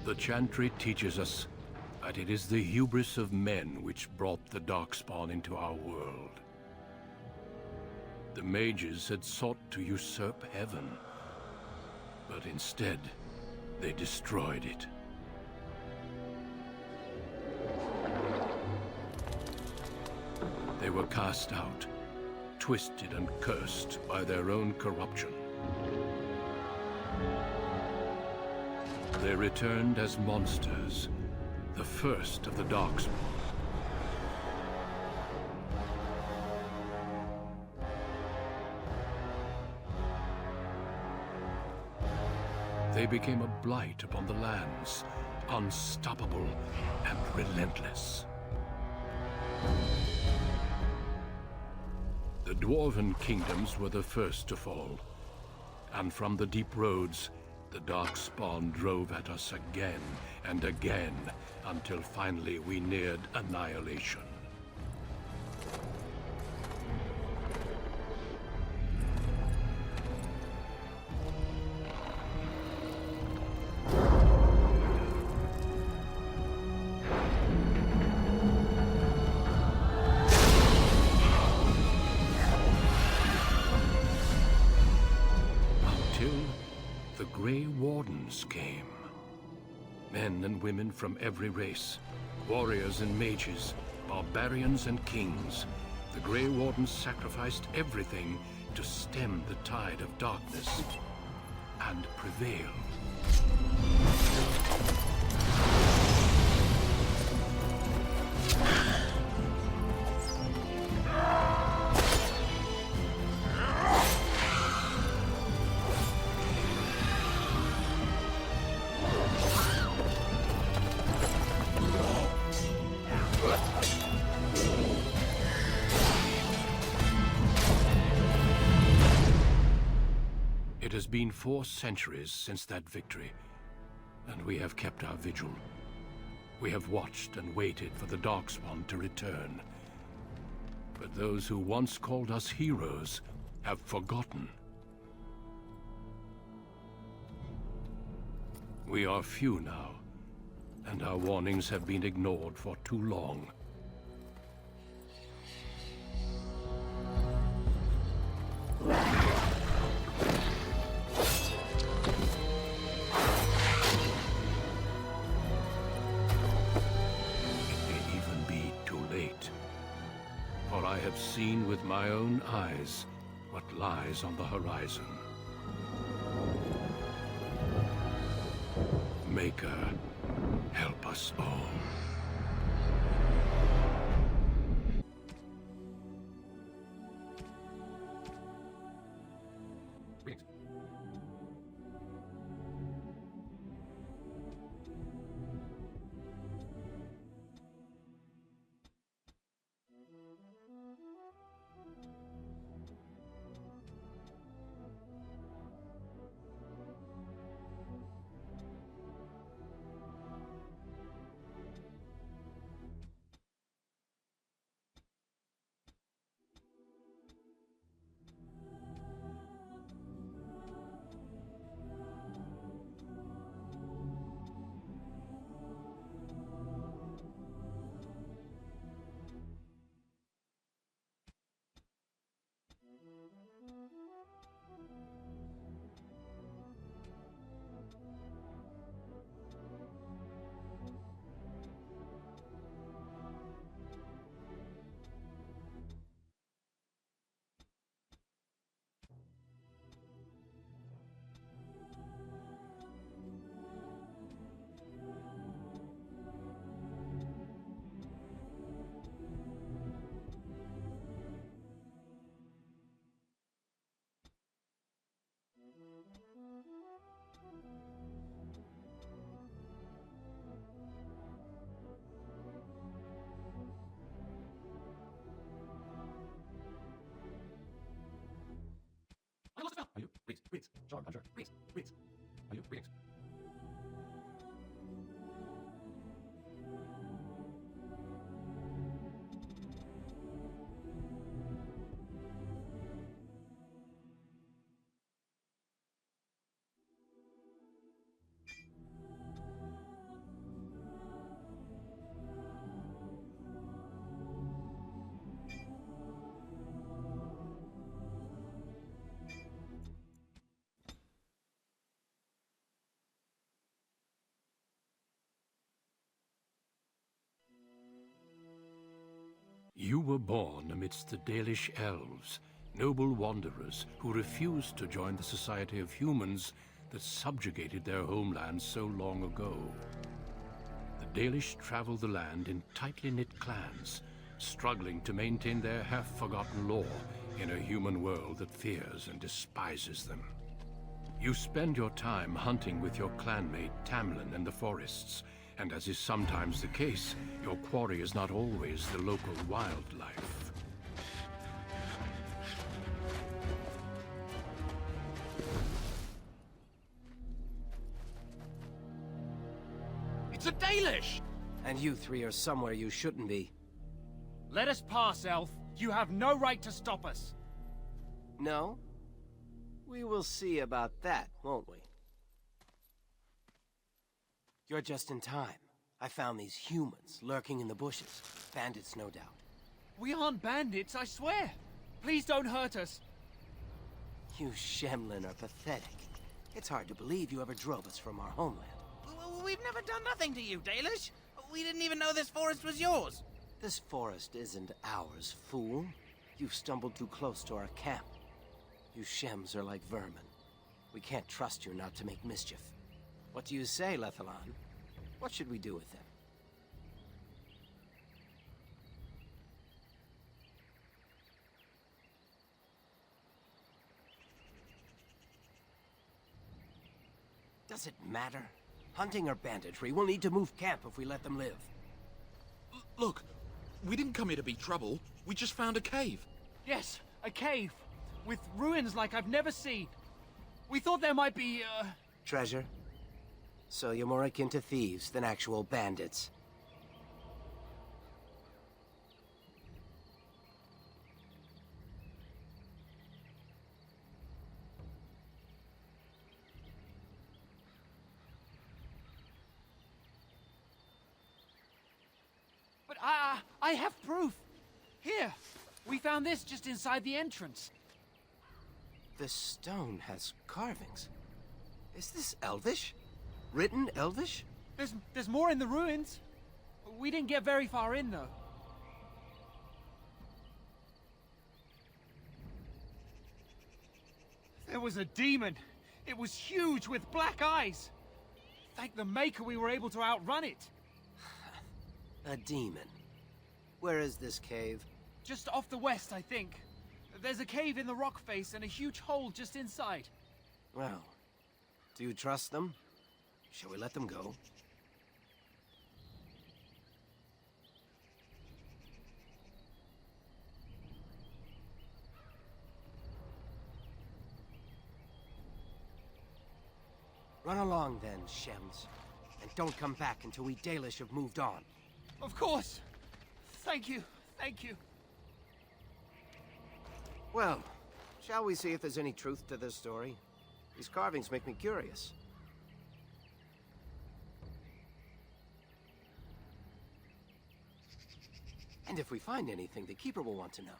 The Chantry teaches us that it is the hubris of men which brought the Darkspawn into our world. The mages had sought to usurp heaven, but instead, they destroyed it. They were cast out, twisted and cursed by their own corruption. They returned as monsters, the first of the Darkspawn. They became a blight upon the lands, unstoppable and relentless. The Dwarven kingdoms were the first to fall, and from the deep roads, the Darkspawn drove at us again and again, until finally we neared annihilation. The Grey Wardens came. Men and women from every race, warriors and mages, barbarians and kings. The Grey Wardens sacrificed everything to stem the tide of darkness and prevailed. It has been 4 centuries since that victory, and we have kept our vigil. We have watched and waited for the Darkspawn to return. But those who once called us heroes have forgotten. We are few now, and our warnings have been ignored for too long. For I have seen with my own eyes what lies on the horizon. Maker, help us all. Are you? Greetings. John Hunter. Greetings. Are you? Greetings. You were born amidst the Dalish elves, noble wanderers who refused to join the society of humans that subjugated their homeland so long ago. The Dalish travel the land in tightly knit clans, struggling to maintain their half-forgotten lore in a human world that fears and despises them. You spend your time hunting with your clanmate Tamlin in the forests, and as is sometimes the case, your quarry is not always the local wildlife. It's a Dalish! And you three are somewhere you shouldn't be. Let us pass, Elf. You have no right to stop us. No? We will see about that, won't we? You're just in time. I found these humans lurking in the bushes. Bandits, no doubt. We aren't bandits, I swear. Please don't hurt us. You Shemlin are pathetic. It's hard to believe you ever drove us from our homeland. We've never done nothing to you, Dalish. We didn't even know this forest was yours. This forest isn't ours, fool. You've stumbled too close to our camp. You Shems are like vermin. We can't trust you not to make mischief. What do you say, Lethalon? What should we do with them? Does it matter? Hunting or banditry, we'll need to move camp if we let them live. Look, we didn't come here to be trouble. We just found a cave. Yes, a cave. With ruins like I've never seen. We thought there might be, Treasure? So you're more akin to thieves than actual bandits. But I have proof. Here, we found this just inside the entrance. This stone has carvings. Is this Elvish? Written Elvish? There's more in the ruins. We didn't get very far in, though. There was a demon. It was huge with black eyes. Thank the Maker we were able to outrun it. A demon. Where is this cave? Just off the west, I think. There's a cave in the rock face and a huge hole just inside. Well, do you trust them? Shall we let them go? Run along then, Shems. And don't come back until we Dalish have moved on. Of course. Thank you. Thank you. Well, shall we see if there's any truth to this story? These carvings make me curious. And if we find anything, the Keeper will want to know.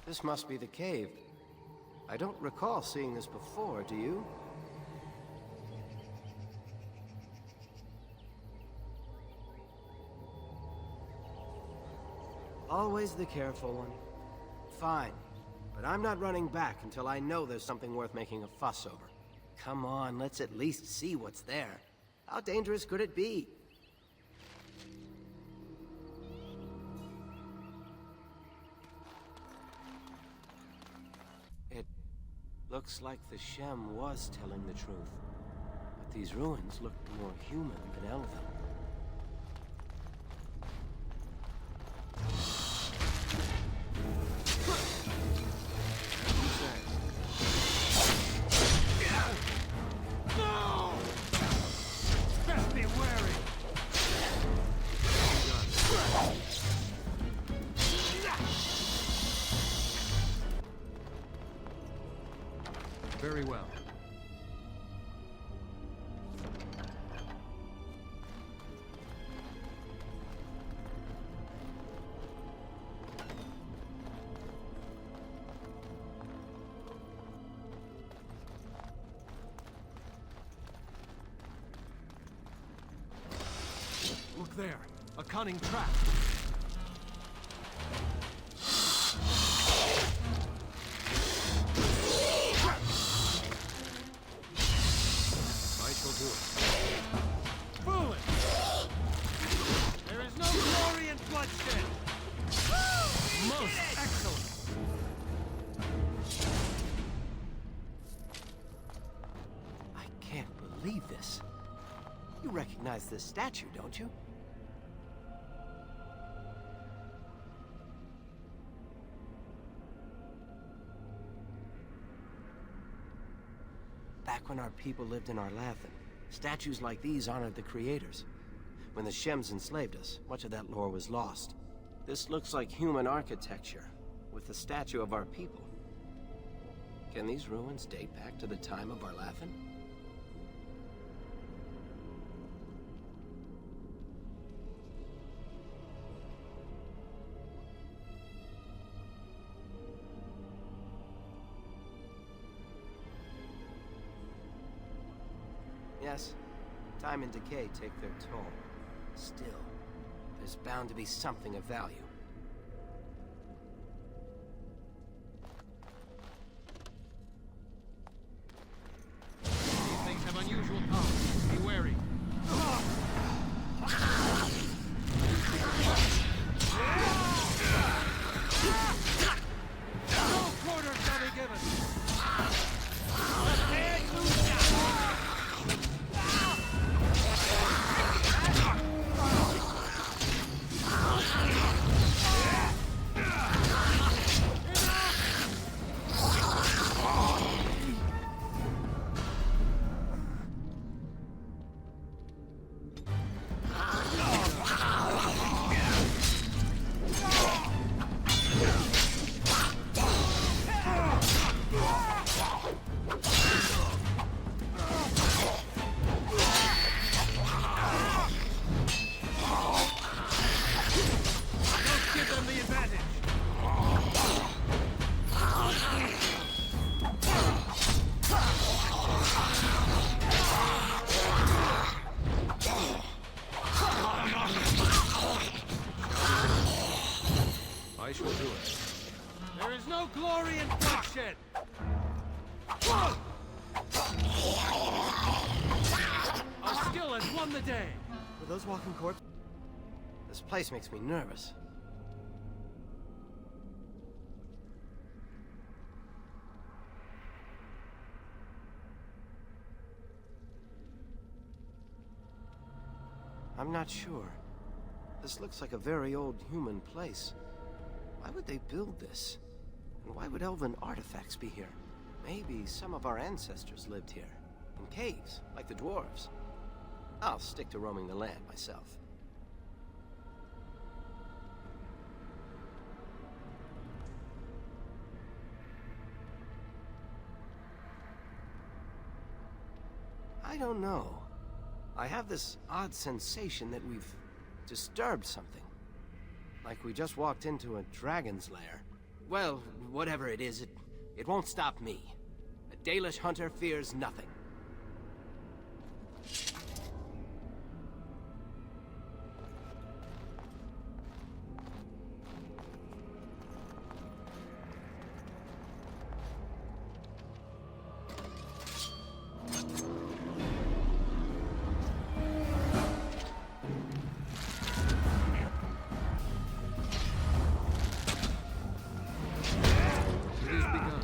This must be the cave. I don't recall seeing this before, do you? Always the careful one. Fine, but I'm not running back until I know there's something worth making a fuss over. Come on, let's at least see what's there. How dangerous could it be? It looks like the Shem was telling the truth. But these ruins look more human than elven. Very well. Look there. A cunning trap. I shall do it. Foolish! There is no glory in bloodshed! Most excellent! I can't believe this. You recognize this statue, don't you? Back when our people lived in Arlathan, statues like these honored the creators. When the Shems enslaved us, much of that lore was lost. This looks like human architecture, with the statue of our people. Can these ruins date back to the time of Arlathan? Yes, time and decay take their toll. Still, there's bound to be something of value. These things have unusual power. Be wary. No quarter shall be given! I shall do it. There is no glory in bloodshed! Our skill has won the day! Were those walking corpses? This place makes me nervous. I'm not sure. This looks like a very old human place. Why would they build this? And why would elven artifacts be here? Maybe some of our ancestors lived here, in caves, like the dwarves. I'll stick to roaming the land myself. I don't know. I have this odd sensation that we've disturbed something. Like we just walked into a dragon's lair. Well, whatever it is, it won't stop me. A Dalish hunter fears nothing. It is begun.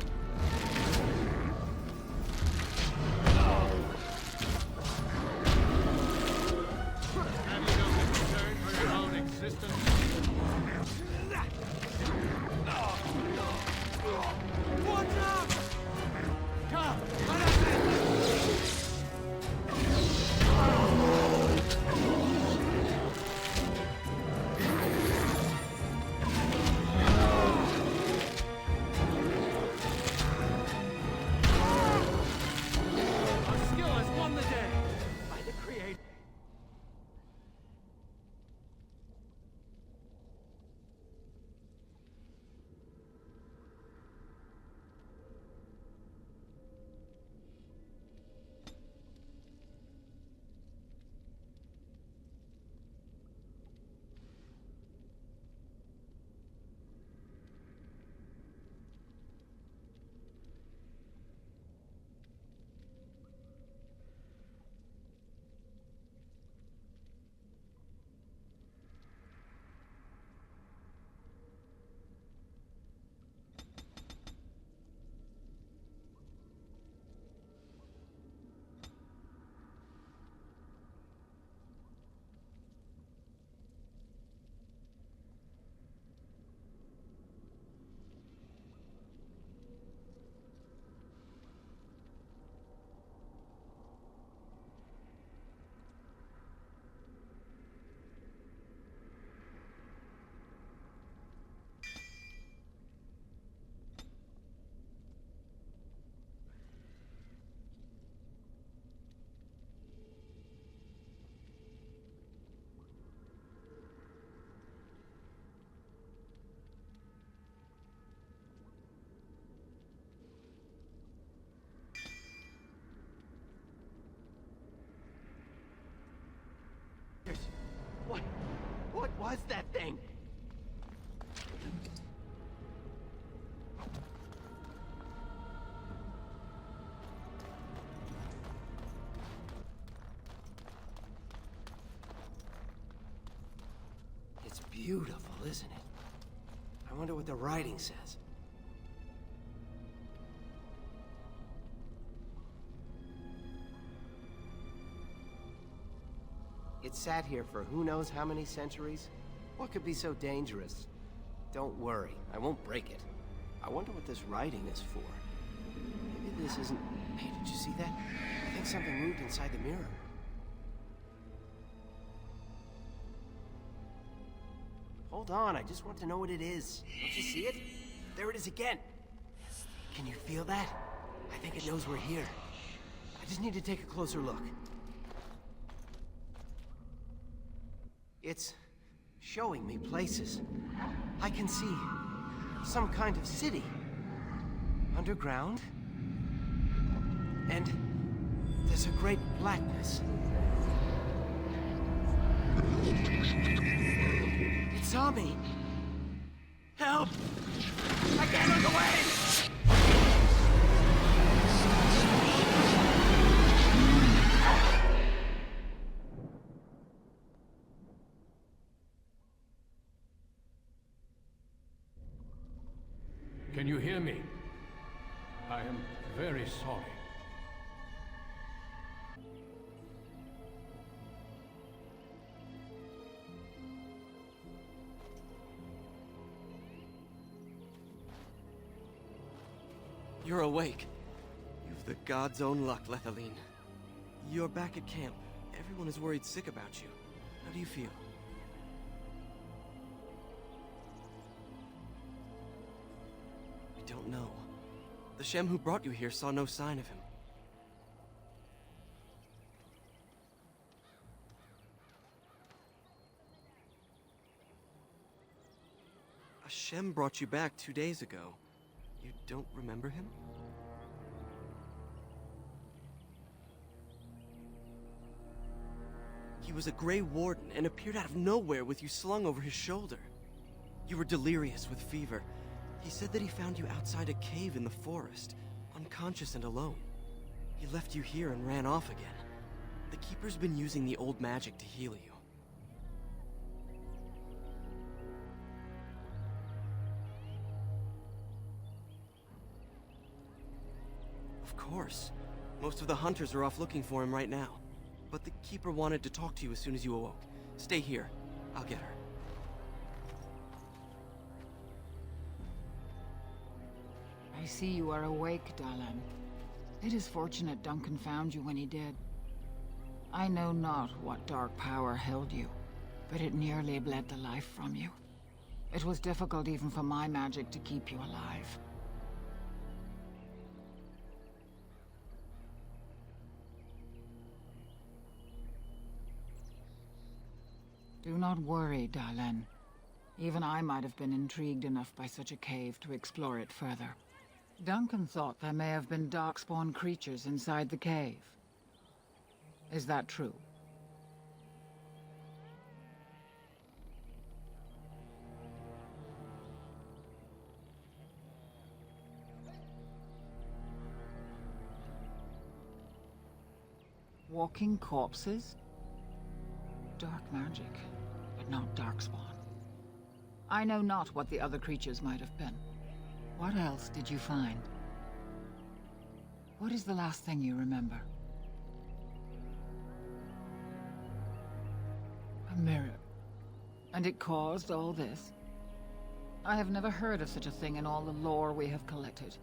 was that thing? It's beautiful, isn't it? I wonder what the writing says. It sat here for who knows how many centuries? What could be so dangerous? Don't worry, I won't break it. I wonder what this writing is for. Maybe this isn't... Hey, did you see that? I think something moved inside the mirror. Hold on, I just want to know what it is. Don't you see it? There it is again. Can you feel that? I think it knows we're here. I just need to take a closer look. It's showing me places. I can see some kind of city. Underground. And there's a great blackness. It saw me. Help! I can't look away! Can you hear me? I am very sorry. You're awake. You've the god's own luck, Lethaline. You're back at camp. Everyone is worried sick about you. How do you feel? I don't know. The Shem who brought you here saw no sign of him. A Shem brought you back 2 days ago. You don't remember him? He was a Grey Warden and appeared out of nowhere with you slung over his shoulder. You were delirious with fever. He said that he found you outside a cave in the forest, unconscious and alone. He left you here and ran off again. The Keeper's been using the old magic to heal you. Of course. Most of the hunters are off looking for him right now. But the Keeper wanted to talk to you as soon as you awoke. Stay here. I'll get her. I see you are awake, Dalan. It is fortunate Duncan found you when he did. I know not what dark power held you, but it nearly bled the life from you. It was difficult even for my magic to keep you alive. Do not worry, Dalan. Even I might have been intrigued enough by such a cave to explore it further. Duncan thought there may have been darkspawn creatures inside the cave. Is that true? Walking corpses? Dark magic, but not darkspawn. I know not what the other creatures might have been. What else did you find? What is the last thing you remember? A mirror. And it caused all this? I have never heard of such a thing in all the lore we have collected.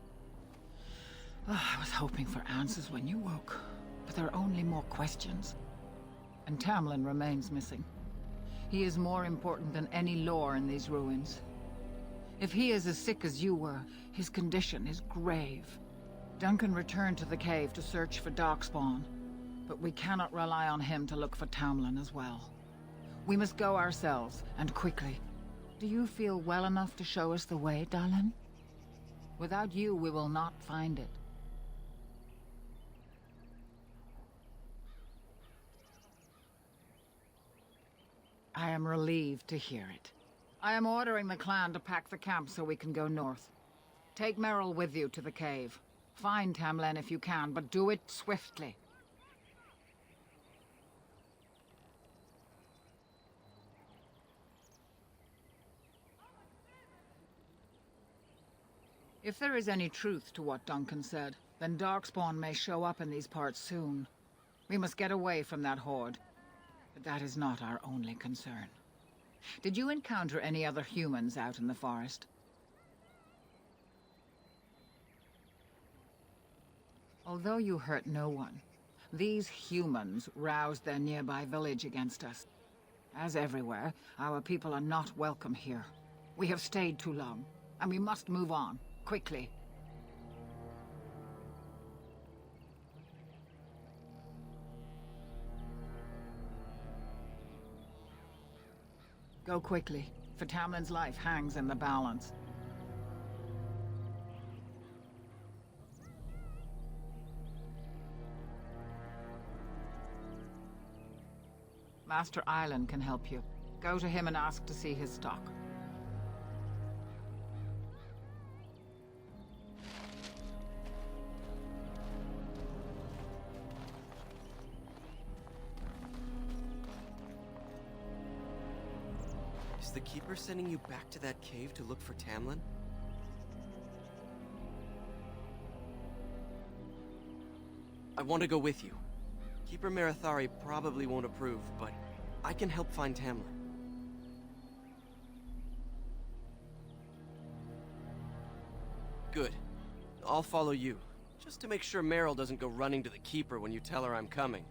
I was hoping for answers when you woke, but there are only more questions. And Tamlin remains missing. He is more important than any lore in these ruins. If he is as sick as you were, his condition is grave. Duncan returned to the cave to search for Darkspawn, but we cannot rely on him to look for Tamlin as well. We must go ourselves, and quickly. Do you feel well enough to show us the way, Dalan? Without you, we will not find it. I am relieved to hear it. I am ordering the clan to pack the camp so we can go north. Take Merrill with you to the cave. Find Tamlin if you can, but do it swiftly. If there is any truth to what Duncan said, then Darkspawn may show up in these parts soon. We must get away from that horde. But that is not our only concern. Did you encounter any other humans out in the forest? Although you hurt no one, these humans roused their nearby village against us. As everywhere, our people are not welcome here. We have stayed too long, and we must move on, quickly. Go quickly, for Tamlin's life hangs in the balance. Master Island can help you. Go to him and ask to see his stock. Is the Keeper sending you back to that cave to look for Tamlin? I want to go with you. Keeper Marathari probably won't approve, but I can help find Tamlin. Good. I'll follow you, just to make sure Meryl doesn't go running to the Keeper when you tell her I'm coming.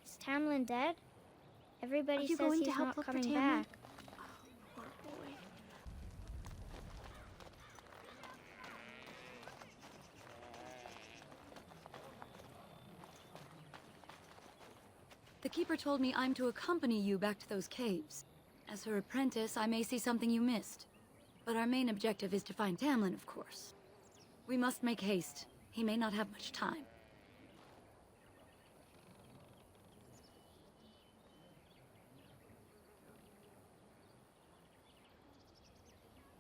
Is Tamlin dead? Everybody Are you says going he's to help not look for coming Tamlin? back. Poor boy. The Keeper told me I'm to accompany you back to those caves. As her apprentice, I may see something you missed. But our main objective is to find Tamlin, of course. We must make haste. He may not have much time.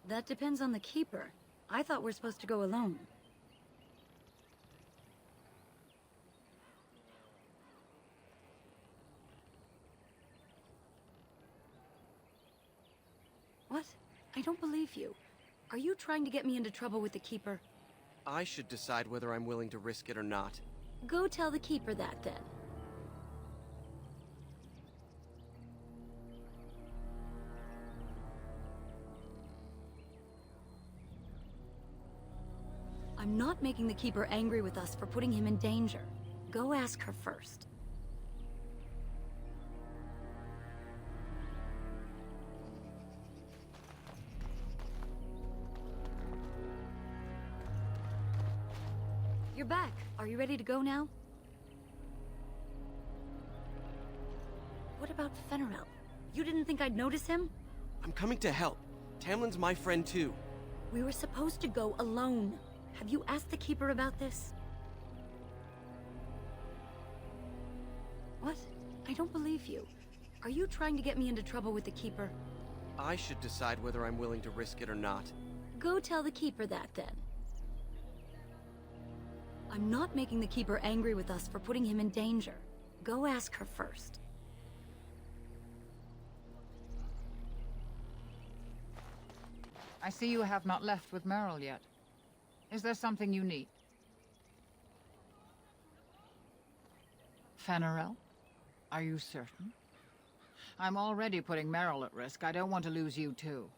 That depends on the Keeper. I thought we're supposed to go alone. What? I don't believe you. Are you trying to get me into trouble with the Keeper? I should decide whether I'm willing to risk it or not. Go tell the Keeper that, then. I'm not making the Keeper angry with us for putting him in danger. Go ask her first. You're back. Are you ready to go now? What about Fenrirel? You didn't think I'd notice him? I'm coming to help. Tamlin's my friend too. We were supposed to go alone. Have you asked the Keeper about this? What? I don't believe you. Are you trying to get me into trouble with the Keeper? I should decide whether I'm willing to risk it or not. Go tell the Keeper that, then. I'm not making the Keeper angry with us for putting him in danger. Go ask her first. I see you have not left with Merrill yet. Is there something you need? Fenrirel? Are you certain? I'm already putting Merrill at risk. I don't want to lose you too.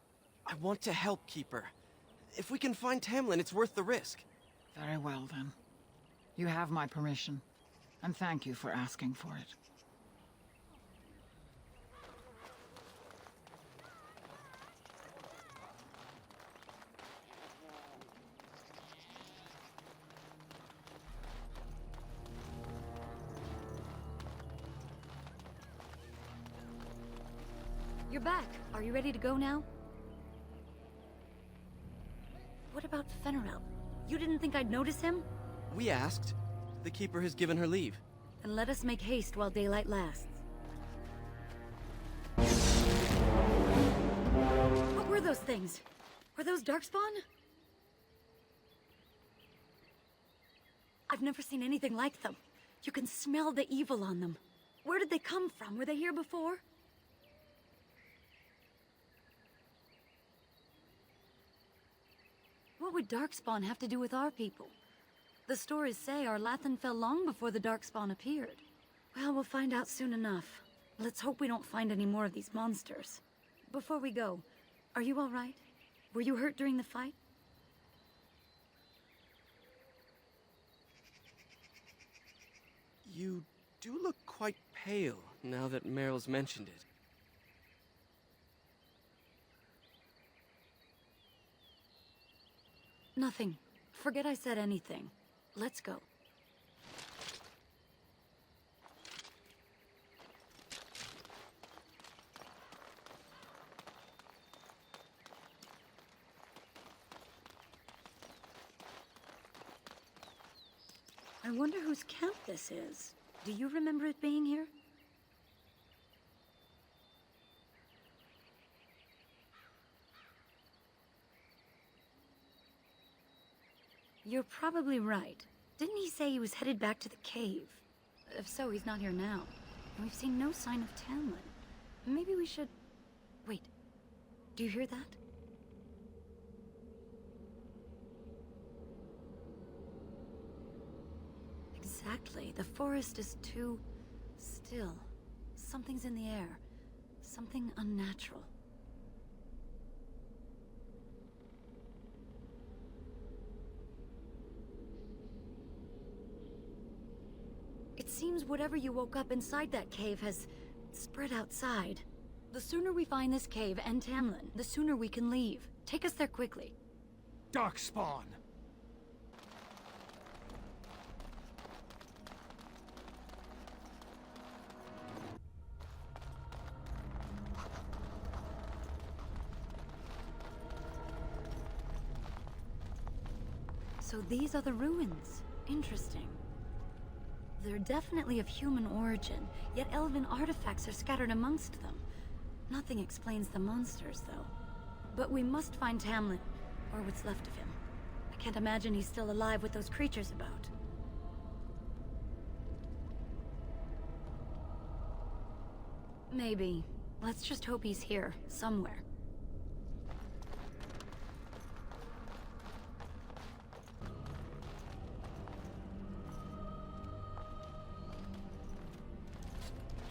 I want to help, Keeper. If we can find Tamlin, it's worth the risk. Very well, then. You have my permission. And thank you for asking for it. You're back. Are you ready to go now? What about Fenrirel? You didn't think I'd notice him? We asked. The Keeper has given her leave. And let us make haste while daylight lasts. What were those things? Were those Darkspawn? I've never seen anything like them. You can smell the evil on them. Where did they come from? Were they here before? What would Darkspawn have to do with our people? The stories say our Lathan fell long before the Darkspawn appeared. Well, we'll find out soon enough. Let's hope we don't find any more of these monsters. Before we go, are you all right? Were you hurt during the fight? You do look quite pale, now that Meryl's mentioned it. Nothing. Forget I said anything. Let's go. I wonder whose camp this is. Do you remember it being here? You're probably right. Didn't he say he was headed back to the cave? If so, he's not here now. And we've seen no sign of Tamlin. Maybe we should... Wait. Do you hear that? Exactly. The forest is too... still. Something's in the air. Something unnatural. It seems whatever you woke up inside that cave has spread outside. The sooner we find this cave and Tamlin, the sooner we can leave. Take us there quickly. Darkspawn! So these are the ruins. Interesting. They're definitely of human origin, yet elven artifacts are scattered amongst them. Nothing explains the monsters, though. But we must find Tamlin, or what's left of him. I can't imagine he's still alive with those creatures about. Maybe. Let's just hope he's here, somewhere.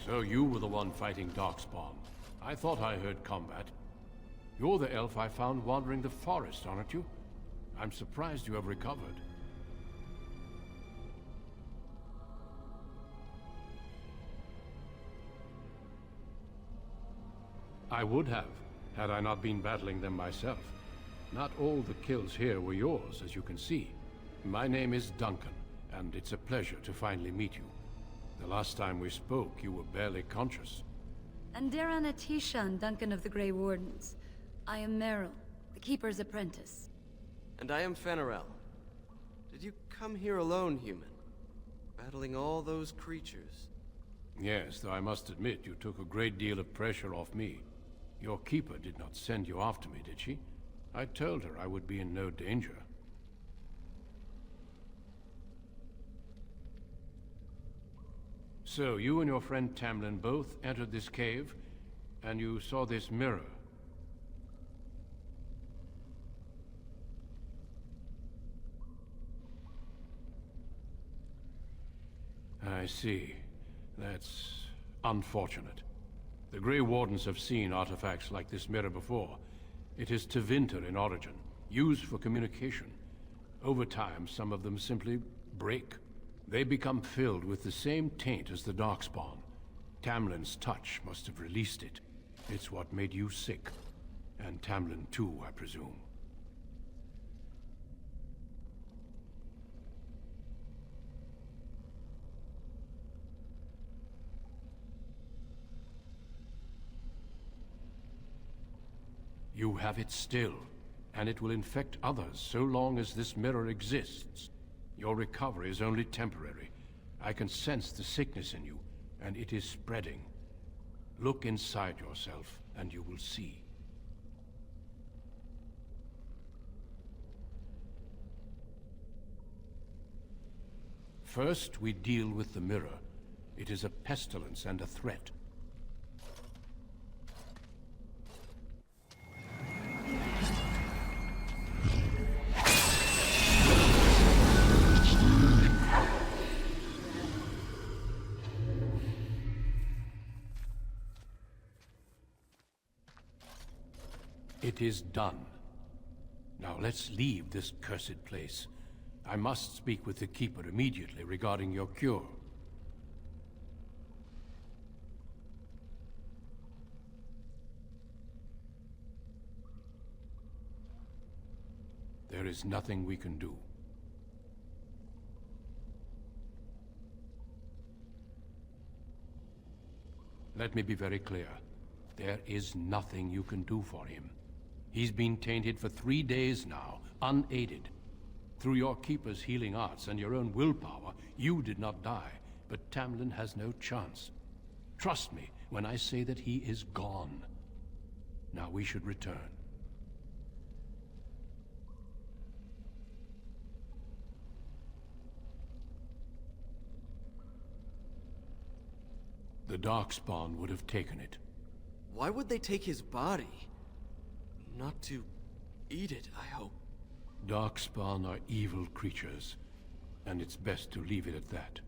So you were the one fighting Darkspawn. I thought I heard combat. You're the elf I found wandering the forest, aren't you? I'm surprised you have recovered. I would have, had I not been battling them myself. Not all the kills here were yours, as you can see. My name is Duncan, and it's a pleasure to finally meet you. The last time we spoke, you were barely conscious. And Darana Tishan, Duncan of the Grey Wardens. I am Meryl, the Keeper's apprentice. And I am Fenarel. Did you come here alone, human? Battling all those creatures? Yes, though I must admit you took a great deal of pressure off me. Your Keeper did not send you after me, did she? I told her I would be in no danger. So, you and your friend Tamlin both entered this cave, and you saw this mirror. I see. That's unfortunate. The Grey Wardens have seen artifacts like this mirror before. It is Tevinter in origin, used for communication. Over time, some of them simply break. They become filled with the same taint as the Darkspawn. Tamlin's touch must have released it. It's what made you sick. And Tamlin too, I presume. You have it still, and it will infect others so long as this mirror exists. Your recovery is only temporary. I can sense the sickness in you, and it is spreading. Look inside yourself, and you will see. First, we deal with the mirror. It is a pestilence and a threat. It is done. Now let's leave this cursed place. I must speak with the Keeper immediately regarding your cure. There is nothing we can do. Let me be very clear. There is nothing you can do for him. He's been tainted for 3 days now, unaided. Through your Keeper's healing arts and your own willpower, you did not die, but Tamlin has no chance. Trust me when I say that he is gone. Now we should return. The Darkspawn would have taken it. Why would they take his body? Not to eat it, I hope. Darkspawn are evil creatures, and it's best to leave it at that.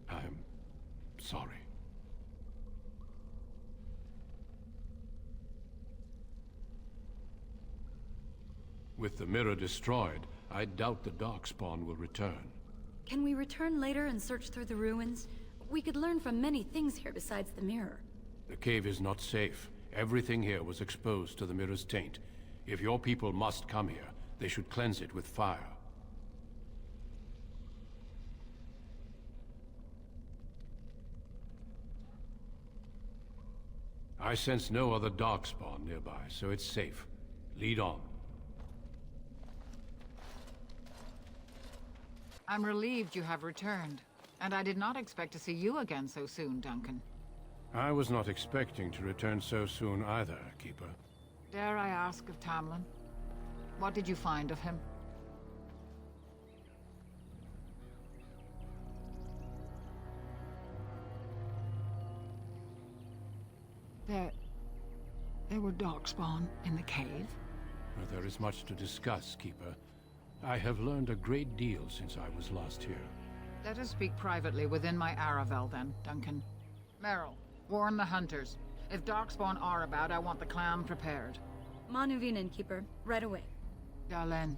I'm sorry. With the mirror destroyed, I doubt the Darkspawn will return. Can we return later and search through the ruins? We could learn from many things here besides the mirror. The cave is not safe. Everything here was exposed to the mirror's taint. If your people must come here, they should cleanse it with fire. I sense no other Darkspawn nearby, so it's safe. Lead on. I'm relieved you have returned. And I did not expect to see you again so soon, Duncan. I was not expecting to return so soon either, Keeper. Dare I ask of Tamlin? What did you find of him? There were Darkspawn in the cave? Well, there is much to discuss, Keeper. I have learned a great deal since I was last here. Let us speak privately within my Aravel, then, Duncan. Merrill, warn the hunters. If Darkspawn are about, I want the clan prepared. Manuvinen, Keeper. Right away. Darlene,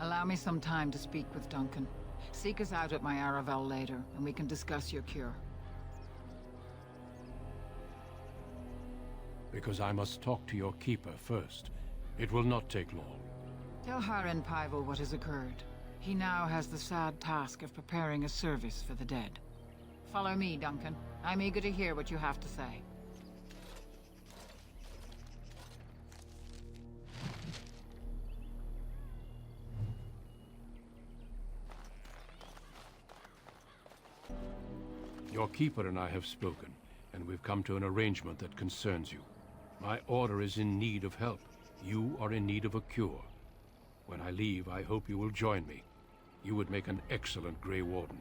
allow me some time to speak with Duncan. Seek us out at my Aravel later, and we can discuss your cure. Because I must talk to your Keeper first. It will not take long. Tell Harin Paival what has occurred. He now has the sad task of preparing a service for the dead. Follow me, Duncan. I'm eager to hear what you have to say. Your Keeper and I have spoken, and we've come to an arrangement that concerns you. My order is in need of help. You are in need of a cure. When I leave, I hope you will join me. You would make an excellent Grey Warden.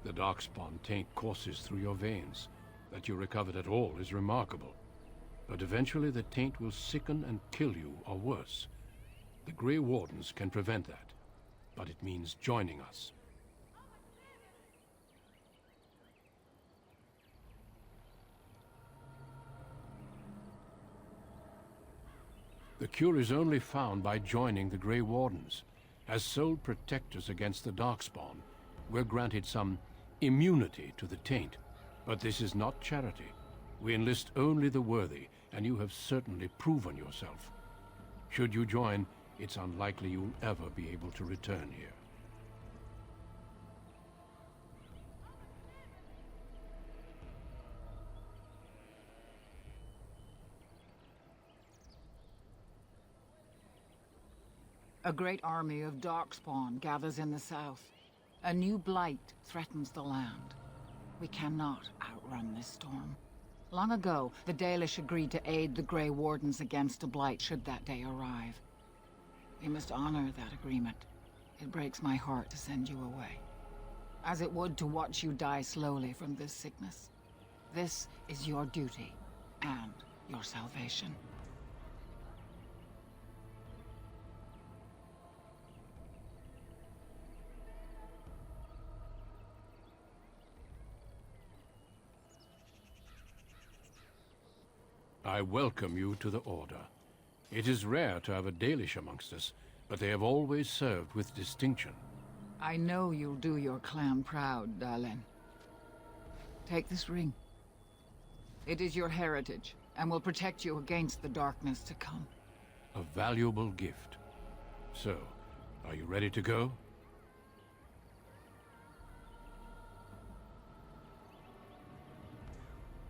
The Darkspawn taint courses through your veins. That you recovered at all is remarkable. But eventually the taint will sicken and kill you, or worse. The Grey Wardens can prevent that, but it means joining us. The cure is only found by joining the Grey Wardens. As sole protectors against the Darkspawn, we're granted some immunity to the taint. But this is not charity. We enlist only the worthy, and you have certainly proven yourself. Should you join, it's unlikely you'll ever be able to return here. A great army of darkspawn gathers in the south. A new blight threatens the land. We cannot outrun this storm. Long ago, the Dalish agreed to aid the Grey Wardens against a blight should that day arrive. We must honor that agreement. It breaks my heart to send you away, as it would to watch you die slowly from this sickness. This is your duty, and your salvation. I welcome you to the Order. It is rare to have a Dalish amongst us, but they have always served with distinction. I know you'll do your clan proud, Dalen. Take this ring. It is your heritage, and will protect you against the darkness to come. A valuable gift. So, are you ready to go?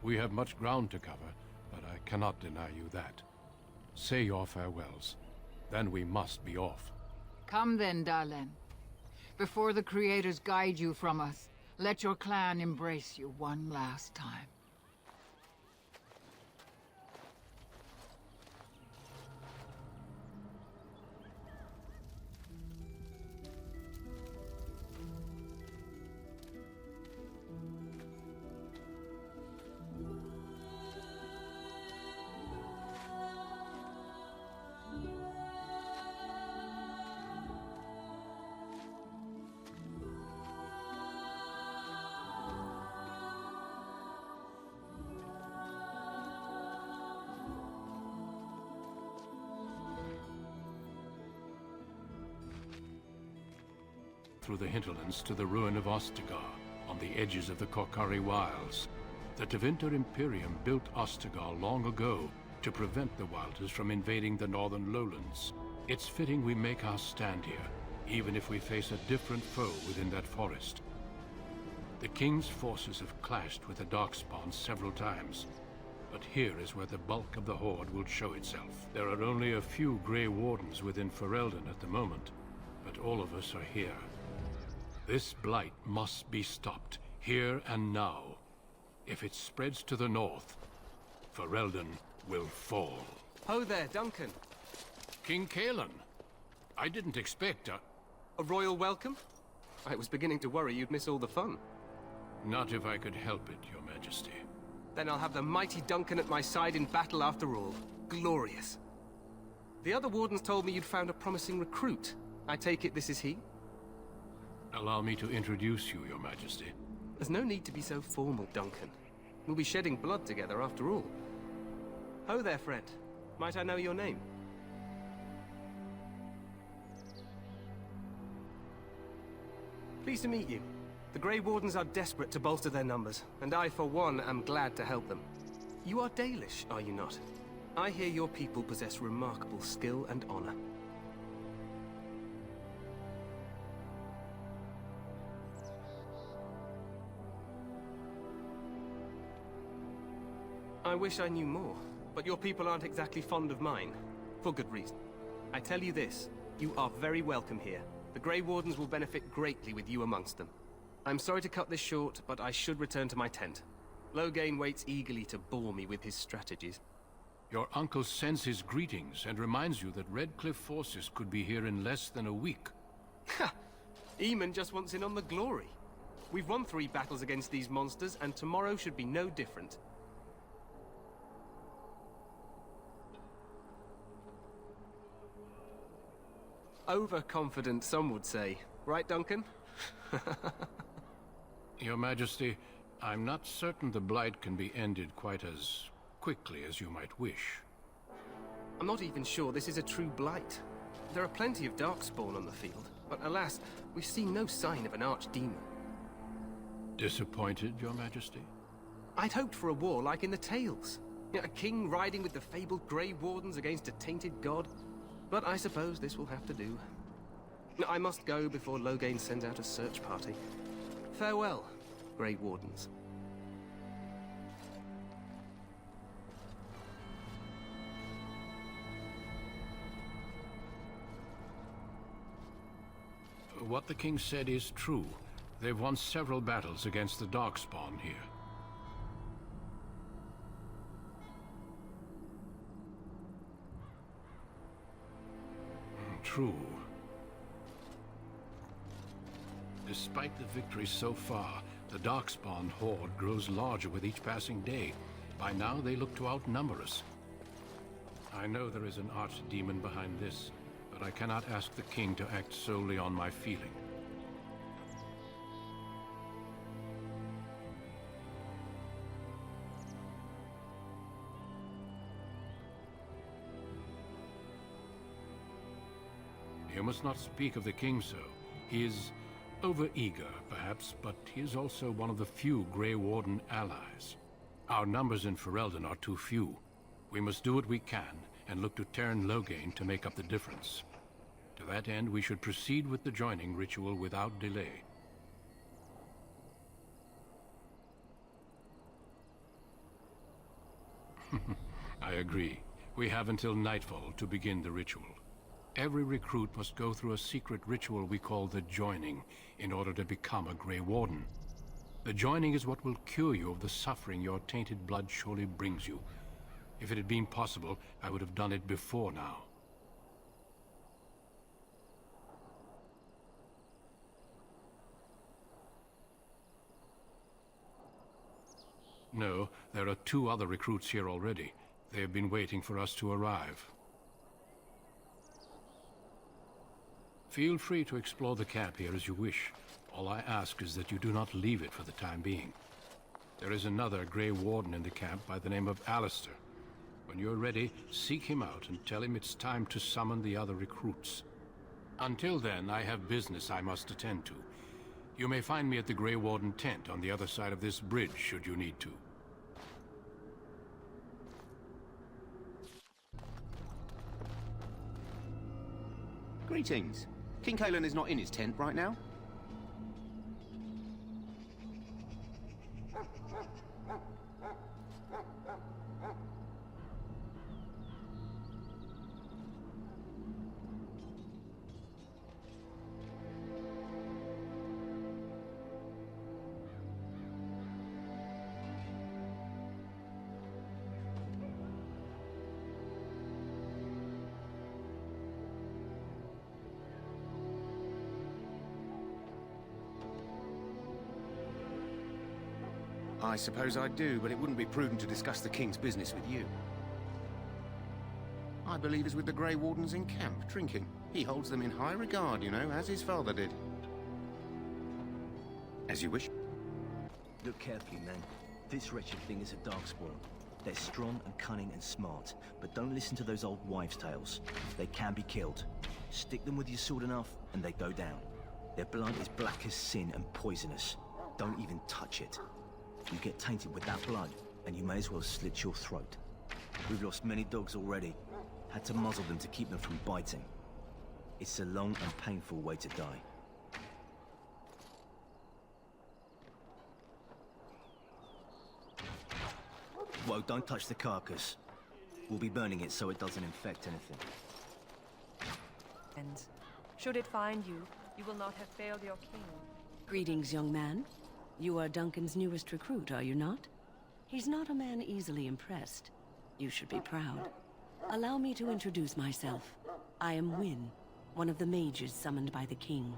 We have much ground to cover, but I cannot deny you that. Say your farewells. Then we must be off. Come then, Dalen. Before the Creators guide you from us, let your clan embrace you one last time. Through the hinterlands to the ruin of Ostagar, on the edges of the Korkari Wilds. The Tevinter Imperium built Ostagar long ago to prevent the Wilders from invading the northern lowlands. It's fitting we make our stand here, even if we face a different foe within that forest. The King's forces have clashed with the Darkspawn several times, but here is where the bulk of the Horde will show itself. There are only a few Grey Wardens within Ferelden at the moment, but all of us are here. This blight must be stopped, here and now. If it spreads to the north, Ferelden will fall. Ho there, Duncan. King Kalen, I didn't expect A royal welcome? I was beginning to worry you'd miss all the fun. Not if I could help it, Your Majesty. Then I'll have the mighty Duncan at my side in battle after all. Glorious. The other wardens told me you'd found a promising recruit. I take it this is he? Allow me to introduce you, Your Majesty. There's no need to be so formal, Duncan. We'll be shedding blood together after all. Ho there, friend. Might I know your name? Pleased to meet you. The Grey Wardens are desperate to bolster their numbers, and I, for one, am glad to help them. You are Dalish, are you not? I hear your people possess remarkable skill and honor. I wish I knew more, but your people aren't exactly fond of mine. For good reason. I tell you this, you are very welcome here. The Grey Wardens will benefit greatly with you amongst them. I'm sorry to cut this short, but I should return to my tent. Loghain waits eagerly to bore me with his strategies. Your uncle sends his greetings and reminds you that Redcliffe forces could be here in less than a week. Ha! Eamon just wants in on the glory. We've won 3 battles against these monsters, and tomorrow should be no different. Overconfident, some would say. Right, Duncan? Your Majesty, I'm not certain the Blight can be ended quite as quickly as you might wish. I'm not even sure this is a true blight. There are plenty of Darkspawn on the field, but alas, we've seen no sign of an archdemon. Disappointed, Your Majesty? I'd hoped for a war like in the tales. A king riding with the fabled Grey Wardens against a tainted god. But I suppose this will have to do. I must go before Loghain sends out a search party. Farewell, Grey Wardens. what the king said is true. They've won several battles against the Darkspawn here. True. Despite the victory so far, the Darkspawn horde grows larger with each passing day. By now, they look to outnumber us. I know there is an archdemon behind this, but I cannot ask the king to act solely on my feeling. You must not speak of the king so. He is over-eager, perhaps, but he is also one of the few Grey Warden allies. Our numbers in Ferelden are too few. We must do what we can, and look to Teyrn Loghain to make up the difference. To that end, we should proceed with the joining ritual without delay. I agree. We have until nightfall to begin the ritual. Every recruit must go through a secret ritual we call the Joining in order to become a Grey Warden. The Joining is what will cure you of the suffering your tainted blood surely brings you. If it had been possible, I would have done it before now. No, there are 2 other recruits here already. They have been waiting for us to arrive. Feel free to explore the camp here as you wish. All I ask is that you do not leave it for the time being. There is another Grey Warden in the camp by the name of Alistair. When you're ready, seek him out and tell him it's time to summon the other recruits. Until then, I have business I must attend to. You may find me at the Grey Warden tent on the other side of this bridge, should you need to. Greetings. King Kalen is not in his tent right now. I suppose I do, but it wouldn't be prudent to discuss the King's business with you. I believe he's with the Grey Wardens in camp, drinking. He holds them in high regard, you know, as his father did. As you wish. Look carefully, man. This wretched thing is a Darkspawn. They're strong and cunning and smart, but don't listen to those old wives' tales. They can be killed. Stick them with your sword enough, and they go down. Their blood is black as sin and poisonous. Don't even touch it. You get tainted with that blood, and you may as well slit your throat. We've lost many dogs already. Had to muzzle them to keep them from biting. It's a long and painful way to die. Whoa, don't touch the carcass. We'll be burning it so it doesn't infect anything. And should it find you, you will not have failed your king. Greetings, young man. You are Duncan's newest recruit, are you not? He's not a man easily impressed. You should be proud. Allow me to introduce myself. I am Wynne, one of the mages summoned by the king.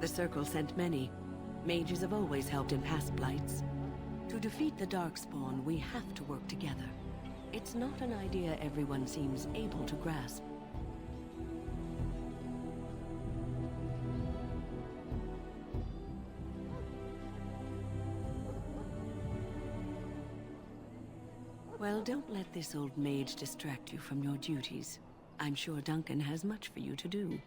The Circle sent many. Mages have always helped in past blights. To defeat the Darkspawn, we have to work together. It's not an idea everyone seems able to grasp. Well, don't let this old mage distract you from your duties. I'm sure Duncan has much for you to do.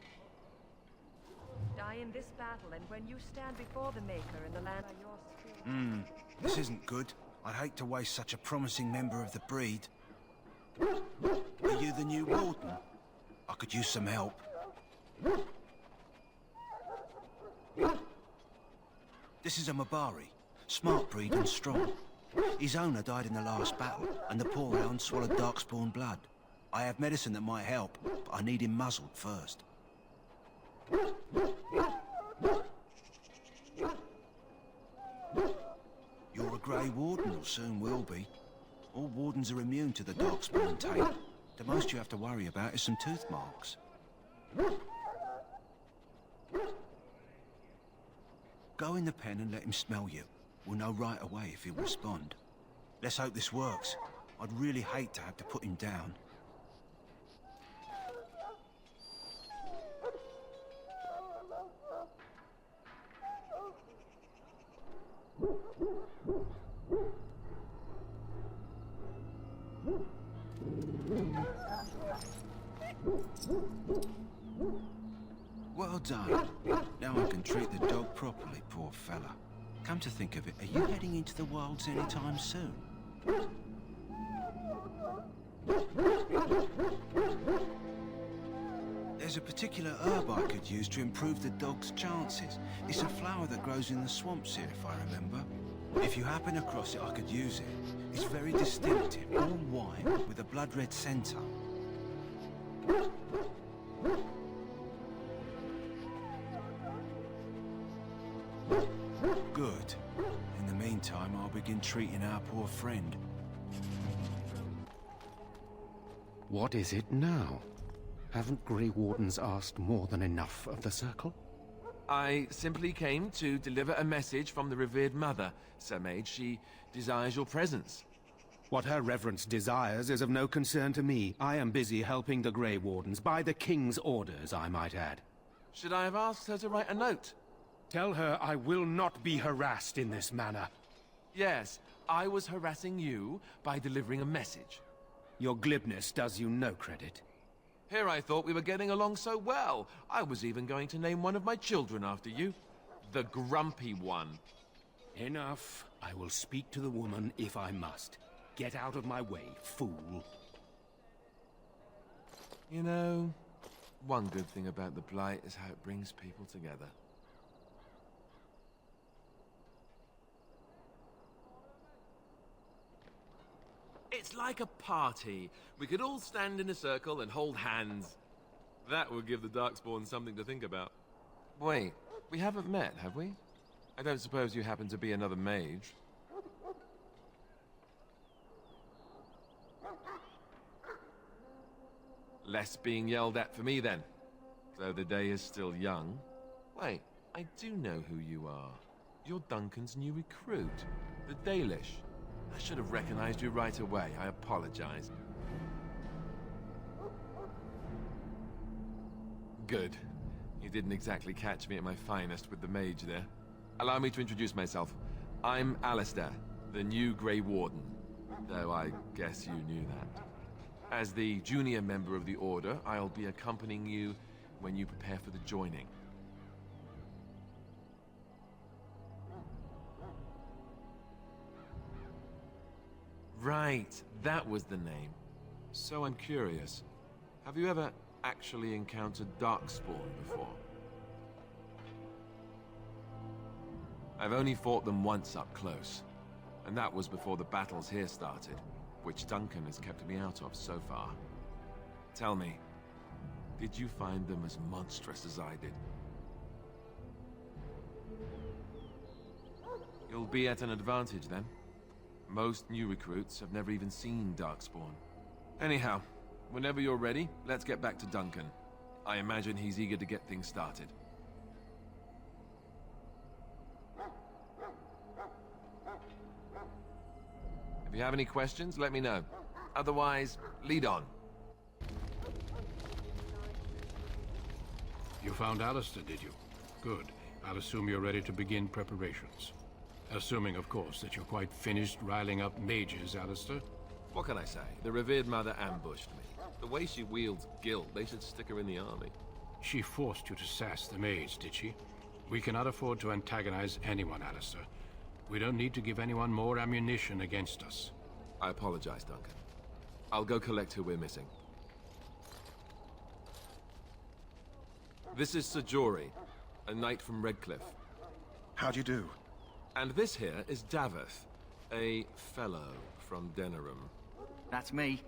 Die in this battle, and when you stand before the Maker in the land by your skill... This isn't good. I'd hate to waste such a promising member of the breed. Are you the new warden? I could use some help. This is a Mabari. Smart breed and strong. His owner died in the last battle, and the poor hound swallowed darkspawn blood. I have medicine that might help, but I need him muzzled first. You're a Grey Warden, or soon will be. All wardens are immune to the darkspawn taint. The most you have to worry about is some tooth marks. Go in the pen and let him smell you. We'll know right away if he'll respond. Let's hope this works. I'd really hate to have to put him down. Well done. Now I can treat the dog properly, poor fella. Come to think of it, are you heading into the wilds anytime soon? There's a particular herb I could use to improve the dog's chances. It's a flower that grows in the swamps here, if I remember. If you happen across it, I could use it. It's very distinctive, all white, with a blood-red centre. Good. In the meantime, I'll begin treating our poor friend. What is it now? Haven't Grey Wardens asked more than enough of the Circle? I simply came to deliver a message from the revered mother, Sir Mage. She desires your presence. What her reverence desires is of no concern to me. I am busy helping the Grey Wardens, by the King's orders, I might add. Should I have asked her to write a note? Tell her I will not be harassed in this manner. Yes, I was harassing you by delivering a message. Your glibness does you no credit. Here I thought we were getting along so well. I was even going to name one of my children after you. The Grumpy One. Enough. I will speak to the woman if I must. Get out of my way, fool. You know, one good thing about the Blight is how it brings people together. It's like a party. We could all stand in a circle and hold hands. That would give the Darkspawn something to think about. Wait, we haven't met, have we? I don't suppose you happen to be another mage? Less being yelled at for me, then. Though the day is still young. Wait, I do know who you are. You're Duncan's new recruit, the Dalish. I should have recognized you right away. I apologize. Good. You didn't exactly catch me at my finest with the mage there. Allow me to introduce myself. I'm Alistair, the new Grey Warden. Though I guess you knew that. As the junior member of the Order, I'll be accompanying you when you prepare for the joining. Right, that was the name. So I'm curious. Have you ever actually encountered Darkspawn before? I've only fought them once up close. And that was before the battles here started, which Duncan has kept me out of so far. Tell me, did you find them as monstrous as I did? You'll be at an advantage then. Most new recruits have never even seen Darkspawn. Anyhow, whenever you're ready, let's get back to Duncan. I imagine he's eager to get things started. If you have any questions, let me know. Otherwise, lead on. You found Alistair, did you? Good. I'll assume you're ready to begin preparations. Assuming, of course, that you're quite finished riling up mages, Alistair. What can I say? The revered mother ambushed me. The way she wields guilt, they should stick her in the army. She forced you to sass the mage, did she? We cannot afford to antagonize anyone, Alistair. We don't need to give anyone more ammunition against us. I apologize, Duncan. I'll go collect who we're missing. This is Sir Jory, a knight from Redcliffe. How do you do? And this here is Daveth, a fellow from Denerim. That's me.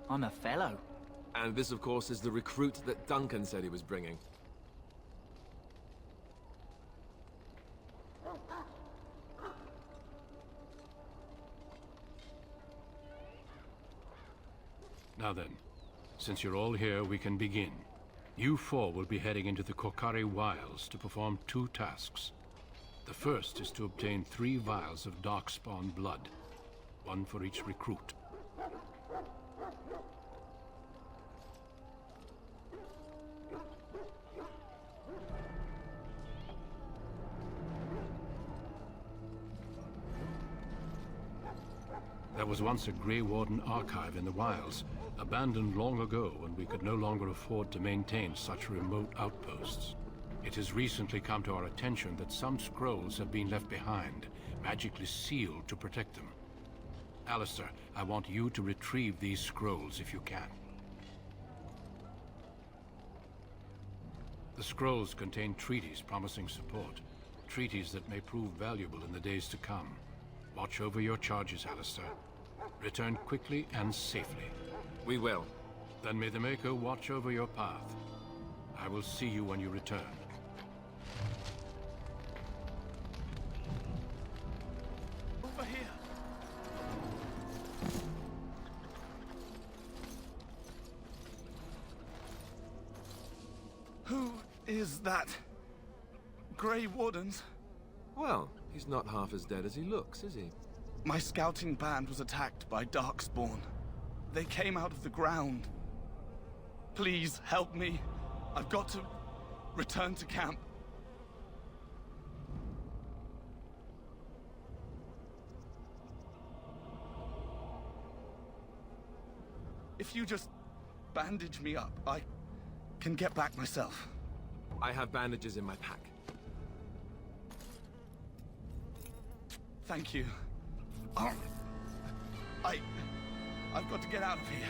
I'm a fellow. And this, of course, is the recruit that Duncan said he was bringing. Now then, since you're all here, we can begin. You four will be heading into the Korcari Wilds to perform 2 tasks. The first is to obtain 3 vials of Darkspawn blood, 1 for each recruit. There was once a Grey Warden archive in the wilds, abandoned long ago when we could no longer afford to maintain such remote outposts. It has recently come to our attention that some scrolls have been left behind, magically sealed to protect them. Alistair, I want you to retrieve these scrolls if you can. The scrolls contain treaties promising support, treaties that may prove valuable in the days to come. Watch over your charges, Alistair. Return quickly and safely. We will. Then may the Maker watch over your path. I will see you when you return. Over here. Who is that? Grey Wardens? Well, he's not half as dead as he looks, is he? My scouting band was attacked by Darkspawn. They came out of the ground. Please help me. I've got to return to camp. If you just bandage me up, I can get back myself. I have bandages in my pack. Thank you. I've got to get out of here.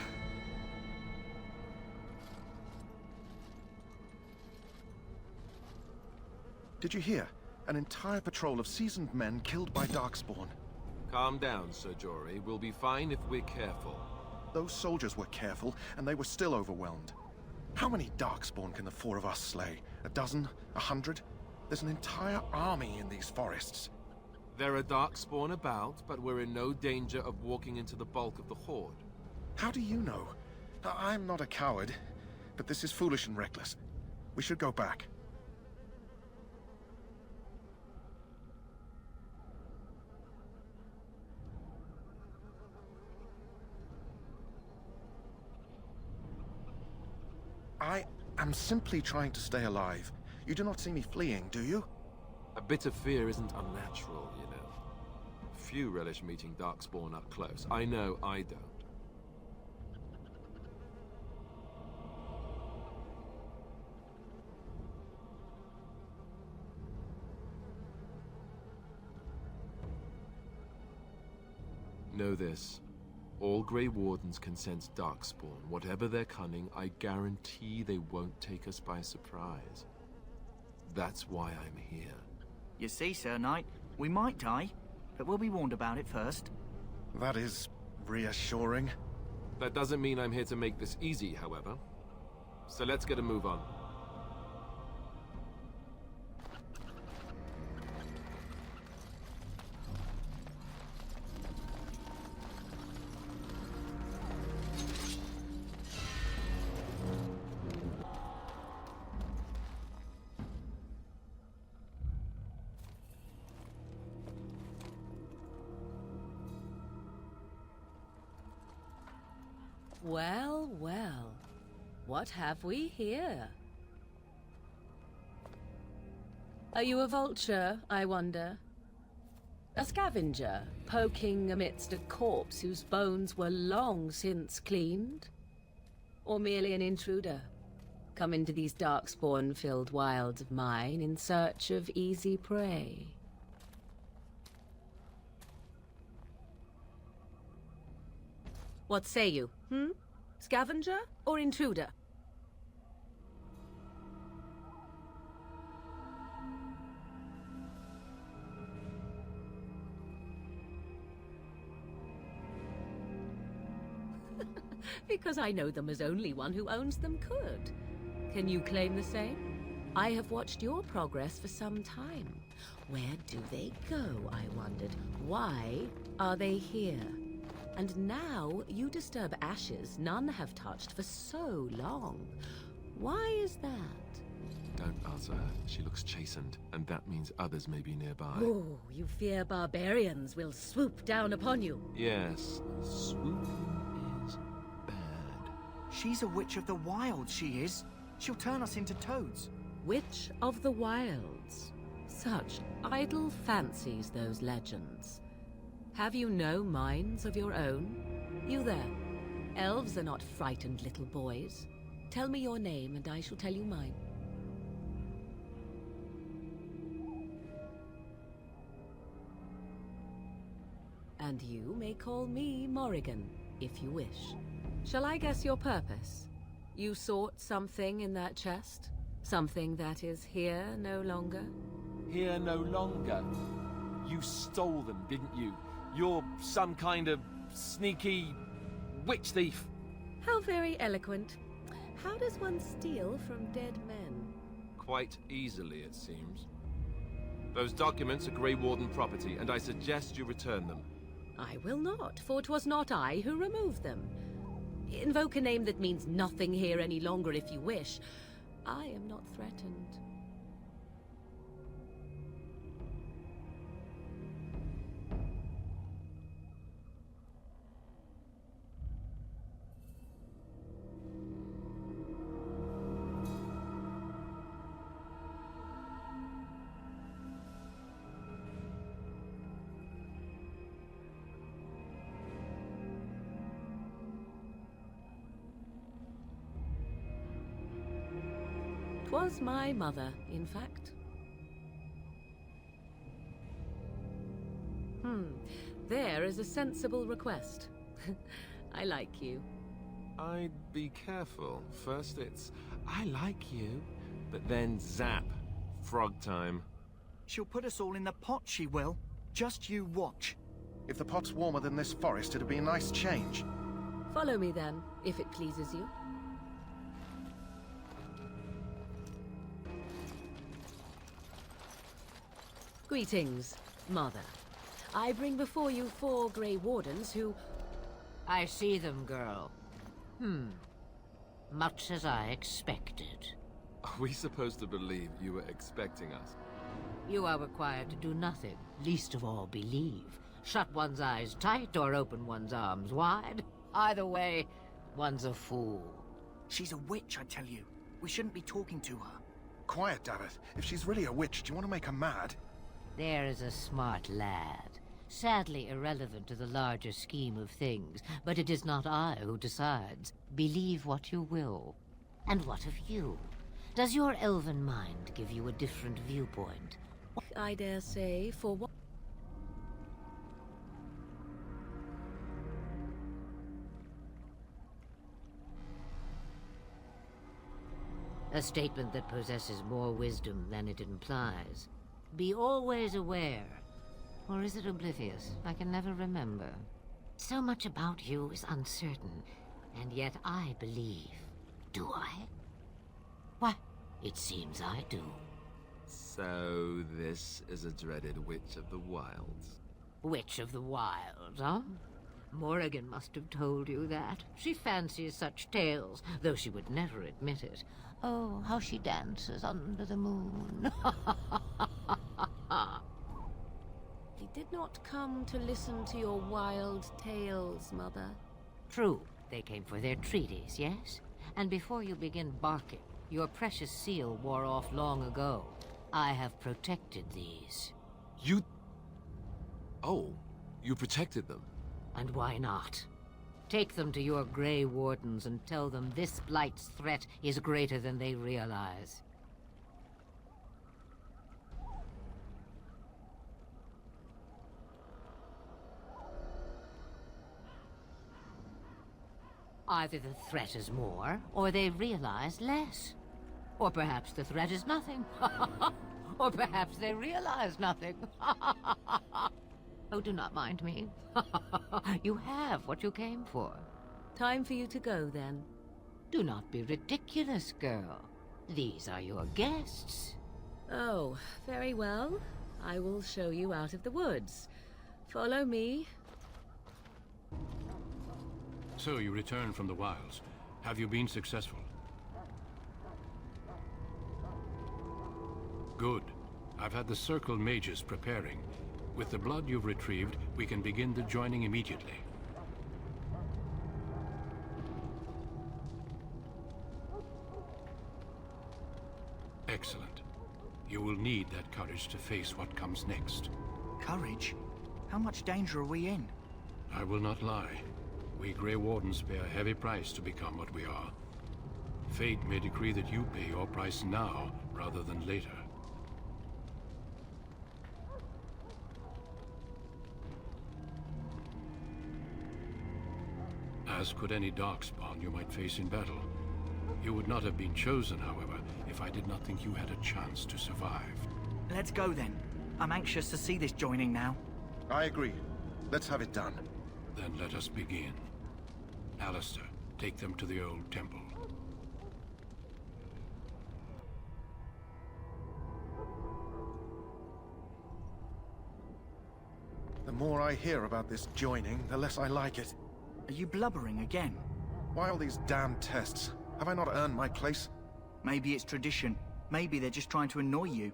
Did you hear? An entire patrol of seasoned men killed by Darkspawn. Calm down, Sir Jory. We'll be fine if we're careful. Those soldiers were careful, and they were still overwhelmed. How many Darkspawn can the 4 of us slay? 12? 100? There's an entire army in these forests. There are Darkspawn about, but we're in no danger of walking into the bulk of the Horde. How do you know? I'm not a coward, but this is foolish and reckless. We should go back. I am simply trying to stay alive. You do not see me fleeing, do you? A bit of fear isn't unnatural, you know. Few relish meeting Darkspawn up close. I know I don't. Know this. All Grey Wardens can sense Darkspawn. Whatever their cunning, I guarantee they won't take us by surprise. That's why I'm here. You see, Sir Knight, we might die, but we'll be warned about it first. That is reassuring. That doesn't mean I'm here to make this easy, however. So let's get a move on. Well, well. What have we here? Are you a vulture, I wonder? A scavenger, poking amidst a corpse whose bones were long since cleaned? Or merely an intruder, come into these darkspawn-filled wilds of mine in search of easy prey? What say you, Scavenger or intruder? Because I know them as only one who owns them could. Can you claim the same? I have watched your progress for some time. Where do they go, I wondered? Why are they here? And now you disturb ashes none have touched for so long. Why is that? Don't answer her. She looks chastened, and that means others may be nearby. Oh, you fear barbarians will swoop down upon you. Yes, swooping is bad. She's a witch of the wilds, she is. She'll turn us into toads. Witch of the Wilds. Such idle fancies, those legends. Have you no minds of your own? You there. Elves are not frightened little boys. Tell me your name and I shall tell you mine. And you may call me Morrigan, if you wish. Shall I guess your purpose? You sought something in that chest? Something that is here no longer? Here no longer? You stole them, didn't you? You're some kind of sneaky witch thief. How very eloquent. How does one steal from dead men? Quite easily, it seems. Those documents are Grey Warden property, and I suggest you return them. I will not, for 'twas not I who removed them. Invoke a name that means nothing here any longer if you wish. I am not threatened. 'Twas my mother, in fact. There is a sensible request. I like you. I'd be careful. First it's, I like you, but then zap. Frog time. She'll put us all in the pot, she will. Just you watch. If the pot's warmer than this forest, it'd be a nice change. Follow me then, if it pleases you. Greetings, Mother. I bring before you 4 Grey Wardens who... I see them, girl. Much as I expected. Are we supposed to believe you were expecting us? You are required to do nothing, least of all believe. Shut one's eyes tight or open one's arms wide. Either way, one's a fool. She's a witch, I tell you. We shouldn't be talking to her. Quiet, Davith. If she's really a witch, do you want to make her mad? There is a smart lad. Sadly irrelevant to the larger scheme of things, but it is not I who decides. Believe what you will. And what of you? Does your elven mind give you a different viewpoint? I dare say, for what... A statement that possesses more wisdom than it implies. Be always aware. Or is it oblivious? I can never remember. So much about you is uncertain, and yet I believe. Do I? Why, it seems I do. So this is a dreaded Witch of the Wilds. Witch of the Wilds, huh? Morrigan must have told you that. She fancies such tales, though she would never admit it. Oh, how she dances under the moon. He did not come to listen to your wild tales, Mother. True. They came for their treaties, yes? And before you begin barking, your precious seal wore off long ago. I have protected these. You... Oh, you protected them? And why not? Take them to your Grey Wardens and tell them this Blight's threat is greater than they realize. Either the threat is more, or they realize less. Or perhaps the threat is nothing. Or perhaps they realize nothing. Oh, do not mind me. You have what you came for. Time for you to go, then. Do not be ridiculous, girl. These are your guests. Oh, very well. I will show you out of the woods. Follow me. So you returned from the wilds. Have you been successful? Good. I've had the Circle mages preparing. With the blood you've retrieved, we can begin the joining immediately. Excellent. You will need that courage to face what comes next. Courage? How much danger are we in? I will not lie. We Grey Wardens pay a heavy price to become what we are. Fate may decree that you pay your price now, rather than later. As could any darkspawn you might face in battle. You would not have been chosen, however, if I did not think you had a chance to survive. Let's go then. I'm anxious to see this joining now. I agree. Let's have it done. Then let us begin. Alistair, take them to the old temple. The more I hear about this joining, the less I like it. Are you blubbering again? Why all these damn tests? Have I not earned my place? Maybe it's tradition. Maybe they're just trying to annoy you.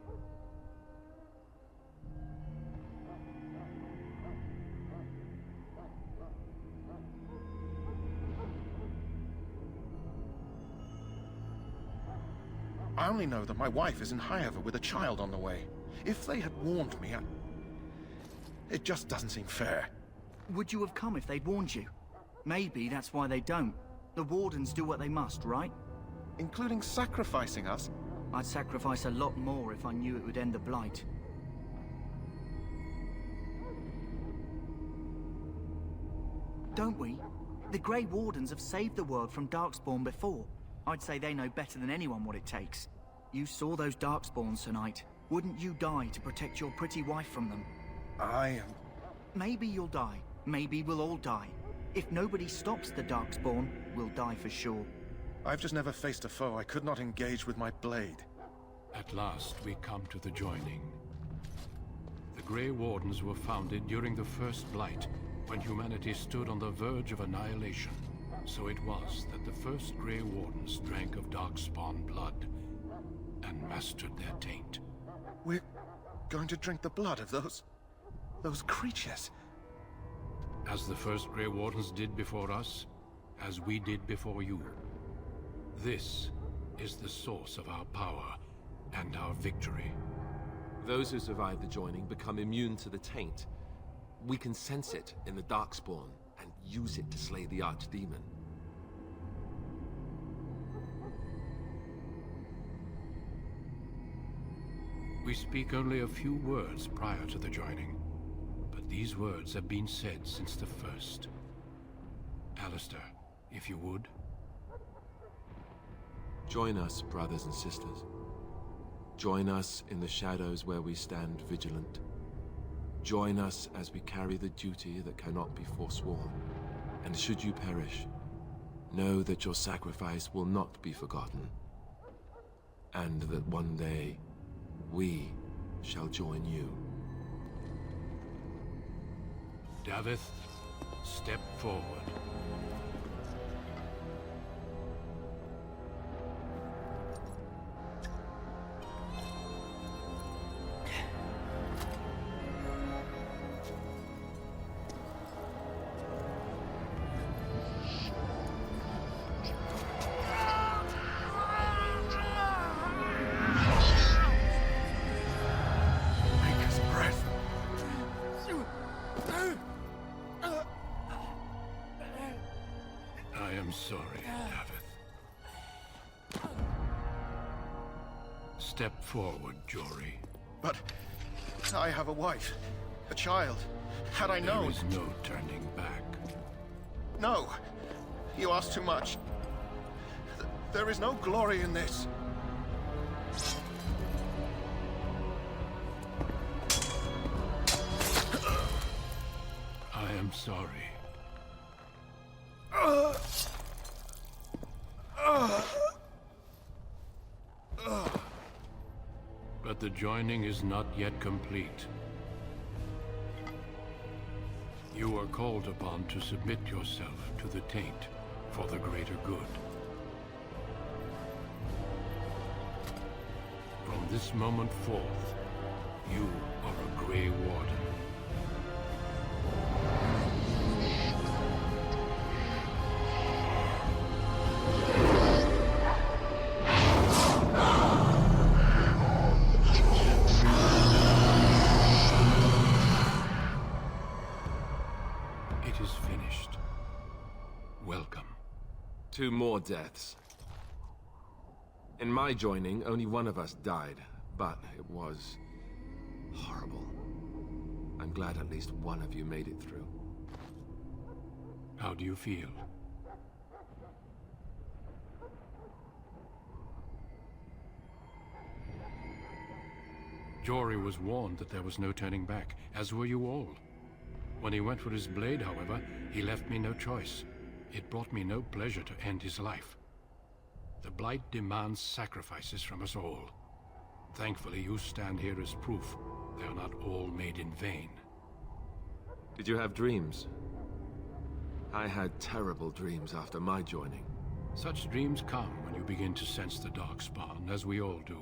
I only know that my wife is in Highever with a child on the way. If they had warned me, it just doesn't seem fair. Would you have come if they'd warned you? Maybe that's why they don't. The Wardens do what they must, right? Including sacrificing us? I'd sacrifice a lot more if I knew it would end the Blight. Don't we? The Grey Wardens have saved the world from Darkspawn before. I'd say they know better than anyone what it takes. You saw those Darkspawns tonight. Wouldn't you die to protect your pretty wife from them? Maybe you'll die. Maybe we'll all die. If nobody stops the Darkspawn, we'll die for sure. I've just never faced a foe I could not engage with my blade. At last, we come to the joining. The Grey Wardens were founded during the First Blight, when humanity stood on the verge of annihilation. So it was that the first Grey Wardens drank of Darkspawn blood and mastered their taint. We're going to drink the blood of those creatures. As the first Grey Wardens did before us, as we did before you. This is the source of our power and our victory. Those who survive the joining become immune to the taint. We can sense it in the Darkspawn and use it to slay the Archdemon. We speak only a few words prior to the joining, but these words have been said since the first. Alistair, if you would. Join us, brothers and sisters. Join us in the shadows where we stand vigilant. Join us as we carry the duty that cannot be forsworn. And should you perish, know that your sacrifice will not be forgotten. And that one day, we shall join you. Davith, step forward. I am sorry, Davith. Step forward, Jory. But I have a wife, a child. Had I known... There is no turning back. No! You ask too much. There is no glory in this. I am sorry. But the joining is not yet complete. You are called upon to submit yourself to the taint for the greater good. From this moment forth, you are a Grey Warden. It is finished. Welcome. 2 more deaths. In my joining, only one of us died, but it was horrible. I'm glad at least one of you made it through. How do you feel? Jory was warned that there was no turning back, as were you all. When he went for his blade, however, he left me no choice. It brought me no pleasure to end his life. The Blight demands sacrifices from us all. Thankfully, you stand here as proof they are not all made in vain. Did you have dreams? I had terrible dreams after my joining. Such dreams come when you begin to sense the Darkspawn, as we all do.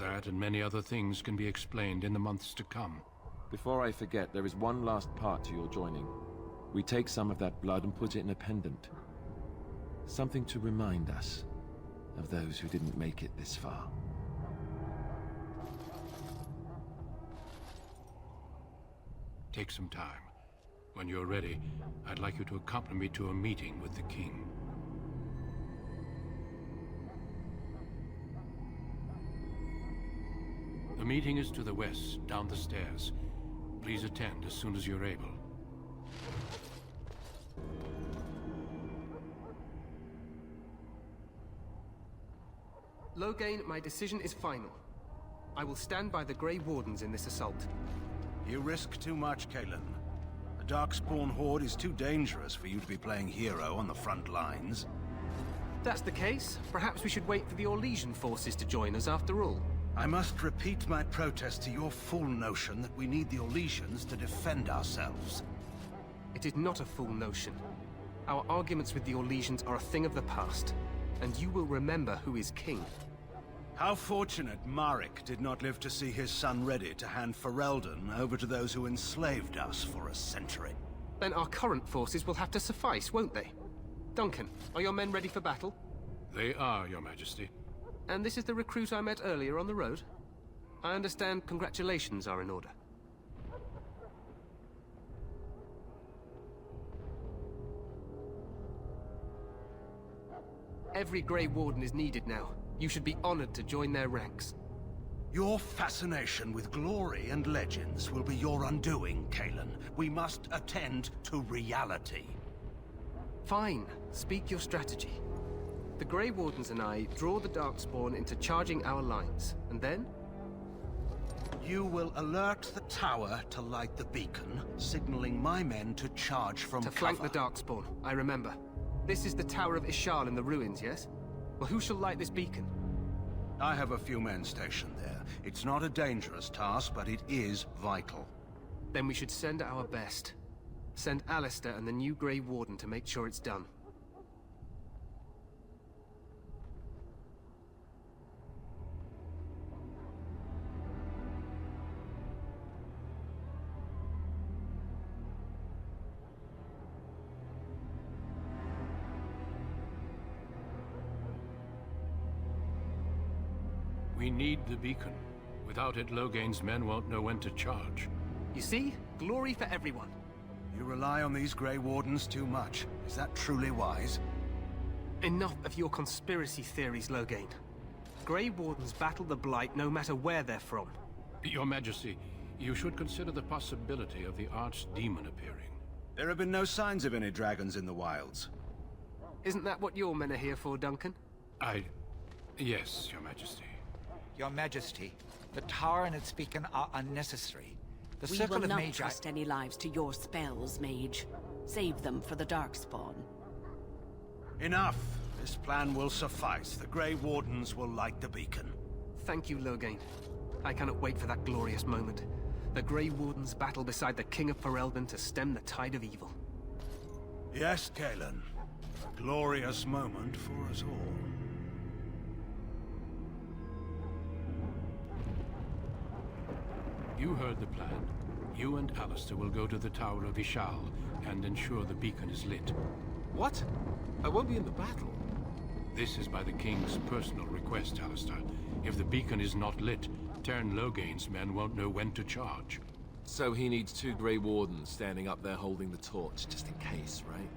That and many other things can be explained in the months to come. Before I forget, there is one last part to your joining. We take some of that blood and put it in a pendant. Something to remind us of those who didn't make it this far. Take some time. When you're ready, I'd like you to accompany me to a meeting with the king. The meeting is to the west, down the stairs. Please attend as soon as you're able. Loghain, my decision is final. I will stand by the Grey Wardens in this assault. You risk too much, Cailan. The Darkspawn Horde is too dangerous for you to be playing hero on the front lines. If that's the case, perhaps we should wait for the Orlesian forces to join us after all. I must repeat my protest to your fool notion that we need the Orlesians to defend ourselves. It is not a fool notion. Our arguments with the Orlesians are a thing of the past, and you will remember who is king. How fortunate Marek did not live to see his son ready to hand Ferelden over to those who enslaved us for a century. Then our current forces will have to suffice, won't they? Duncan, are your men ready for battle? They are, Your Majesty. And this is the recruit I met earlier on the road? I understand congratulations are in order. Every Grey Warden is needed now. You should be honored to join their ranks. Your fascination with glory and legends will be your undoing, Cailan. We must attend to reality. Fine. Speak your strategy. The Grey Wardens and I draw the Darkspawn into charging our lines, and then? You will alert the tower to light the beacon, signaling my men to charge from cover. To flank the Darkspawn, I remember. This is the Tower of Ishal in the ruins, yes? Well, who shall light this beacon? I have a few men stationed there. It's not a dangerous task, but it is vital. Then we should send our best. Send Alistair and the new Grey Warden to make sure it's done. We need the beacon. Without it, Loghain's men won't know when to charge. You see? Glory for everyone. You rely on these Grey Wardens too much. Is that truly wise? Enough of your conspiracy theories, Loghain. Grey Wardens battle the Blight no matter where they're from. Your Majesty, you should consider the possibility of the Archdemon appearing. There have been no signs of any dragons in the wilds. Isn't that what your men are here for, Duncan? Yes, Your Majesty. Your Majesty, the tower and its beacon are unnecessary. The We circle will of not Magi... trust any lives to your spells, mage. Save them for the Darkspawn. Enough. This plan will suffice. The Grey Wardens will light the beacon. Thank you, Loghain. I cannot wait for that glorious moment. The Grey Wardens battle beside the King of Ferelden to stem the tide of evil. Yes, Galen. A glorious moment for us all. You heard the plan. You and Alistair will go to the Tower of Ishal and ensure the beacon is lit. What? I won't be in the battle. This is by the King's personal request, Alistair. If the beacon is not lit, Tern Loghain's men won't know when to charge. So he needs 2 Grey Wardens standing up there holding the torch, just in case, right?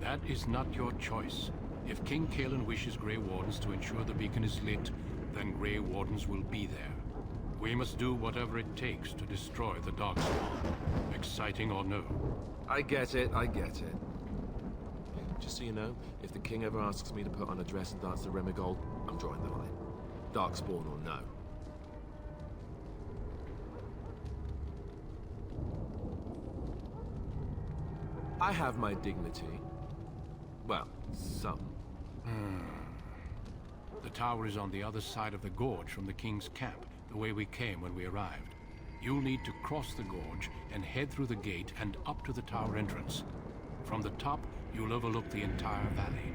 That is not your choice. If King Cailan wishes Grey Wardens to ensure the beacon is lit, then Grey Wardens will be there. We must do whatever it takes to destroy the Darkspawn, exciting or no. I get it, I get it. Just so you know, if the King ever asks me to put on a dress and dance to Remigold, I'm drawing the line. Darkspawn or no. I have my dignity. Well, some. The tower is on the other side of the gorge from the King's camp, the way we came when we arrived. You'll need to cross the gorge and head through the gate and up to the tower entrance. From the top, you'll overlook the entire valley.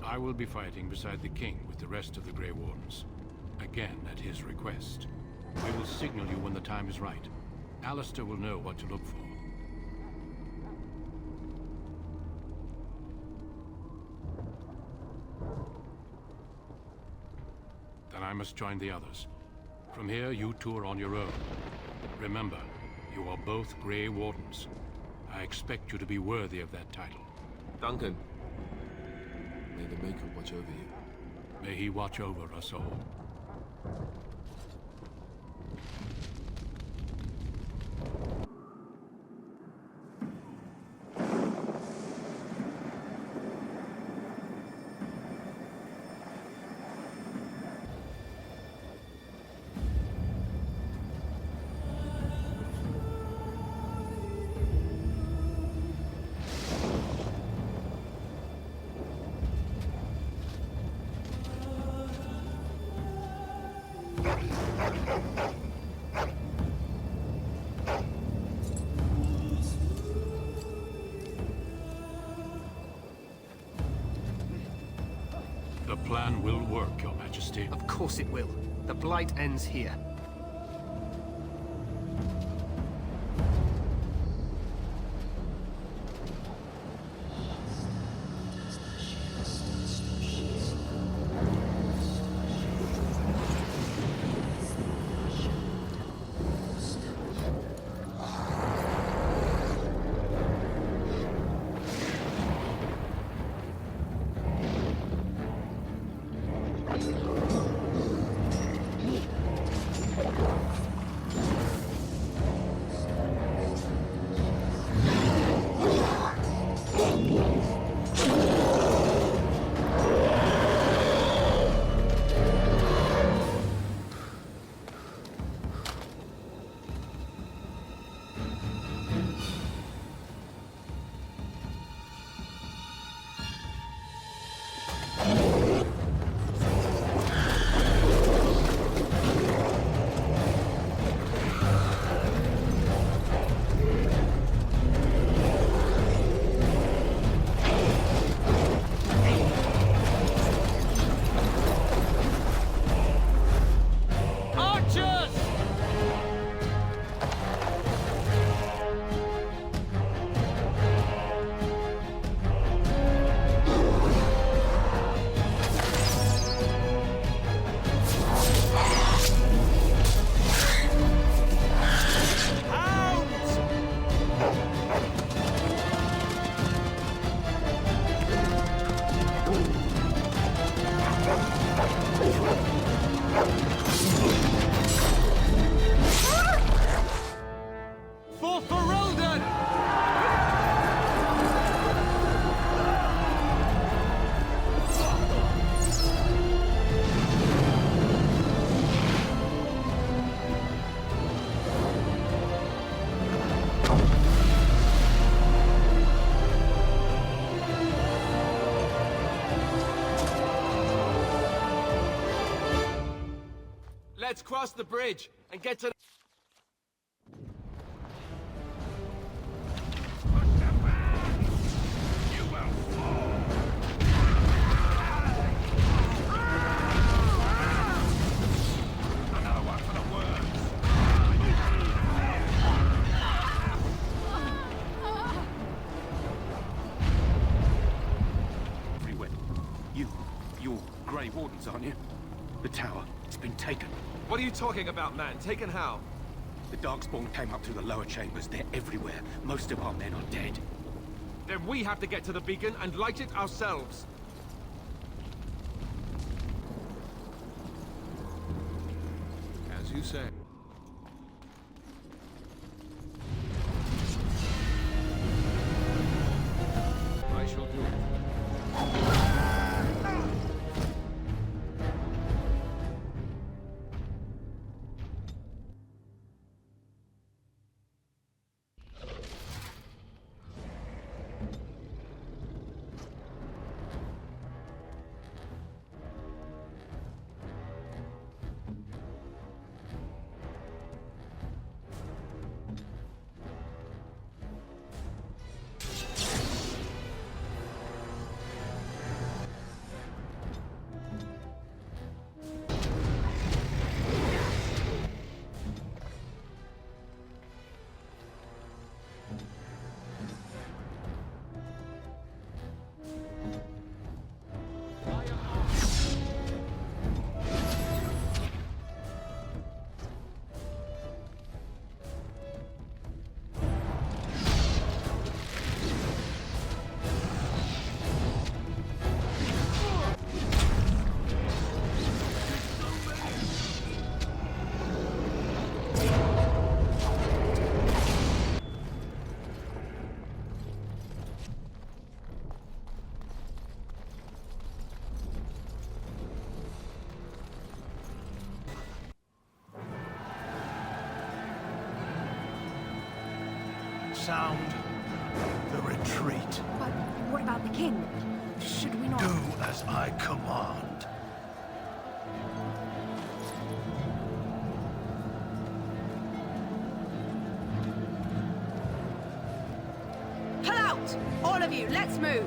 I will be fighting beside the King with the rest of the Grey Wardens. Again, at his request. We will signal you when the time is right. Alistair will know what to look for. Then I must join the others. From here, you two are on your own. Remember, you are both Grey Wardens. I expect you to be worthy of that title. Duncan, may the Maker watch over you. May he watch over us all. The plan will work, Your Majesty. Of course it will. The Blight ends here. For Ferelden! Let's cross the bridge and get to... Everywhere. You're Grey Wardens, aren't you? The tower, it's been taken. What are you talking about, man? Taken how? The Darkspawn came up through the lower chambers. They're everywhere. Most of our men are dead. Then we have to get to the beacon and light it ourselves. As you say. I shall do it. Sound the retreat. But what about the king? Should we not... Do as I command. Pull out! All of you, let's move!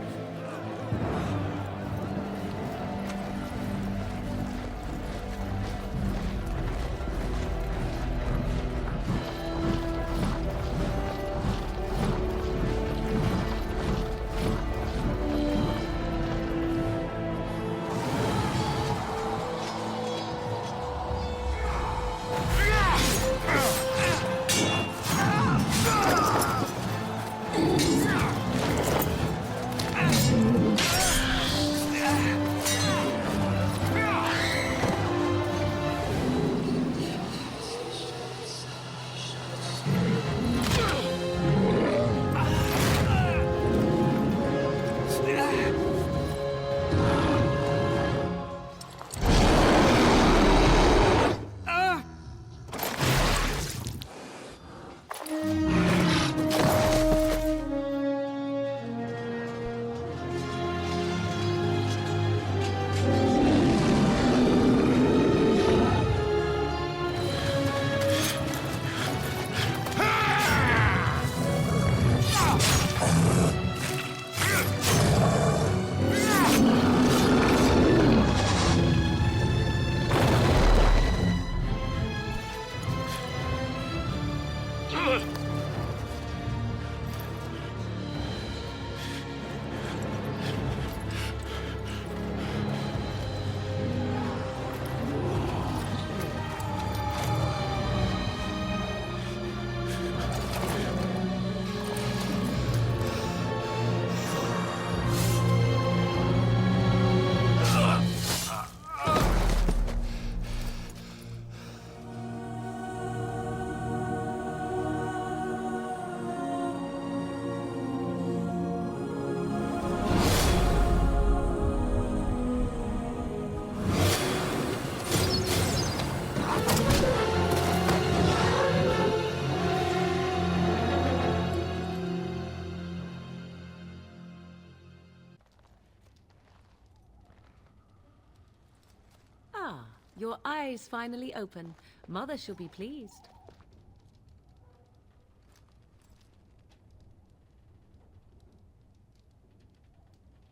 Your eyes finally open. Mother shall be pleased.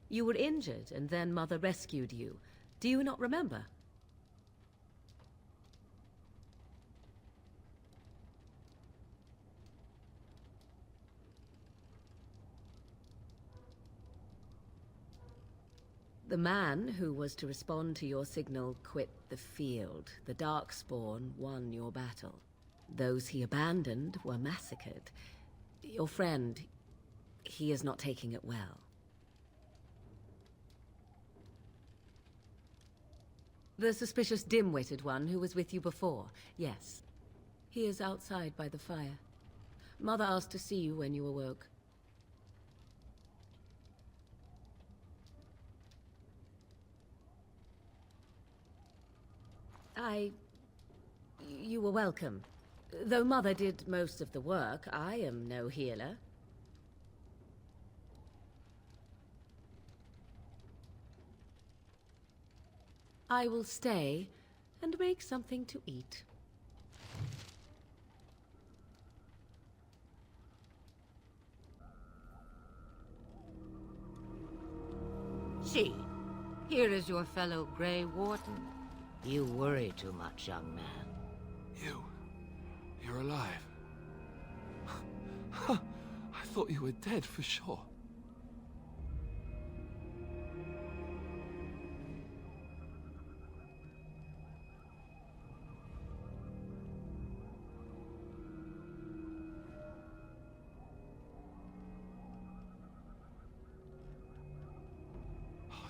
You were injured, and then Mother rescued you. Do you not remember? The man who was to respond to your signal quit the field. The Darkspawn won your battle. Those he abandoned were massacred. Your friend, he is not taking it well. The suspicious dim-witted one who was with you before, yes. He is outside by the fire. Mother asked to see you when you awoke. You were welcome. Though Mother did most of the work, I am no healer. I will stay and make something to eat. See, here is your fellow Grey Warden. You worry too much, young man. You're alive. I thought you were dead for sure.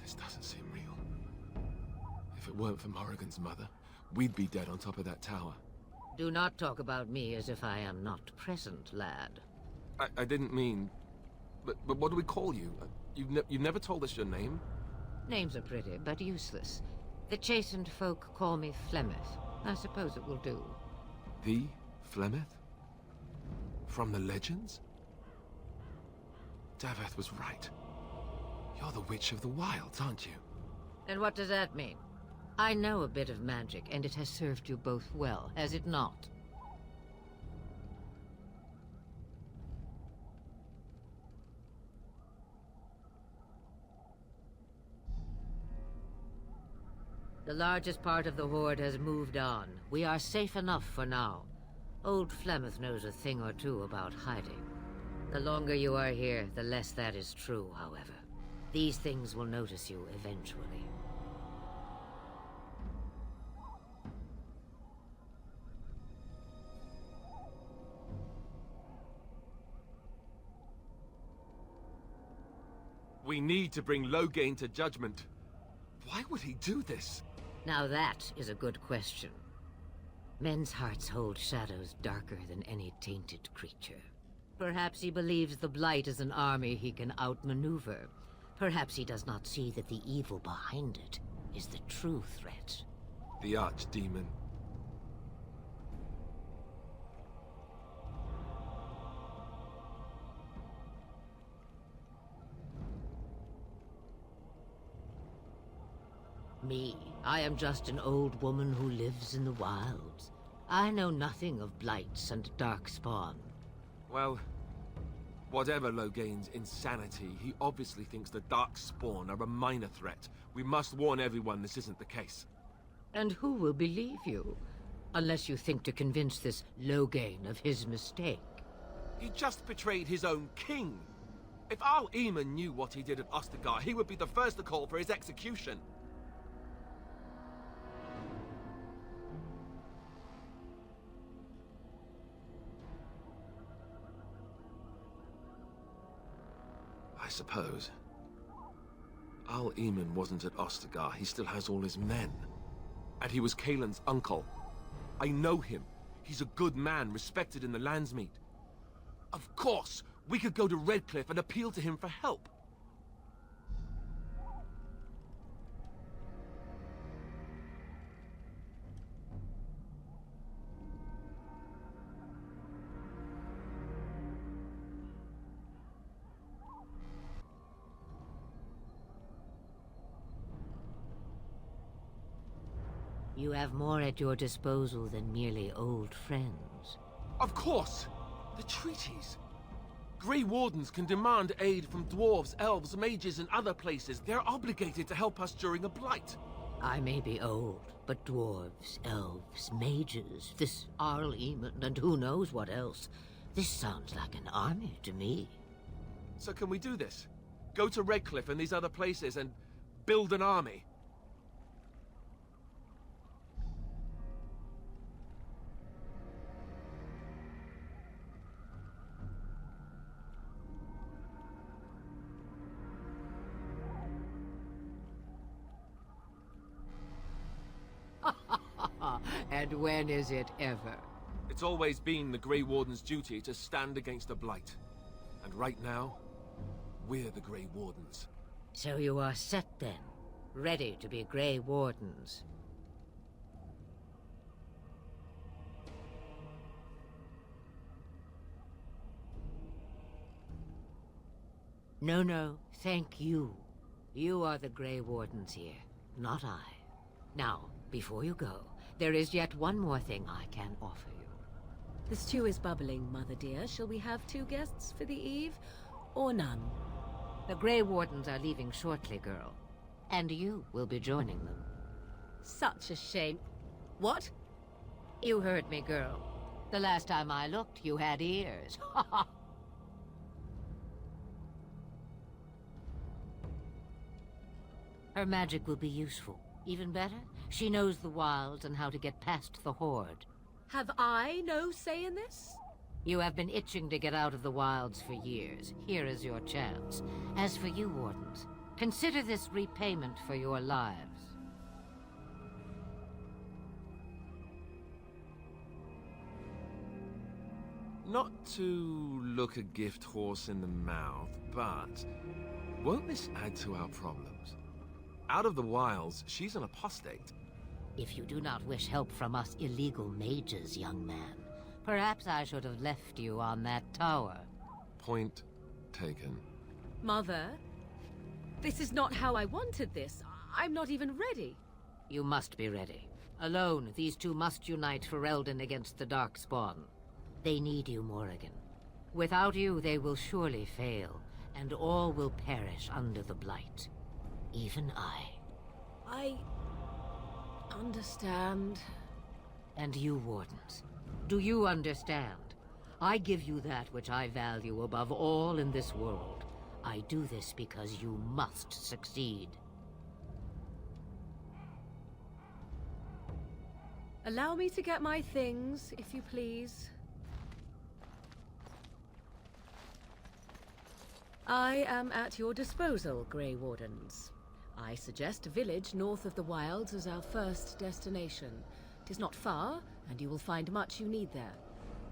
This doesn't seem real. If it weren't for Morrigan's mother, we'd be dead on top of that tower. Do not talk about me as if I am not present, lad. I didn't mean... But what do we call you? You've never told us your name? Names are pretty, but useless. The chastened folk call me Flemeth. I suppose it will do. The Flemeth? From the legends? Daveth was right. You're the Witch of the Wilds, aren't you? And what does that mean? I know a bit of magic, and it has served you both well, has it not? The largest part of the Horde has moved on. We are safe enough for now. Old Flemeth knows a thing or two about hiding. The longer you are here, the less that is true, however. These things will notice you eventually. We need to bring Loghain to judgment. Why would he do this? Now that is a good question. Men's hearts hold shadows darker than any tainted creature. Perhaps he believes the Blight is an army he can outmaneuver. Perhaps he does not see that the evil behind it is the true threat. The Archdemon. Me, I am just an old woman who lives in the wilds. I know nothing of blights and darkspawn. Well, whatever Loghain's insanity, he obviously thinks the Darkspawn are a minor threat. We must warn everyone this isn't the case. And who will believe you? Unless you think to convince this Loghain of his mistake. He just betrayed his own king. If Al Eamon knew what he did at Ostagar, he would be the first to call for his execution. I suppose. Al Eamon wasn't at Ostagar. He still has all his men. And he was Kaelin's uncle. I know him. He's a good man, respected in the Landsmeet. Of course, we could go to Redcliffe and appeal to him for help. You have more at your disposal than merely old friends. Of course! The treaties! Grey Wardens can demand aid from dwarves, elves, mages, and other places. They're obligated to help us during a blight. I may be old, but dwarves, elves, mages, this Arl Eamon, and who knows what else. This sounds like an army to me. So can we do this? Go to Redcliffe and these other places and build an army? And when is it ever? It's always been the Grey Warden's duty to stand against the blight. And right now, we're the Grey Wardens. So you are set then, ready to be Grey Wardens. No, thank you. You are the Grey Wardens here, not I. Now, before you go, there is yet one more thing I can offer you. The stew is bubbling, Mother dear. Shall we have 2 guests for the eve, or none? The Grey Wardens are leaving shortly, girl. And you will be joining them. Such a shame. What? You heard me, girl. The last time I looked, you had ears. Her magic will be useful. Even better, she knows the wilds and how to get past the Horde. Have I no say in this? You have been itching to get out of the wilds for years. Here is your chance. As for you, Wardens, consider this repayment for your lives. Not to look a gift horse in the mouth, but won't this add to our problems? Out of the wilds, she's an apostate. If you do not wish help from us illegal mages, young man, perhaps I should have left you on that tower. Point taken. Mother, this is not how I wanted this. I'm not even ready. You must be ready. Alone, these two must unite for Eldon against the Darkspawn. They need you, Morrigan. Without you, they will surely fail, and all will perish under the Blight. Even I understand. And you, Wardens, do you understand? I give you that which I value above all in this world. I do this because you must succeed. Allow me to get my things, if you please. I am at your disposal, Grey Wardens. I suggest a village north of the wilds as our first destination. It is not far, and you will find much you need there.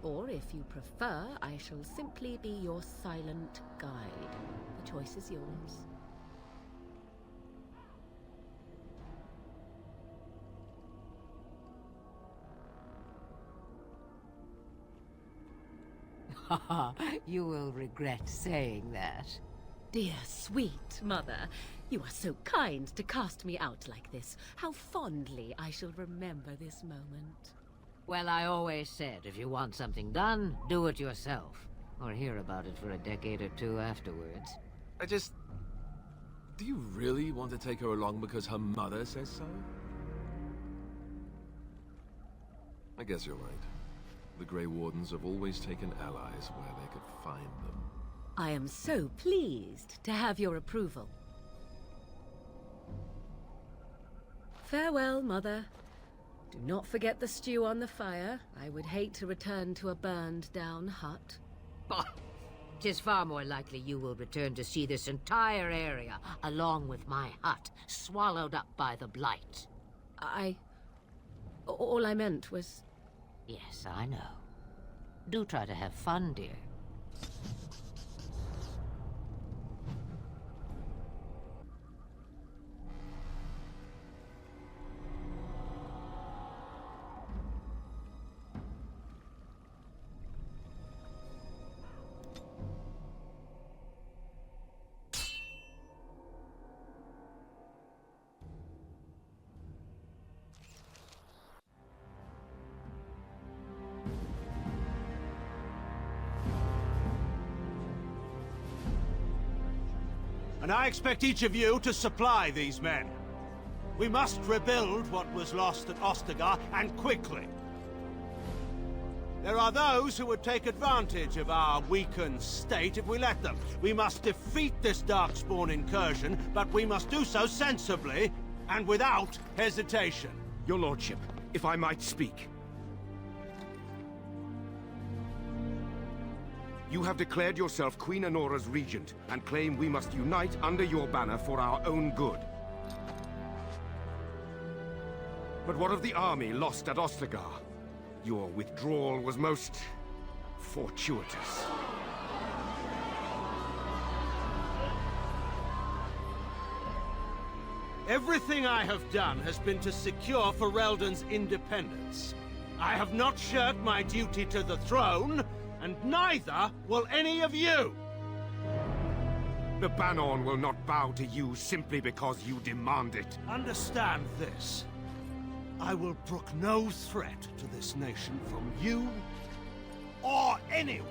Or, if you prefer, I shall simply be your silent guide. The choice is yours. Haha, you will regret saying that. Dear, sweet mother, you are so kind to cast me out like this. How fondly I shall remember this moment. Well, I always said, if you want something done, do it yourself. Or hear about it for a decade or two afterwards. Do you really want to take her along because her mother says so? I guess you're right. The Grey Wardens have always taken allies where they could find them. I am so pleased to have your approval. Farewell, Mother. Do not forget the stew on the fire. I would hate to return to a burned-down hut. Bah! 'Tis far more likely you will return to see this entire area, along with my hut, swallowed up by the Blight. All I meant was... Yes, I know. Do try to have fun, dear. and I expect each of you to supply these men. We must rebuild what was lost at Ostagar, and quickly. There are those who would take advantage of our weakened state if we let them. We must defeat this Darkspawn incursion, but we must do so sensibly and without hesitation. Your lordship, if I might speak. You have declared yourself Queen Honora's regent, and claim we must unite under your banner for our own good. But what of the army lost at Ostagar? Your withdrawal was most fortuitous. Everything I have done has been to secure Ferelden's independence. I have not shirked my duty to the throne, and neither will any of you! The Banon will not bow to you simply because you demand it. Understand this. I will brook no threat to this nation from you or anyone.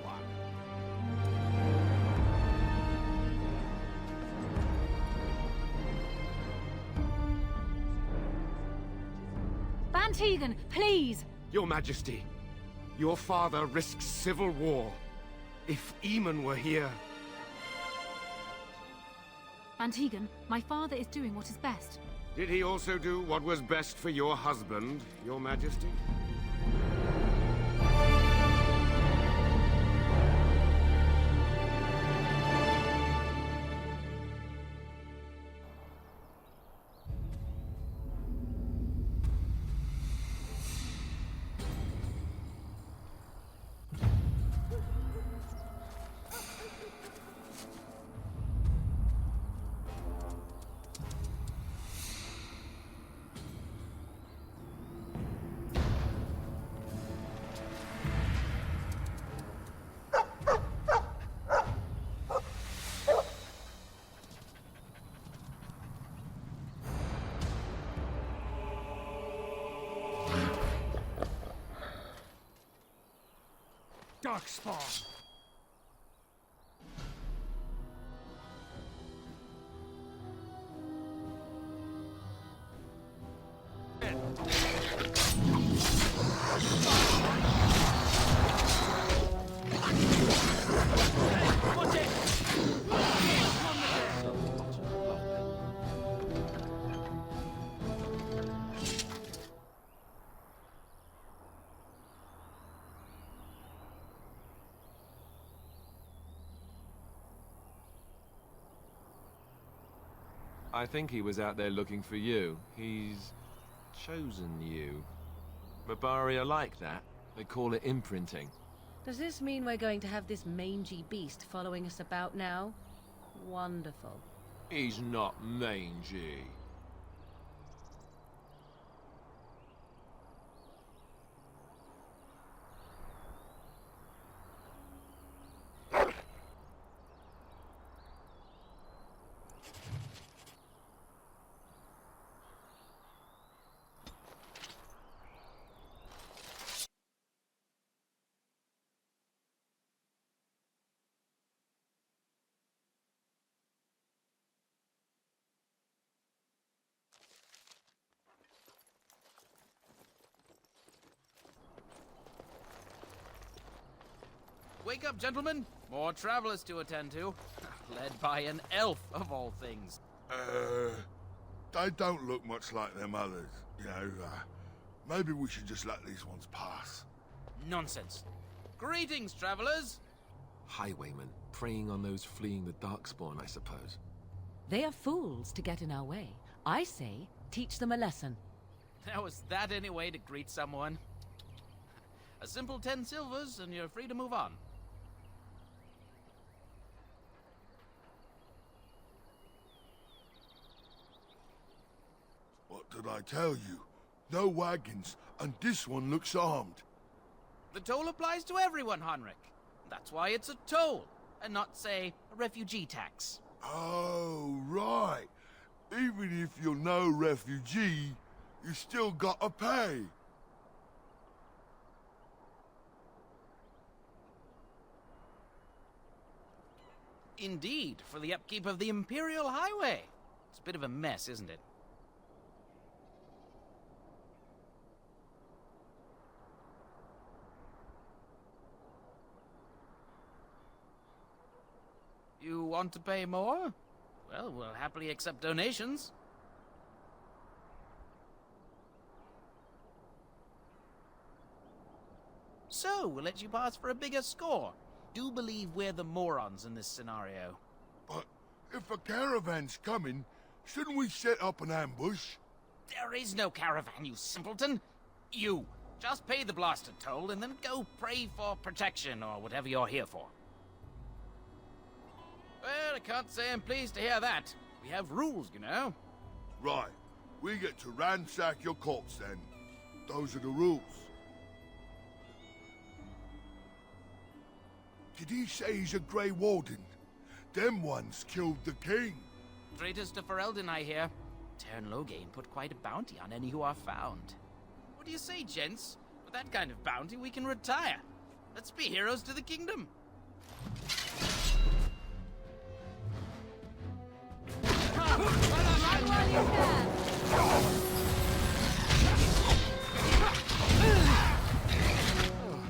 Van Tegan, please! Your Majesty, your father risks civil war. If Eamon were here... Van Tegan, my father is doing what is best. Did he also do what was best for your husband, Your Majesty? Darkspawn! I think he was out there looking for you. He's chosen you. Mabari are like that. They call it imprinting. Does this mean we're going to have this mangy beast following us about now? Wonderful. He's not mangy. Wake up, gentlemen! More travelers to attend to. Led by an elf, of all things. They don't look much like them others, you know. Maybe we should just let these ones pass. Nonsense. Greetings, travelers! Highwaymen, preying on those fleeing the Darkspawn, I suppose. They are fools to get in our way. I say, teach them a lesson. Now, is that any way to greet someone? A simple 10 silvers, and you're free to move on. What did I tell you? No wagons, and this one looks armed. The toll applies to everyone, Henrik. That's why it's a toll, and not, say, a refugee tax. Oh, right. Even if you're no refugee, you still gotta pay. Indeed, for the upkeep of the Imperial Highway. It's a bit of a mess, isn't it? You want to pay more? Well, we'll happily accept donations. So, we'll let you pass for a bigger score. Do believe we're the morons in this scenario. But if a caravan's coming, shouldn't we set up an ambush? There is no caravan, you simpleton. You, just pay the blasted toll and then go pray for protection or whatever you're here for. Well, I can't say I'm pleased to hear that. We have rules, you know. Right. We get to ransack your corpse then. Those are the rules. Did he say he's a Grey Warden? Them ones killed the king. Traitors to Ferelden, I hear. Teyrn Loghain put quite a bounty on any who are found. What do you say, gents? With that kind of bounty, we can retire. Let's be heroes to the kingdom.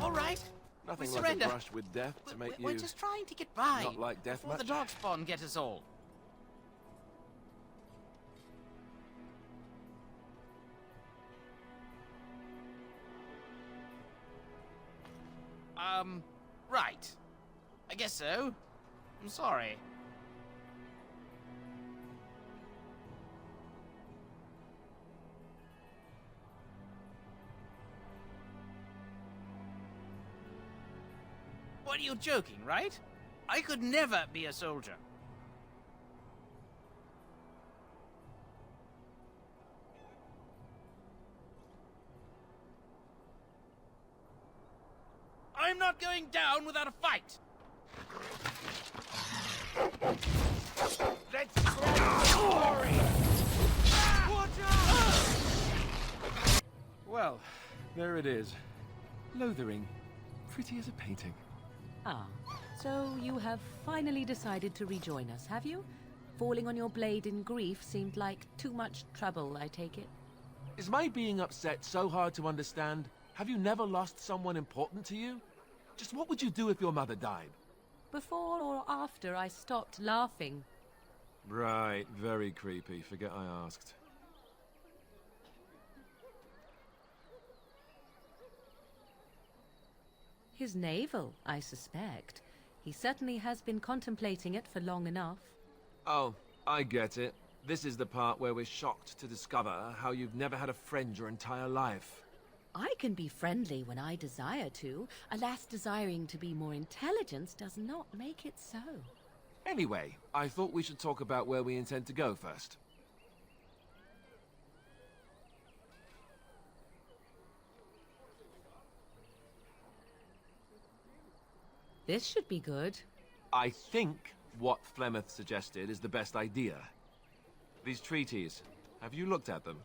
All right. Nothing We like surrender. a brush with death to make We're you just trying to get by. not like death before much. the Darkspawn get us all. Right. I guess so. I'm sorry. What, are you joking, right? I could never be a soldier. I'm not going down without a fight! Let's spread the glory! Well, there it is. Lothering. Pretty as a painting. Ah, so you have finally decided to rejoin us, have you? Falling on your blade in grief seemed like too much trouble, I take it. Is my being upset so hard to understand? Have you never lost someone important to you? Just what would you do if your mother died? Before or after I stopped laughing. Right, very creepy. Forget I asked. His navel, I suspect. He certainly has been contemplating it for long enough. Oh, I get it. This is the part where we're shocked to discover how you've never had a friend your entire life. I can be friendly when I desire to. Alas, desiring to be more intelligent does not make it so. Anyway, I thought we should talk about where we intend to go first. This should be good. I think what Flemeth suggested is the best idea. These treaties, have you looked at them?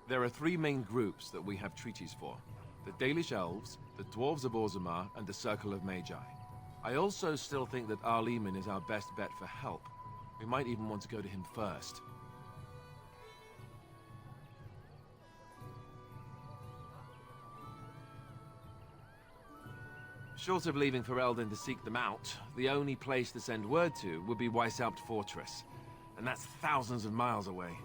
There are three main groups that we have treaties for. The Dalish Elves, the Dwarves of Orzammar, and the Circle of Magi. I also still think that Arleman is our best bet for help. We might even want to go to him first. Short of leaving Ferelden to seek them out, the only place to send word to would be Weishaupt Fortress. And that's thousands of miles away.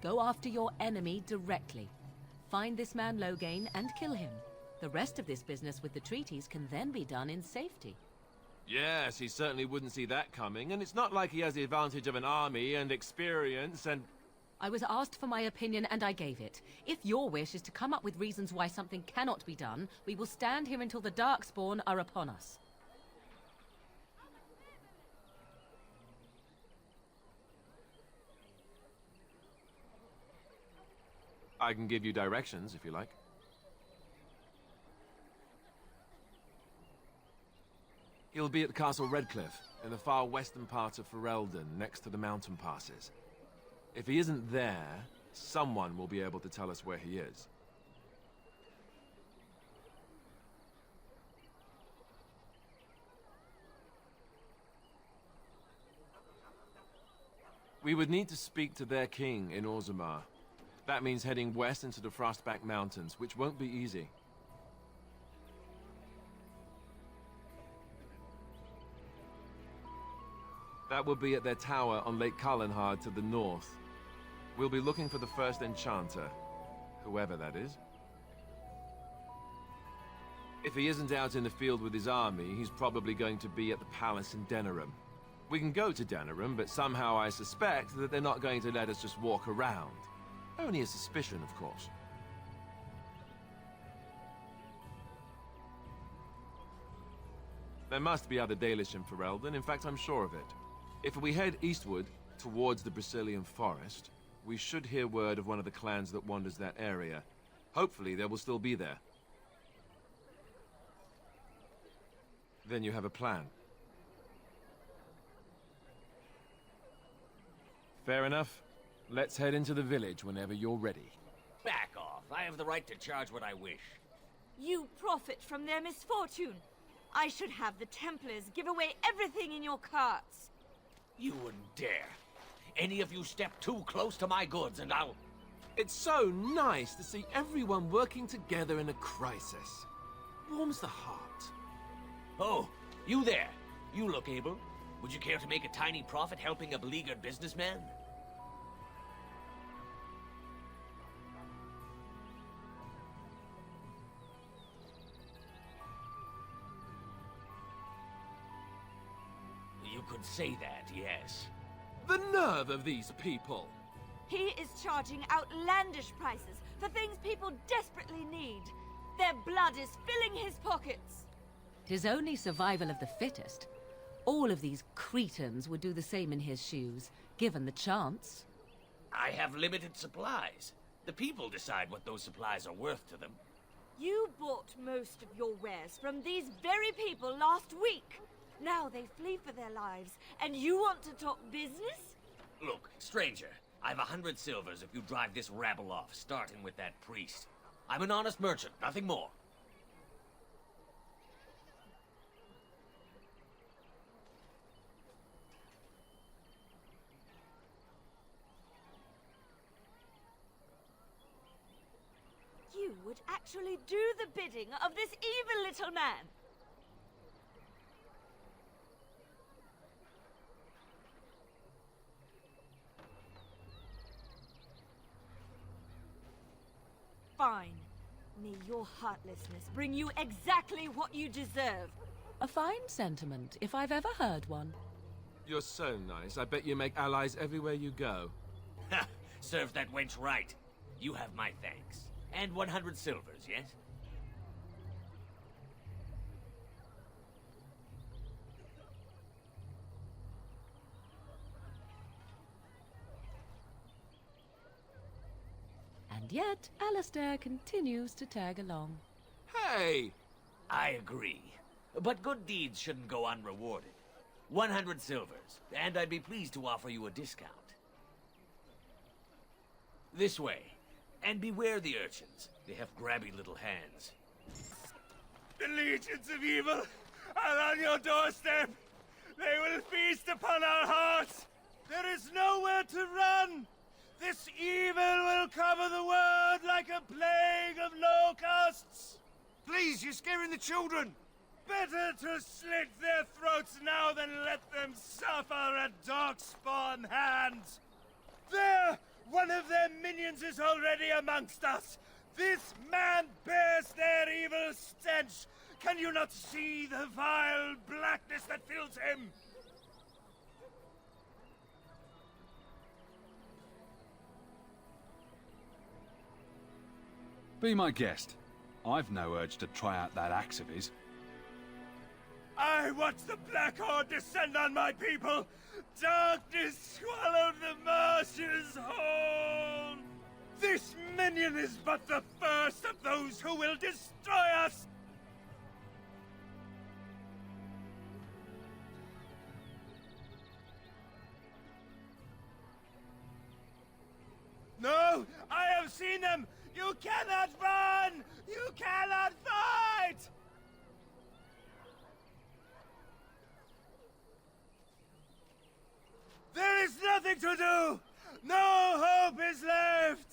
Go after your enemy directly. Find this man Loghain and kill him. The rest of this business with the treaties can then be done in safety. Yes, he certainly wouldn't see that coming, and it's not like he has the advantage of an army and experience and... I was asked for my opinion and I gave it. If your wish is to come up with reasons why something cannot be done, we will stand here until the Darkspawn are upon us. I can give you directions, if you like. He'll be at Castle Redcliffe, in the far western part of Ferelden, next to the mountain passes. If he isn't there, someone will be able to tell us where he is. We would need to speak to their king in Orzammar. That means heading west into the Frostback Mountains, which won't be easy. That will be at their tower on Lake Kalenhard to the north. We'll be looking for the first enchanter, whoever that is. If he isn't out in the field with his army, he's probably going to be at the palace in Denerim. We can go to Denerim, but somehow I suspect that they're not going to let us just walk around. Only a suspicion, of course. There must be other Dalish in Ferelden. In fact, I'm sure of it. If we head eastward, towards the Brazilian forest, we should hear word of one of the clans that wanders that area. Hopefully, they will still be there. Then you have a plan. Fair enough. Let's head into the village whenever you're ready. Back off. I have the right to charge what I wish. You profit from their misfortune. I should have the Templars give away everything in your carts. You wouldn't dare. Any of you step too close to my goods and I'll... It's so nice to see everyone working together in a crisis. Warms the heart. Oh, you there. You look able. Would you care to make a tiny profit helping a beleaguered businessman? You could say that, yes. The nerve of these people! He is charging outlandish prices for things people desperately need. Their blood is filling his pockets. 'Tis only survival of the fittest. All of these cretins would do the same in his shoes, given the chance. I have limited supplies. The people decide what those supplies are worth to them. You bought most of your wares from these very people last week. Now they flee for their lives, and you want to talk business? Look, stranger, I've 100 silvers if you drive this rabble off, starting with that priest. I'm an honest merchant, nothing more. You would actually do the bidding of this evil little man. Fine. May your heartlessness bring you exactly what you deserve. A fine sentiment, if I've ever heard one. You're so nice. I bet you make allies everywhere you go. Ha! Serve that wench right. You have my thanks. And 100 silvers, yes? And yet, Alistair continues to tag along. Hey! I agree. But good deeds shouldn't go unrewarded. 100 silvers, and I'd be pleased to offer you a discount. This way. And beware the urchins. They have grabby little hands. The legions of evil are on your doorstep. They will feast upon our hearts. There is nowhere to run. This evil will cover the world like a plague of locusts. Please, you're scaring the children. Better to slit their throats now than let them suffer at Darkspawn hands. There! One of their minions is already amongst us. This man bears their evil stench. Can you not see the vile blackness that fills him? Be my guest. I've no urge to try out that axe of his. I watch the Black Horde descend on my people. Darkness swallowed the marshes whole. This minion is but the first of those who will destroy us. No! No! I have seen them! You cannot run! You cannot fight! There is nothing to do! No hope is left!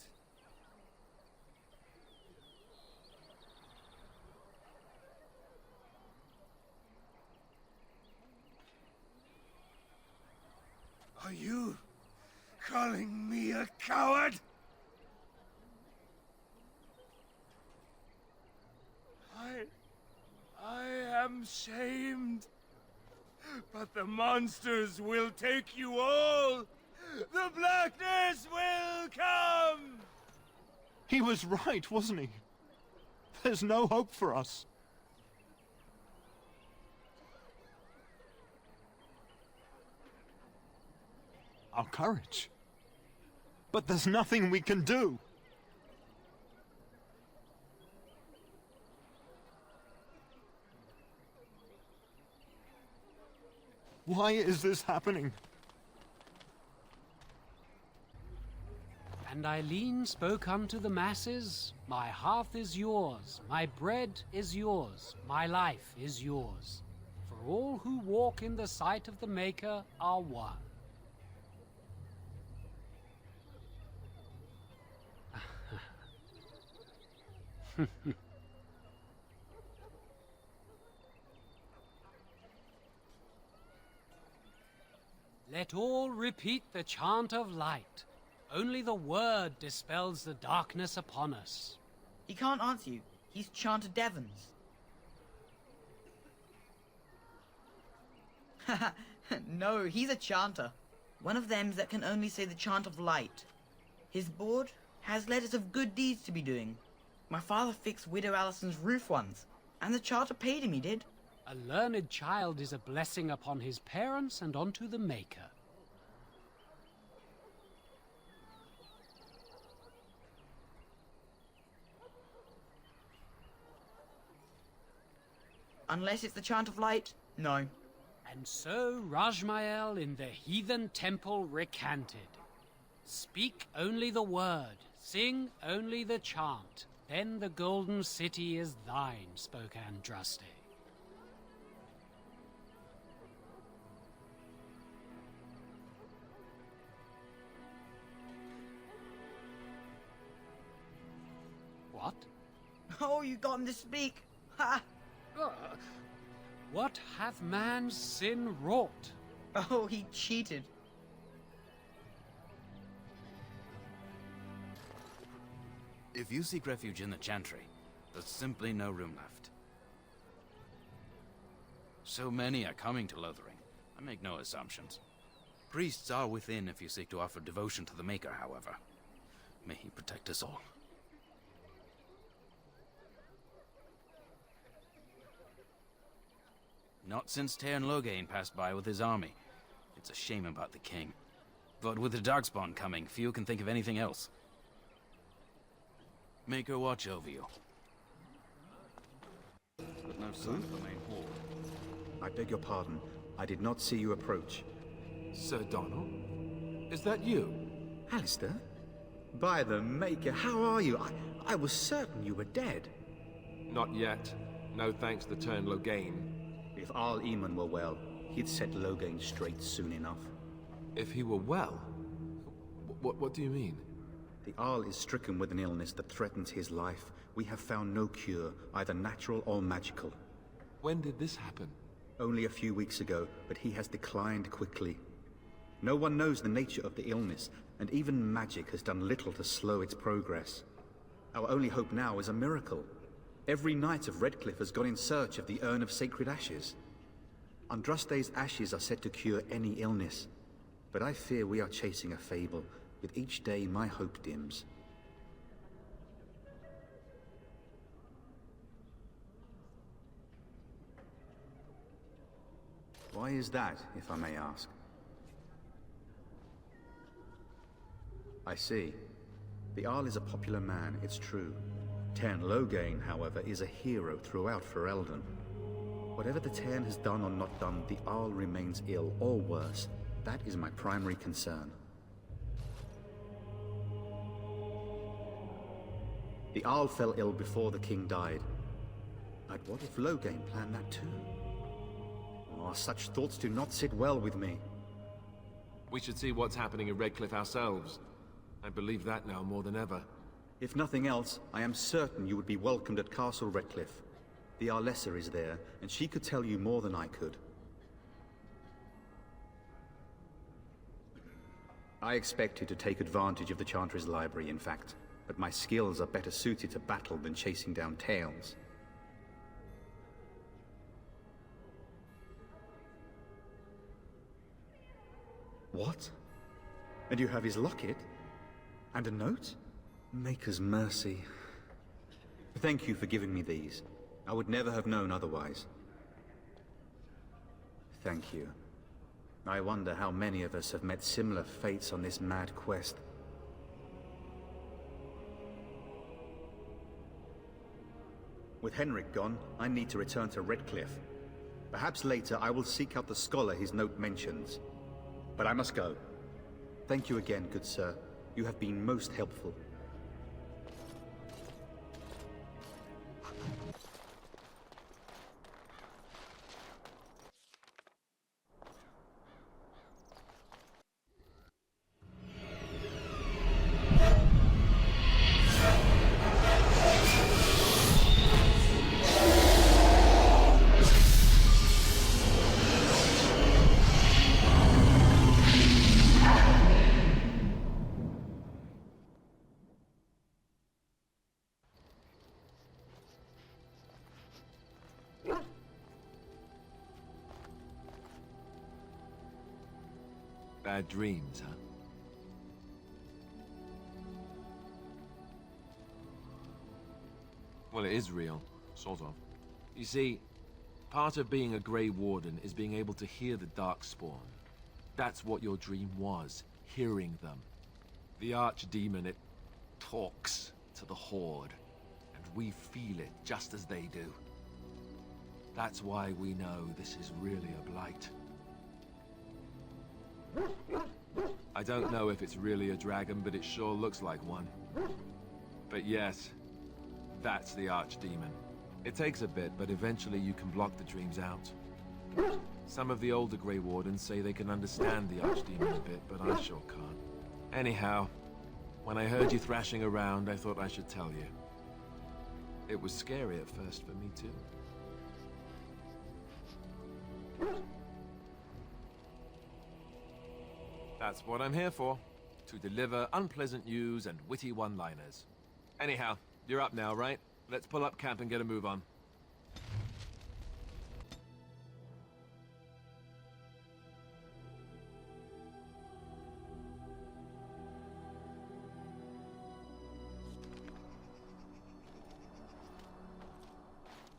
Are you calling me a coward? I am shamed. But the monsters will take you all! The blackness will come! He was right, wasn't he? There's no hope for us. Our courage. But there's nothing we can do. Why is this happening? And Eileen spoke unto the masses, my hearth is yours, my bread is yours, my life is yours. For all who walk in the sight of the Maker are one. Let all repeat the chant of light. Only the word dispels the darkness upon us. He can't answer you. He's Chanter Devons. No, he's a chanter. One of them that can only say the chant of light. His board has letters of good deeds to be doing. My father fixed Widow Allison's roof once, and the charter paid him, he did. A learned child is a blessing upon his parents and unto the Maker. Unless it's the chant of light, no. And so Rajmael in the heathen temple recanted. Speak only the word, sing only the chant, then the golden city is thine, spoke Andraste. What? Oh, you got him to speak! Ha! What hath man's sin wrought? Oh, he cheated. If you seek refuge in the Chantry, there's simply no room left. So many are coming to Lothering. I make no assumptions. Priests are within if you seek to offer devotion to the Maker, however. May he protect us all. Not since Tairn Loghain passed by with his army. It's a shame about the king. But with the Darkspawn coming, few can think of anything else. Maker watch over you. But no sign of the main horde. I beg your pardon. I did not see you approach. Sir Donald? Is that you? Alistair? By the Maker, how are you? I was certain you were dead. Not yet. No thanks to Tairn Loghain. If Arl Eamon were well, he'd set Loghain straight soon enough. If he were well? What do you mean? The Arl is stricken with an illness that threatens his life. We have found no cure, either natural or magical. When did this happen? Only a few weeks ago, but he has declined quickly. No one knows the nature of the illness, and even magic has done little to slow its progress. Our only hope now is a miracle. Every knight of Redcliffe has gone in search of the Urn of Sacred Ashes. Andraste's ashes are said to cure any illness, but I fear we are chasing a fable. With each day, my hope dims. Why is that, if I may ask? I see. The Arl is a popular man, it's true. Tairn Loghain, however, is a hero throughout Ferelden. Whatever the Tairn has done or not done, the Arl remains ill, or worse. That is my primary concern. The Arl fell ill before the king died. But what if Loghain planned that too? Oh, such thoughts do not sit well with me. We should see what's happening in Redcliffe ourselves. I believe that now more than ever. If nothing else, I am certain you would be welcomed at Castle Redcliffe. The Arlessa is there, and she could tell you more than I could. I expect you to take advantage of the Chantry's library, in fact. But my skills are better suited to battle than chasing down tales. What? And you have his locket? And a note? Maker's mercy. Thank you for giving me these. I would never have known otherwise. Thank you. I wonder how many of us have met similar fates on this mad quest. With Henrik gone, I need to return to Redcliffe. Perhaps later I will seek out the scholar his note mentions. But I must go. Thank you again, good sir. You have been most helpful. Bad dreams, huh? Well, it is real, sort of. You see, part of being a Grey Warden is being able to hear the Darkspawn. That's what your dream was, hearing them. The Archdemon, it talks to the Horde, and we feel it just as they do. That's why we know this is really a blight. I don't know if it's really a dragon, but it sure looks like one. But yes, that's the Archdemon. It takes a bit, but eventually you can block the dreams out. Some of the older Grey Wardens say they can understand the Archdemon a bit, but I sure can't. Anyhow, when I heard you thrashing around, I thought I should tell you. It was scary at first for me too. That's what I'm here for. To deliver unpleasant news and witty one-liners. Anyhow, you're up now, right? Let's pull up camp and get a move on.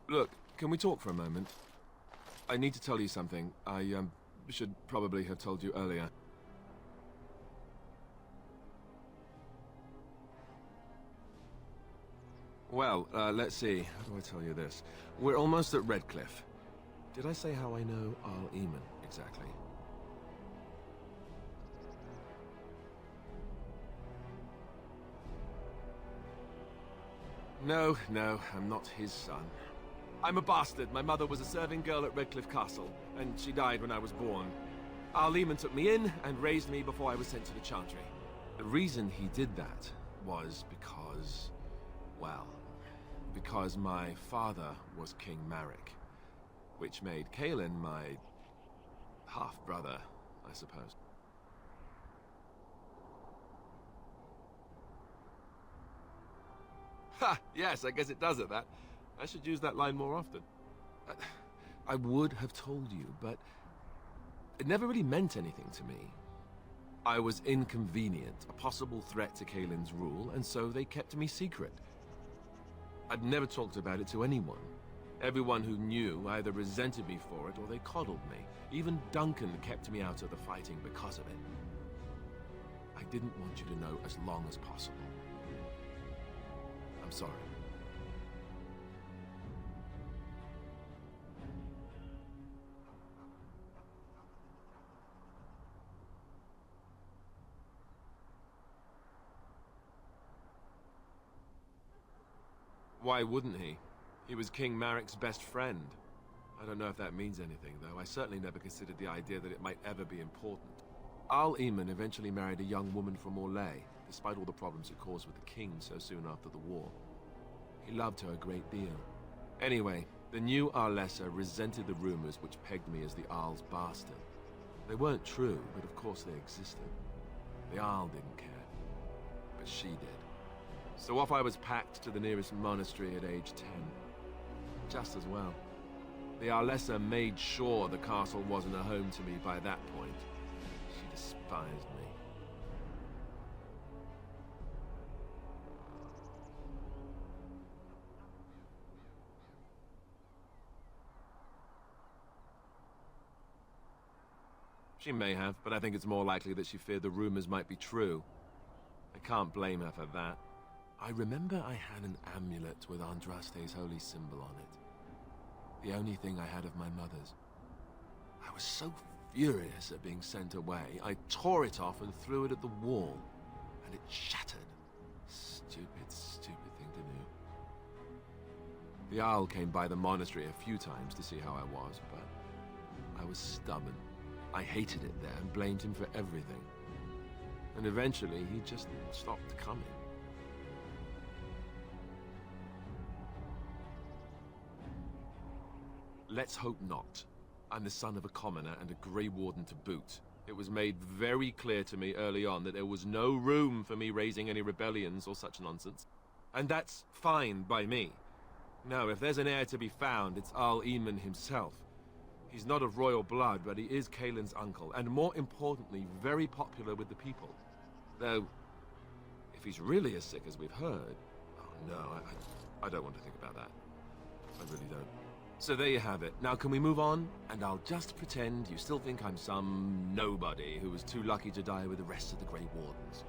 Look, can we talk for a moment? I need to tell you something. I, should probably have told you earlier. Well, let's see. How do I tell you this? We're almost at Redcliffe. Did I say how I know Arl Eamon exactly? No, I'm not his son. I'm a bastard. My mother was a serving girl at Redcliffe Castle, and she died when I was born. Arl Eamon took me in and raised me before I was sent to the Chantry. The reason he did that was because, well, because my father was King Marek, which made Kaelin my half-brother, I suppose. Ha! Yes, I guess it does at that. I should use that line more often. I would have told you, but it never really meant anything to me. I was inconvenient, a possible threat to Kaelin's rule, and so they kept me secret. I'd never talked about it to anyone. Everyone who knew either resented me for it or they coddled me. Even Duncan kept me out of the fighting because of it. I didn't want you to know as long as possible. I'm sorry. Why wouldn't he? He was King Marek's best friend. I don't know if that means anything, though. I certainly never considered the idea that it might ever be important. Al Eamon eventually married a young woman from Orlais, despite all the problems it caused with the king so soon after the war. He loved her a great deal. Anyway, the new Arlessa resented the rumors which pegged me as the Arl's bastard. They weren't true, but of course they existed. The Arl didn't care, but she did. So off I was packed to the nearest monastery at age 10. Just as well. The Arlessa made sure the castle wasn't a home to me by that point. She despised me. She may have, but I think it's more likely that she feared the rumors might be true. I can't blame her for that. I remember I had an amulet with Andraste's holy symbol on it. The only thing I had of my mother's. I was so furious at being sent away, I tore it off and threw it at the wall, and it shattered. Stupid, stupid thing to do. The Owl came by the monastery a few times to see how I was, but I was stubborn. I hated it there and blamed him for everything. And eventually, he just stopped coming. Let's hope not. I'm the son of a commoner and a Grey Warden to boot. It was made very clear to me early on that there was no room for me raising any rebellions or such nonsense. And that's fine by me. No, if there's an heir to be found, it's Al Eamon himself. He's not of royal blood, but he is Kaelin's uncle, and more importantly, very popular with the people. Though, if he's really as sick as we've heard... Oh no, I don't want to think about that. I really don't. So there you have it. Now can we move on? And I'll just pretend you still think I'm some nobody who was too lucky to die with the rest of the Grey Wardens.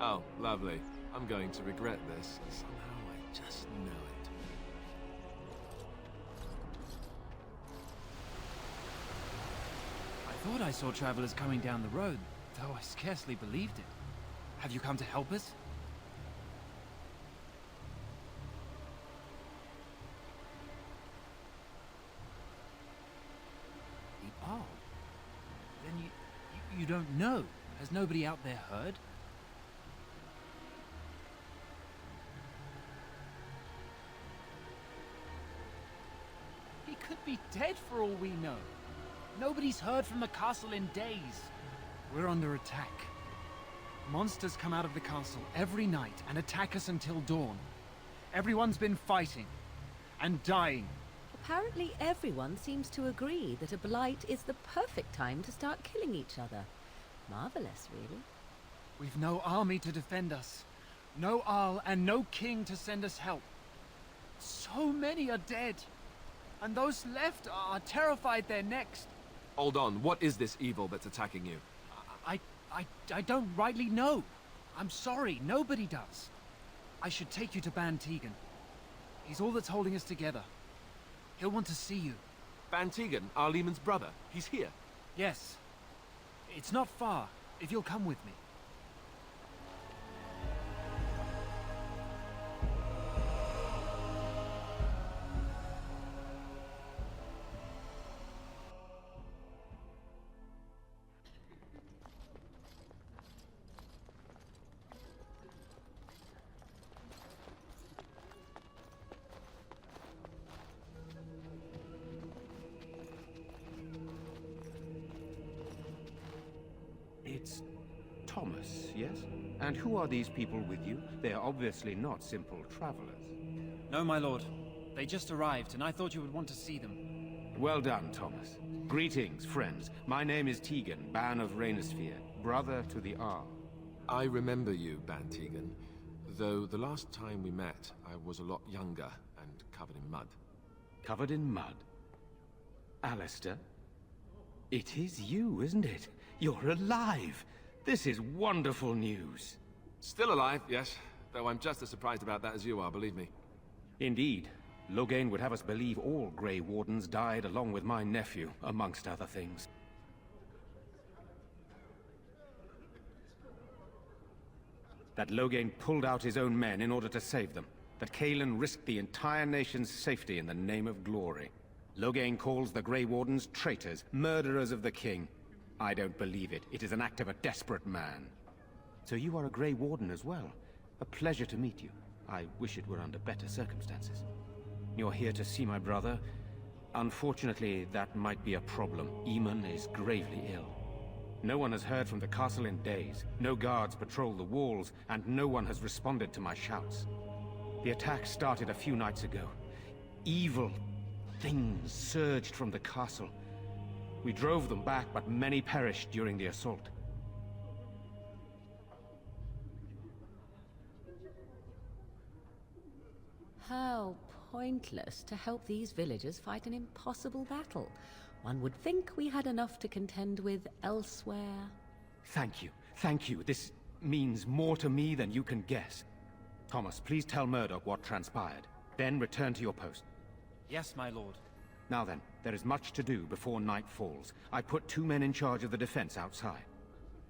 Oh, lovely. I'm going to regret this. Somehow I just know it. I thought I saw travelers coming down the road, though I scarcely believed it. Have you come to help us? The Arl? Then you don't know? Has nobody out there heard? He could be dead for all we know. Nobody's heard from the castle in days. We're under attack. Monsters come out of the castle every night and attack us until dawn. Everyone's been fighting and dying. Apparently everyone seems to agree that a blight is the perfect time to start killing each other. Marvelous, really. We've no army to defend us. No Arl and no king to send us help. So many are dead. And those left are terrified they're next. Hold on, what is this evil that's attacking you? I don't rightly know. I'm sorry, nobody does. I should take you to Ban Tegan. He's all that's holding us together. He'll want to see you. Ban Tegan, Al Eamon's brother. He's here. Yes. It's not far, if you'll come with me. It's Thomas, yes? And who are these people with you? They are obviously not simple travelers. No, my lord. They just arrived, and I thought you would want to see them. Well done, Thomas. Greetings, friends. My name is Tegan, Ban of Rainersphere, brother to the Arl. I remember you, Ban Tegan. Though the last time we met, I was a lot younger and covered in mud. Covered in mud? Alistair? It is you, isn't it? You're alive! This is wonderful news. Still alive, yes. Though I'm just as surprised about that as you are, believe me. Indeed. Loghain would have us believe all Grey Wardens died along with my nephew, amongst other things. That Loghain pulled out his own men in order to save them. That Cailan risked the entire nation's safety in the name of glory. Loghain calls the Grey Wardens traitors, murderers of the king. I don't believe it. It is an act of a desperate man. So you are a Grey Warden as well. A pleasure to meet you. I wish it were under better circumstances. You're here to see my brother? Unfortunately, that might be a problem. Eamon is gravely ill. No one has heard from the castle in days. No guards patrol the walls, and no one has responded to my shouts. The attack started a few nights ago. Evil things surged from the castle. We drove them back, but many perished during the assault. How pointless to help these villagers fight an impossible battle. One would think we had enough to contend with elsewhere. Thank you. Thank you. This means more to me than you can guess. Thomas, please tell Murdoch what transpired. Then return to your post. Yes, my lord. Now then, there is much to do before night falls. I put 2 men in charge of the defense outside.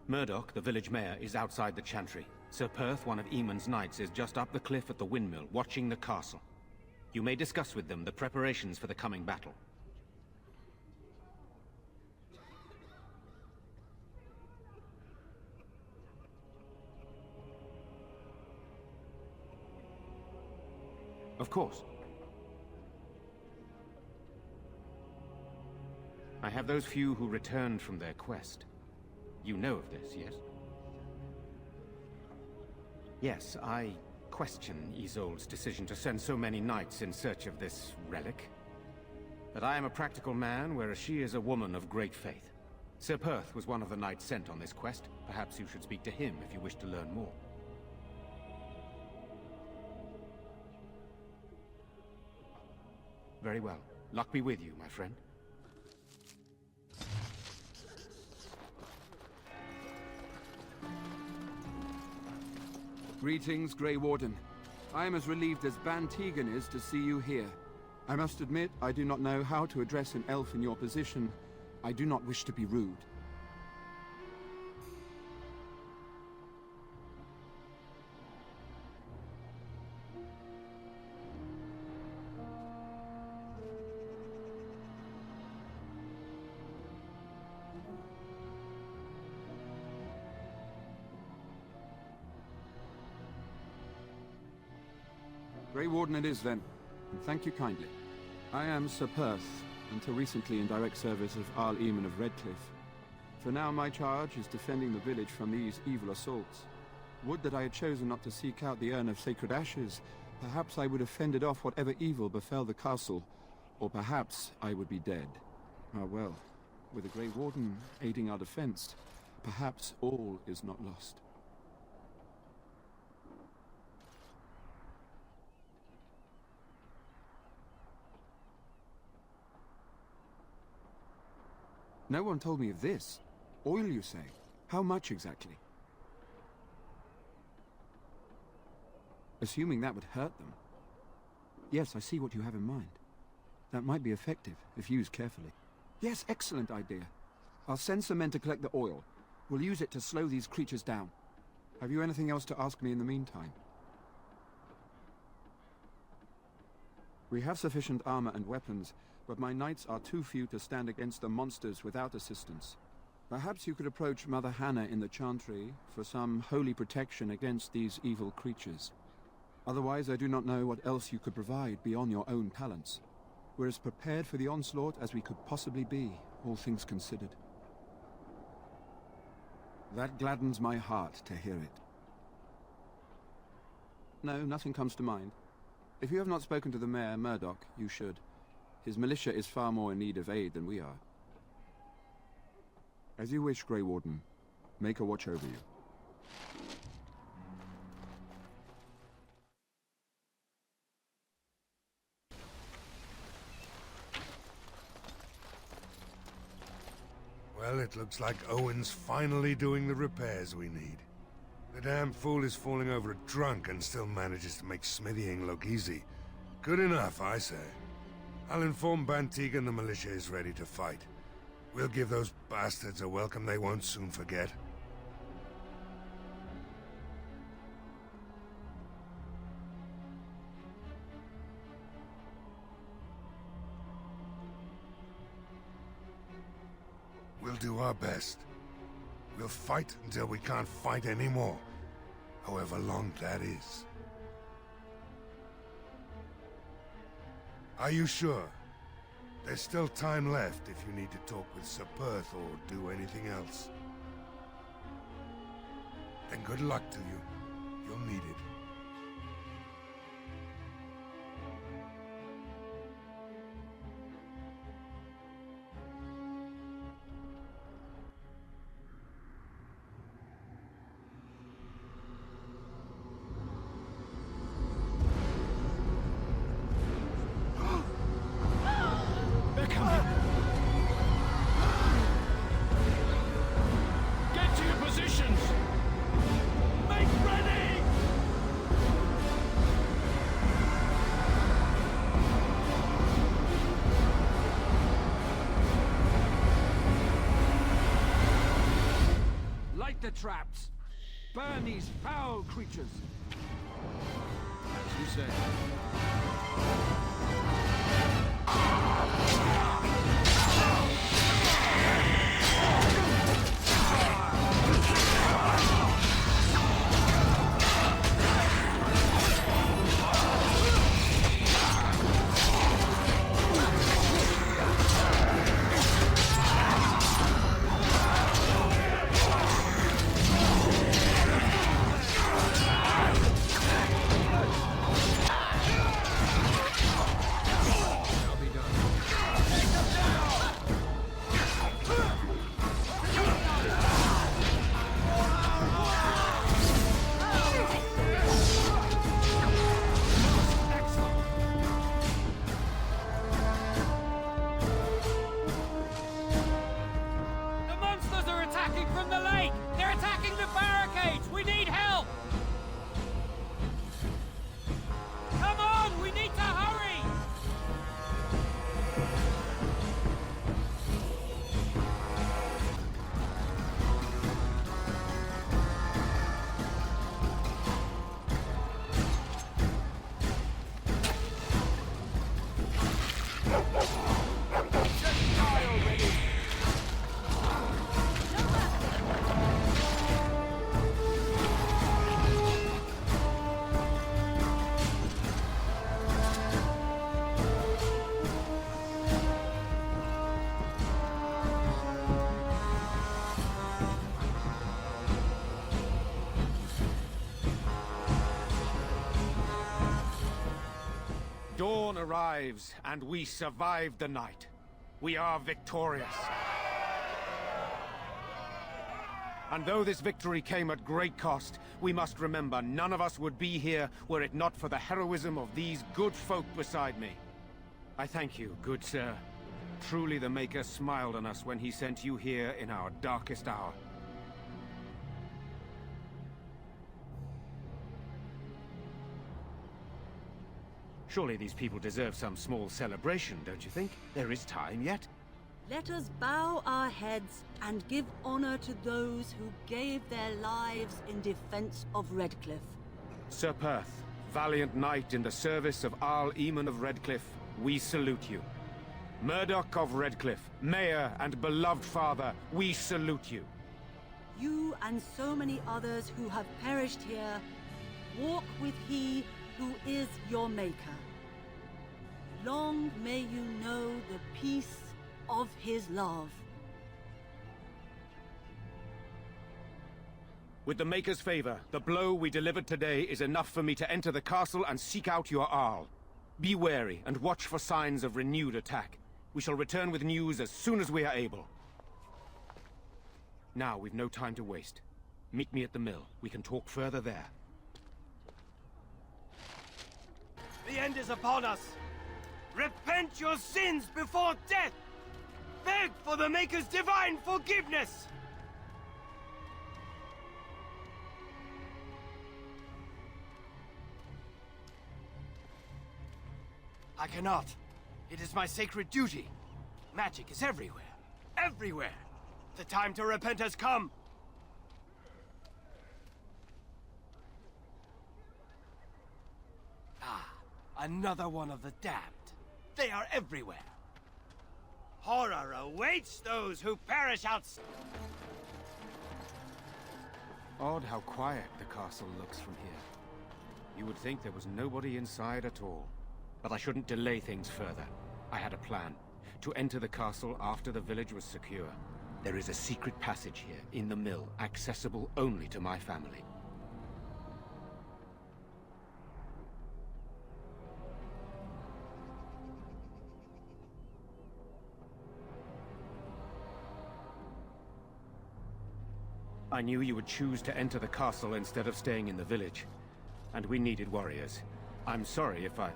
Murdoch, the village mayor, is outside the chantry. Sir Perth, one of Eamon's knights, is just up the cliff at the windmill, watching the castle. You may discuss with them the preparations for the coming battle. Of course. I have those few who returned from their quest. You know of this, yes? Yes, I question Isolde's decision to send so many knights in search of this relic. But I am a practical man, whereas she is a woman of great faith. Sir Perth was one of the knights sent on this quest. Perhaps you should speak to him if you wish to learn more. Very well. Luck be with you, my friend. Greetings, Grey Warden. I am as relieved as Ban Tegan is to see you here. I must admit, I do not know how to address an elf in your position. I do not wish to be rude. Grey Warden it is, then, and thank you kindly. I am Sir Perth, until recently in direct service of Arl Eamon of Redcliffe. For now my charge is defending the village from these evil assaults. Would that I had chosen not to seek out the urn of sacred ashes. Perhaps I would have fended off whatever evil befell the castle, or perhaps I would be dead. Ah well, with a Grey Warden aiding our defense, perhaps all is not lost. No one told me of this. Oil, you say? How much exactly? Assuming that would hurt them. Yes, I see what you have in mind. That might be effective, if used carefully. Yes, excellent idea. I'll send some men to collect the oil. We'll use it to slow these creatures down. Have you anything else to ask me in the meantime? We have sufficient armor and weapons, but my knights are too few to stand against the monsters without assistance. Perhaps you could approach Mother Hannah in the Chantry for some holy protection against these evil creatures. Otherwise, I do not know what else you could provide beyond your own talents. We're as prepared for the onslaught as we could possibly be, all things considered. That gladdens my heart to hear it. No, nothing comes to mind. If you have not spoken to the mayor, Murdoch, you should. His militia is far more in need of aid than we are. As you wish, Grey Warden. Make a watch over you. Well, it looks like Owen's finally doing the repairs we need. The damn fool is falling over drunk and still manages to make smithying look easy. Good enough, I say. I'll inform Bantegan the militia is ready to fight. We'll give those bastards a welcome they won't soon forget. do our best. We'll fight until we can't fight anymore, however long that is. Are you sure? There's still time left if you need to talk with Sir Perth or do anything else. Then good luck to you. You'll need it. They're coming! Get to your positions! Make ready! Light the traps! Burn these foul creatures! As you say. The monsters are attacking from the lake! They're attacking the barricades! We need help! Come on! We need to hurry! Dawn arrives, and we survive the night. We are victorious. And though this victory came at great cost, we must remember none of us would be here were it not for the heroism of these good folk beside me. I thank you, good sir. Truly the Maker smiled on us when he sent you here in our darkest hour. Surely these people deserve some small celebration, don't you think? There is time yet. Let us bow our heads and give honor to those who gave their lives in defense of Redcliffe. Sir Perth, valiant knight in the service of Arl Eamon of Redcliffe, we salute you. Murdoch of Redcliffe, mayor and beloved father, we salute you. You and so many others who have perished here, walk with he who is your maker. Long may you know the peace of his love. With the Maker's favor, the blow we delivered today is enough for me to enter the castle and seek out your Arl. Be wary and watch for signs of renewed attack. We shall return with news as soon as we are able. Now, we've no time to waste. Meet me at the mill. We can talk further there. The end is upon us. Repent your sins before death. Beg for the Maker's divine forgiveness. I cannot. It is my sacred duty. Magic is everywhere. Everywhere. The time to repent has come. Ah, another one of the damned. They are everywhere. Horror awaits those who perish outside. Odd how quiet the castle looks from here. You would think there was nobody inside at all. But I shouldn't delay things further. I had a plan. To enter the castle after the village was secure. There is a secret passage here, in the mill, accessible only to my family. I knew you would choose to enter the castle instead of staying in the village. And we needed warriors. I'm sorry if I...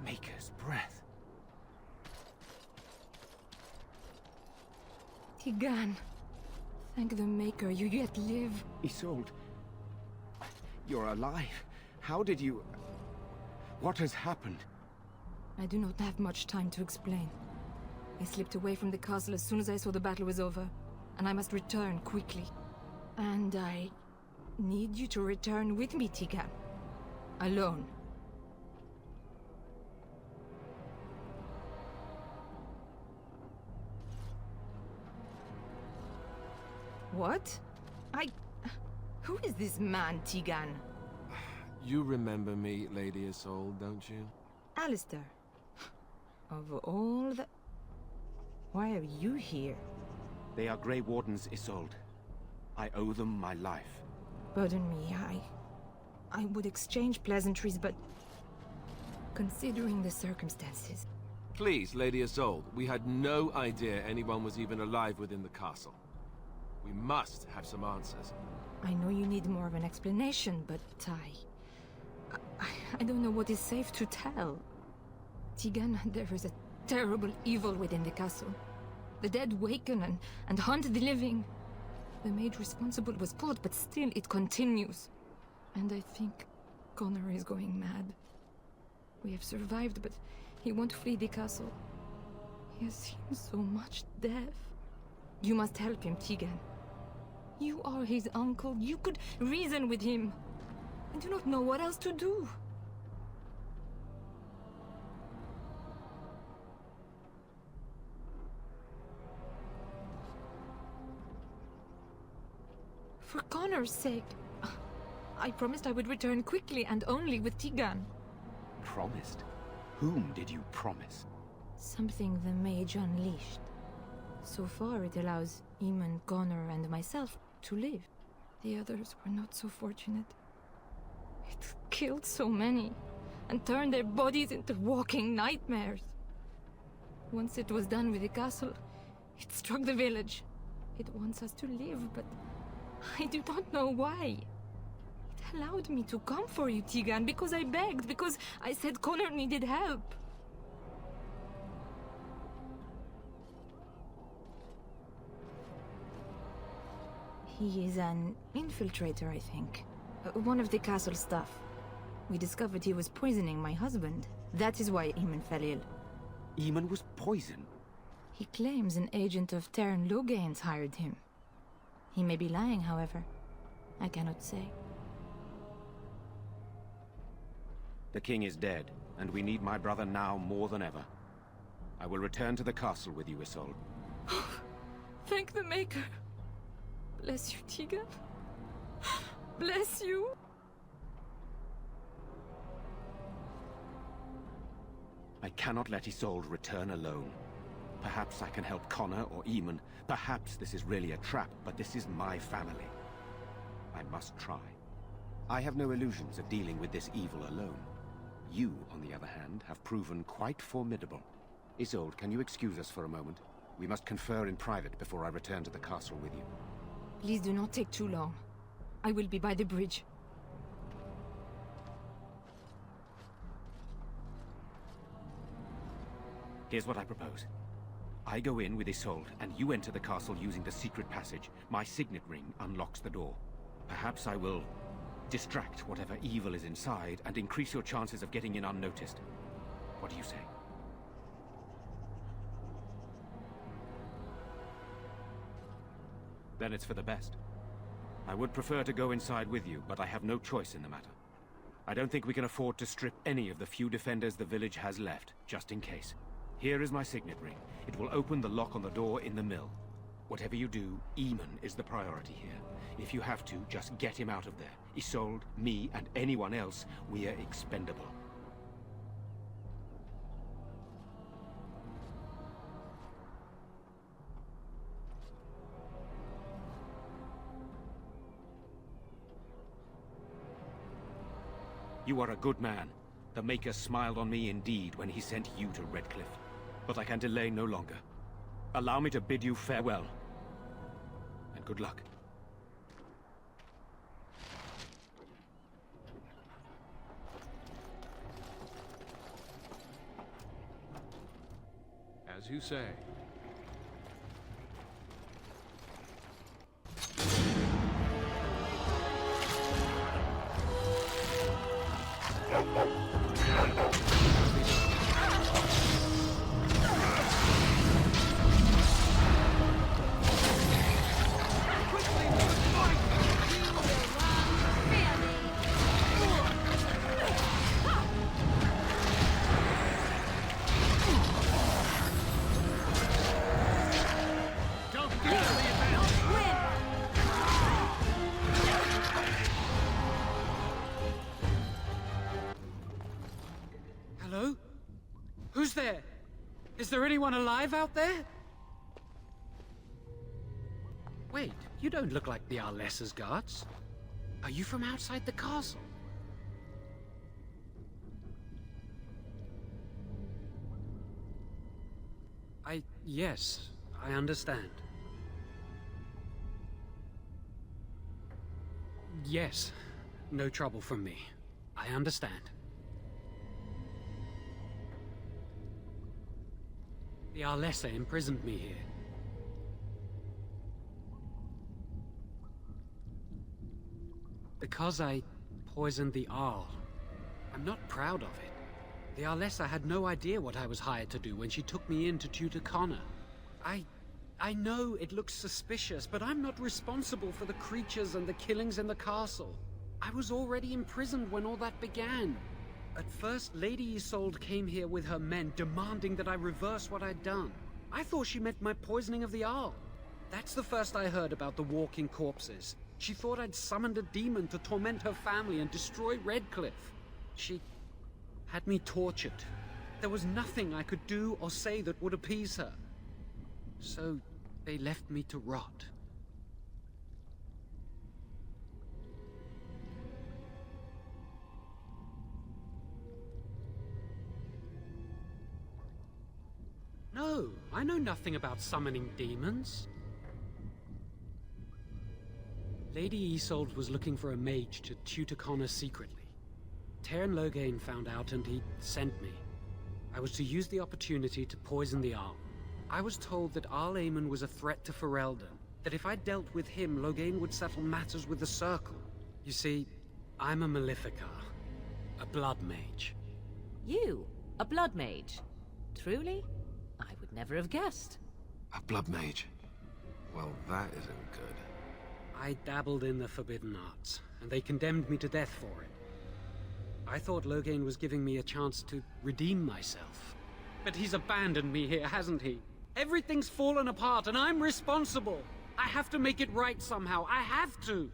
Maker's breath. Tigan. Thank the Maker you yet live. Isolde. You're alive. How did you... What has happened? I do not have much time to explain. I slipped away from the castle as soon as I saw the battle was over. And I must return quickly. And I need you to return with me, Tigan. Alone. What? Who is this man, Tigan? You remember me, Lady Isolde, don't you? Alistair. Of all the... Why are you here? They are Grey Wardens, Isolde. I owe them my life. Pardon me, I would exchange pleasantries, but... Considering the circumstances... Please, Lady Isolde, we had no idea anyone was even alive within the castle. We must have some answers. I know you need more of an explanation, but I don't know what is safe to tell. Tigan, there is a terrible evil within the castle. The dead waken and haunt the living. The maid responsible was caught, but still it continues. And I think Connor is going mad. We have survived, but he won't flee the castle. He has seen so much death. You must help him, Tigan. You are his uncle. You could reason with him. I do not know what else to do. For Connor's sake, I promised I would return quickly and only with Tigan. Promised? Whom did you promise? Something the mage unleashed. So far it allows Eamon, Connor, and myself to live. The others were not so fortunate. It killed so many, and turned their bodies into walking nightmares. Once it was done with the castle, it struck the village. It wants us to live, but I do not know why. It allowed me to come for you, Tigan, because I begged, because I said Connor needed help. He is an infiltrator, I think. One of the castle staff. We discovered he was poisoning my husband. That is why Eamon fell ill. Eamon was poisoned? He claims an agent of Teyrn Logain's hired him. He may be lying, however. I cannot say. The king is dead, and we need my brother now more than ever. I will return to the castle with you, Isolde. Thank the Maker. Bless you, Tigan. Bless you. I cannot let Isolde return alone. Perhaps I can help Connor or Eamon. Perhaps this is really a trap, but this is my family. I must try. I have no illusions of dealing with this evil alone. You, on the other hand, have proven quite formidable. Isolde, can you excuse us for a moment? We must confer in private before I return to the castle with you. Please do not take too long. I will be by the bridge. Here's what I propose. I go in with Isolde, and you enter the castle using the secret passage. My signet ring unlocks the door. Perhaps I will distract whatever evil is inside and increase your chances of getting in unnoticed. What do you say? Then it's for the best. I would prefer to go inside with you, but I have no choice in the matter. I don't think we can afford to strip any of the few defenders the village has left, just in case. Here is my signet ring. It will open the lock on the door in the mill. Whatever you do, Eamon is the priority here. If you have to, just get him out of there. Isolde, me, and anyone else, we are expendable. You are a good man. The Maker smiled on me indeed when he sent you to Redcliffe. But I can delay no longer. Allow me to bid you farewell. And good luck. As you say. Hello? Who's there? Is there anyone alive out there? Wait, you don't look like the Arlessa's guards. Are you from outside the castle? Yes, I understand. Yes, no trouble from me. I understand. The Arlessa imprisoned me here. Because I poisoned the Arl. I'm not proud of it. The Arlessa had no idea what I was hired to do when she took me in to tutor Connor. I know it looks suspicious, but I'm not responsible for the creatures and the killings in the castle. I was already imprisoned when all that began. At first, Lady Isolde came here with her men, demanding that I reverse what I'd done. I thought she meant my poisoning of the Arl. That's the first I heard about the walking corpses. She thought I'd summoned a demon to torment her family and destroy Redcliffe. She had me tortured. There was nothing I could do or say that would appease her. So they left me to rot. No, I know nothing about summoning demons. Lady Isolde was looking for a mage to tutor Connor secretly. Teyrn Loghain found out and he sent me. I was to use the opportunity to poison the Arl. I was told that Arl Eamon was a threat to Ferelden, that if I dealt with him, Loghain would settle matters with the Circle. You see, I'm a Maleficar, a blood mage. You? A blood mage? Truly? I would never have guessed. A blood mage? Well, that isn't good. I dabbled in the forbidden arts, and they condemned me to death for it. I thought Loghain was giving me a chance to redeem myself. But he's abandoned me here, hasn't he? Everything's fallen apart, and I'm responsible! I have to make it right somehow. I have to!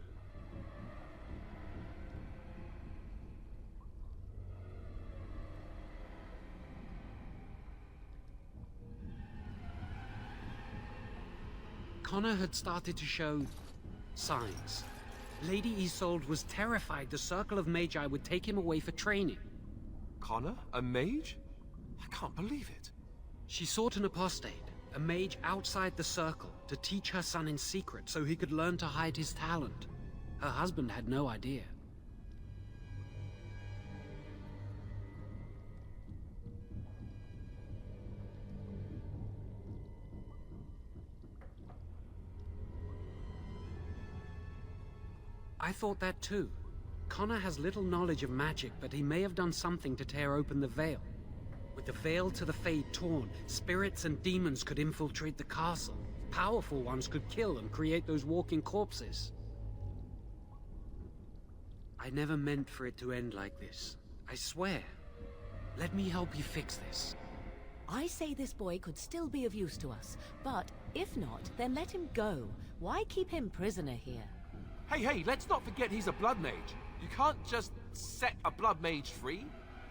Connor had started to show signs. Lady Isolde was terrified the Circle of Magi would take him away for training. Connor? A mage? I can't believe it. She sought an apostate, a mage outside the Circle, to teach her son in secret so he could learn to hide his talent. Her husband had no idea. I thought that too. Connor has little knowledge of magic, but he may have done something to tear open the veil. With the veil to the Fade torn, spirits and demons could infiltrate the castle. Powerful ones could kill and create those walking corpses. I never meant for it to end like this. I swear. Let me help you fix this. I say this boy could still be of use to us, but if not, then let him go. Why keep him prisoner here? Hey, let's not forget he's a blood mage. You can't just set a blood mage free.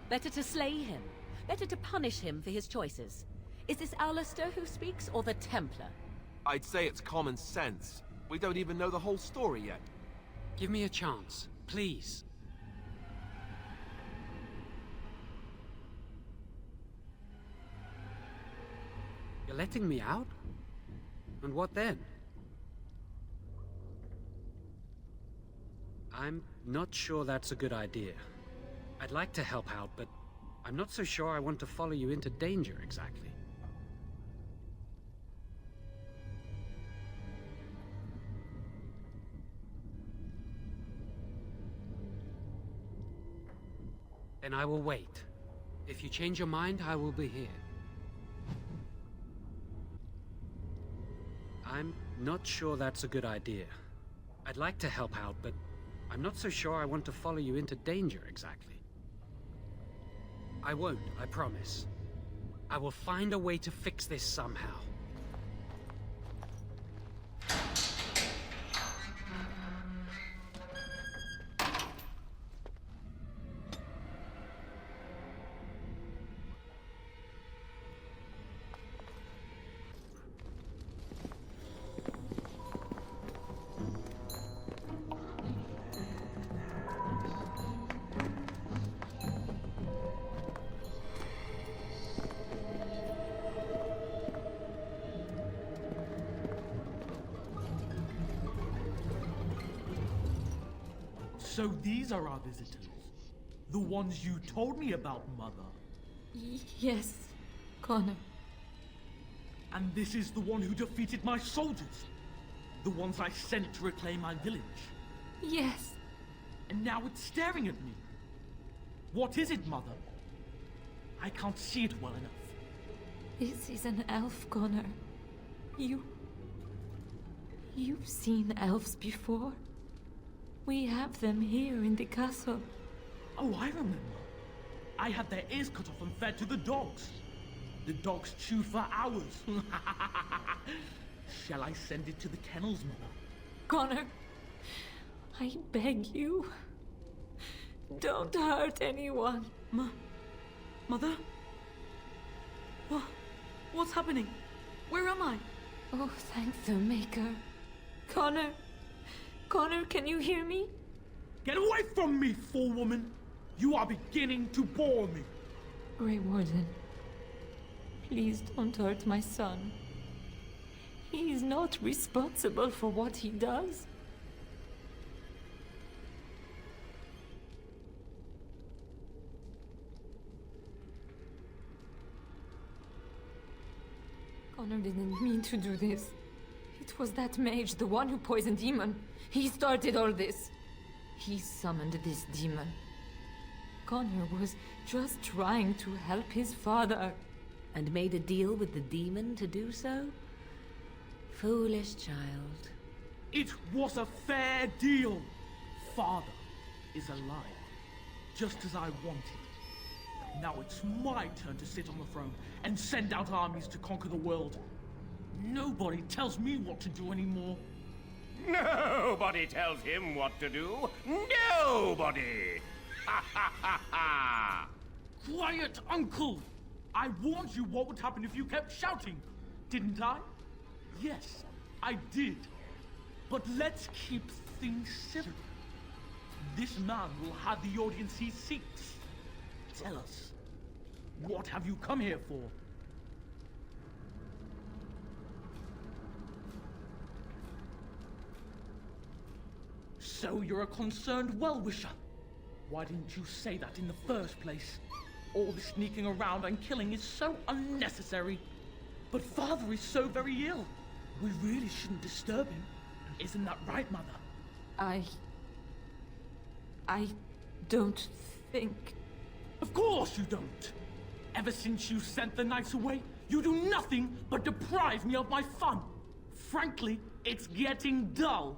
Better to slay him. Better to punish him for his choices. Is this Alistair who speaks, or the Templar? I'd say it's common sense. We don't even know the whole story yet. Give me a chance, please. You're letting me out? And what then? I'm not sure that's a good idea. I'd like to help out, but I'm not so sure I want to follow you into danger exactly. Then I will wait. If you change your mind, I will be here. I'm not sure that's a good idea. I'd like to help out, but I'm not so sure I want to follow you into danger exactly. I won't, I promise. I will find a way to fix this somehow. So these are our visitors? The ones you told me about, Mother? Yes, Connor. And this is the one who defeated my soldiers? The ones I sent to reclaim my village? Yes. And now it's staring at me. What is it, Mother? I can't see it well enough. This is an elf, Connor. You've seen elves before? We have them here in the castle. Oh, I remember. I had their ears cut off and fed to the dogs. The dogs chewed for hours. Shall I send it to the kennels, Mother? Connor, I beg you. Don't hurt anyone. Mother? What's happening? Where am I? Oh, thank the Maker. Connor! Connor, can you hear me? Get away from me, fool woman! You are beginning to bore me. Grey Warden, please don't hurt my son. He is not responsible for what he does. Connor didn't mean to do this. It was that mage, the one who poisoned Demon. He started all this. He summoned this demon. Connor was just trying to help his father. And made a deal with the demon to do so? Foolish child. It was a fair deal. Father is alive, just as I wanted. Now it's my turn to sit on the throne and send out armies to conquer the world. Nobody tells me what to do anymore. Nobody tells him what to do. Nobody! Ha ha ha ha! Quiet, Uncle! I warned you what would happen if you kept shouting, didn't I? Yes, I did. But let's keep things civil. This man will have the audience he seeks. Tell us, what have you come here for? So you're a concerned well-wisher. Why didn't you say that in the first place? All the sneaking around and killing is so unnecessary. But Father is so very ill. We really shouldn't disturb him. Isn't that right, Mother? I don't think... Of course you don't! Ever since you sent the knights away, you do nothing but deprive me of my fun. Frankly, it's getting dull.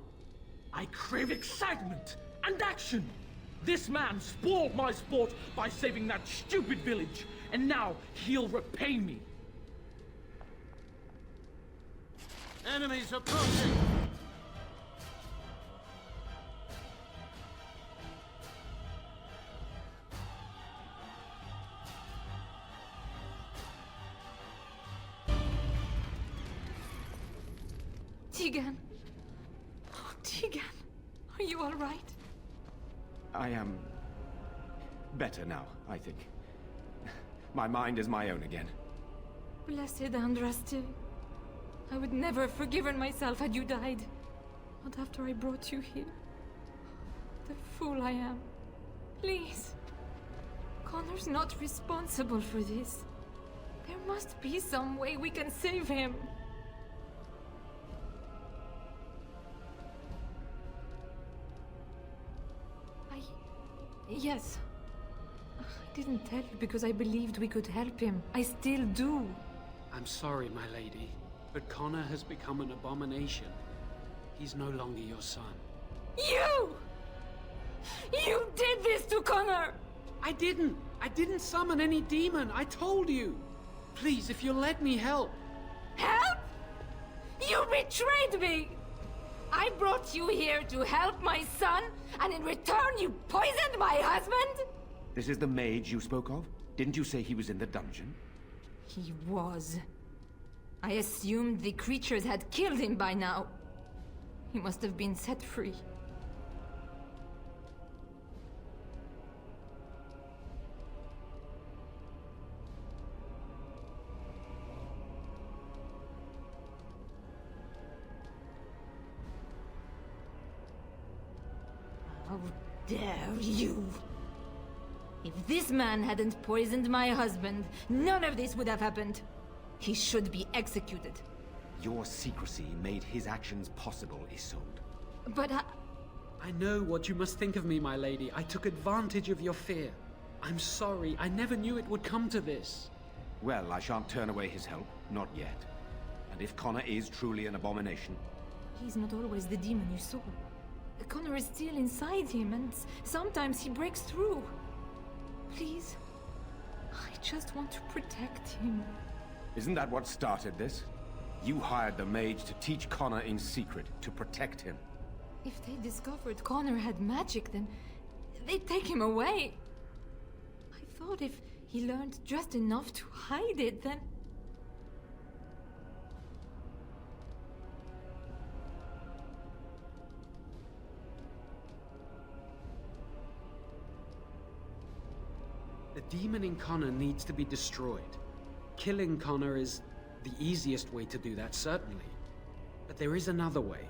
I crave excitement and action. This man spoiled my sport by saving that stupid village, and now he'll repay me. Enemies approaching! Tegan. Oh, Tegan. Are you all right? I am better now, I think. My mind is my own again. Blessed Andraste. I would never have forgiven myself had you died. Not after I brought you here. The fool I am. Please. Connor's not responsible for this. There must be some way we can save him. Yes. I didn't tell you because I believed we could help him. I still do. I'm sorry, my lady, but Connor has become an abomination. He's no longer your son. You! You did this to Connor! I didn't! I didn't summon any demon, I told you! Please, if you'll let me help. Help? You betrayed me! I brought you here to help my son, and in return you poisoned my husband? This is the mage you spoke of? Didn't you say he was in the dungeon? He was. I assumed the creatures had killed him by now. He must have been set free. How dare you! If this man hadn't poisoned my husband, none of this would have happened. He should be executed. Your secrecy made his actions possible, Isolde. But I know what you must think of me, my lady. I took advantage of your fear. I'm sorry. I never knew it would come to this. Well, I shan't turn away his help. Not yet. And if Connor is truly an abomination... He's not always the demon you saw. Connor is still inside him, and sometimes he breaks through. Please, I just want to protect him. Isn't that what started this? You hired the mage to teach Connor in secret, to protect him. If they discovered Connor had magic, then they'd take him away. I thought if he learned just enough to hide it, then... The demon in Connor needs to be destroyed. Killing Connor is the easiest way to do that, certainly. But there is another way.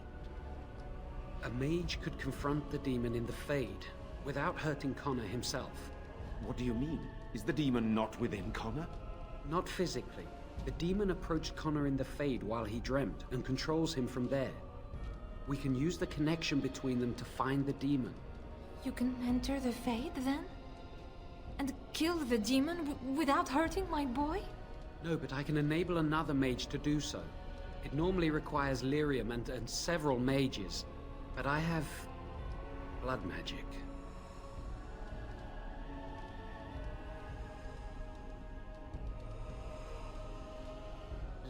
A mage could confront the demon in the Fade, without hurting Connor himself. What do you mean? Is the demon not within Connor? Not physically. The demon approached Connor in the Fade while he dreamt, and controls him from there. We can use the connection between them to find the demon. You can enter the Fade, then? And kill the demon without hurting my boy? No, but I can enable another mage to do so. It normally requires lyrium and several mages. But I have... blood magic.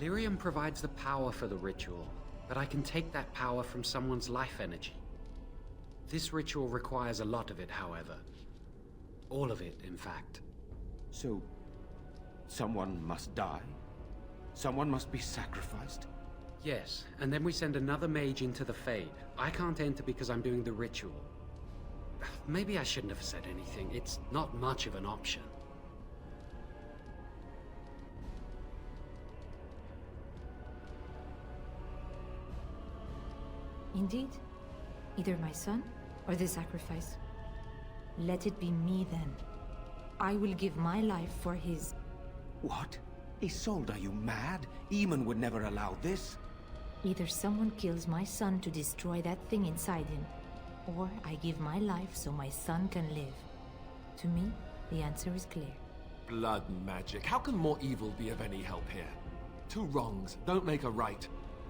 Lyrium provides the power for the ritual, but I can take that power from someone's life energy. This ritual requires a lot of it, however. All of it, in fact. So, someone must die? Someone must be sacrificed? Yes, and then we send another mage into the Fade. I can't enter because I'm doing the ritual. Maybe I shouldn't have said anything. It's not much of an option. Indeed. Either my son, or the sacrifice. Let it be me, then. I will give my life for his. What? Isolde, are you mad? Eamon would never allow this. Either someone kills my son to destroy that thing inside him, or I give my life so my son can live. To me, the answer is clear. Blood magic. How can more evil be of any help here? Two wrongs don't make a right.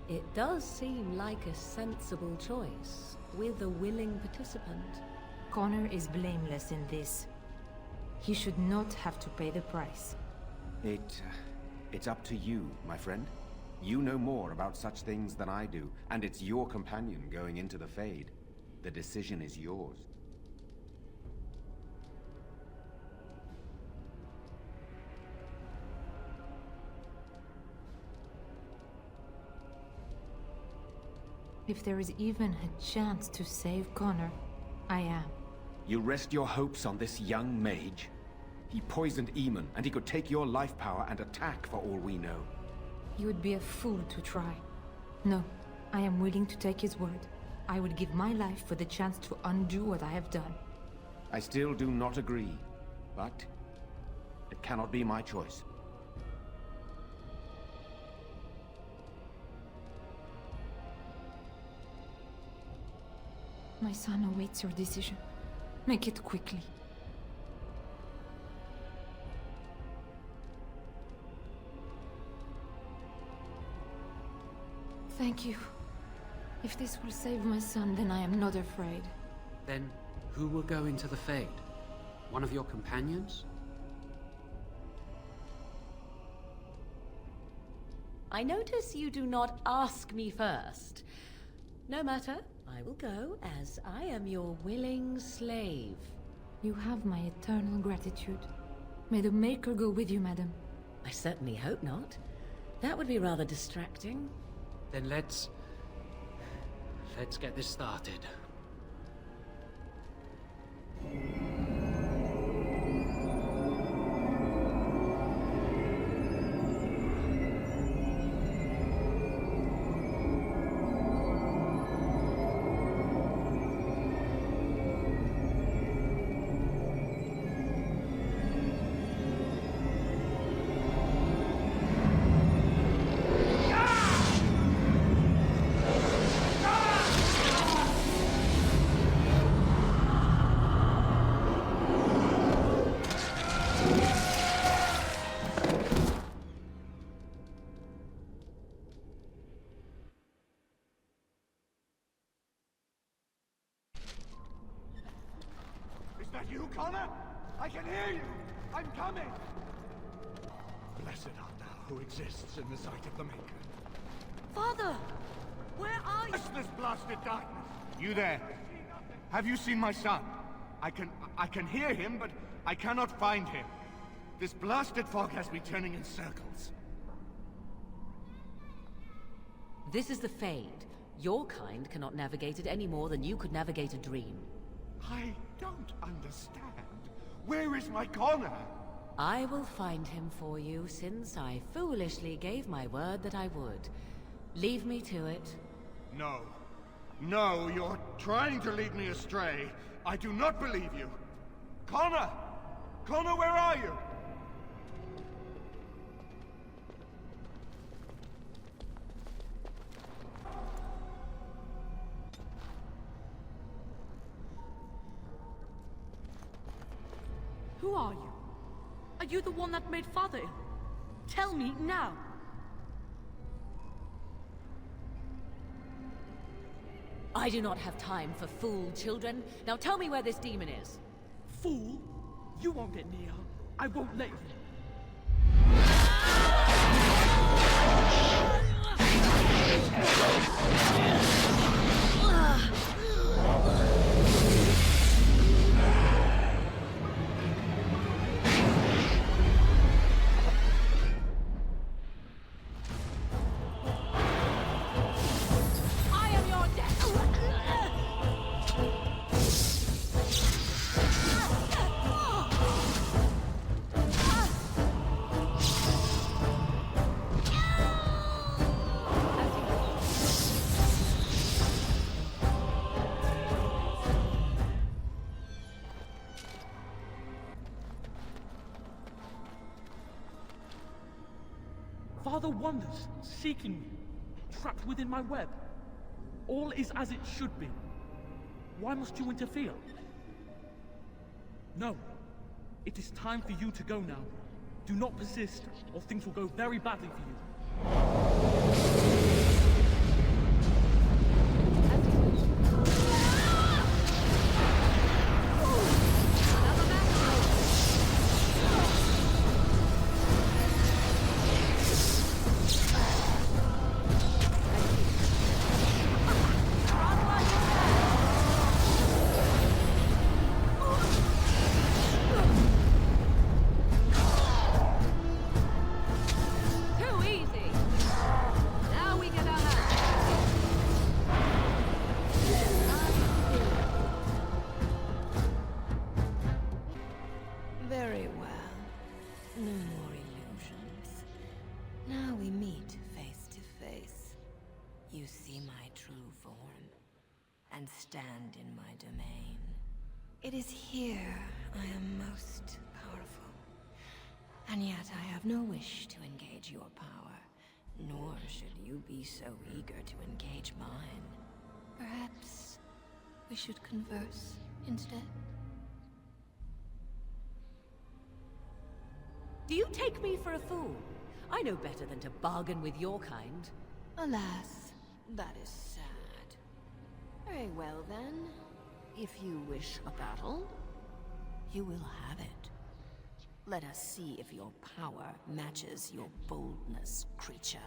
It does seem like a sensible choice, with a willing participant. Connor is blameless in this. He should not have to pay the price. It's up to you, my friend. You know more about such things than I do, and it's your companion going into the Fade. The decision is yours. If there is even a chance to save Connor, I am. You rest your hopes on this young mage? He poisoned Eamon, and he could take your life power and attack for all we know. He would be a fool to try. No, I am willing to take his word. I would give my life for the chance to undo what I have done. I still do not agree, but it cannot be my choice. My son awaits your decision. Make it quickly. Thank you. If this will save my son, then I am not afraid. Then, who will go into the Fade? One of your companions? I notice you do not ask me first. No matter, I will go, as I am your willing slave. You have my eternal gratitude. May the Maker go with you, madam. I certainly hope not. That would be rather distracting. Then let's get this started. Is that you, Connor? I can hear you! I'm coming! Blessed art thou who exists in the sight of the Maker. Father! Where are you? Bless this blasted darkness! You there? Have you seen my son? I can hear him, but I cannot find him. This blasted fog has me turning in circles. This is the Fade. Your kind cannot navigate it any more than you could navigate a dream. I don't understand. Where is my Connor? I will find him for you, since I foolishly gave my word that I would. Leave me to it. No. No, you're trying to lead me astray. I do not believe you. Connor! Connor, where are you? Who are you? Are you the one that made Father ill? Tell me now! I do not have time for fool children. Now tell me where this demon is. Fool? You won't get near her. I won't let you. Father wanders, seeking me, trapped within my web. All is as it should be. Why must you interfere? No. It is time for you to go now. Do not persist, or things will go very badly for you. and stand in my domain. It is here I am most powerful. And yet I have no wish to engage your power, nor should you be so eager to engage mine. Perhaps we should converse instead? Do you take me for a fool? I know better than to bargain with your kind. Alas, that is sad. Very well then. If you wish a battle, you will have it. Let us see if your power matches your boldness, creature.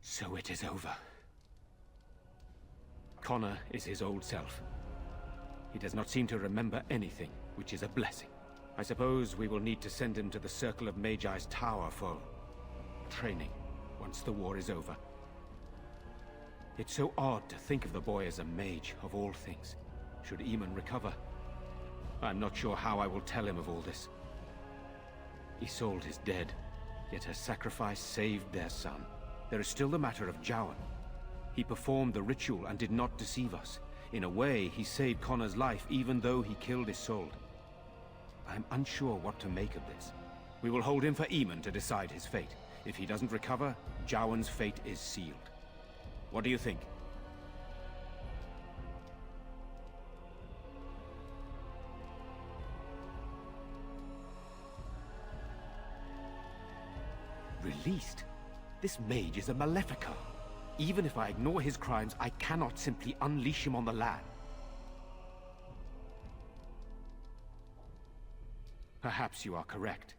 So it is over. Connor is his old self. He does not seem to remember anything, which is a blessing. I suppose we will need to send him to the Circle of Magi's tower for training, once the war is over. It's so odd to think of the boy as a mage, of all things. Should Eamon recover, I'm not sure how I will tell him of all this. Isolde is dead, yet her sacrifice saved their son. There is still the matter of Jowan. He performed the ritual and did not deceive us. In a way, he saved Connor's life even though he killed Isolde. I'm unsure what to make of this. We will hold him for Eamon to decide his fate. If he doesn't recover, Jowan's fate is sealed. What do you think? Released? This mage is a Malefica. Even if I ignore his crimes, I cannot simply unleash him on the land. Perhaps you are correct.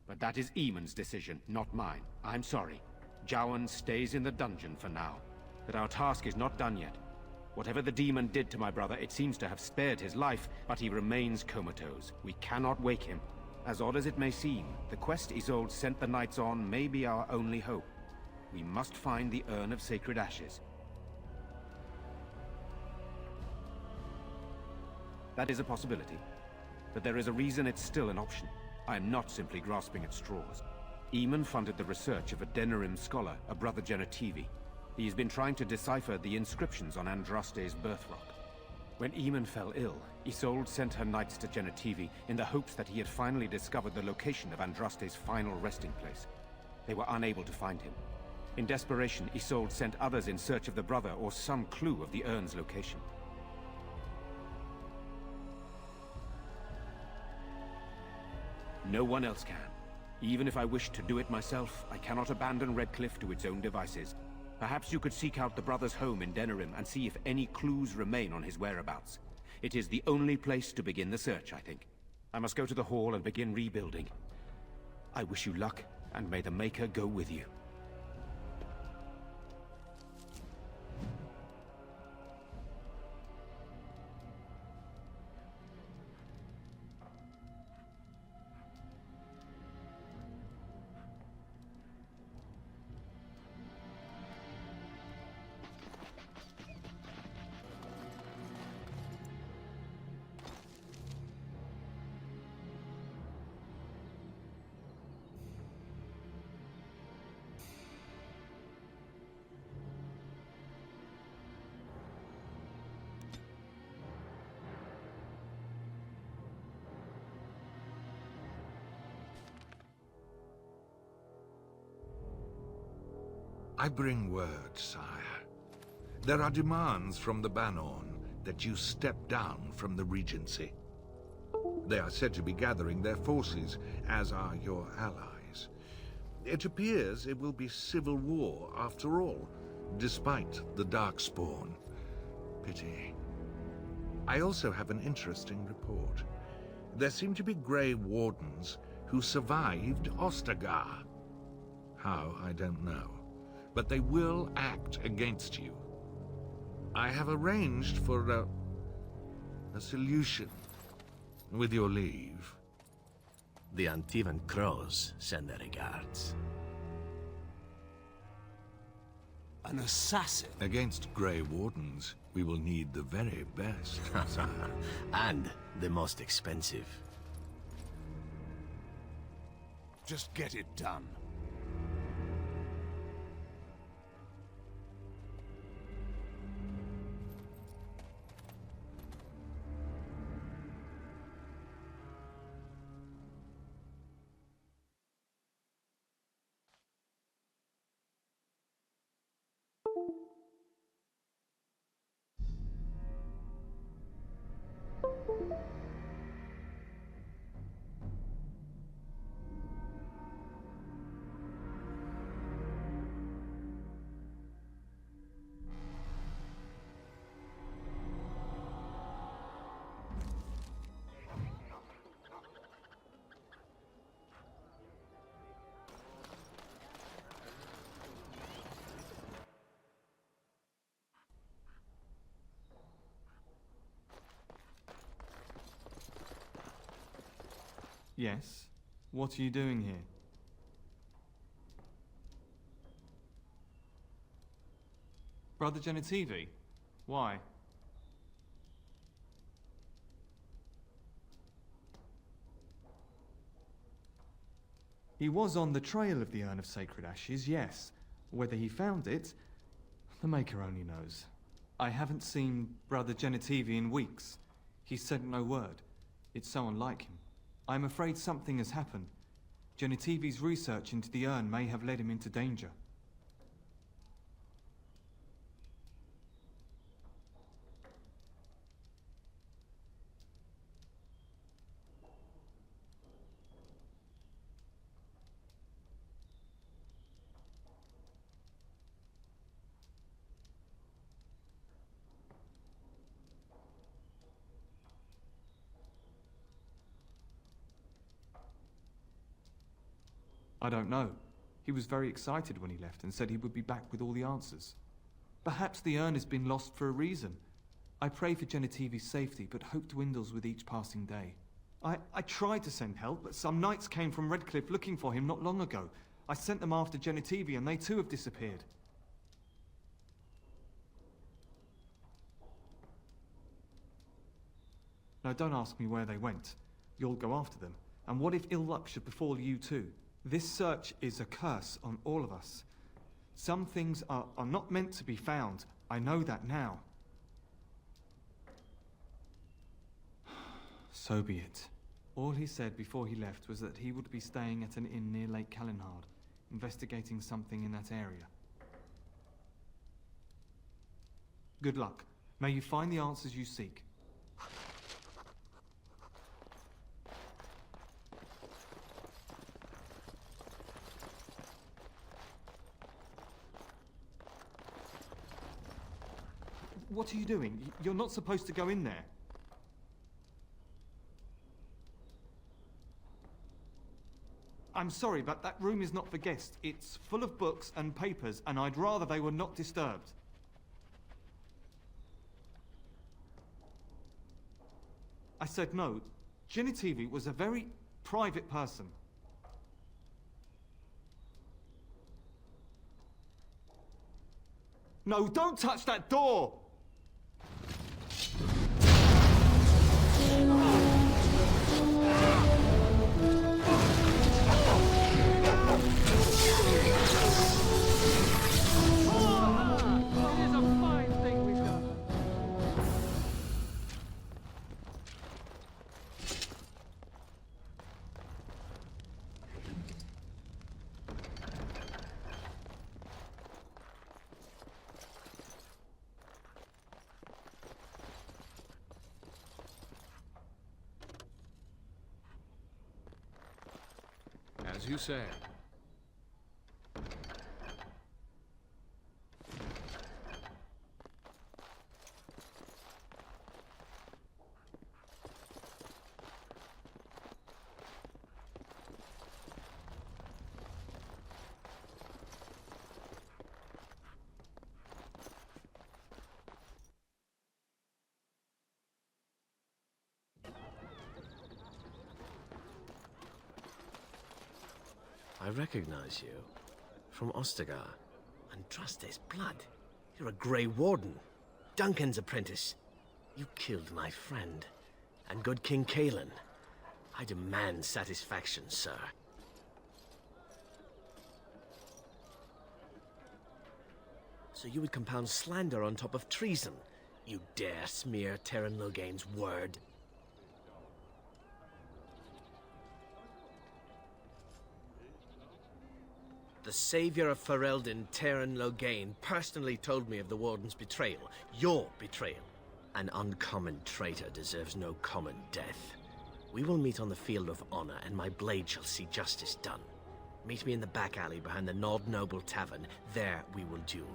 But that is Eamon's decision, not mine. I'm sorry. Jowan stays in the dungeon for now. But our task is not done yet. Whatever the demon did to my brother, it seems to have spared his life, but he remains comatose. We cannot wake him. As odd as it may seem, the quest Isolde sent the knights on may be our only hope. We must find the Urn of Sacred Ashes. That is a possibility, but there is a reason it's still an option. I am not simply grasping at straws. Eamon funded the research of a Denerim scholar, a brother Genetivi. He has been trying to decipher the inscriptions on Andraste's birthrock. When Eamon fell ill, Isolde sent her knights to Genetivi in the hopes that he had finally discovered the location of Andraste's final resting place. They were unable to find him. In desperation, Isolde sent others in search of the brother or some clue of the urn's location. No one else can. Even if I wished to do it myself, I cannot abandon Redcliffe to its own devices. Perhaps you could seek out the brother's home in Denerim and see if any clues remain on his whereabouts. It is the only place to begin the search, I think. I must go to the hall and begin rebuilding. I wish you luck, and may the Maker go with you. I bring word, sire. There are demands from the Banorn that you step down from the Regency. They are said to be gathering their forces, as are your allies. It appears it will be civil war after all, despite the Darkspawn. Pity. I also have an interesting report. There seem to be Grey Wardens who survived Ostagar. How, I don't know. But they will act against you. I have arranged for a solution, with your leave. The Antivan Crows send their regards. An assassin? Against Grey Wardens, we will need the very best, sire. And the most expensive. Just get it done. Yes? What are you doing here? Brother Genitivi? Why? He was on the trail of the Urn of Sacred Ashes, yes. Whether he found it, the Maker only knows. I haven't seen Brother Genitivi in weeks. He said no word. It's so unlike him. I'm afraid something has happened. Genitivi's research into the urn may have led him into danger. I don't know. He was very excited when he left and said he would be back with all the answers. Perhaps the urn has been lost for a reason. I pray for Genitivi's safety, but hope dwindles with each passing day. I tried to send help, but some knights came from Redcliffe looking for him not long ago. I sent them after Genitivi and they too have disappeared. Now don't ask me where they went. You'll go after them. And what if ill luck should befall you too? This search is a curse on all of us. Some things are not meant to be found. I know that now. So be it. All he said before he left was that he would be staying at an inn near Lake Calenhard, investigating something in that area. Good luck. May you find the answers you seek. What are you doing? You're not supposed to go in there. I'm sorry, but that room is not for guests. It's full of books and papers, and I'd rather they were not disturbed. I said no. Genitivi was a very private person. No, don't touch that door! As you say. I recognize you. From Ostagar. Andraste's blood. You're a Grey Warden. Duncan's apprentice. You killed my friend. And good King Cailan. I demand satisfaction, sir. So you would compound slander on top of treason? You dare smear Terran Logain's word? The savior of Ferelden, Terran Logain, personally told me of the Warden's betrayal. Your betrayal. An uncommon traitor deserves no common death. We will meet on the field of honor, and my blade shall see justice done. Meet me in the back alley behind the Nod Noble Tavern. There we will duel.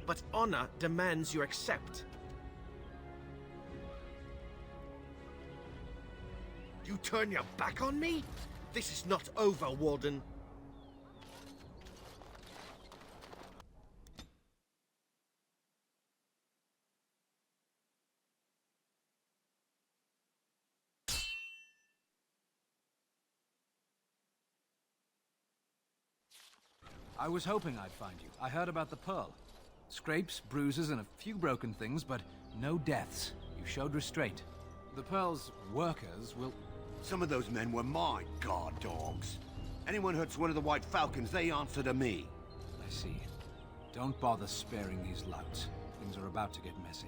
But honor demands you accept. You turn your back on me? This is not over, Warden. I was hoping I'd find you. I heard about the Pearl. Scrapes, bruises, and a few broken things, but no deaths. You showed restraint. The Pearl's workers will... Some of those men were my guard dogs. Anyone hurts one of the White Falcons, they answer to me. I see. Don't bother sparing these louts. Things are about to get messy.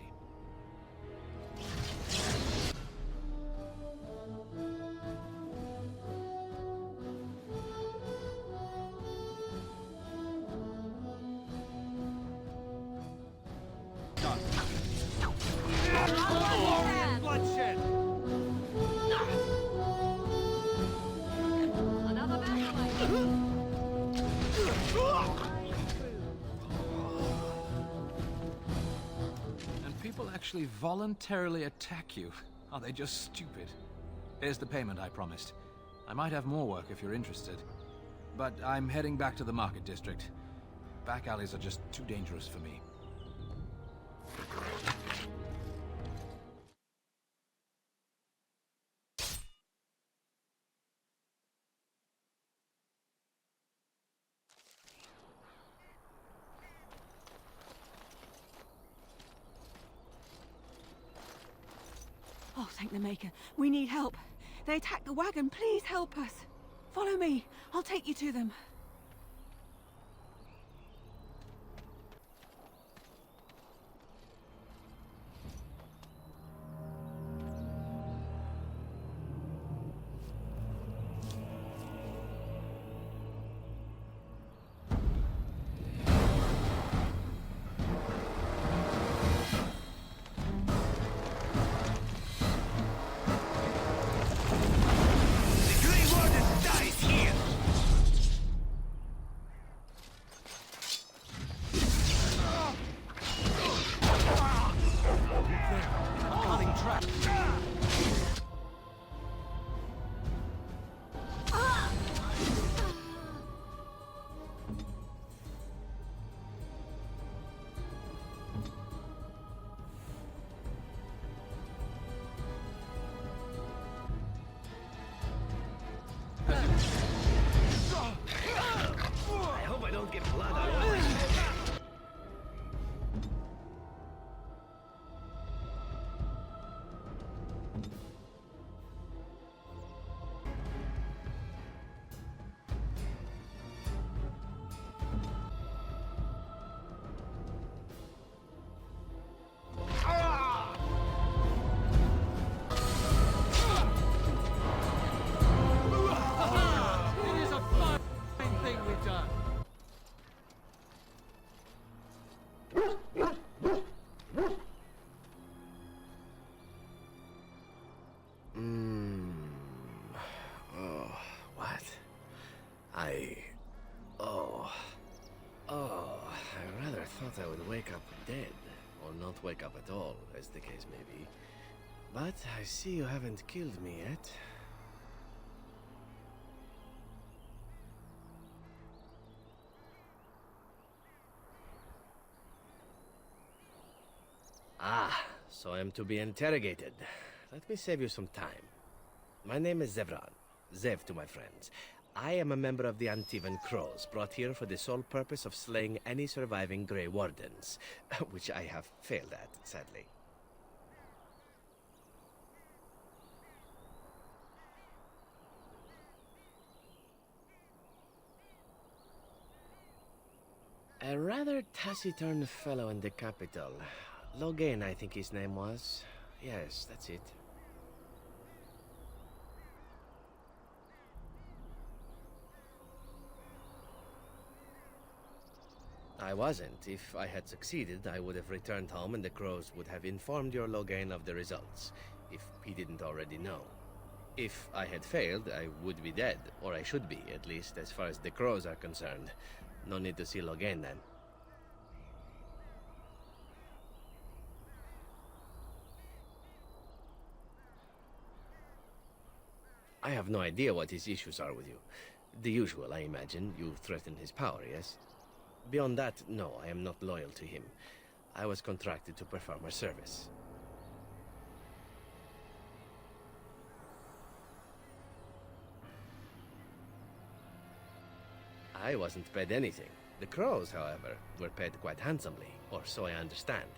Bloodshed! And people actually voluntarily attack you. Are they just stupid? Here's the payment I promised. I might have more work if you're interested. But I'm heading back to the Market District. Back alleys are just too dangerous for me. Oh, thank the Maker. We need help. They attacked the wagon. Please help us. Follow me. I'll take you to them. I hope I don't get blood all over you. not wake up at all, as the case may be. But I see you haven't killed me yet. Ah, so I'm to be interrogated. Let me save you some time. My name is Zevran. Zev to my friends. I am a member of the Antivan Crows, brought here for the sole purpose of slaying any surviving Grey Wardens, which I have failed at, sadly. A rather taciturn fellow in the capital. Logain, I think his name was. Yes, that's it. I wasn't. If I had succeeded, I would have returned home and the Crows would have informed your Logain of the results, if he didn't already know. If I had failed, I would be dead, or I should be, at least as far as the Crows are concerned. No need to see Logain then. I have no idea what his issues are with you. The usual, I imagine. You threaten his power, yes? Beyond that, no, I am not loyal to him. I was contracted to perform a service. I wasn't paid anything. The Crows, however, were paid quite handsomely, or so I understand.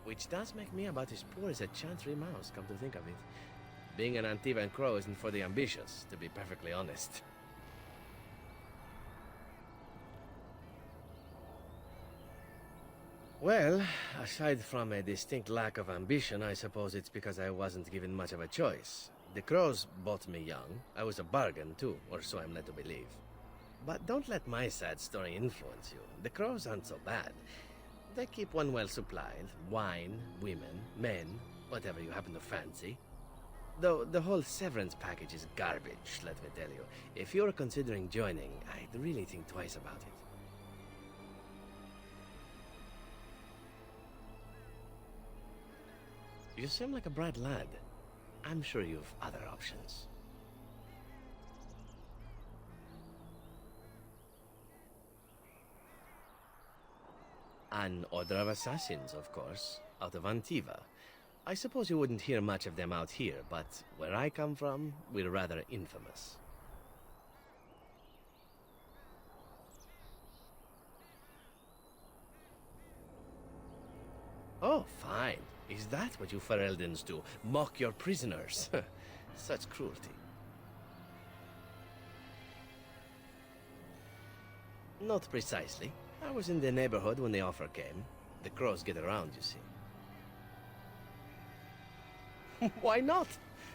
Which does make me about as poor as a chantry mouse, come to think of it. Being an Antivan Crow isn't for the ambitious, to be perfectly honest. Well, aside from a distinct lack of ambition, I suppose it's because I wasn't given much of a choice. The Crows bought me young. I was a bargain, too, or so I'm led to believe. But don't let my sad story influence you. The Crows aren't so bad. They keep one well supplied. Wine, women, men, whatever you happen to fancy. Though the whole severance package is garbage, let me tell you. If you're considering joining, I'd really think twice about it. You seem like a bright lad. I'm sure you've other options. An order of assassins, of course, out of Antiva. I suppose you wouldn't hear much of them out here, but where I come from, we're rather infamous. Oh, fine. Is that what you Fereldans do? Mock your prisoners? Such cruelty. Not precisely. I was in the neighborhood when the offer came. The Crows get around, you see. Why not?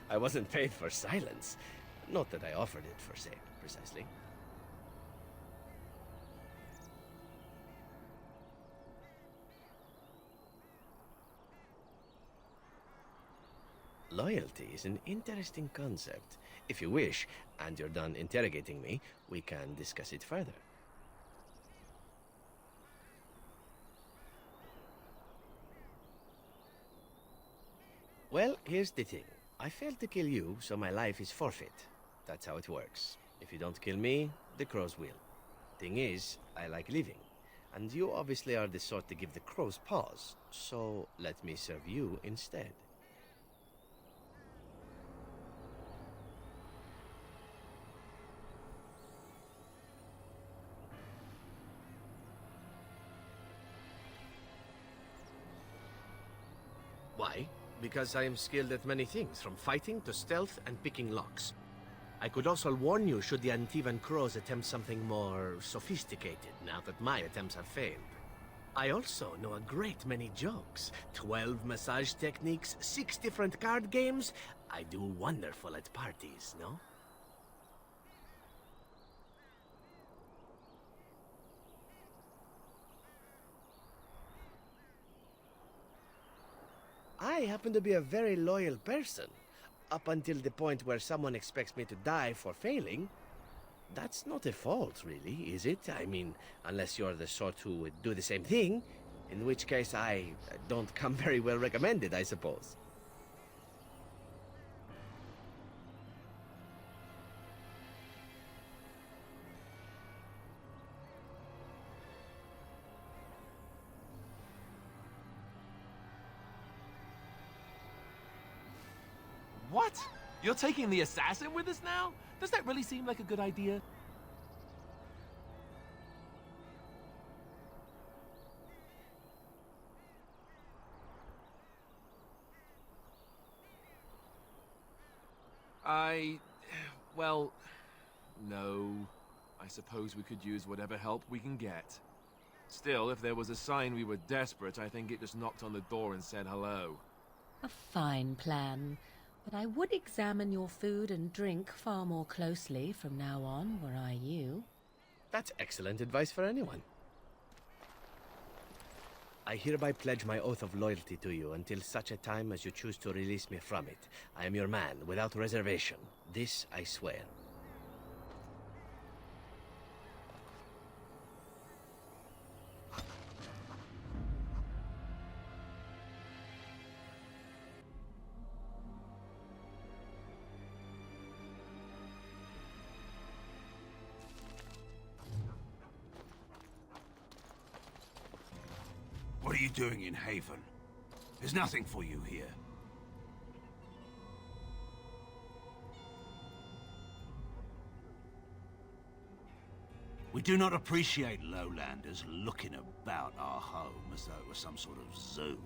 I wasn't paid for silence. Not that I offered it for sale, precisely. Loyalty is an interesting concept. If you wish, and you're done interrogating me, we can discuss it further. Well, here's the thing. I failed to kill you, so my life is forfeit. That's how it works. If you don't kill me, the Crows will. Thing is, I like living. And you obviously are the sort to give the Crows pause, so let me serve you instead. Why? Because I am skilled at many things, from fighting to stealth and picking locks. I could also warn you should the Antivan Crows attempt something more sophisticated, now that my attempts have failed. I also know a great many jokes. 12 massage techniques, 6 different card games. I do wonderful at parties, no? I happen to be a very loyal person. Up until the point where someone expects me to die for failing. That's not a fault, really, is it? I mean, unless you're the sort who would do the same thing. In which case I don't come very well recommended, I suppose. What? You're taking the assassin with us now? Does that really seem like a good idea? Well, no. I suppose we could use whatever help we can get. Still, if there was a sign we were desperate, I think it just knocked on the door and said hello. A fine plan. But I would examine your food and drink far more closely from now on, were I you. That's excellent advice for anyone. I hereby pledge my oath of loyalty to you until such a time as you choose to release me from it. I am your man, without reservation. This I swear. What are you doing in Haven? There's nothing for you here. We do not appreciate lowlanders looking about our home as though it was some sort of zoo.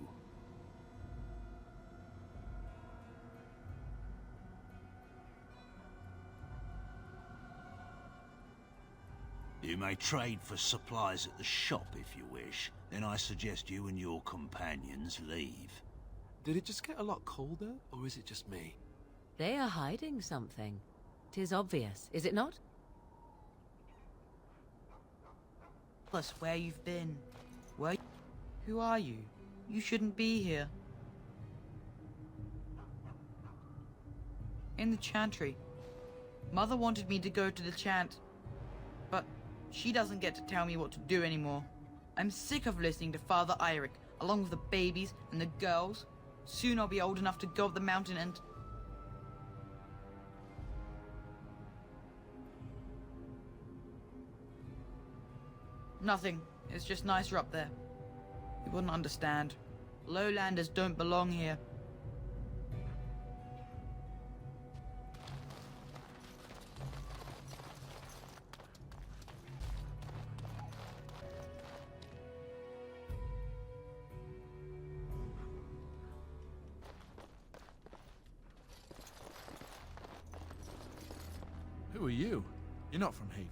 You may trade for supplies at the shop if you wish. Then I suggest you and your companions leave. Did it just get a lot colder, or is it just me? They are hiding something. 'Tis obvious, is it not? Tell us where you've been. Who are you? You shouldn't be here. In the chantry. Mother wanted me to go to the chant, but she doesn't get to tell me what to do anymore. I'm sick of listening to Father Eirik, along with the babies and the girls. Soon I'll be old enough to go up the mountain and... Nothing. It's just nicer up there. You wouldn't understand. Lowlanders don't belong here. Who are you? You're not from Haven.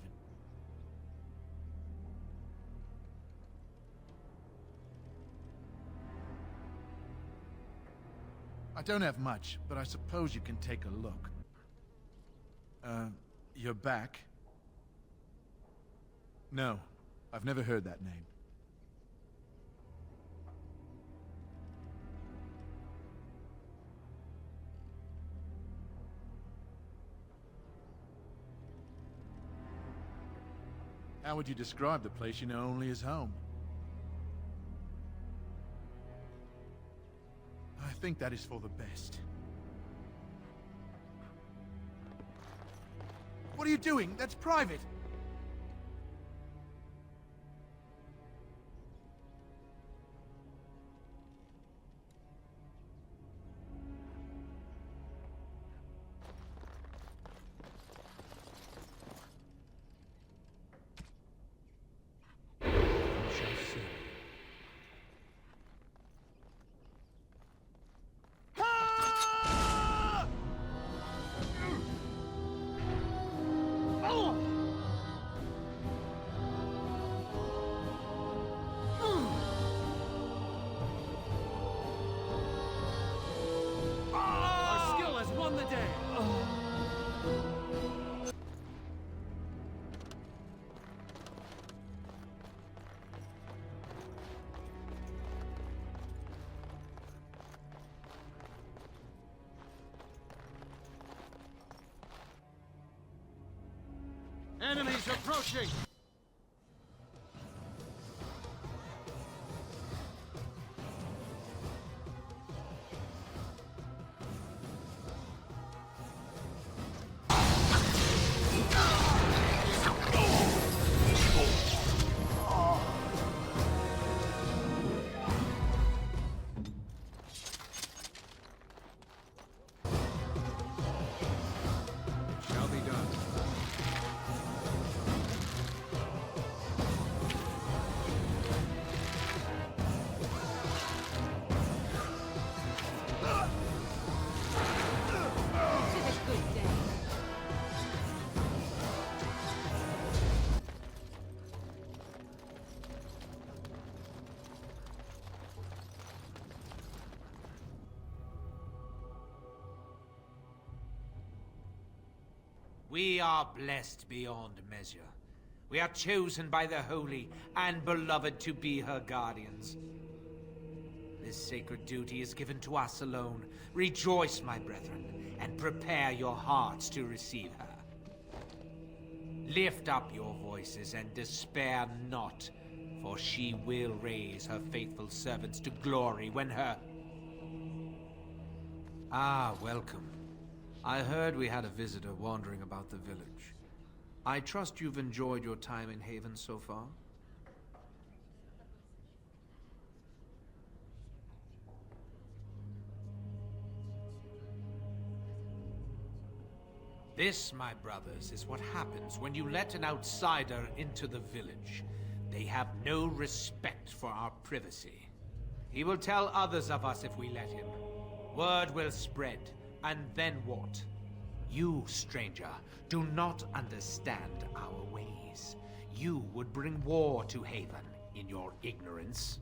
I don't have much, but I suppose you can take a look. You're back? No, I've never heard that name. How would you describe the place you know only as home? I think that is for the best. What are you doing? That's private! Our skill has won the day. Enemies approaching! We are blessed beyond measure. We are chosen by the holy and beloved to be her guardians. This sacred duty is given to us alone. Rejoice, my brethren, and prepare your hearts to receive her. Lift up your voices and despair not, for she will raise her faithful servants to glory when her... Ah, welcome. I heard we had a visitor wandering about the village. I trust you've enjoyed your time in Haven so far? This, my brothers, is what happens when you let an outsider into the village. They have no respect for our privacy. He will tell others of us if we let him. Word will spread, and then what? You, stranger, do not understand our ways. You would bring war to Haven in your ignorance.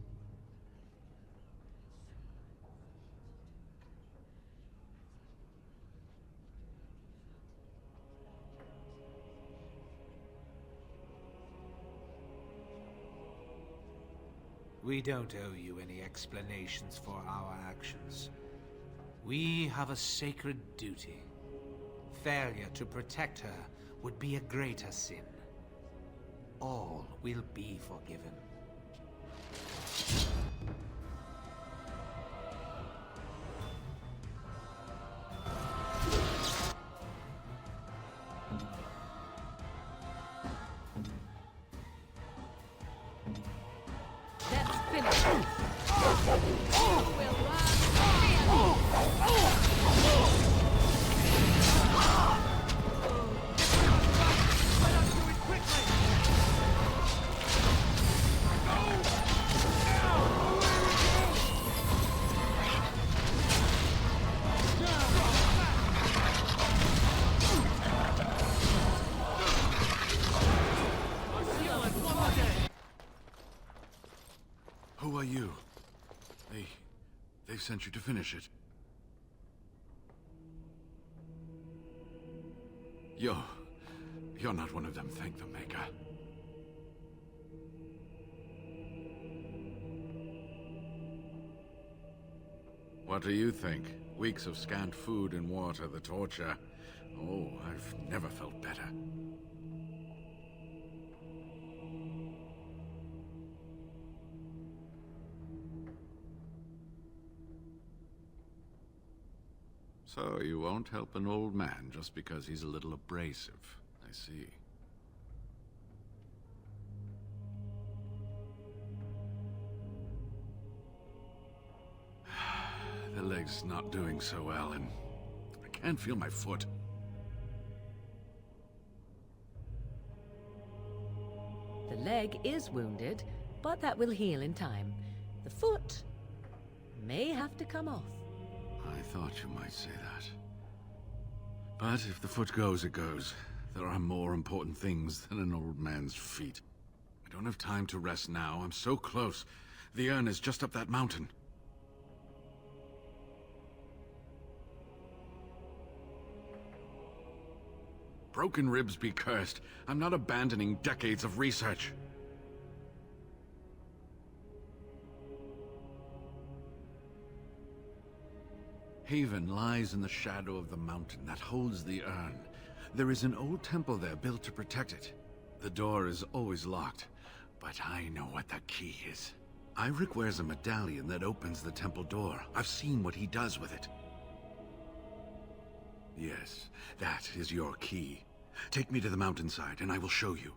We don't owe you any explanations for our actions. We have a sacred duty. Failure to protect her would be a greater sin. All will be forgiven. Who are you? They've sent you to finish it. You're not one of them, thank the Maker. What do you think? Weeks of scant food and water, the torture. Oh, I've never felt better. So you won't help an old man just because he's a little abrasive. I see. The leg's not doing so well, and I can't feel my foot. The leg is wounded, but that will heal in time. The foot may have to come off. I thought you might say that. But if the foot goes, it goes. There are more important things than an old man's feet. I don't have time to rest now. I'm so close. The urn is just up that mountain. Broken ribs be cursed. I'm not abandoning decades of research. Haven lies in the shadow of the mountain that holds the urn. There is an old temple there built to protect it. The door is always locked, but I know what the key is. Eirik wears a medallion that opens the temple door. I've seen what he does with it. Yes, that is your key. Take me to the mountainside and I will show you.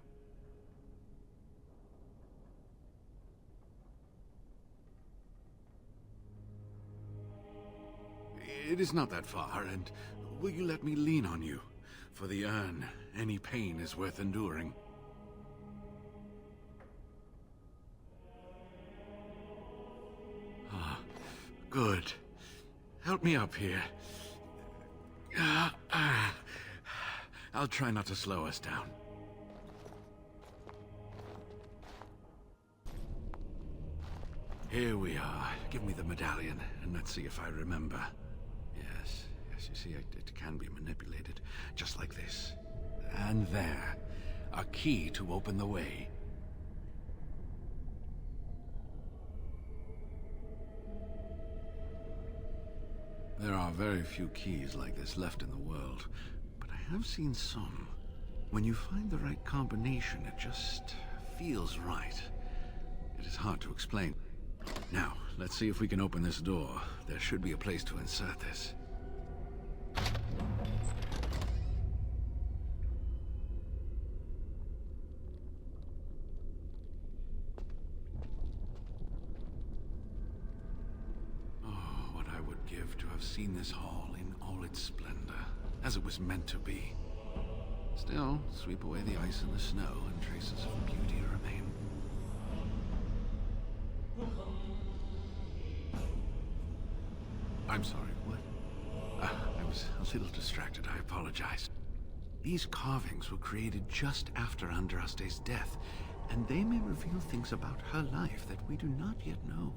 It is not that far, and will you let me lean on you? For the urn, any pain is worth enduring. Ah, good. Help me up here. I'll try not to slow us down. Here we are. Give me the medallion, and let's see if I remember. Yes, you see, it can be manipulated, just like this. And there, a key to open the way. There are very few keys like this left in the world, but I have seen some. When you find the right combination, it just feels right. It is hard to explain. Now, let's see if we can open this door. There should be a place to insert this. Seen this hall in all its splendor, as it was meant to be. Still, sweep away the ice and the snow, and traces of beauty remain. I'm sorry, what? I was a little distracted, I apologize. These carvings were created just after Andraste's death, and they may reveal things about her life that we do not yet know.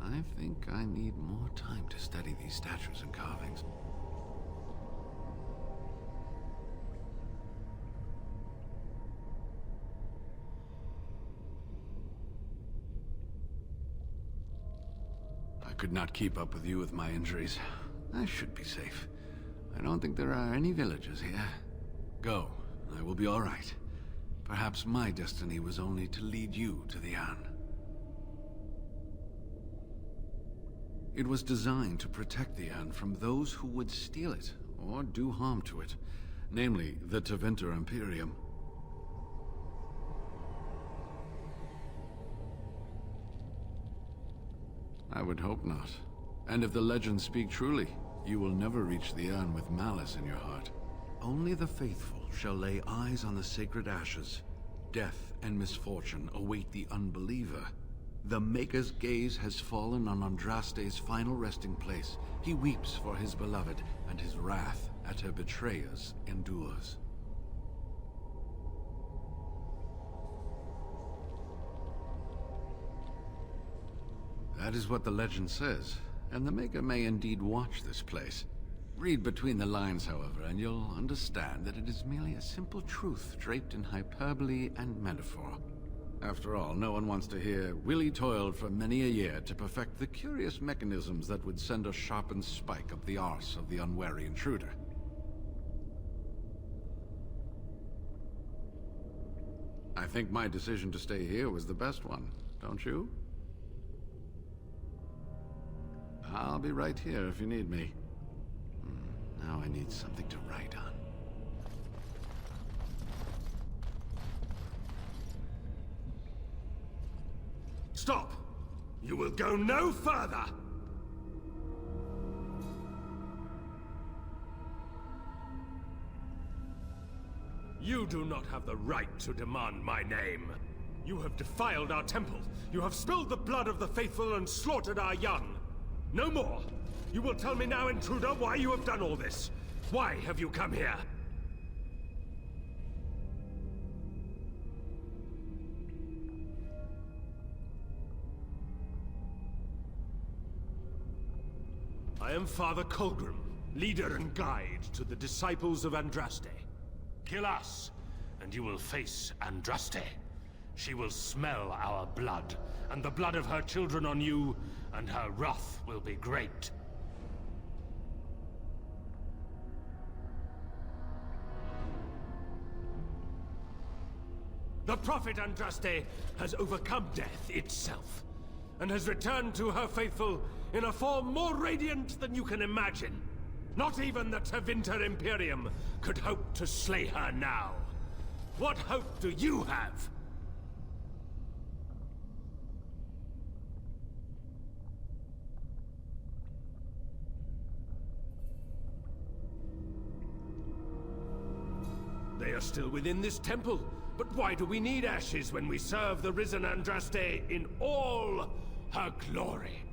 I think I need more time to study these statues and carvings. I could not keep up with you with my injuries. I should be safe. I don't think there are any villagers here. Go, I will be all right. Perhaps my destiny was only to lead you to the Anne. It was designed to protect the Anne from those who would steal it or do harm to it, namely the Tevinter Imperium. I would hope not. And if the legends speak truly, you will never reach the Anne with malice in your heart. Only the faithful shall lay eyes on the sacred ashes. Death and misfortune await the unbeliever. The Maker's gaze has fallen on Andraste's final resting place. He weeps for his beloved, and his wrath at her betrayers endures. That is what the legend says, and the Maker may indeed watch this place. Read between the lines, however, and you'll understand that it is merely a simple truth draped in hyperbole and metaphor. After all, no one wants to hear, Willie toiled for many a year to perfect the curious mechanisms that would send a sharpened spike up the arse of the unwary intruder. I think my decision to stay here was the best one, don't you? I'll be right here if you need me. Now I need something to write on. Stop! You will go no further! You do not have the right to demand my name. You have defiled our temple. You have spilled the blood of the faithful and slaughtered our young. No more! You will tell me now, intruder, why you have done all this. Why have you come here? I am Father Colgrim, leader and guide to the disciples of Andraste. Kill us, and you will face Andraste. She will smell our blood, and the blood of her children on you, and her wrath will be great. The Prophet Andraste has overcome death itself, and has returned to her faithful in a form more radiant than you can imagine. Not even the Tevinter Imperium could hope to slay her now. What hope do you have? They are still within this temple, but why do we need ashes when we serve the risen Andraste in all her glory?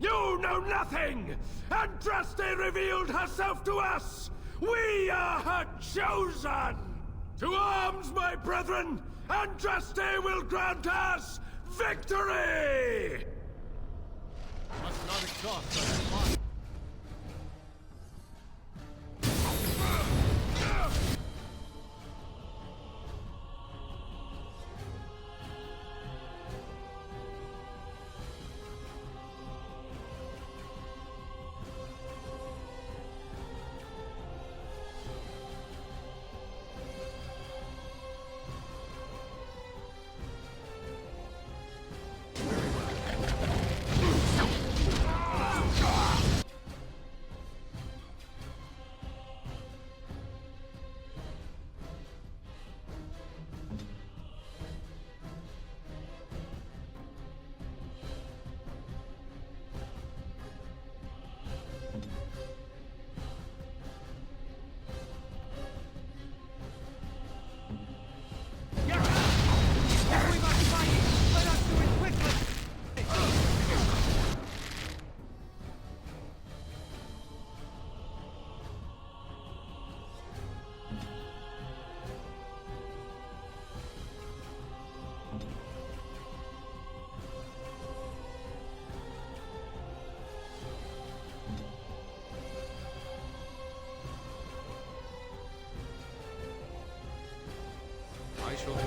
You know nothing! Andraste revealed herself to us! We are her chosen! To arms, my brethren! Andraste will grant us victory! Must not exhaust us. I shall do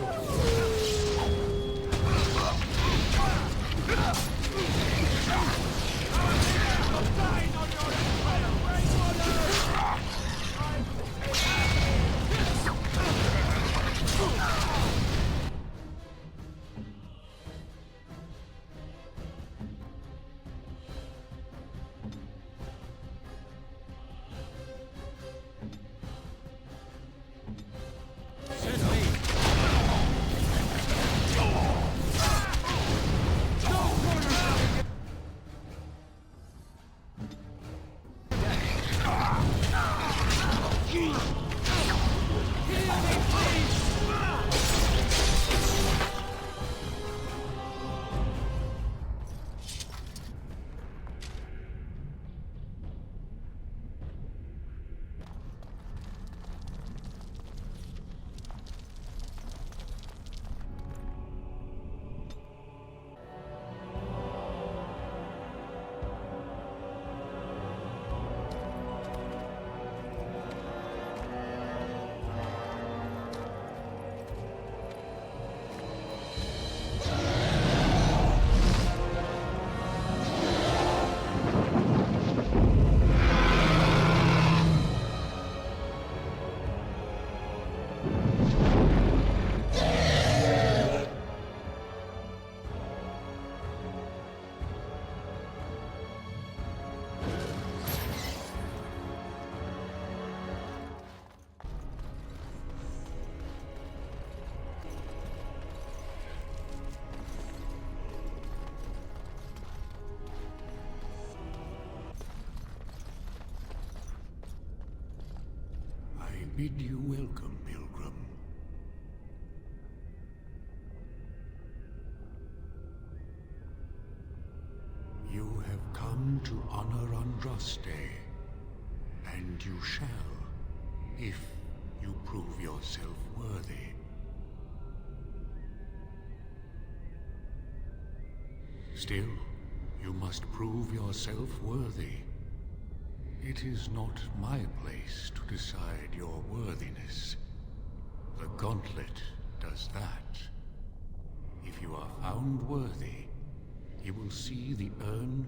bid you welcome, pilgrim. You have come to honor Andraste, and you shall, if you prove yourself worthy. Still, you must prove yourself worthy. It is not my place to decide your worthiness. The gauntlet does that. If you are found worthy, you will see the urn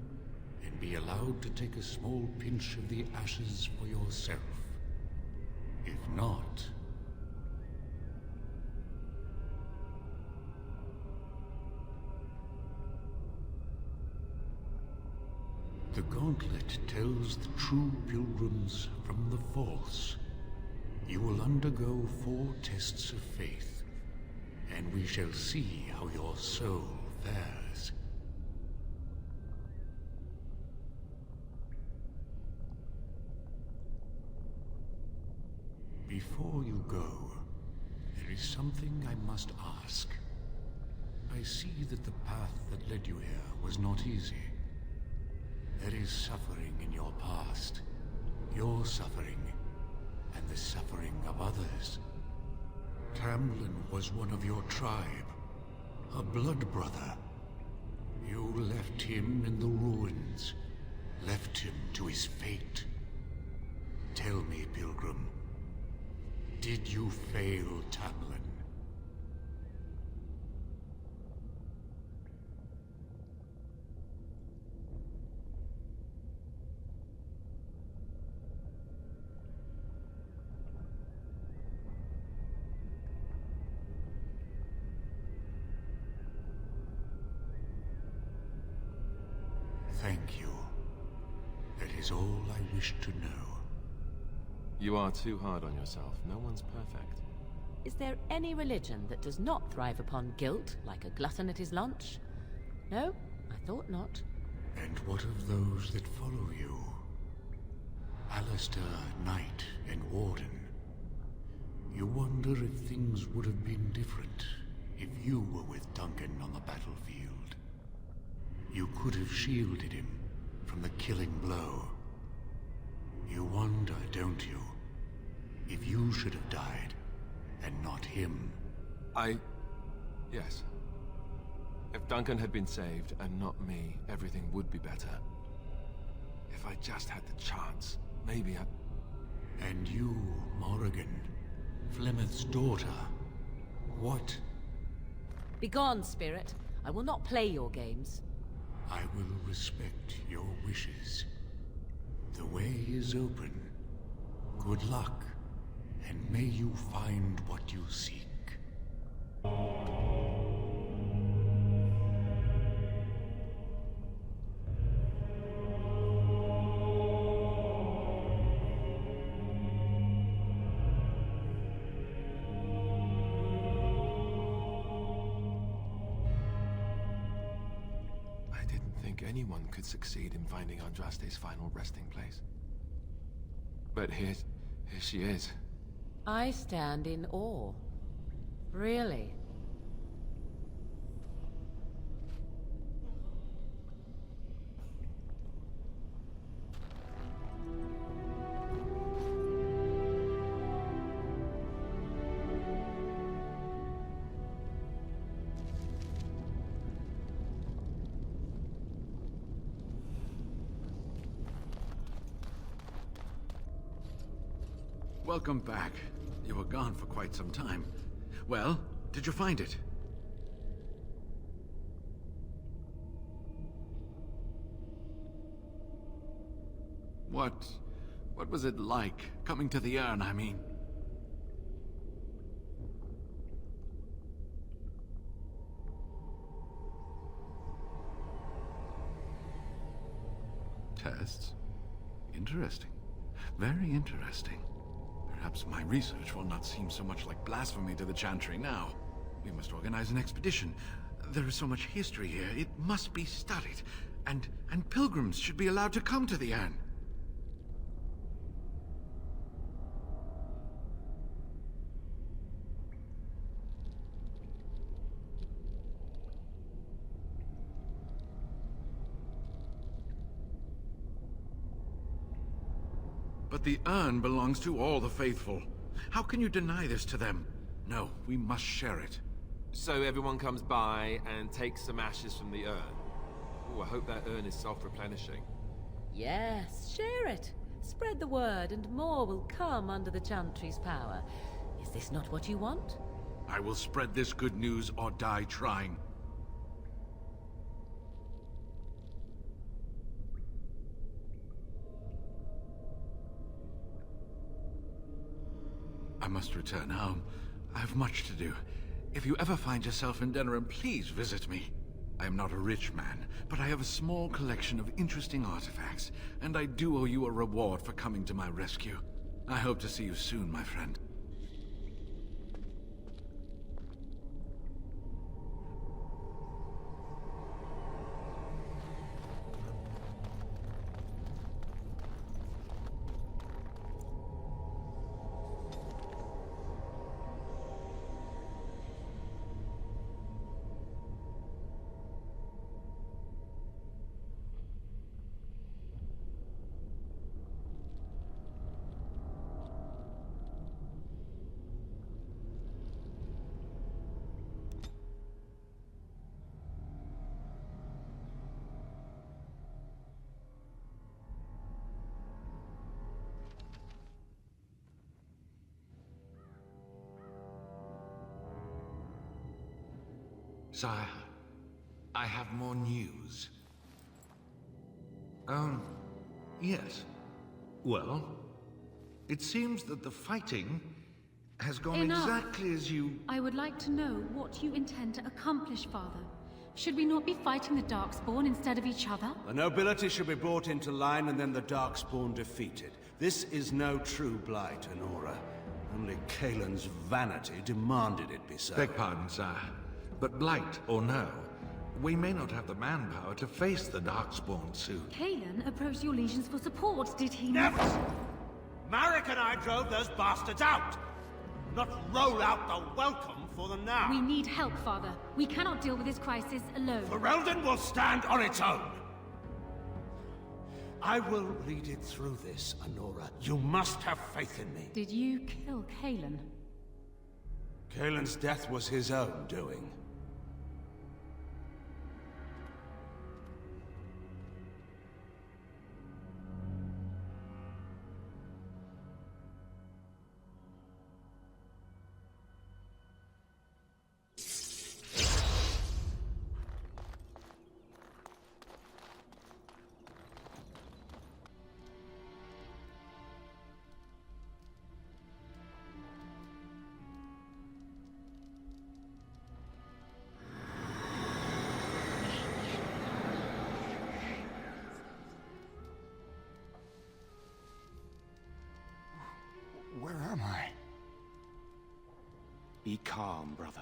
and be allowed to take a small pinch of the ashes for yourself. If not, the gauntlet tells the true pilgrims from the false. You will undergo 4 tests of faith, and we shall see how your soul fares. Before you go, there is something I must ask. I see that the path that led you here was not easy. There is suffering in your past. Your suffering the suffering of others. Tamlin was one of your tribe, a blood brother. You left him in the ruins, left him to his fate. Tell me, Pilgrim, did you fail Tamlin? Thank you. That is all I wish to know. You are too hard on yourself. No one's perfect. Is there any religion that does not thrive upon guilt, like a glutton at his lunch? No, I thought not. And what of those that follow you? Alistair, Knight, and Warden. You wonder if things would have been different if you were with Duncan on the battlefield. You could have shielded him from the killing blow. You wonder, don't you, if you should have died and not him? Yes. If Duncan had been saved and not me, everything would be better. If I just had the chance, maybe I... And you, Morrigan, Flemeth's daughter, what? Begone, spirit. I will not play your games. I will respect your wishes. The way is open. Good luck, and may you find what you seek. Anyone could succeed in finding Andraste's final resting place. But here she is. I stand in awe. Really. Welcome back. You were gone for quite some time. Well, did you find it? What was it like, coming to the urn, I mean? Tests? Interesting. Very interesting. Perhaps my research will not seem so much like blasphemy to the Chantry now. We must organize an expedition. There is so much history here, it must be studied. And pilgrims should be allowed to come to the urn. But the urn belongs to all the faithful. How can you deny this to them? No, we must share it. So everyone comes by and takes some ashes from the urn. Oh, I hope that urn is self-replenishing. Yes, share it. Spread the word and more will come under the Chantry's power. Is this not what you want? I will spread this good news or die trying. I must return home. I have much to do. If you ever find yourself in Denerim, please visit me. I am not a rich man, but I have a small collection of interesting artifacts, and I do owe you a reward for coming to my rescue. I hope to see you soon, my friend. Sire, I have more news. Yes. Well, it seems that the fighting has gone Enough. exactly as you... I would like to know what you intend to accomplish, Father. Should we not be fighting the Darkspawn instead of each other? The nobility should be brought into line and then the Darkspawn defeated. This is no true blight, Honora. Only Kaelin's vanity demanded it be so. Beg pardon, sire. But blight or no, we may not have the manpower to face the Darkspawn soon. Kaelin approached your legions for support, did he Never! not? Marek and I drove those bastards out! Not roll out the welcome for them now! We need help, Father. We cannot deal with this crisis alone. Ferelden will stand on its own! I will lead it through this, Honora. You must have faith in me. Did you kill Kaelin? Kaelin's death was his own doing. Where am I? Be calm, brother.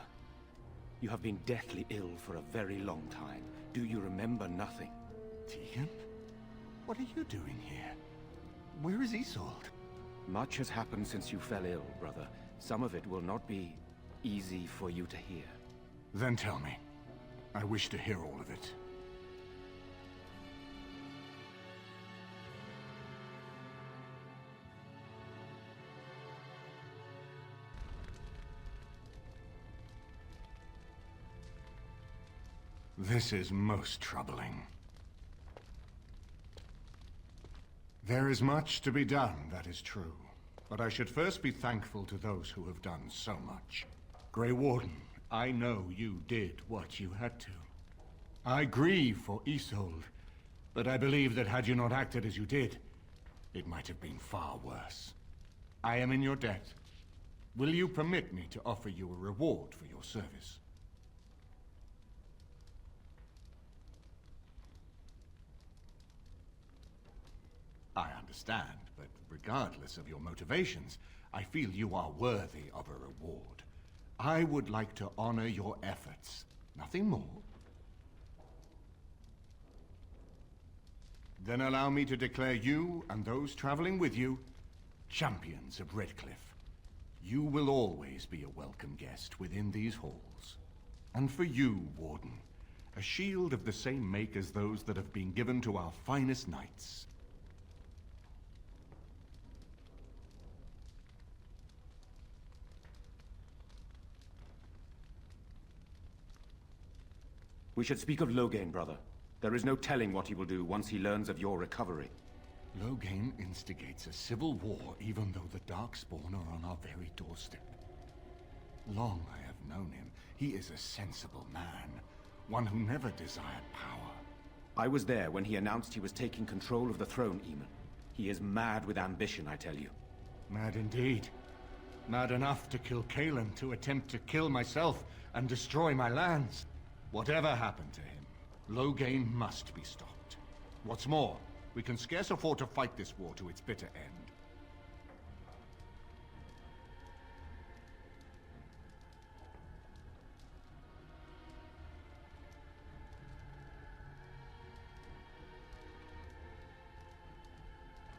You have been deathly ill for a very long time. Do you remember nothing? Tegan? What are you doing here? Where is Isolde? Much has happened since you fell ill, brother. Some of it will not be easy for you to hear. Then tell me. I wish to hear all of it. This is most troubling. There is much to be done, that is true. But I should first be thankful to those who have done so much. Grey Warden, I know you did what you had to. I grieve for Isolde, but I believe that had you not acted as you did, it might have been far worse. I am in your debt. Will you permit me to offer you a reward for your service? I understand, but regardless of your motivations, I feel you are worthy of a reward. I would like to honor your efforts. Nothing more. Then allow me to declare you and those traveling with you champions of Redcliffe. You will always be a welcome guest within these halls. And for you, Warden, a shield of the same make as those that have been given to our finest knights. We should speak of Loghain, brother. There is no telling what he will do once he learns of your recovery. Loghain instigates a civil war even though the Darkspawn are on our very doorstep. Long I have known him. He is a sensible man, one who never desired power. I was there when he announced he was taking control of the throne, Eamon. He is mad with ambition, I tell you. Mad indeed. Mad enough to kill Kaelin, to attempt to kill myself and destroy my lands. Whatever happened to him, Loghain must be stopped. What's more, we can scarce afford to fight this war to its bitter end.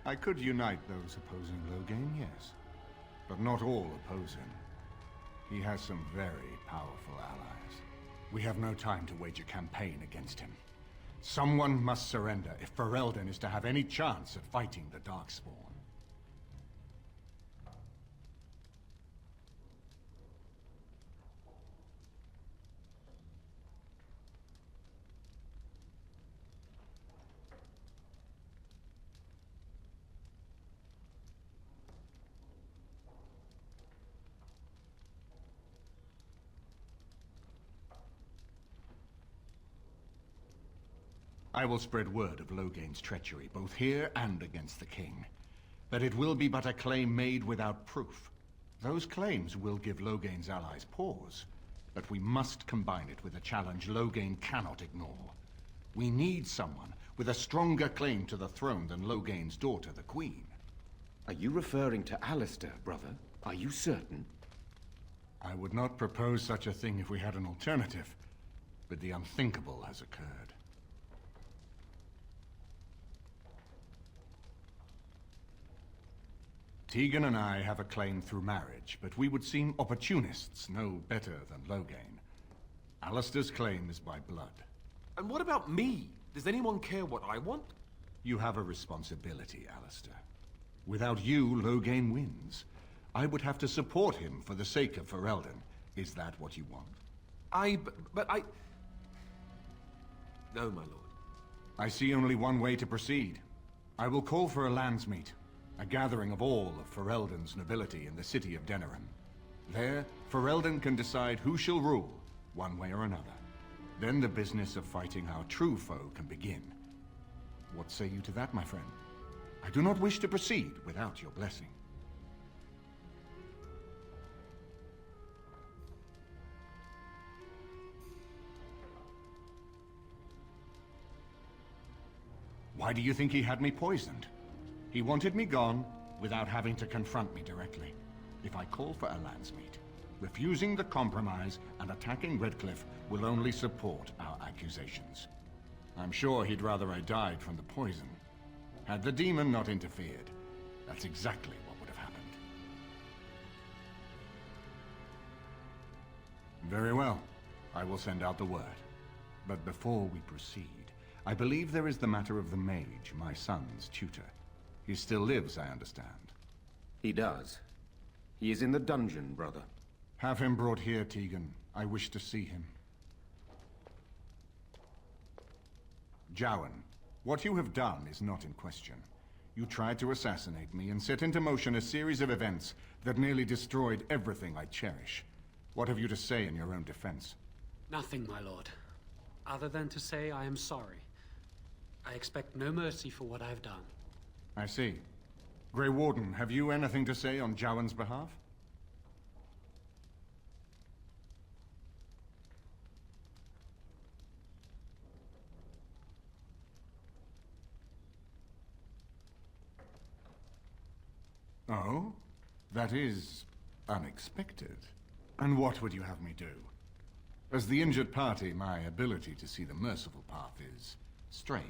I could unite those opposing Loghain, yes. But not all oppose him. He has some very powerful allies. We have no time to wage a campaign against him. Someone must surrender if Ferelden is to have any chance at fighting the Darkspawn. I will spread word of Logain's treachery, both here and against the king. But it will be but a claim made without proof. Those claims will give Logain's allies pause, but we must combine it with a challenge Logain cannot ignore. We need someone with a stronger claim to the throne than Logain's daughter, the Queen. Are you referring to Alistair, brother? Are you certain? I would not propose such a thing if we had an alternative, but the unthinkable has occurred. Tegan and I have a claim through marriage, but we would seem opportunists no better than Logain. Alistair's claim is by blood. And what about me? Does anyone care what I want? You have a responsibility, Alistair. Without you, Logain wins. I would have to support him for the sake of Ferelden. Is that what you want? No, my lord. I see only one way to proceed. I will call for a landsmeet, a gathering of all of Ferelden's nobility in the city of Denerim. There, Ferelden can decide who shall rule, one way or another. Then the business of fighting our true foe can begin. What say you to that, my friend? I do not wish to proceed without your blessing. Why do you think he had me poisoned? He wanted me gone without having to confront me directly. If I call for a landsmeet, refusing the compromise and attacking Redcliffe will only support our accusations. I'm sure he'd rather I died from the poison. Had the demon not interfered, that's exactly what would have happened. Very well. I will send out the word. But before we proceed, I believe there is the matter of the mage, my son's tutor. He still lives, I understand. He does. He is in the dungeon, brother. Have him brought here, Tegan. I wish to see him. Jowan, what you have done is not in question. You tried to assassinate me and set into motion a series of events that nearly destroyed everything I cherish. What have you to say in your own defense? Nothing, my lord. Other than to say I am sorry. I expect no mercy for what I've done. I see. Grey Warden, have you anything to say on Jowan's behalf? Oh? That is unexpected. And what would you have me do? As the injured party, my ability to see the merciful path is strained.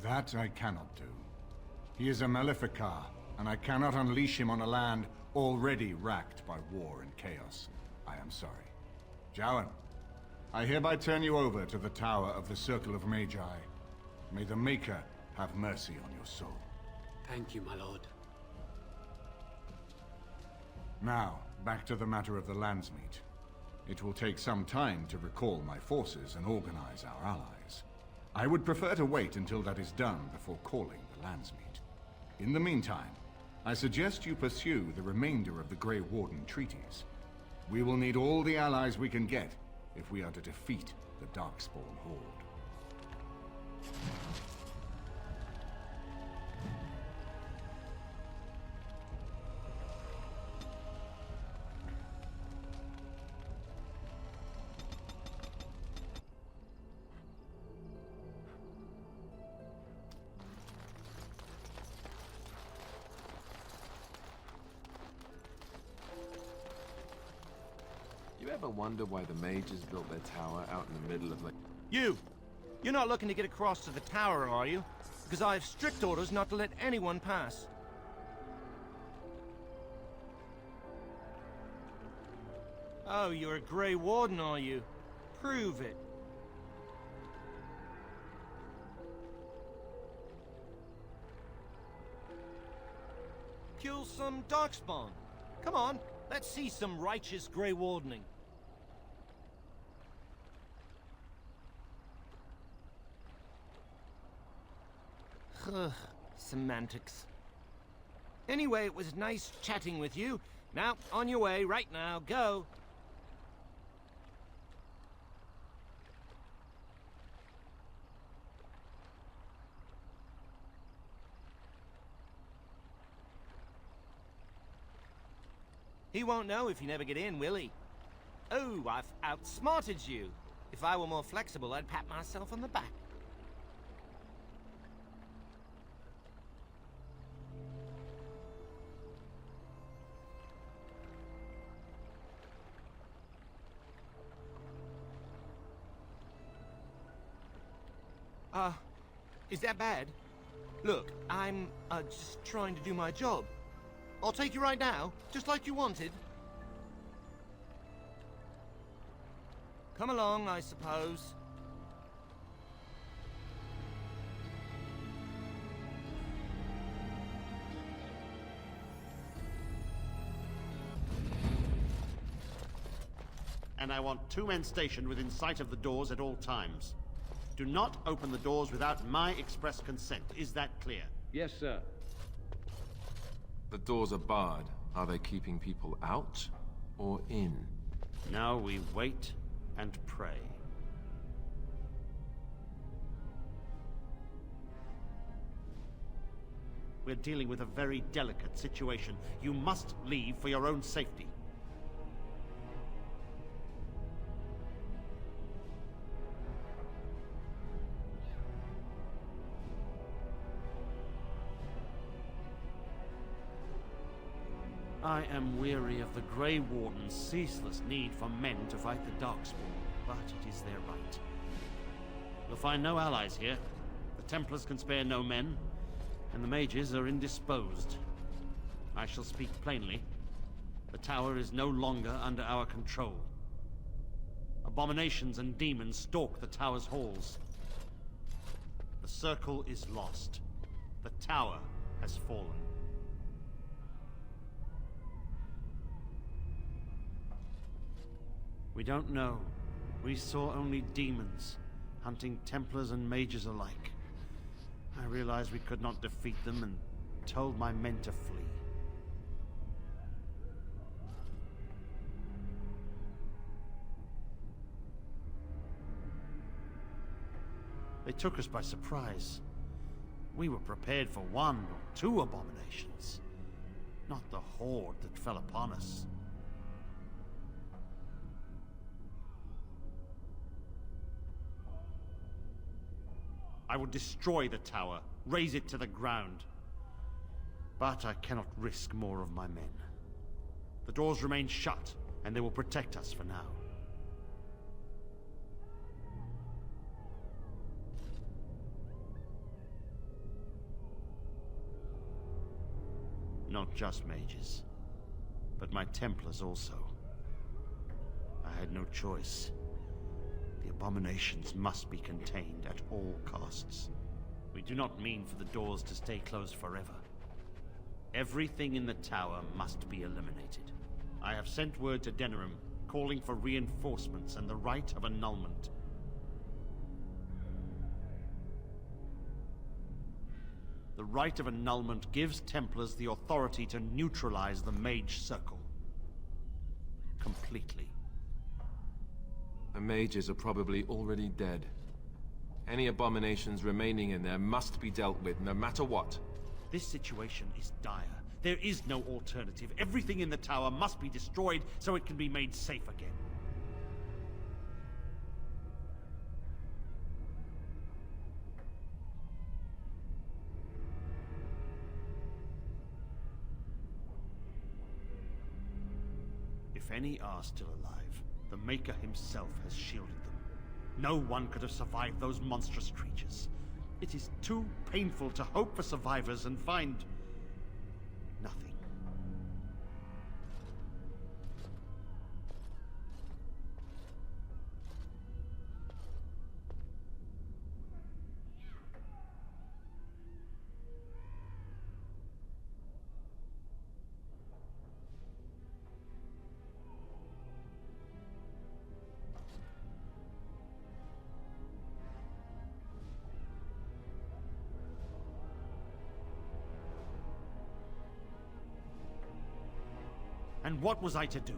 That I cannot do. He is a Maleficar, and I cannot unleash him on a land already racked by war and chaos. I am sorry. Jowan, I hereby turn you over to the Tower of the Circle of Magi. May the Maker have mercy on your soul. Thank you, my lord. Now, back to the matter of the landsmeet. It will take some time to recall my forces and organize our allies. I would prefer to wait until that is done before calling the landsmeet. In the meantime, I suggest you pursue the remainder of the Grey Warden treaties. We will need all the allies we can get if we are to defeat the Darkspawn Horde. You ever wonder why the mages built their tower out in the middle of like... You're not looking to get across to the tower, are you? Because I have strict orders not to let anyone pass. Oh, you're a Grey Warden, are you? Prove it. Kill some Darkspawn. Come on, let's see some righteous Grey Wardening. Semantics. Anyway, it was nice chatting with you. Now, on your way, right now, go. He won't know if you never get in, will he? Oh, I've outsmarted you. If I were more flexible, I'd pat myself on the back. Is that bad? Look, I'm, just trying to do my job. I'll take you right now, just like you wanted. Come along, I suppose. And I want 2 men stationed within sight of the doors at all times. Do not open the doors without my express consent. Is that clear? Yes, sir. The doors are barred. Are they keeping people out or in? Now we wait and pray. We're dealing with a very delicate situation. You must leave for your own safety. I am weary of the Grey Warden's ceaseless need for men to fight the Darkspawn, but it is their right. You'll find no allies here. The Templars can spare no men, and the mages are indisposed. I shall speak plainly. The tower is no longer under our control. Abominations and demons stalk the tower's halls. The circle is lost. The tower has fallen. We don't know. We saw only demons, hunting Templars and mages alike. I realized we could not defeat them and told my men to flee. They took us by surprise. We were prepared for 1 or 2 abominations, not the horde that fell upon us. I will destroy the tower, raze it to the ground. But I cannot risk more of my men. The doors remain shut, and they will protect us for now. Not just mages, but my Templars also. I had no choice. The abominations must be contained at all costs. We do not mean for the doors to stay closed forever. Everything in the tower must be eliminated. I have sent word to Denerim, calling for reinforcements and the right of annulment. The right of annulment gives Templars the authority to neutralize the Mage Circle. Completely. The mages are probably already dead. Any abominations remaining in there must be dealt with, no matter what. This situation is dire. There is no alternative. Everything in the tower must be destroyed so it can be made safe again. If any are still alive, the Maker himself has shielded them. No one could have survived those monstrous creatures. It is too painful to hope for survivors and find nothing. And what was I to do?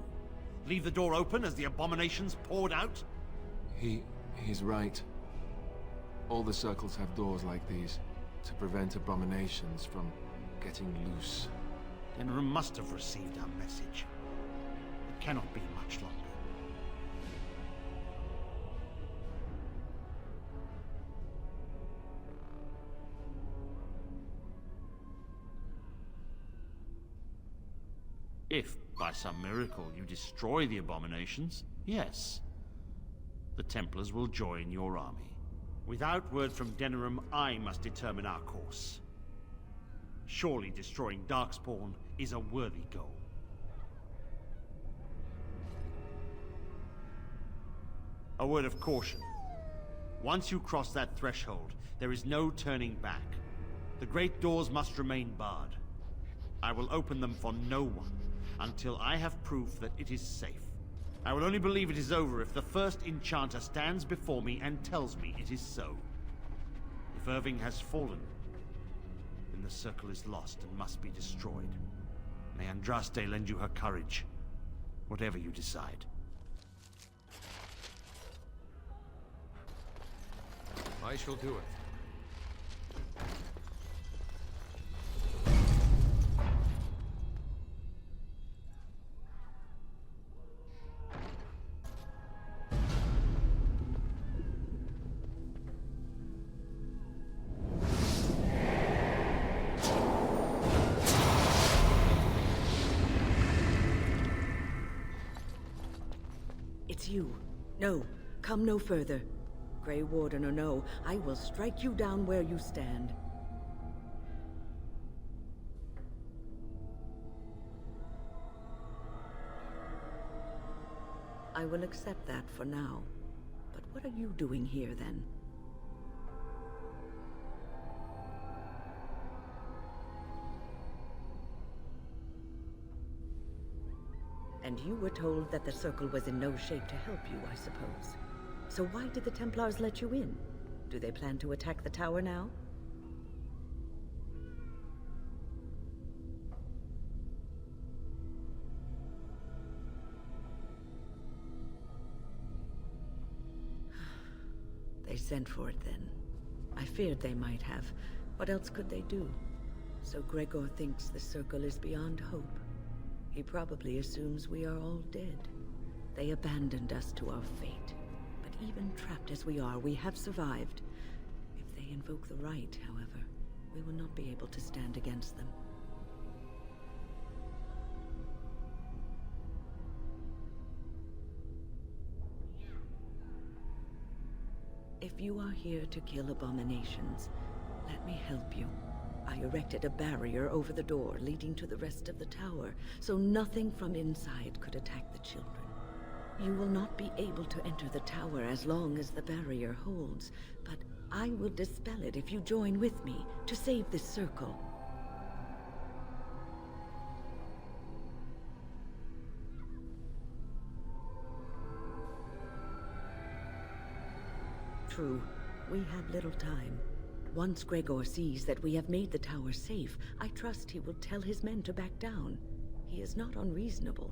Leave the door open as the abominations poured out? He's right. All the circles have doors like these, to prevent abominations from getting loose. Denerim must have received our message. It cannot be much longer. If, by some miracle, you destroy the abominations, yes. The Templars will join your army. Without word from Denerim, I must determine our course. Surely destroying Darkspawn is a worthy goal. A word of caution. Once you cross that threshold, there is no turning back. The great doors must remain barred. I will open them for no one until I have proof that it is safe. I will only believe it is over if the first enchanter stands before me and tells me it is so. If Irving has fallen, then the circle is lost and must be destroyed. May Andraste lend you her courage, whatever you decide. I shall do it. It's you. No, come no further. Grey Warden or no, I will strike you down where you stand. I will accept that for now. But what are you doing here, then? And you were told that the Circle was in no shape to help you, I suppose. So why did the Templars let you in? Do they plan to attack the tower now? They sent for it then. I feared they might have. What else could they do? So Gregor thinks the Circle is beyond hope. He probably assumes we are all dead. They abandoned us to our fate. But even trapped as we are, we have survived. If they invoke the right, however, we will not be able to stand against them. If you are here to kill abominations, let me help you. I erected a barrier over the door leading to the rest of the tower, so nothing from inside could attack the children. You will not be able to enter the tower as long as the barrier holds, but I will dispel it if you join with me to save this circle. True, we have little time. Once Gregor sees that we have made the tower safe, I trust he will tell his men to back down. He is not unreasonable.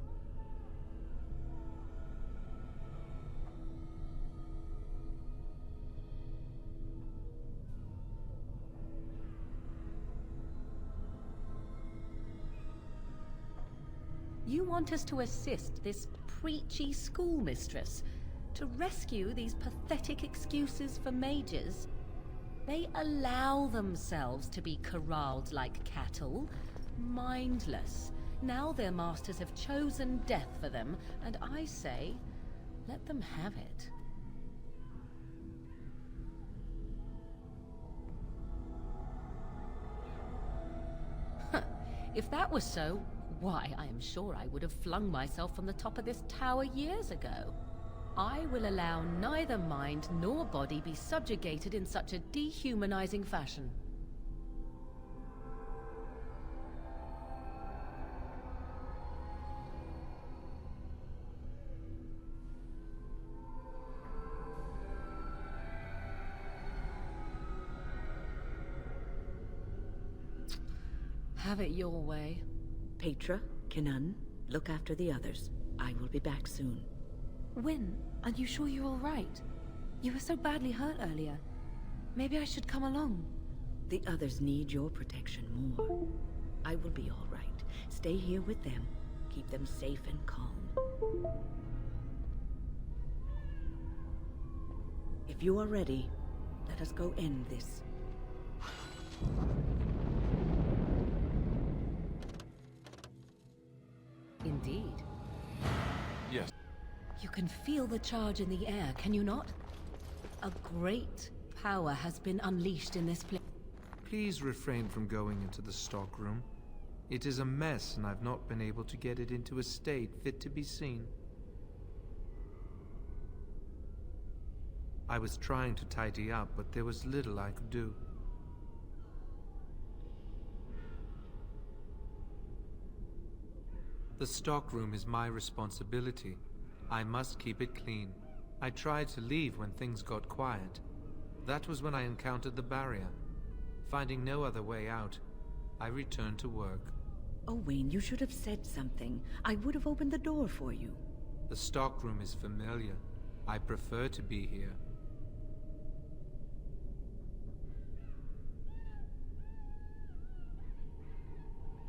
You want us to assist this preachy schoolmistress to rescue these pathetic excuses for mages? They allow themselves to be corralled like cattle, mindless. Now their masters have chosen death for them, and I say, let them have it. If that was so, why, I am sure I would have flung myself from the top of this tower years ago. I will allow neither mind nor body be subjugated in such a dehumanizing fashion. Have it your way. Petra, Kenan, Look after the others. I will be back soon. Wynne, are you sure you're all right? You were so badly hurt earlier. Maybe I should come along. The others need your protection more. I will be all right. Stay here with them. Keep them safe and calm. If you are ready, let us go end this. Indeed. Yes. You can feel the charge in the air, can you not? A great power has been unleashed in this place. Please refrain from going into the stockroom. It is a mess, and I've not been able to get it into a state fit to be seen. I was trying to tidy up, but there was little I could do. The stockroom is my responsibility. I must keep it clean. I tried to leave when things got quiet. That was when I encountered the barrier. Finding no other way out, I returned to work. Oh, Wayne, you should have said something. I would have opened the door for you. The stockroom is familiar. I prefer to be here.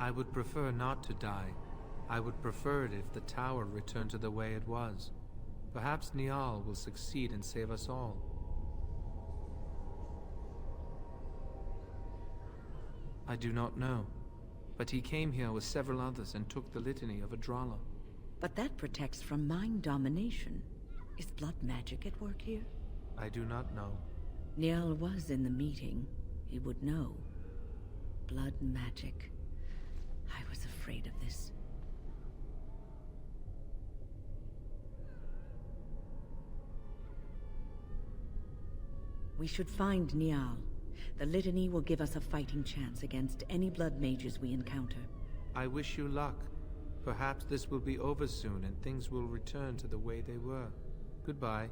I would prefer not to die. I would prefer it if the tower returned to the way it was. Perhaps Niall will succeed and save us all. I do not know, but he came here with several others and took the litany of Adralla. But that protects from mind domination. Is blood magic at work here? I do not know. Niall was in the meeting. He would know. Blood magic. I was afraid of this. We should find Niall. The litany will give us a fighting chance against any blood mages we encounter. I wish you luck. Perhaps this will be over soon and things will return to the way they were. Goodbye.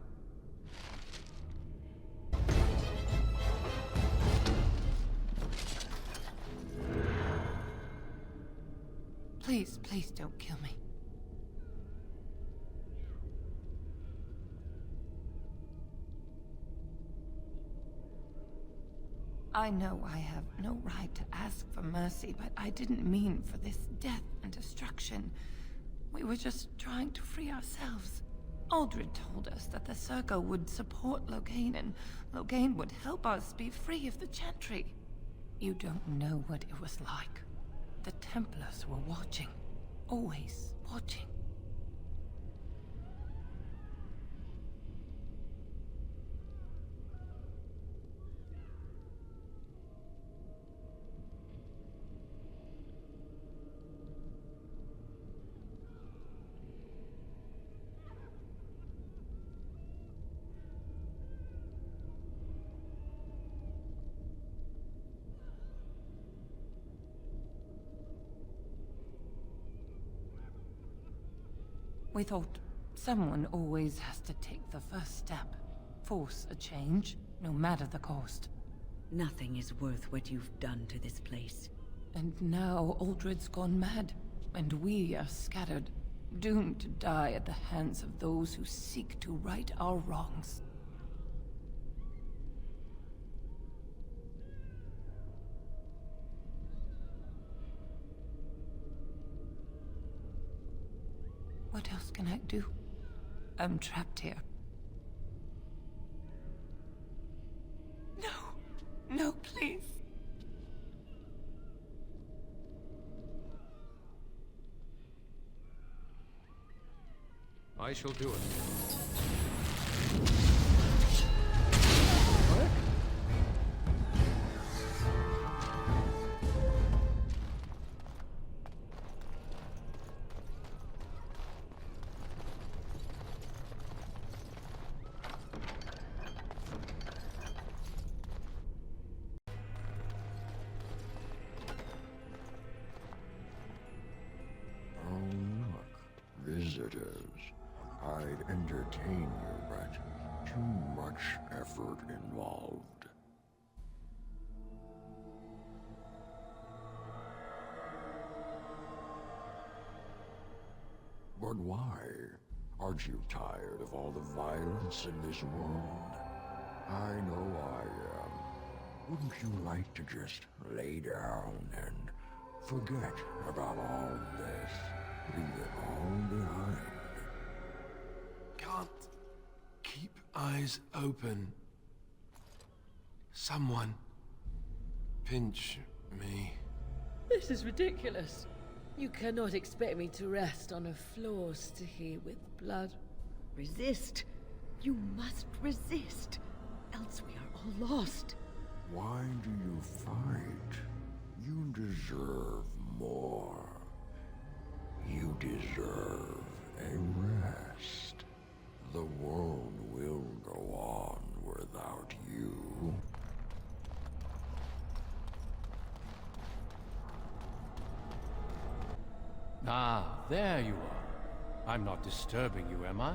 Please, please don't kill me. I know I have no right to ask for mercy, but I didn't mean for this death and destruction. We were just trying to free ourselves. Aldred told us that the Circle would support Loghain, and Loghain would help us be free of the Chantry. You don't know what it was like. The Templars were watching. Always watching. We thought someone always has to take the first step. Force a change, no matter the cost. Nothing is worth what you've done to this place. And now Aldred's gone mad, and we are scattered, doomed to die at the hands of those who seek to right our wrongs. What else can I do? I'm trapped here. No! No, please! I shall do it. Visitors. I'd entertain you, but too much effort involved. But why? Aren't you tired of all the violence in this world? I know I am. Wouldn't you like to just lay down and forget about all this? Leave it all behind? Can't keep eyes open. Someone pinch me. This is ridiculous. You cannot expect me to rest on a floor sticky with blood. Resist. You must resist. Else we are all lost. Why do you fight? You deserve more. You deserve a rest. The world will go on without you. Ah, there you are. I'm not disturbing you, am I?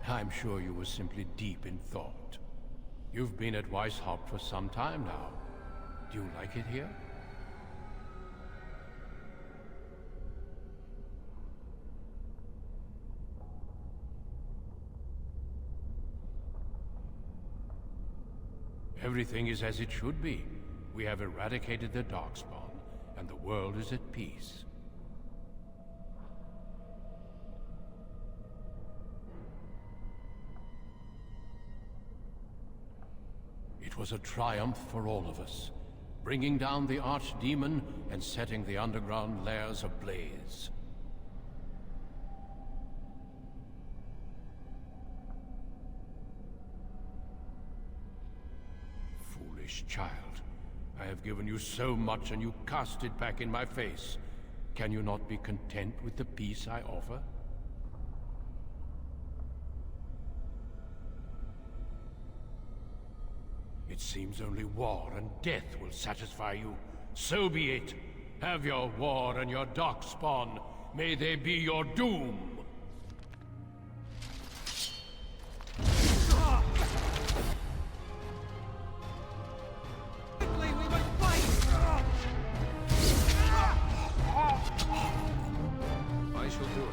I'm sure you were simply deep in thought. You've been at Weishaupt for some time now. Do you like it here? Everything is as it should be. We have eradicated the Darkspawn, and the world is at peace. It was a triumph for all of us, bringing down the Archdemon and setting the underground lairs ablaze. Foolish child. I have given you so much and you cast it back in my face. Can you not be content with the peace I offer? It seems only war and death will satisfy you. So be it. Have your war and your Darkspawn. May they be your doom. I shall do it.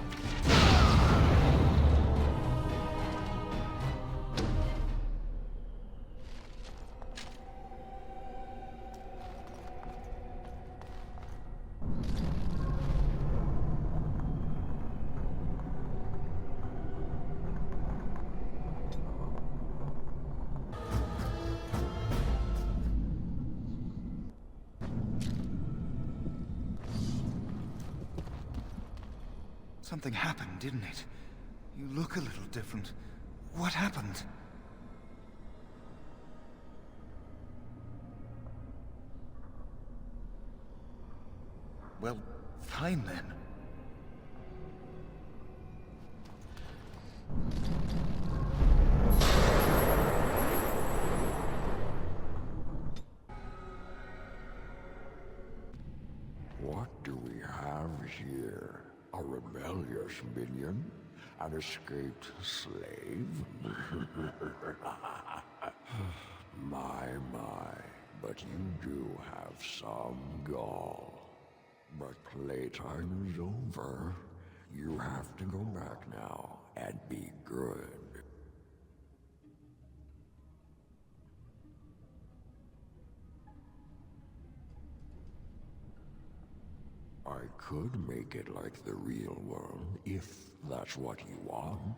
Something happened, didn't it? You look a little different. What happened? Well, fine then. What do we have here? A rebellious minion? An escaped slave? My, but you do have some gall. But playtime is over. You have to go back now and be good. I could make it like the real world, if that's what you want.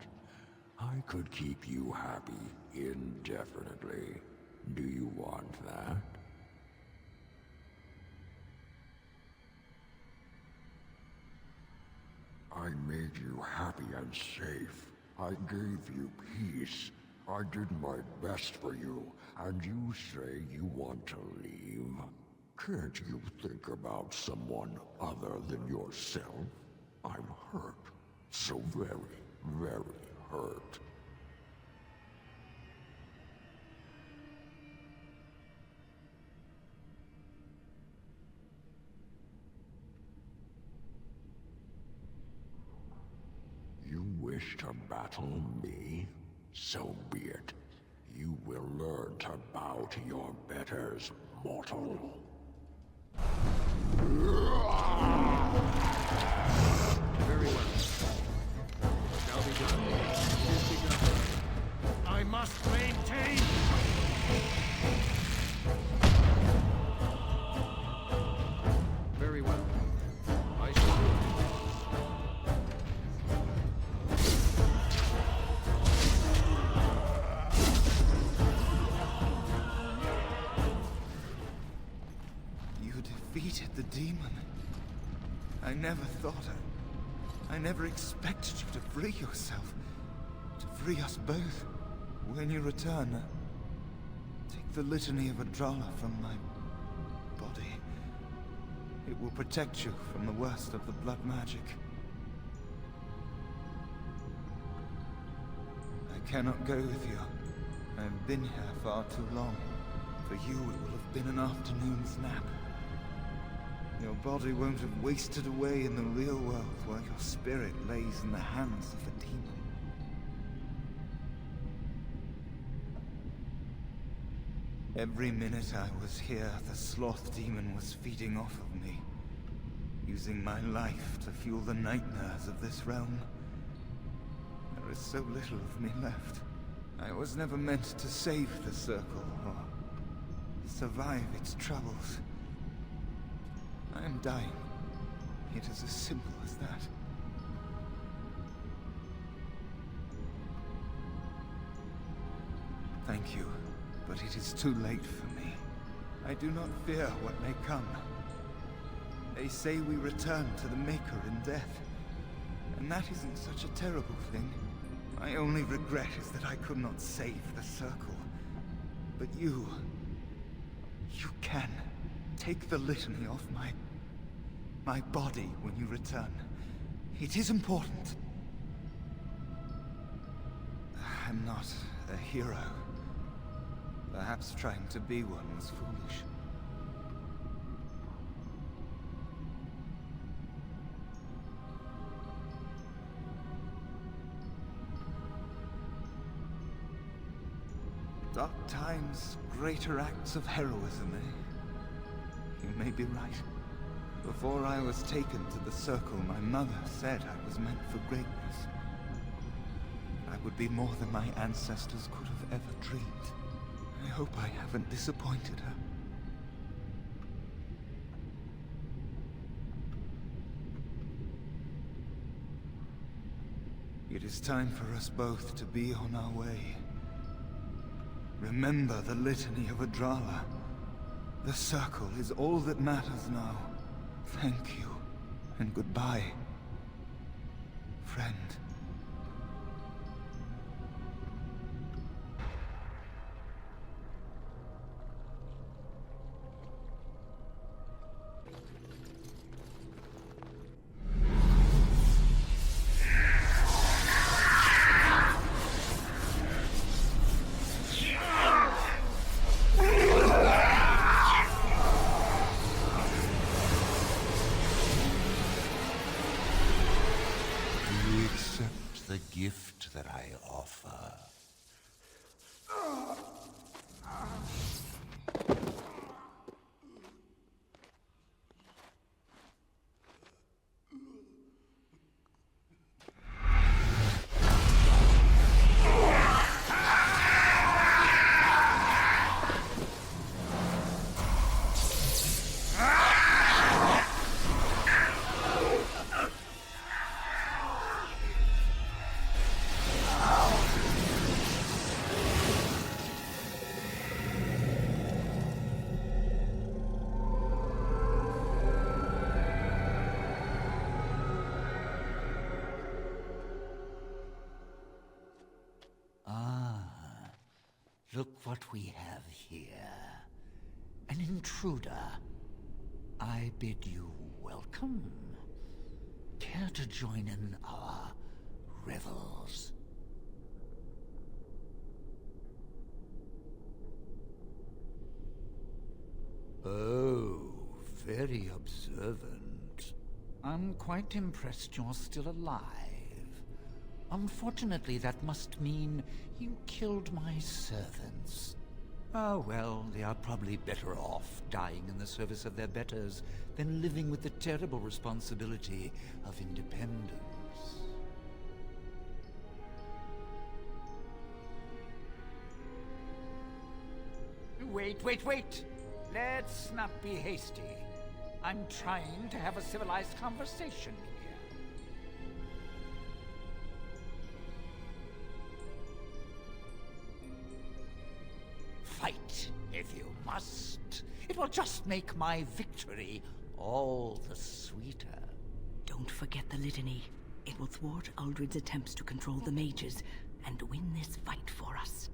I could keep you happy indefinitely. Do you want that? I made you happy and safe. I gave you peace. I did my best for you, and you say you want to leave? Can't you think about someone other than yourself? I'm hurt. So very, very hurt. You wish to battle me? So be it. You will learn to bow to your betters, mortal. Very well. Shall be done. It is begun. I must maintain. Very well. I shall do it. You defeated the demon. I never thought I never expected you to free yourself. To free us both. When you return, take the litany of Adrala from my body. It will protect you from the worst of the blood magic. I cannot go with you. I have been here far too long. For you, it will have been an afternoon's nap. Your body won't have wasted away in the real world while your spirit lays in the hands of a demon. Every minute I was here, the sloth demon was feeding off of me, using my life to fuel the nightmares of this realm. There is so little of me left. I was never meant to save the Circle, or survive its troubles. I am dying. It is as simple as that. Thank you, but it is too late for me. I do not fear what may come. They say we return to the Maker in death, and that isn't such a terrible thing. My only regret is that I could not save the Circle. But you can. Take the litany off my body when you return. It is important. I'm not a hero. Perhaps trying to be one was foolish. Dark times, greater acts of heroism, eh? You may be right. Before I was taken to the Circle, my mother said I was meant for greatness. I would be more than my ancestors could have ever dreamed. I hope I haven't disappointed her. It is time for us both to be on our way. Remember the litany of Adrala. The Circle is all that matters now. Thank you, and goodbye, friend. Gift that I offer. Look what we have here. An intruder. I bid you welcome. Care to join in our revels? Oh, very observant. I'm quite impressed you're still alive. Unfortunately, that must mean you killed my servants. Ah, well, they are probably better off dying in the service of their betters than living with the terrible responsibility of independence. Wait! Let's not be hasty. I'm trying to have a civilized conversation here. Fight, if you must. It will just make my victory all the sweeter. Don't forget the litany. It will thwart Uldred's attempts to control the mages and win this fight for us.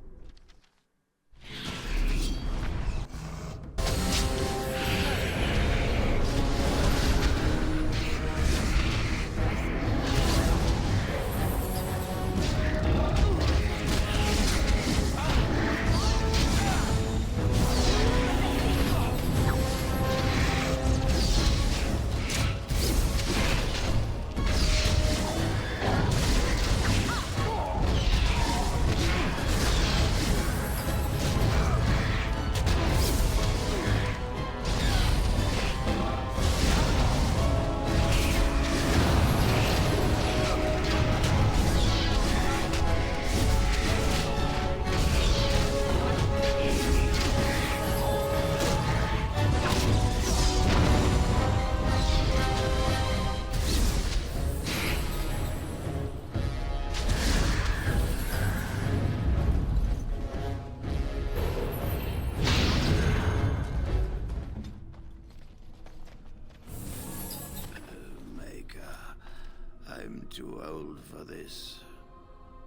I'm too old for this.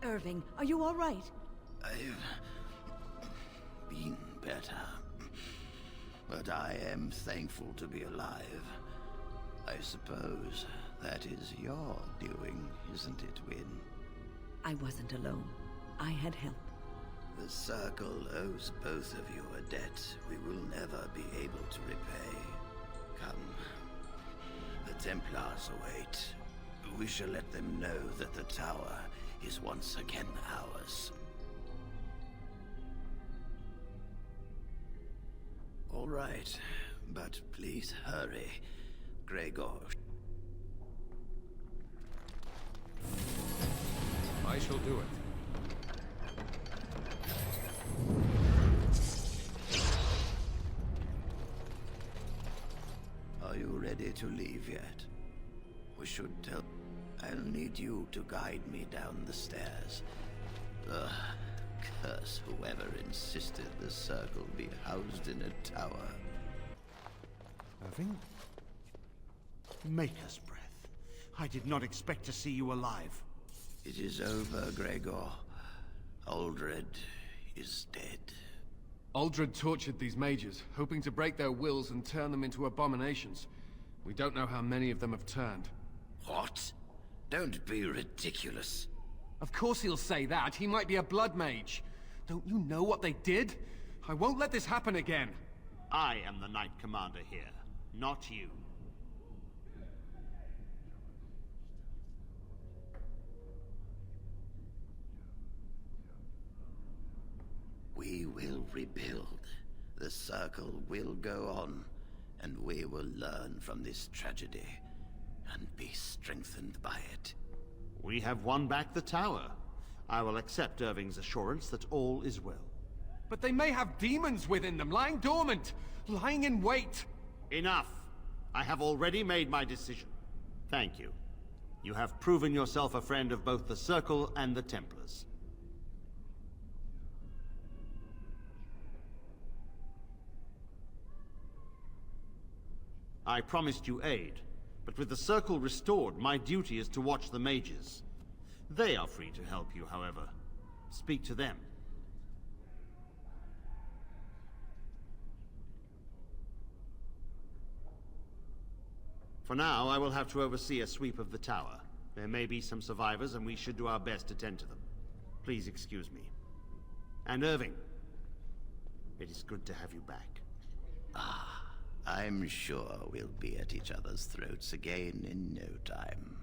Irving, are you all right? I've been better. But I am thankful to be alive. I suppose that is your doing, isn't it, Wynne? I wasn't alone. I had help. The Circle owes both of you a debt we will never be able to repay. Come. The Templars await. We shall let them know that the tower is once again ours. All right, but please hurry. Gregor. I shall do it. Are you ready to leave yet? We should tell... I'll need you to guide me down the stairs. Ugh, curse whoever insisted the Circle be housed in a tower. Irving? Maker's breath. I did not expect to see you alive. It is over, Gregor. Uldred is dead. Uldred tortured these mages, hoping to break their wills and turn them into abominations. We don't know how many of them have turned. What? Don't be ridiculous. Of course he'll say that. He might be a blood mage. Don't you know what they did? I won't let this happen again. I am the Knight Commander here, not you. We will rebuild. The Circle will go on, and we will learn from this tragedy, and be strengthened by it. We have won back the tower. I will accept Irving's assurance that all is well. But they may have demons within them, lying dormant, lying in wait. Enough! I have already made my decision. Thank you. You have proven yourself a friend of both the Circle and the Templars. I promised you aid, but with the Circle restored, my duty is to watch the mages. They are free to help you, however. Speak to them. For now, I will have to oversee a sweep of the tower. There may be some survivors, and we should do our best to tend to them. Please excuse me. And Irving, it is good to have you back. I'm sure we'll be at each other's throats again in no time.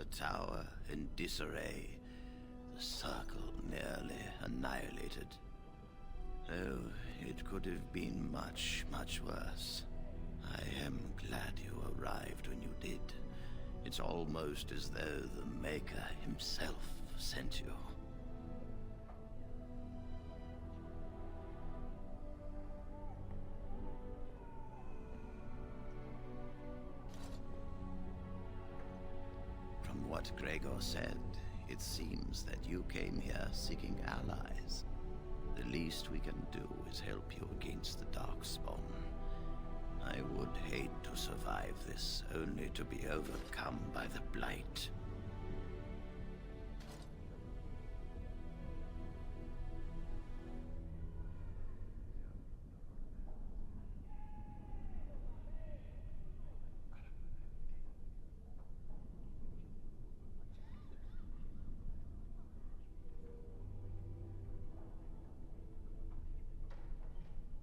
tower in disarray, the circle nearly annihilated. Oh, it could have been much, much worse. I am glad you arrived when you did. It's almost as though the Maker himself sent you. From what Gregor said, it seems that you came here seeking allies. The least we can do is help you against the Darkspawn. I would hate to survive this, only to be overcome by the Blight.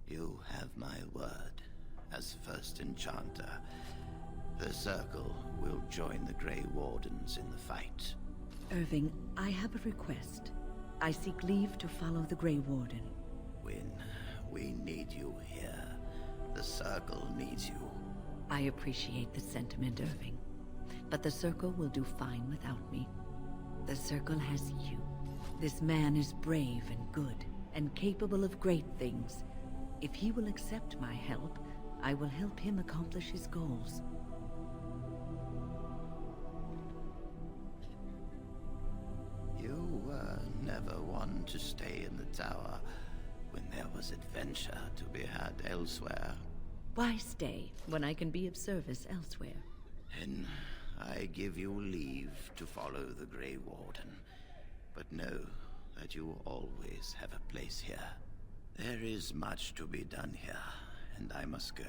You have my word. As first enchanter, the Circle will join the Grey Wardens in the fight. Irving, I have a request. I seek leave to follow the Grey Warden. When we need you here, the Circle needs you. I appreciate the sentiment, Irving. But the Circle will do fine without me. The Circle has you. This man is brave and good, and capable of great things. If he will accept my help, I will help him accomplish his goals. You were never one to stay in the tower when there was adventure to be had elsewhere. Why stay when I can be of service elsewhere? Then I give you leave to follow the Grey Warden. But know that you always have a place here. There is much to be done here, and I must go.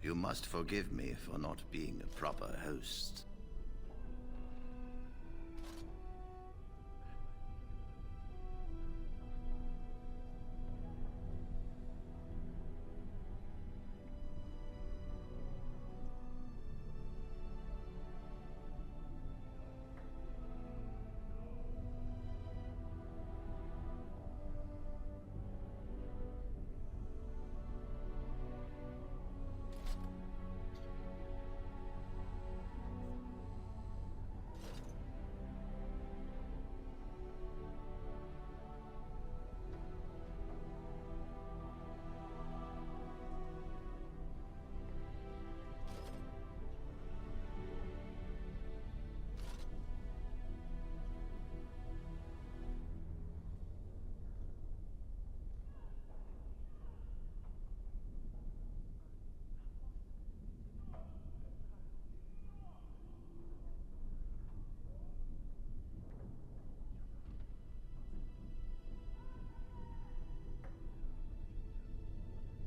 You must forgive me for not being a proper host.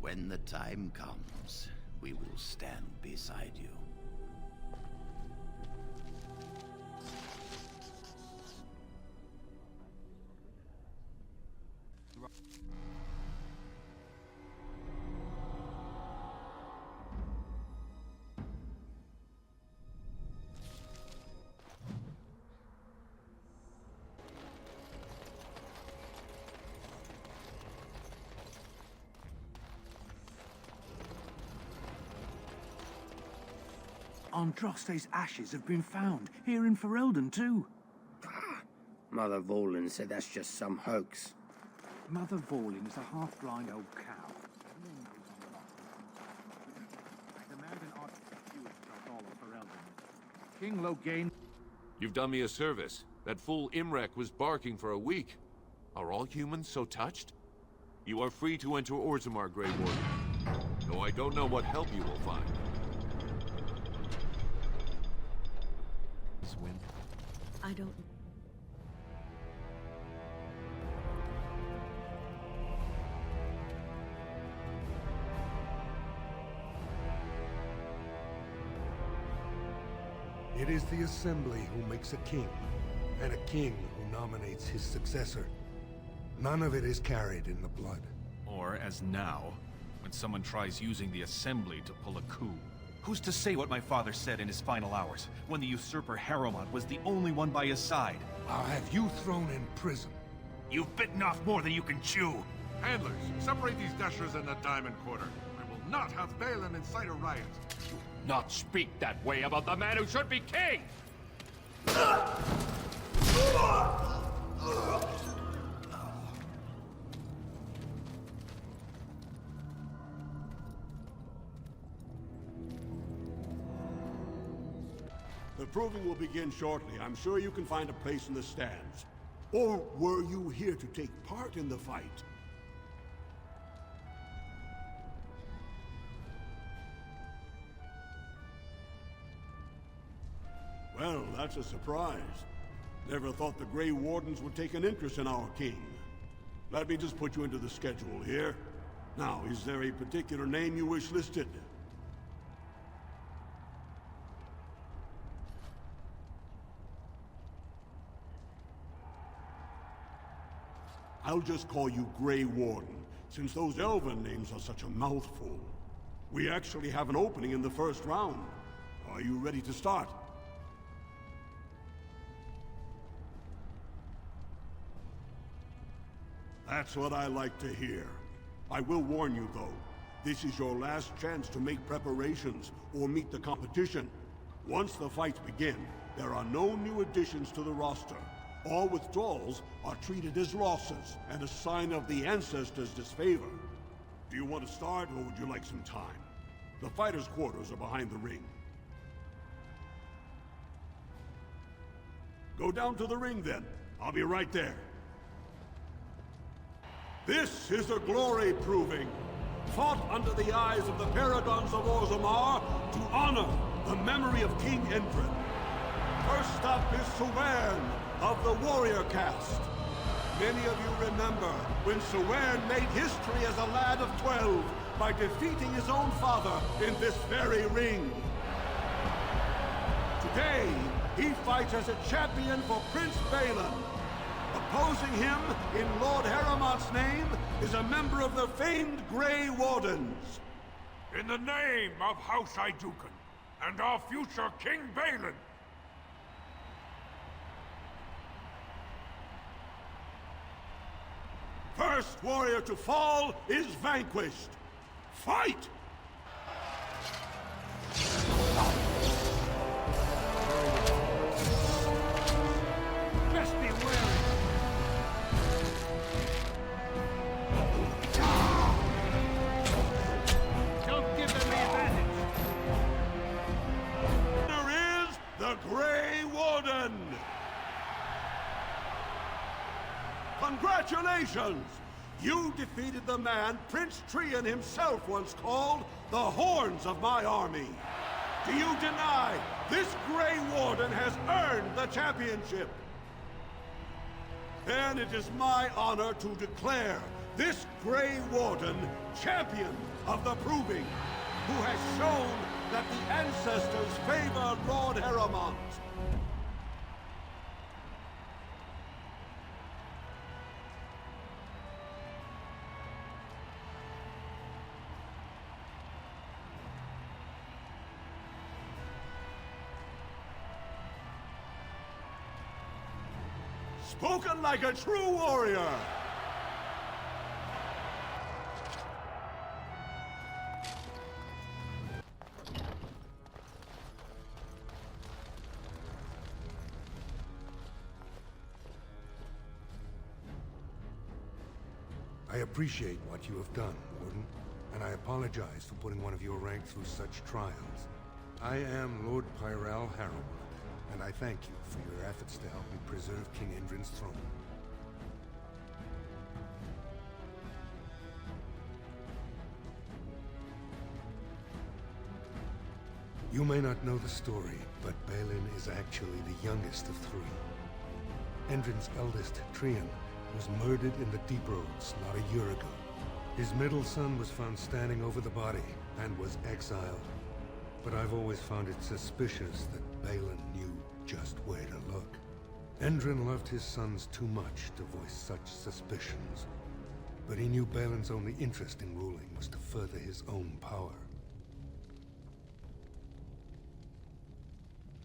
When the time comes, we will stand beside you. Andraste's ashes have been found, here in Ferelden too. Mother Vorlin said that's just some hoax. Mother Vorlin is a half-blind old cow. King Loghain... You've done me a service. That fool Imrek was barking for a week. Are all humans so touched? You are free to enter Orzammar, Grey Warden. Though I don't know what help you will find. I don't... It is the Assembly who makes a king, and a king who nominates his successor. None of it is carried in the blood. Or, as now, when someone tries using the Assembly to pull a coup. Who's to say what my father said in his final hours, when the usurper Harrowmont was the only one by his side? I'll have you thrown in prison. You've bitten off more than you can chew. Handlers, separate these dashers in the Diamond Quarter. I will not have Balin incite a riot. Not speak that way about the man who should be king! The proving will begin shortly. I'm sure you can find a place in the stands. Or were you here to take part in the fight? Well, that's a surprise. Never thought the Grey Wardens would take an interest in our king. Let me just put you into the schedule here. Now, is there a particular name you wish listed? I'll just call you Grey Warden, since those elven names are such a mouthful. We actually have an opening in the first round. Are you ready to start? That's what I like to hear. I will warn you, though. This is your last chance to make preparations or meet the competition. Once the fights begin, there are no new additions to the roster. All withdrawals are treated as losses and a sign of the ancestors' disfavor. Do you want to start, or would you like some time? The fighters' quarters are behind the ring. Go down to the ring, then. I'll be right there. This is a glory proving, fought under the eyes of the Paragons of Orzammar to honor the memory of King Endrin. First up is Suwern of the Warrior Caste. Many of you remember when Suwern made history as a lad of 12 by defeating his own father in this very ring. Today, he fights as a champion for Prince Balin. Opposing him, in Lord Harrowmont's name, is a member of the famed Grey Wardens. In the name of House Iduken and our future King Balin. First warrior to fall is vanquished. Fight! Best be wary. Don't give them the advantage. There is the Grey Warden. Congratulations! You defeated the man Prince Trian himself once called the Horns of my army. Do you deny this Grey Warden has earned the championship? Then it is my honor to declare this Grey Warden champion of the Proving, who has shown that the ancestors favor Lord Harrowmont. Spoken like a true warrior! I appreciate what you have done, Warden, and I apologize for putting one of your rank through such trials. I am Lord Pyral Harrowmont, and I thank you for your efforts to help me preserve King Endrin's throne. You may not know the story, but Balin is actually the youngest of three. Endrin's eldest, Trian, was murdered in the Deep Roads not a year ago. His middle son was found standing over the body and was exiled. But I've always found it suspicious that Balin knew just where to look. Endrin loved his sons too much to voice such suspicions. But he knew Balin's only interest in ruling was to further his own power.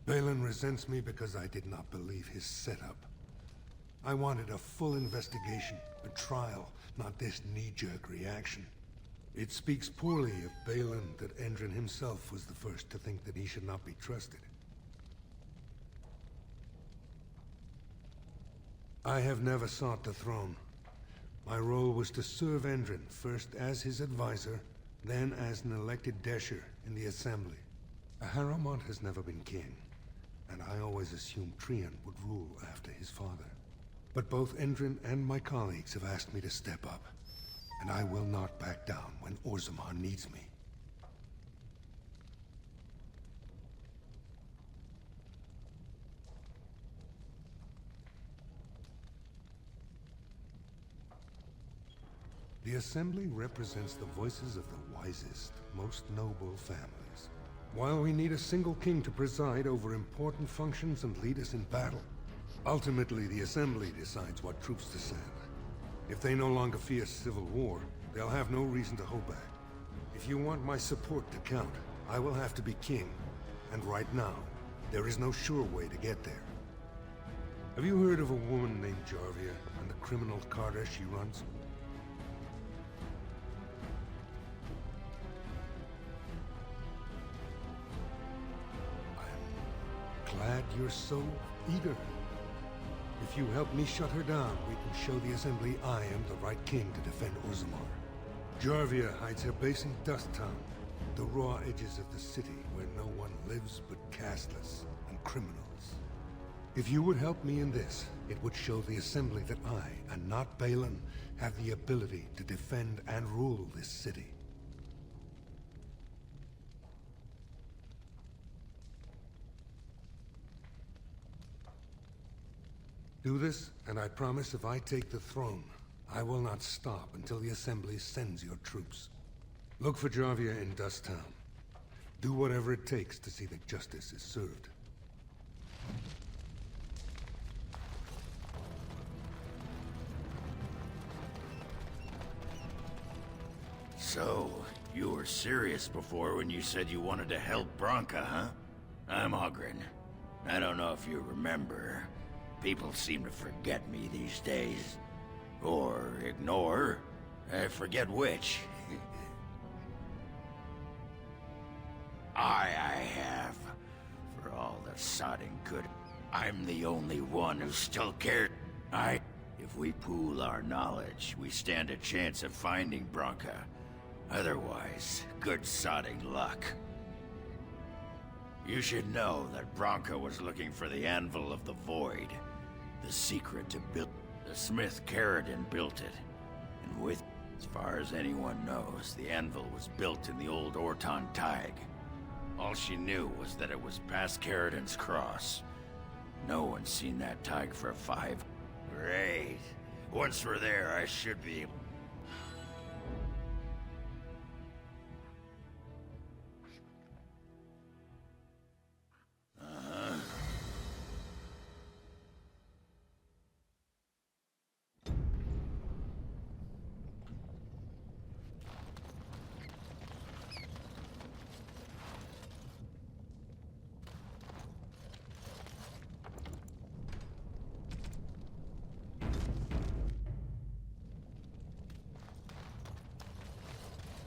Balin resents me because I did not believe his setup. I wanted a full investigation, a trial, not this knee-jerk reaction. It speaks poorly of Balin that Endrin himself was the first to think that he should not be trusted. I have never sought the throne. My role was to serve Endrin, first as his advisor, then as an elected Desher in the Assembly. Harrowmont has never been king, and I always assumed Trian would rule after his father. But both Endrin and my colleagues have asked me to step up, and I will not back down when Orzammar needs me. The Assembly represents the voices of the wisest, most noble families. While we need a single king to preside over important functions and lead us in battle, ultimately the Assembly decides what troops to send. If they no longer fear civil war, they'll have no reason to hold back. If you want my support to count, I will have to be king. And right now, there is no sure way to get there. Have you heard of a woman named Jarvia and the criminal carter she runs? Glad you're so eager. If you help me shut her down, we can show the Assembly I am the right king to defend Orzammar. Jarvia hides her base in Dust Town, the raw edges of the city where no one lives but casteless and criminals. If you would help me in this, it would show the Assembly that I, and not Balin, have the ability to defend and rule this city. Do this, and I promise if I take the throne, I will not stop until the Assembly sends your troops. Look for Jarvia in Dust Town. Do whatever it takes to see that justice is served. So, you were serious before when you said you wanted to help Branka, huh? I'm Ogren. I don't know if you remember. People seem to forget me these days. Or ignore. I forget which. I have. For all the sodding good. I'm the only one who still cares. If we pool our knowledge, we stand a chance of finding Branka. Otherwise, good sodding luck. You should know that Branka was looking for the Anvil of the Void. The secret to build... The smith Caradon built it. And with... As far as anyone knows, the anvil was built in the old Orton Tig. All she knew was that it was past Caradon's cross. No one's seen that Tig for 5... Great. Once we're there, I should be able...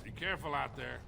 Be careful out there.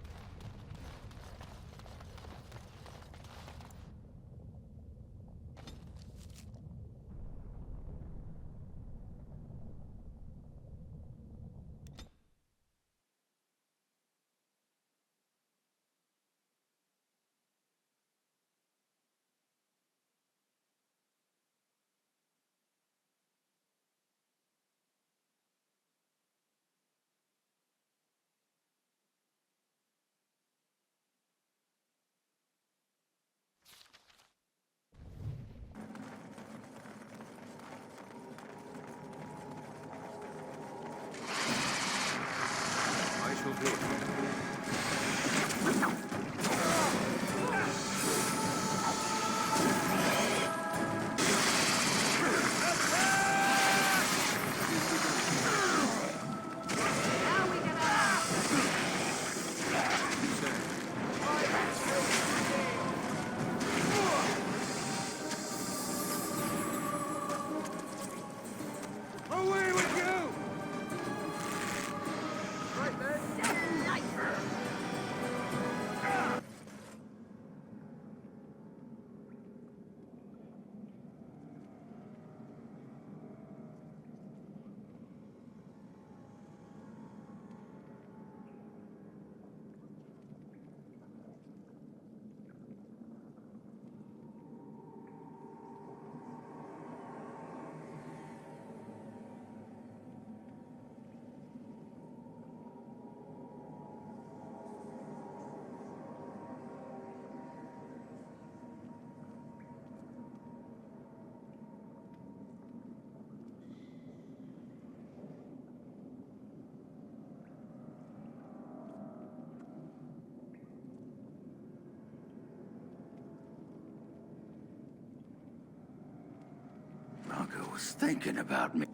Bronco was thinking about me.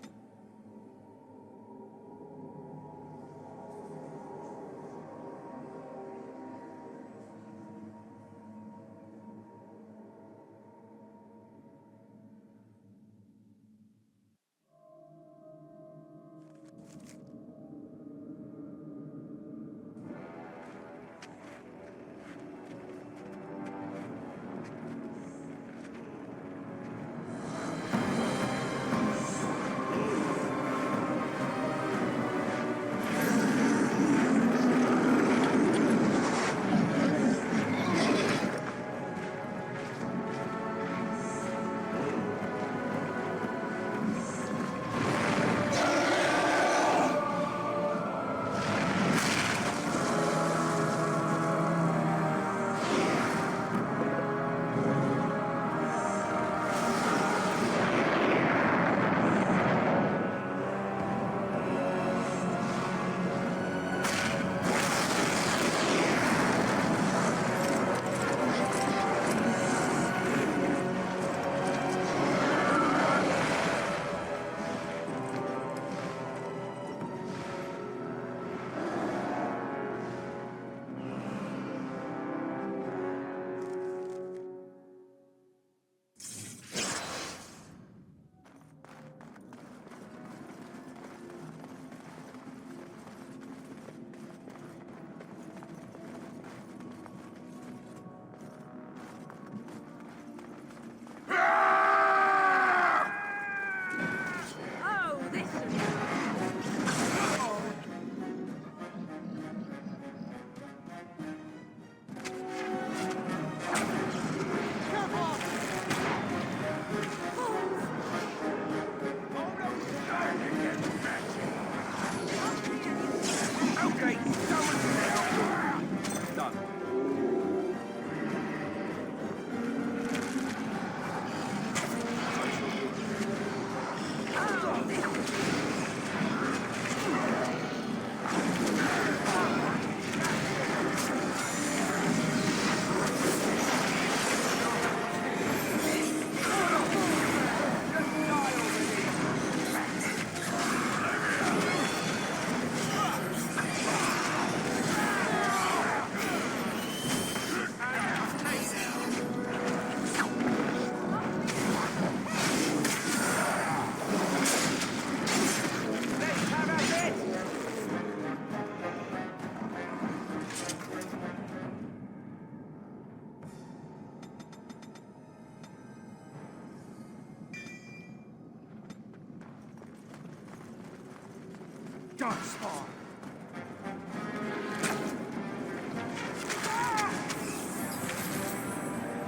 Darkspawn!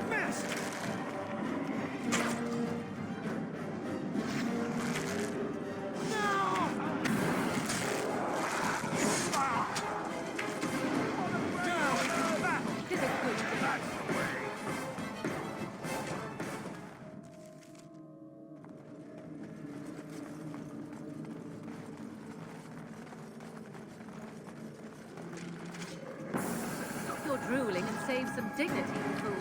Missed! Stop your drooling and save some dignity, fool.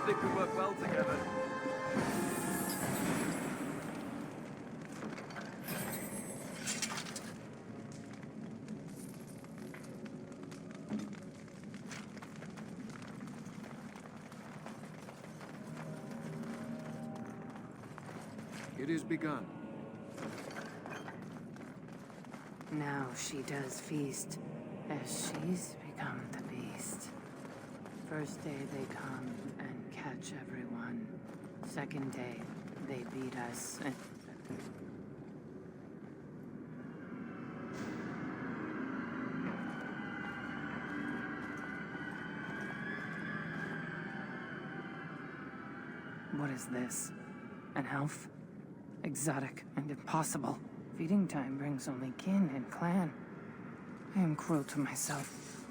I think we work well together. It is begun. Now she does feast, as she's become the beast. First day they come and catch everyone. Second day, they beat us and... What is this? An elf? Exotic and impossible. Feeding time brings only kin and clan. I am cruel to myself.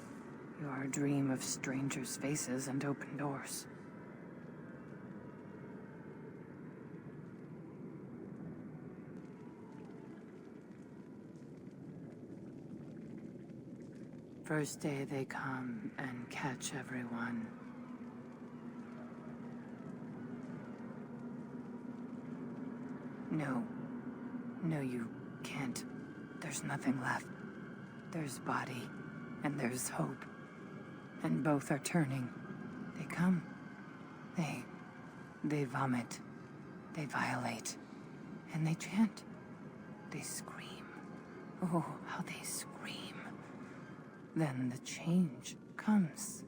You are a dream of strangers' faces and open doors. First day they come and catch everyone. No. No, you can't. There's nothing left. There's body, and there's hope. And both are turning. They come. They vomit. They violate. And they chant. They scream. Oh, how they scream. Then the change comes.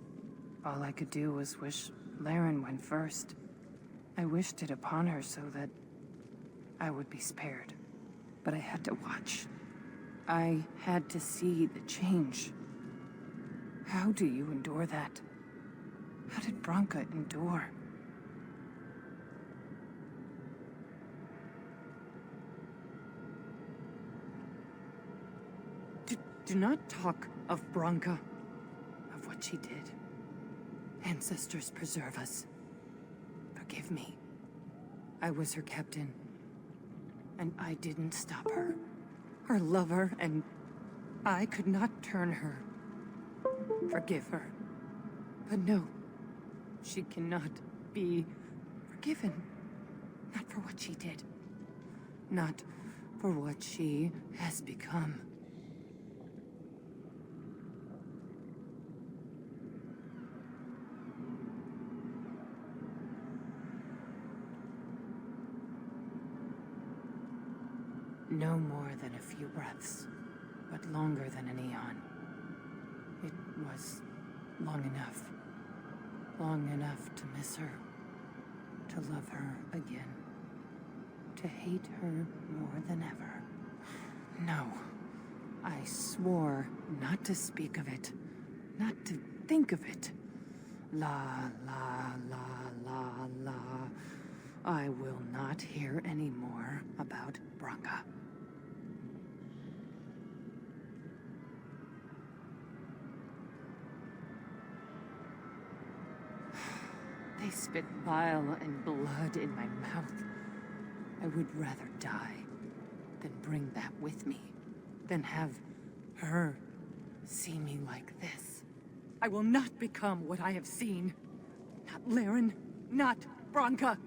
All I could do was wish Laren went first. I wished it upon her so that I would be spared. But I had to watch. I had to see the change. How do you endure that? How did Branka endure? Do not talk of Branka, of what she did. Ancestors preserve us. Forgive me. I was her captain, and I didn't stop her. Her lover, and I could not turn her. Forgive her. But no, she cannot be forgiven. Not for what she did. Not for what she has become. No more than a few breaths, but longer than an eon. It was long enough. Long enough to miss her, to love her again, to hate her more than ever. No, I swore not to speak of it, not to think of it. La, la, la, la, la. I will not hear any more about Branka. They spit bile and blood in my mouth. I would rather die than bring that with me, than have her see me like this. I will not become what I have seen. Not Laren, not Branka.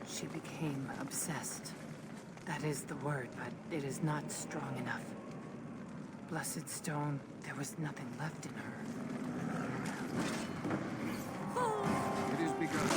She became obsessed. That is the word, but it is not strong enough. Blessed stone, there was nothing left in her. It is begun.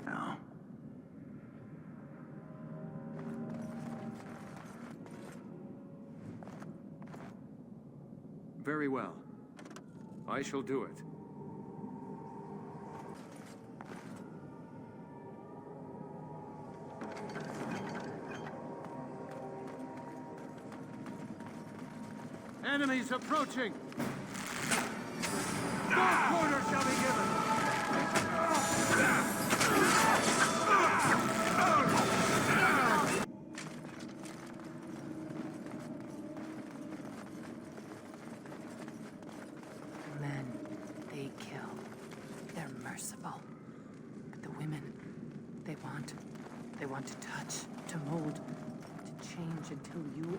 Now. Very well. I shall do it. Enemies approaching! Dark quarter shall be given! The men, they kill. They're merciful. But the women, they want to touch, to mold, to change until you...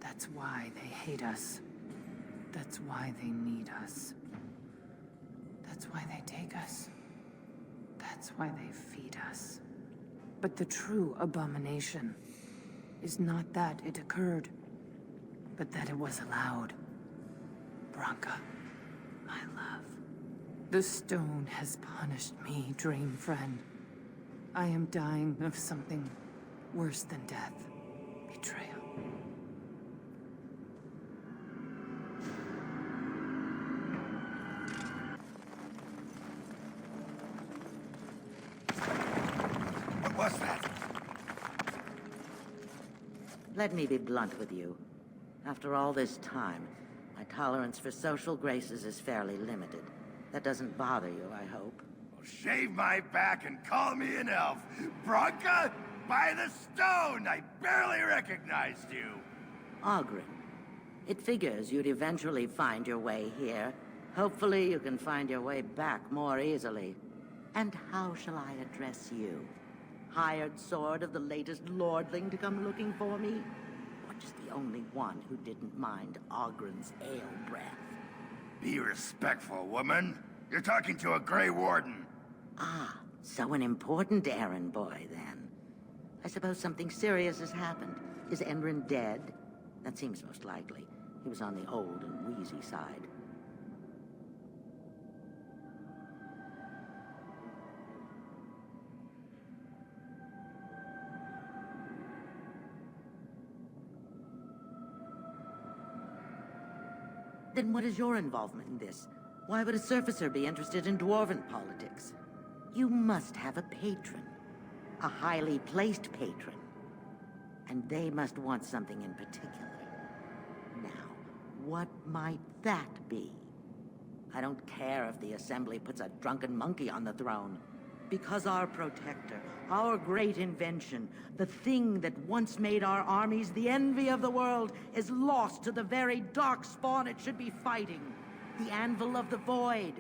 That's why they hate us. That's why they need us. That's why they take us. That's why they feed us. But the true abomination is not that it occurred, but that it was allowed. Branka, my love. The stone has punished me, dream friend. I am dying of something worse than death. Betrayal. What was that? Let me be blunt with you. After all this time, my tolerance for social graces is fairly limited. That doesn't bother you, I hope. Well, shave my back and call me an elf. Branka, by the stone! I barely recognized you. Ogren. It figures you'd eventually find your way here. Hopefully you can find your way back more easily. And how shall I address you? Hired sword of the latest lordling to come looking for me? Or just the only one who didn't mind Ogren's ale breath? Be respectful, woman. You're talking to a Grey Warden. Ah, so an important errand boy, then. I suppose something serious has happened. Is Enrin dead? That seems most likely. He was on the old and wheezy side. Then what is your involvement in this? Why would a surfacer be interested in dwarven politics? You must have a patron. A highly placed patron. And they must want something in particular. Now, what might that be? I don't care if the Assembly puts a drunken monkey on the throne. Because our protector, our great invention, the thing that once made our armies the envy of the world, is lost to the very darkspawn it should be fighting. The Anvil of the Void.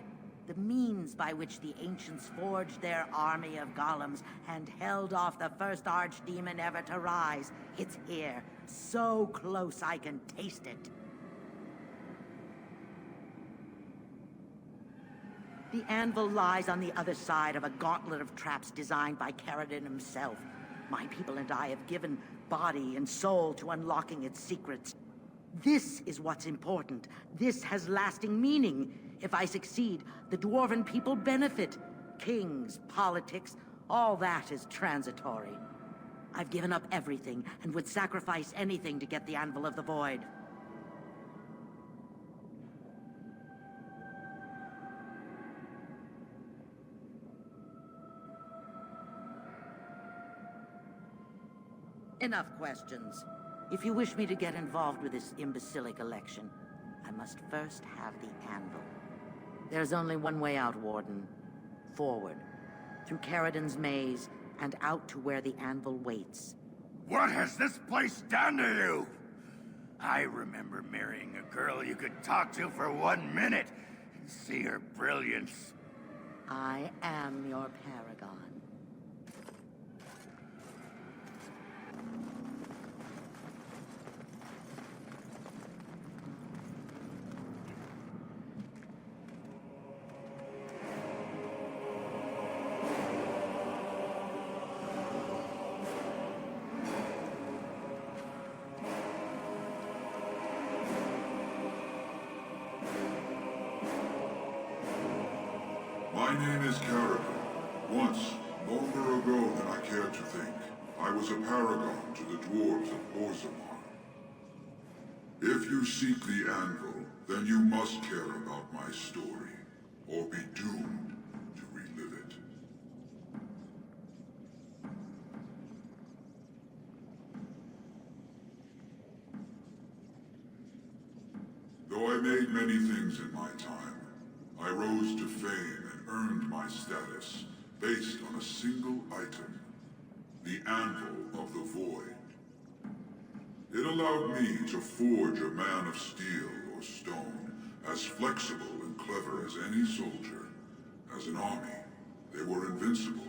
The means by which the ancients forged their army of golems and held off the first archdemon ever to rise. It's here, so close I can taste it. The anvil lies on the other side of a gauntlet of traps designed by Caradon himself. My people and I have given body and soul to unlocking its secrets. This is what's important. This has lasting meaning. If I succeed, the Dwarven people benefit. Kings, politics, all that is transitory. I've given up everything and would sacrifice anything to get the Anvil of the Void. Enough questions. If you wish me to get involved with this imbecilic election, I must first have the Anvil. There's only one way out, Warden. Forward. Through Caradon's maze, and out to where the Anvil waits. What has this place done to you? I remember marrying a girl you could talk to for 1 minute and see her brilliance. I am your paragon. My name is Caradon. Once, longer ago than I care to think, I was a paragon to the dwarves of Orzammar. If you seek the Anvil, then you must care about my story, or be doomed to relive it. Though I made many things in my time, I rose to fame and earned my status based on a single item, the Anvil of the Void. It allowed me to forge a man of steel or stone, as flexible and clever as any soldier. As an army, they were invincible,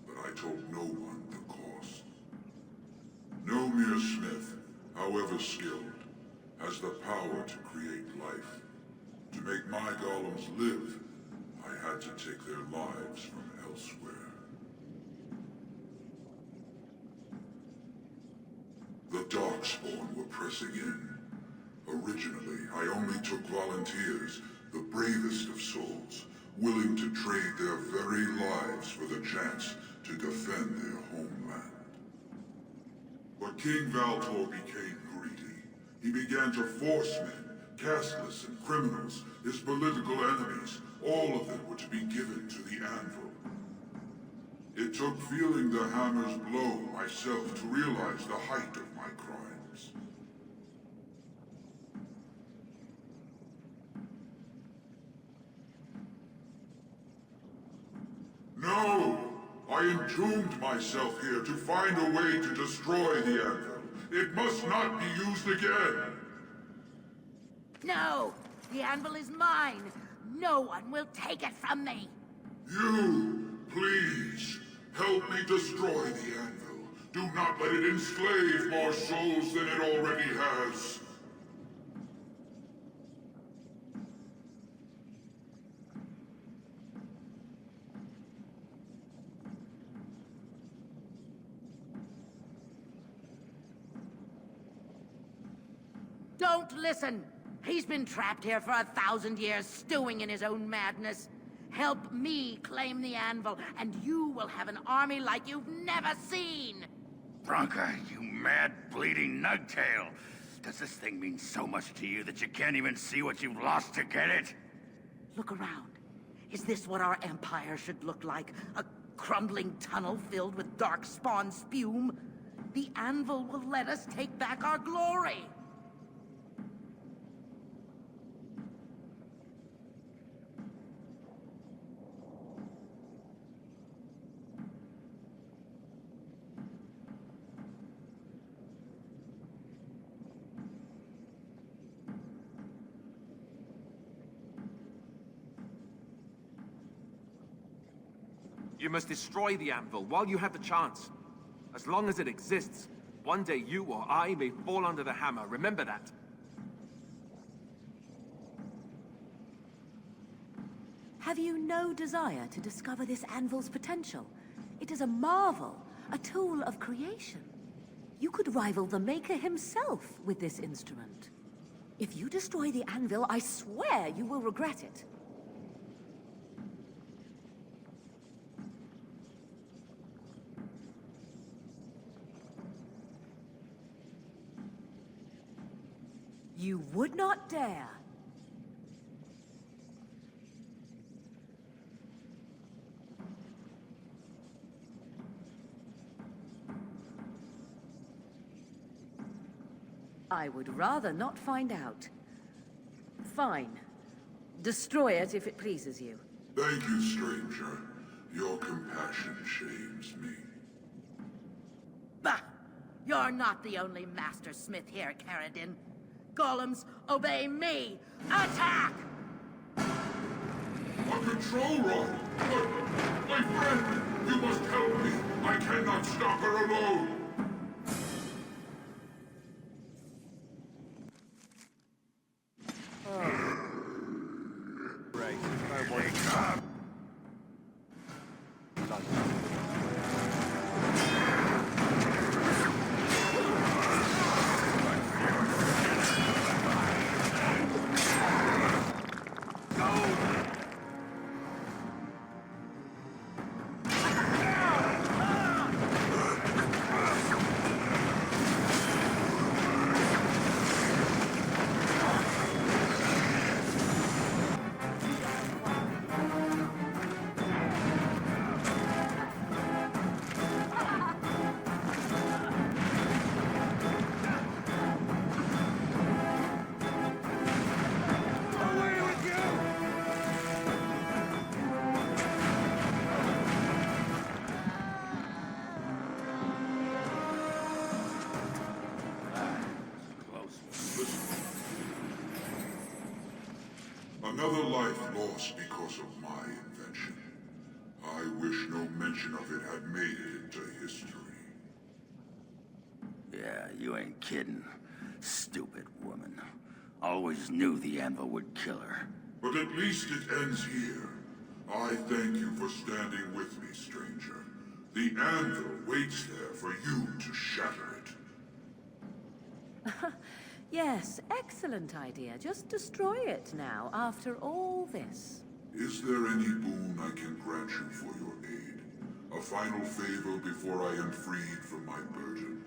but I told no one the cost. No mere smith, however skilled, has the power to create life. To make my golems live, I had to take their lives from elsewhere. The Darkspawn were pressing in. Originally, I only took volunteers, the bravest of souls, willing to trade their very lives for the chance to defend their homeland. But King Valtor became greedy. He began to force men, casteless and criminals, his political enemies, all of them were to be given to the Anvil. It took feeling the hammer's blow myself to realize the height of my crimes. No! I entombed myself here to find a way to destroy the Anvil. It must not be used again! No! The Anvil is mine! No one will take it from me! You, please, help me destroy the Anvil. Do not let it enslave more souls than it already has. Don't listen! He's been trapped here for 1,000 years, stewing in his own madness. Help me claim the Anvil, and you will have an army like you've never seen! Bronca, you mad, bleeding nugtail! Does this thing mean so much to you that you can't even see what you've lost to get it? Look around. Is this what our empire should look like? A crumbling tunnel filled with darkspawn spume? The Anvil will let us take back our glory! You must destroy the anvil while you have the chance. As long as it exists, one day you or I may fall under the hammer. Remember that. Have you no desire to discover this anvil's potential? It is a marvel, a tool of creation. You could rival the Maker himself with this instrument. If you destroy the anvil, I swear you will regret it. You would not dare. I would rather not find out. Fine. Destroy it if it pleases you. Thank you, stranger. Your compassion shames me. Bah! You're not the only master smith here, Caradin. Golems, obey me! Attack! A control rod! But, my friend, you must help me. I cannot stop her alone. Right. Wake up! Another life lost because of my invention. I wish no mention of it had made it into history. Yeah, you ain't kidding. Stupid woman. Always knew the anvil would kill her. But at least it ends here. I thank you for standing with me, stranger. The anvil waits there for you to shatter it. Yes, excellent idea. Just destroy it now, after all this. Is there any boon I can grant you for your aid? A final favor before I am freed from my burden?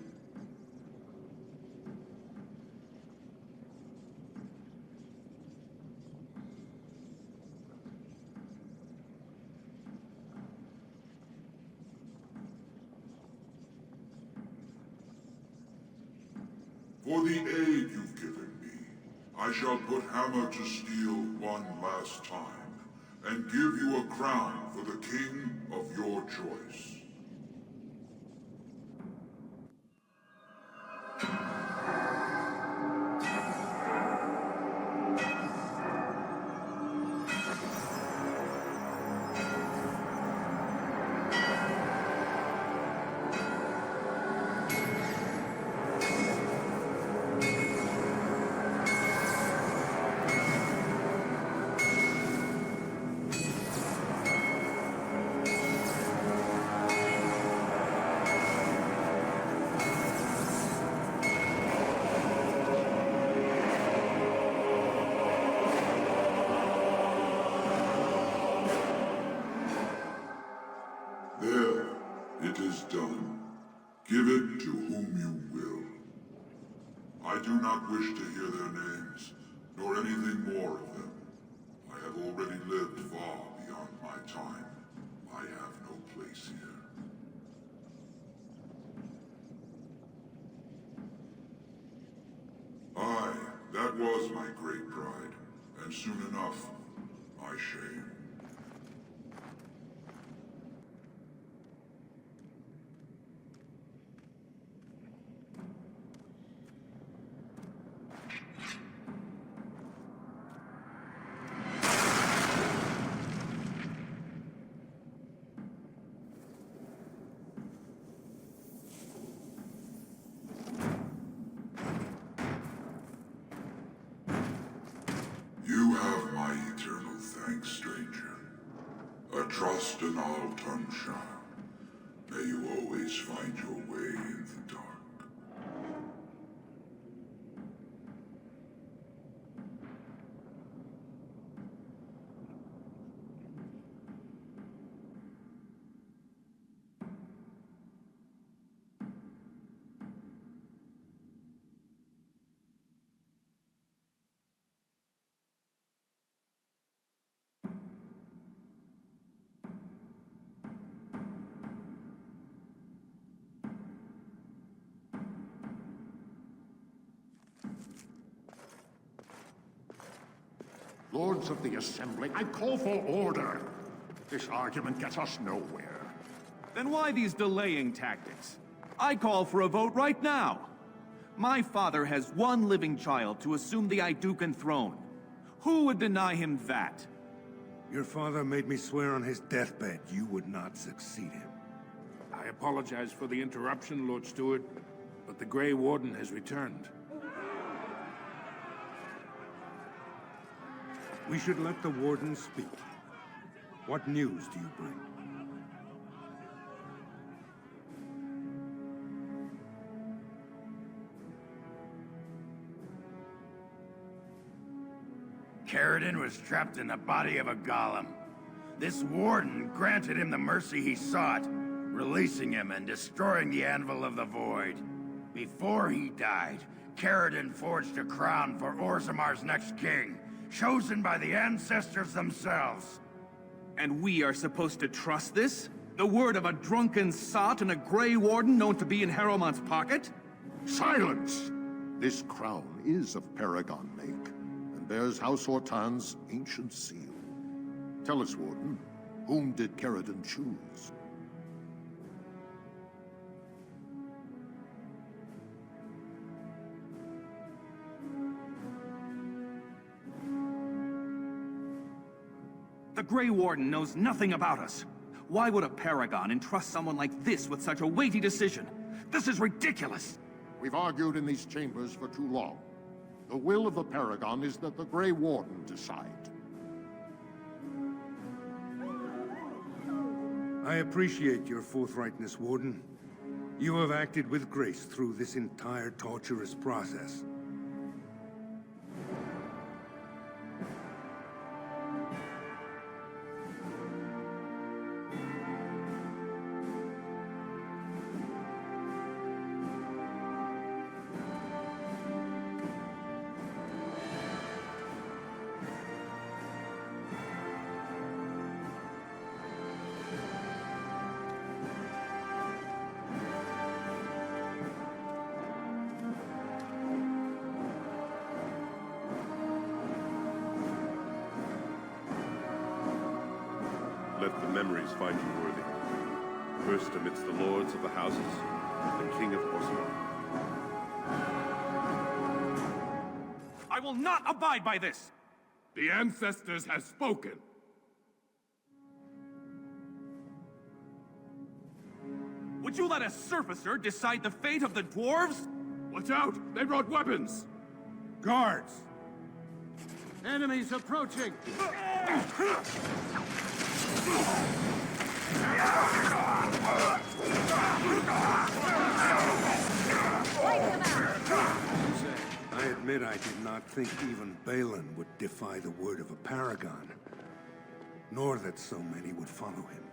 For the aid you've given me, I shall put hammer to steel one last time, and give you a crown for the king of your choice. There, it is done. Give it to whom you will. I do not wish to hear their names, nor anything more of them. I have already lived far beyond my time. I have no place here. Aye, that was my great pride, and soon enough, my shame. have my eternal thanks, stranger. A trust in all Tunsha. May you always find your way in the dark. Lords of the Assembly, I call for order. This argument gets us nowhere. Then why these delaying tactics? I call for a vote right now. My father has one living child to assume the Idukan throne. Who would deny him that? Your father made me swear on his deathbed you would not succeed him. I apologize for the interruption, Lord Steward, but the Grey Warden has returned. We should let the Warden speak. What news do you bring? Caridin was trapped in the body of a golem. This Warden granted him the mercy he sought, releasing him and destroying the Anvil of the Void. Before he died, Caridin forged a crown for Orzamar's next king, chosen by the ancestors themselves. And we are supposed to trust this? The word of a drunken sot and a Grey Warden known to be in Harrowmont's pocket? Silence! This crown is of Paragon make, and bears House Hortan's ancient seal. Tell us, Warden, whom did Caridin choose? The Grey Warden knows nothing about us. Why would a Paragon entrust someone like this with such a weighty decision? This is ridiculous! We've argued in these chambers for too long. The will of the Paragon is that the Grey Warden decide. I appreciate your forthrightness, Warden. You have acted with grace through this entire torturous process. Let the memories find you worthy. First amidst the lords of the houses, the King of Orzammar. I will not abide by this! The ancestors have spoken. Would you let a surfacer decide the fate of the dwarves? Watch out! They brought weapons! Guards! Enemies approaching! I admit I did not think even Balin would defy the word of a paragon, nor that so many would follow him.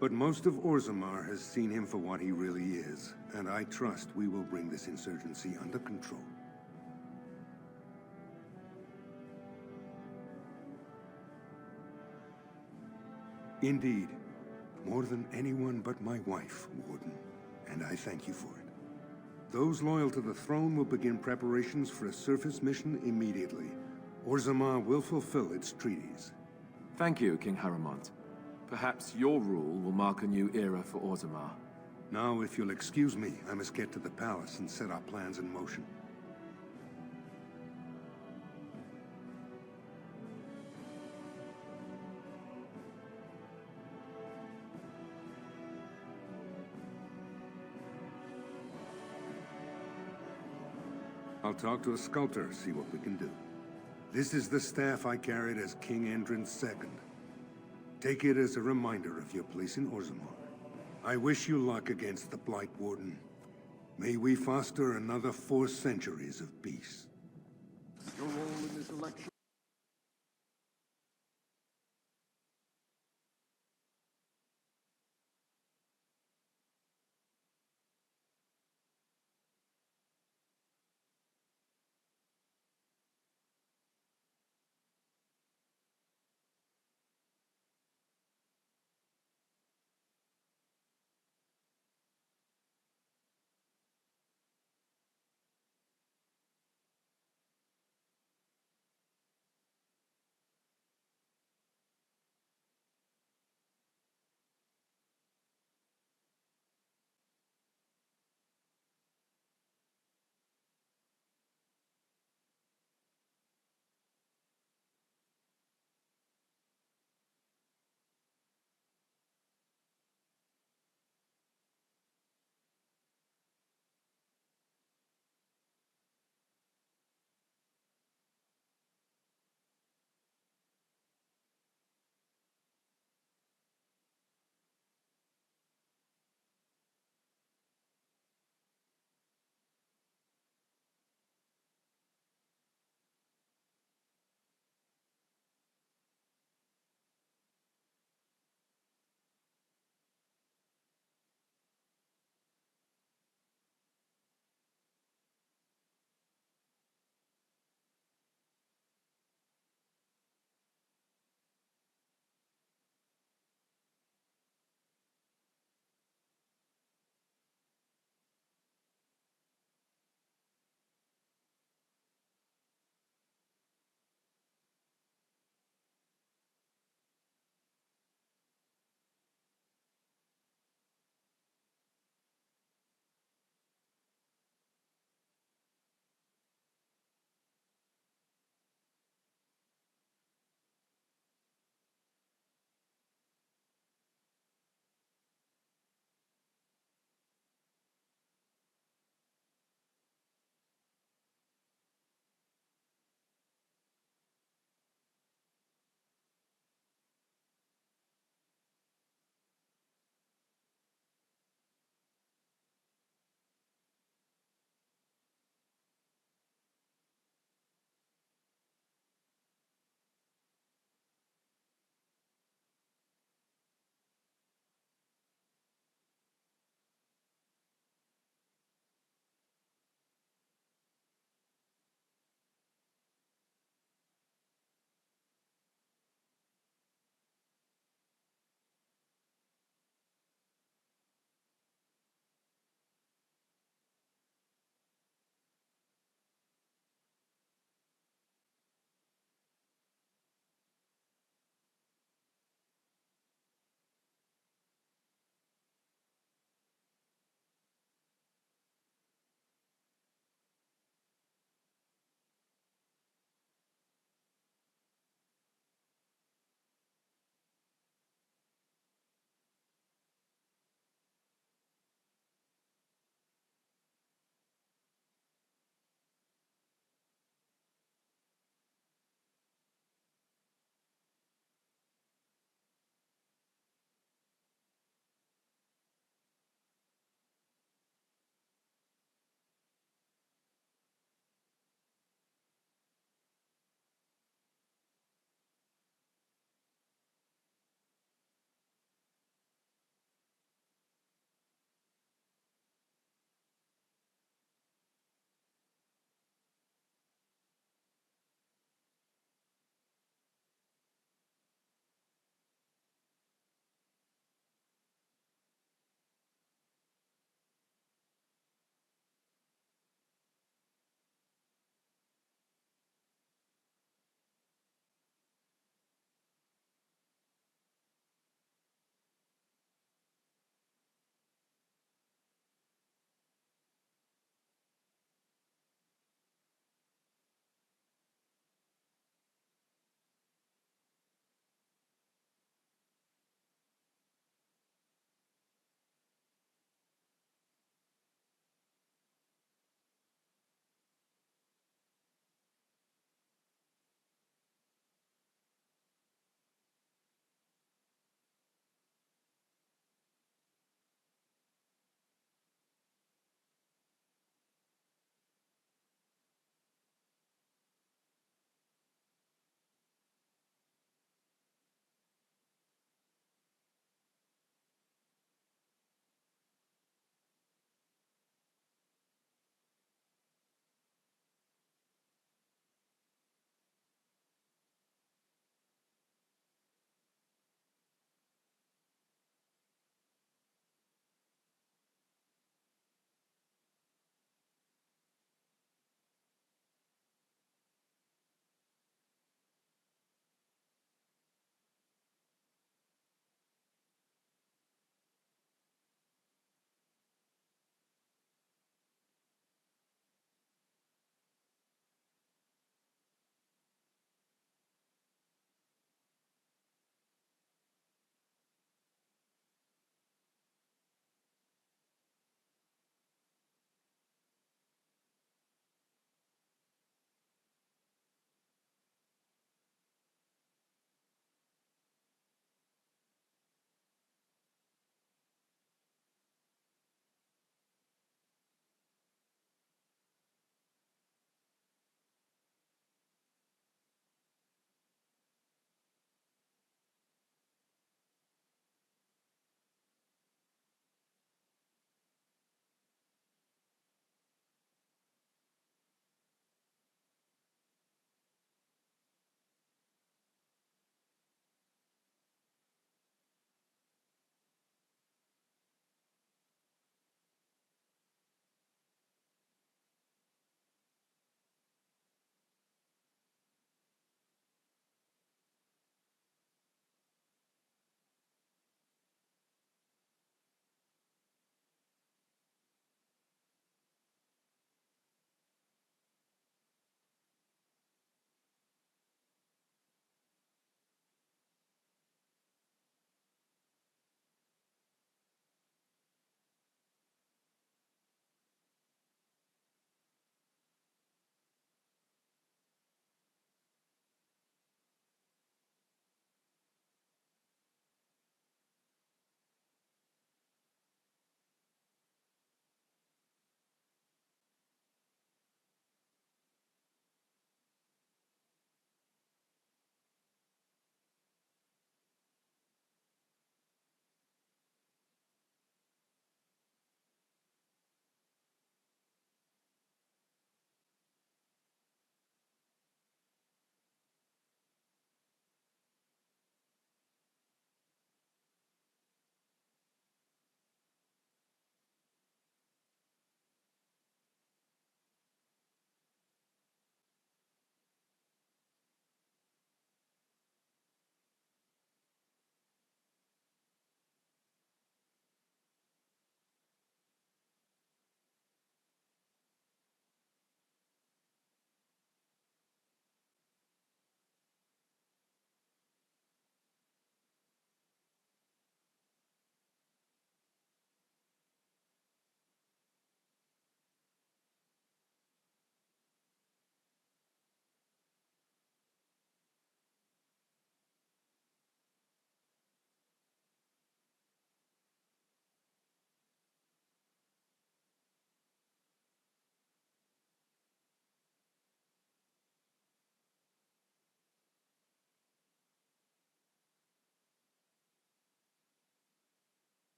But most of Orzammar has seen him for what he really is, and I trust we will bring this insurgency under control. Indeed, more than anyone but my wife, Warden, and I thank you for it. Those loyal to the throne will begin preparations for a surface mission immediately. Orzammar will fulfill its treaties. Thank you, King Harrowmont. Perhaps your rule will mark a new era for Orzammar. Now, if you'll excuse me, I must get to the palace and set our plans in motion. I'll talk to a sculptor, see what we can do. This is the staff I carried as King Endrin's II. Take it as a reminder of your place in Orzammar. I wish you luck against the Blight Warden. May we foster another 4 centuries of peace. Your role in this election.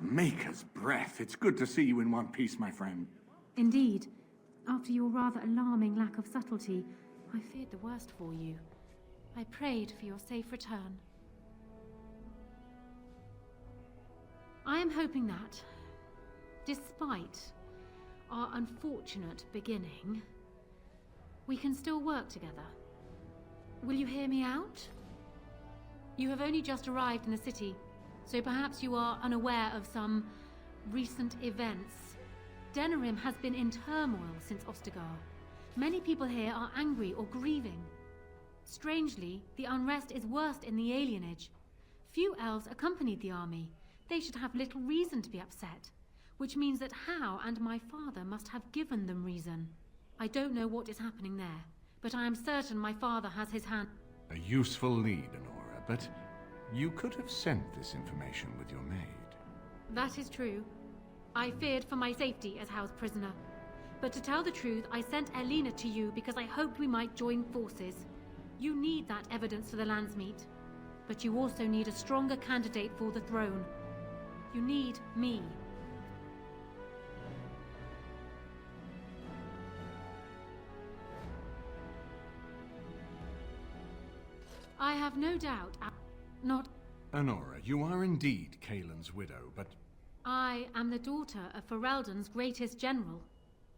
Maker's breath. It's good to see you in one piece, my friend. Indeed. After your rather alarming lack of subtlety, I feared the worst for you. I prayed for your safe return. I am hoping that, despite our unfortunate beginning, we can still work together. Will you hear me out? You have only just arrived in the city, so perhaps you are unaware of some recent events. Denerim has been in turmoil since Ostagar. Many people here are angry or grieving. Strangely, the unrest is worst in the alienage. Few elves accompanied the army. They should have little reason to be upset, which means that Hal and my father must have given them reason. I don't know what is happening there, but I am certain my father has his hand. A useful lead, Honora, but you could have sent this information with your maid. That is true. I feared for my safety as Hal's prisoner. But to tell the truth, I sent Elena to you because I hoped we might join forces. You need that evidence for the Landsmeet. But you also need a stronger candidate for the throne. You need me. I have no doubt not... Honora, you are indeed Kaelin's widow, but... I am the daughter of Ferelden's greatest general.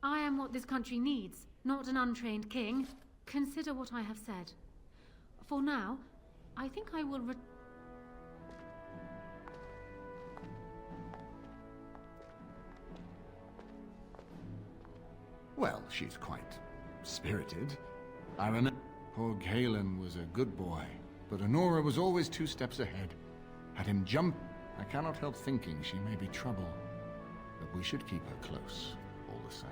I am what this country needs, not an untrained king. Consider what I have said. For now, I think I will Well, she's quite spirited. Poor Kaelin was a good boy, but Honora was always 2 steps ahead. Had him jump, I cannot help thinking she may be trouble. But we should keep her close, all the same.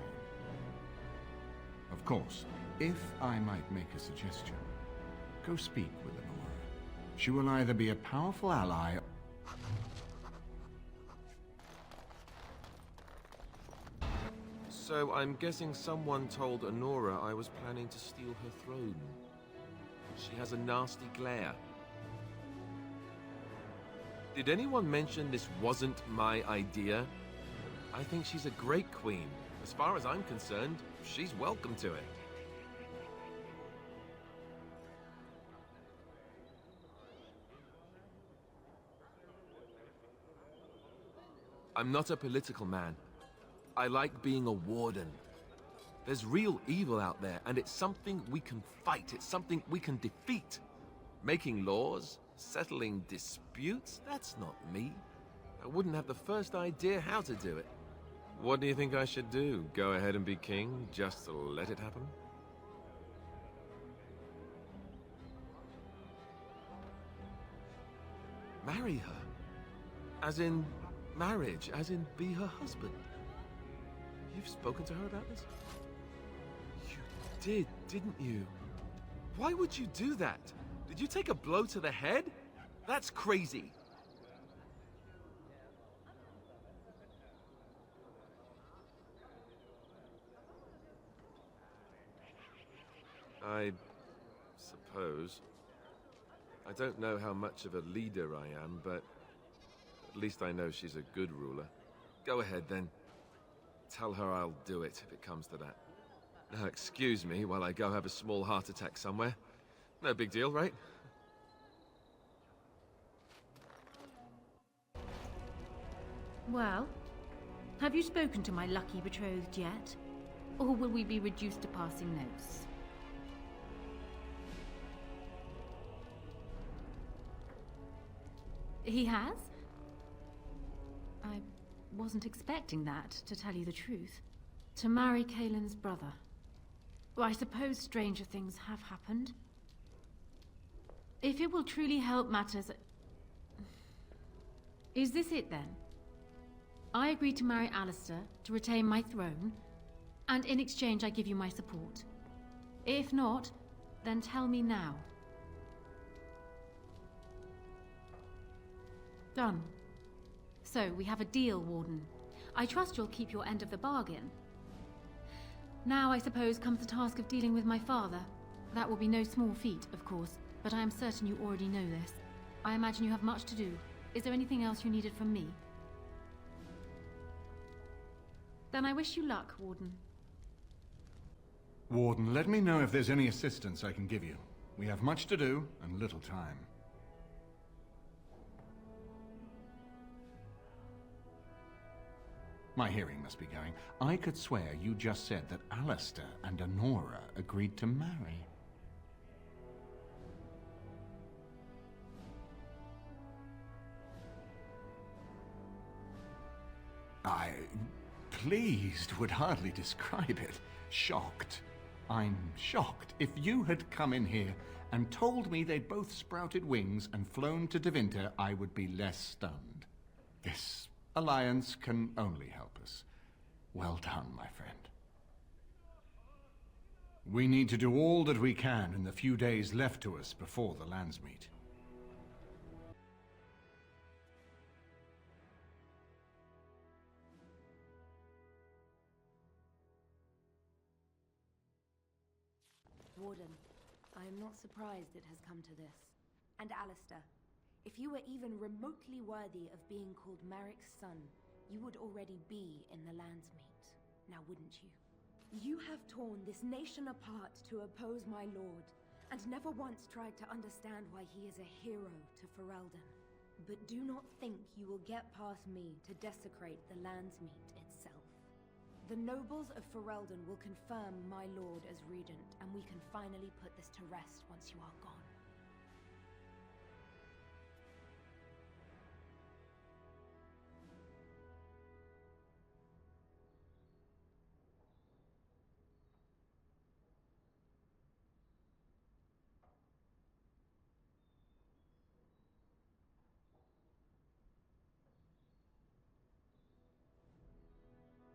Of course, if I might make a suggestion, go speak with Honora. She will either be a powerful ally. So I'm guessing someone told Honora I was planning to steal her throne. She has a nasty glare. Did anyone mention this wasn't my idea? I think she's a great queen. As far as I'm concerned, she's welcome to it. I'm not a political man. I like being a warden. There's real evil out there, and it's something we can fight. It's something we can defeat. Making laws, settling disputes, that's not me. I wouldn't have the first idea how to do it. What do you think I should do? Go ahead and be king, just to let it happen? Marry her? As in marriage, as in be her husband? You've spoken to her about this? You did, didn't you? Why would you do that? Did you take a blow to the head? That's crazy. I suppose. I don't know how much of a leader I am, but at least I know she's a good ruler. Go ahead, then. Tell her I'll do it if it comes to that. Now, excuse me while I go have a small heart attack somewhere. No big deal, right? Well, have you spoken to my lucky betrothed yet? Or will we be reduced to passing notes? He has? I wasn't expecting that, to tell you the truth. To marry Kaelin's brother. Well, I suppose stranger things have happened. If it will truly help matters... Is this it, then? I agree to marry Alistair to retain my throne, and in exchange I give you my support. If not, then tell me now. Done. So, we have a deal, Warden. I trust you'll keep your end of the bargain. Now, I suppose, comes the task of dealing with my father. That will be no small feat, of course, but I am certain you already know this. I imagine you have much to do. Is there anything else you needed from me? Then I wish you luck, Warden. Warden, let me know if there's any assistance I can give you. We have much to do and little time. My hearing must be going. I could swear you just said that Alistair and Honora agreed to marry. Pleased would hardly describe it. Shocked. I'm shocked. If you had come in here and told me they'd both sprouted wings and flown to Devinter, I would be less stunned. This alliance can only help us. Well done, my friend. We need to do all that we can in the few days left to us before the lands meet. Warden, I am not surprised it has come to this. And Alistair, if you were even remotely worthy of being called Marik's son, you would already be in the Landsmeet, now wouldn't you? You have torn this nation apart to oppose my lord, and never once tried to understand why he is a hero to Ferelden. But do not think you will get past me to desecrate the Landsmeet itself. The nobles of Ferelden will confirm my lord as regent, and we can finally put this to rest once you are gone.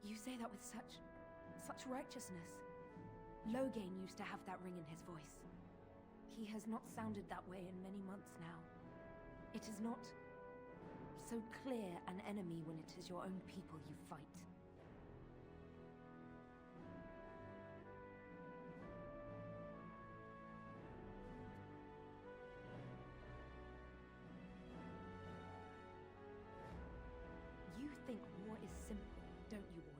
You say that with such righteousness. Loghain used to have that ring in his voice. He has not sounded that way in many months now. It is not so clear an enemy when it is your own people you fight. You think war is simple, don't you, Warden?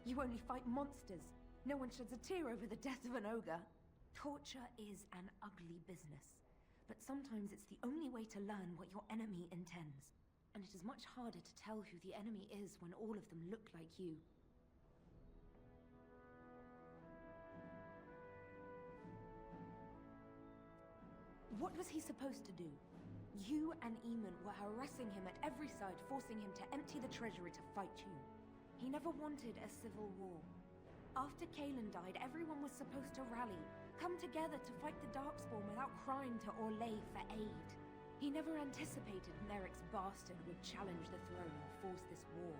You only fight monsters. No one sheds a tear over the death of an ogre. Torture is an ugly business. But sometimes it's the only way to learn what your enemy intends. And it is much harder to tell who the enemy is when all of them look like you. What was he supposed to do? You and Eamon were harassing him at every side, forcing him to empty the treasury to fight you. He never wanted a civil war. After Kaelin died, everyone was supposed to rally, come together to fight the Darkspawn without crying to Orlais for aid. He never anticipated Merrick's bastard would challenge the throne and force this war.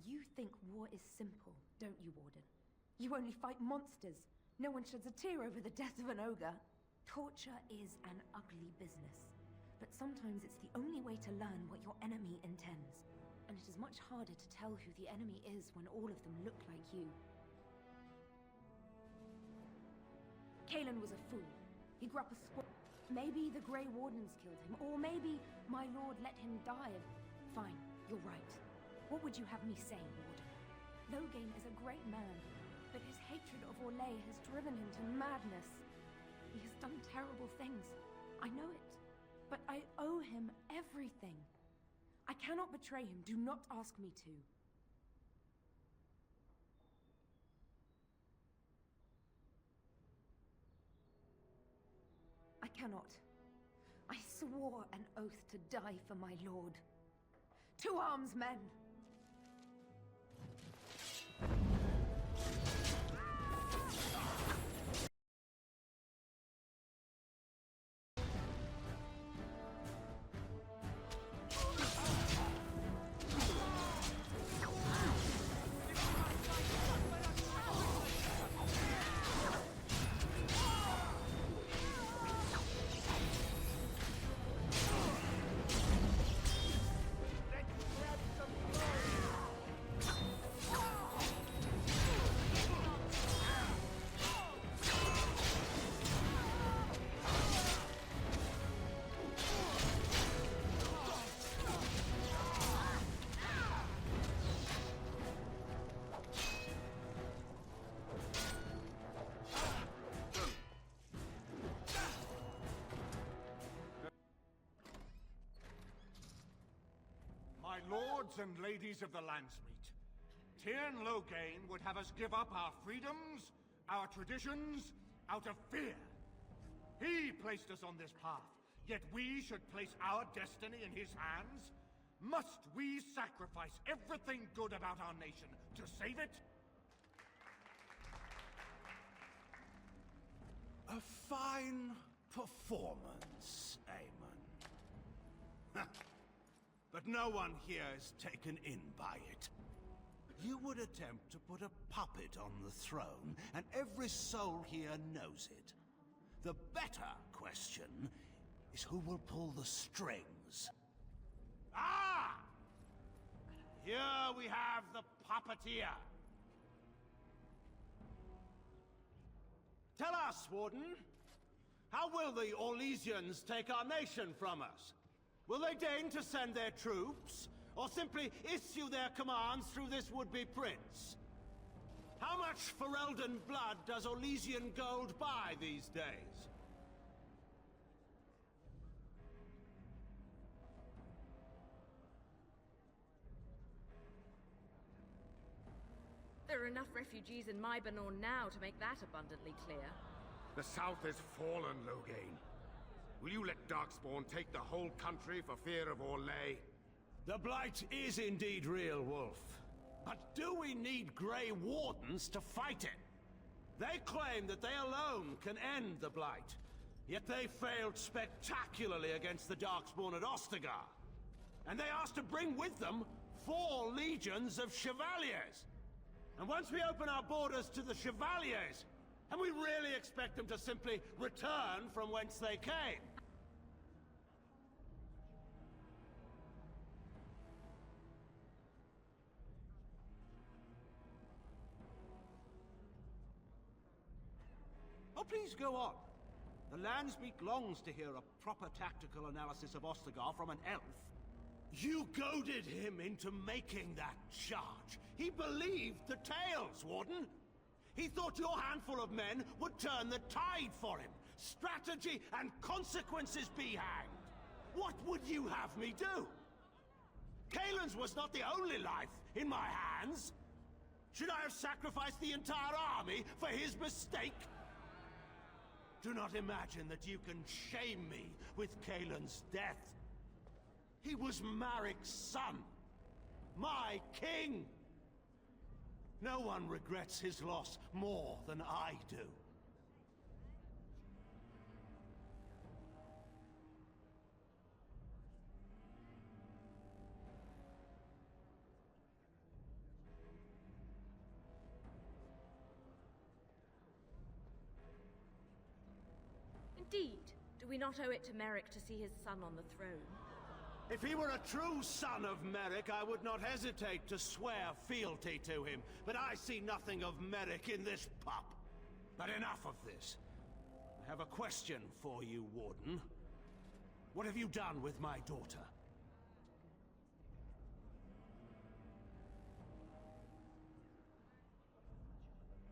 You think war is simple, don't you, Warden? You only fight monsters. No one sheds a tear over the death of an ogre. Torture is an ugly business. But sometimes it's the only way to learn what your enemy intends. And it is much harder to tell who the enemy is when all of them look like you. Kaelin was a fool. He grew up a sport. Maybe the Grey Wardens killed him, or maybe my lord let him die. Fine, you're right. What would you have me say, Warden? Loghain is a great man, but his hatred of Orlais has driven him to madness. He has done terrible things. I know it. But I owe him everything. I cannot betray him. Do not ask me to. I cannot. I swore an oath to die for my lord. To arms, men! Lords and ladies of the Landsmeet, Tyrn Loghain would have us give up our freedoms, our traditions, out of fear. He placed us on this path, yet we should place our destiny in his hands? Must we sacrifice everything good about our nation to save it? A fine performance, Aemon. But no one here is taken in by it. You would attempt to put a puppet on the throne, and every soul here knows it. The better question is who will pull the strings. Ah! Here we have the puppeteer. Tell us, Warden, how will the Orlesians take our nation from us? Will they deign to send their troops, or simply issue their commands through this would-be prince? How much Ferelden blood does Orlesian gold buy these days? There are enough refugees in Mybanor now to make that abundantly clear. The South is fallen, Loghain. Will you let Darkspawn take the whole country for fear of Orlais? The Blight is indeed real, Wolf. But do we need Grey Wardens to fight it? They claim that they alone can end the Blight, yet they failed spectacularly against the Darkspawn at Ostagar. And they asked to bring with them 4 legions of Chevaliers. And once we open our borders to the Chevaliers, and we really expect them to simply return from whence they came? Oh, please go on. The Landsmeet longs to hear a proper tactical analysis of Ostagar from an elf. You goaded him into making that charge. He believed the tales, Warden. He thought your handful of men would turn the tide for him. Strategy and consequences be hanged. What would you have me do? Kaelin's was not the only life in my hands. Should I have sacrificed the entire army for his mistake? Do not imagine that you can shame me with Kaelin's death. He was Marik's son. My king. No one regrets his loss more than I do. Indeed. Do we not owe it to Merrick to see his son on the throne? If he were a true son of Merrick, I would not hesitate to swear fealty to him. But I see nothing of Merrick in this pup. But enough of this. I have a question for you, Warden. What have you done with my daughter?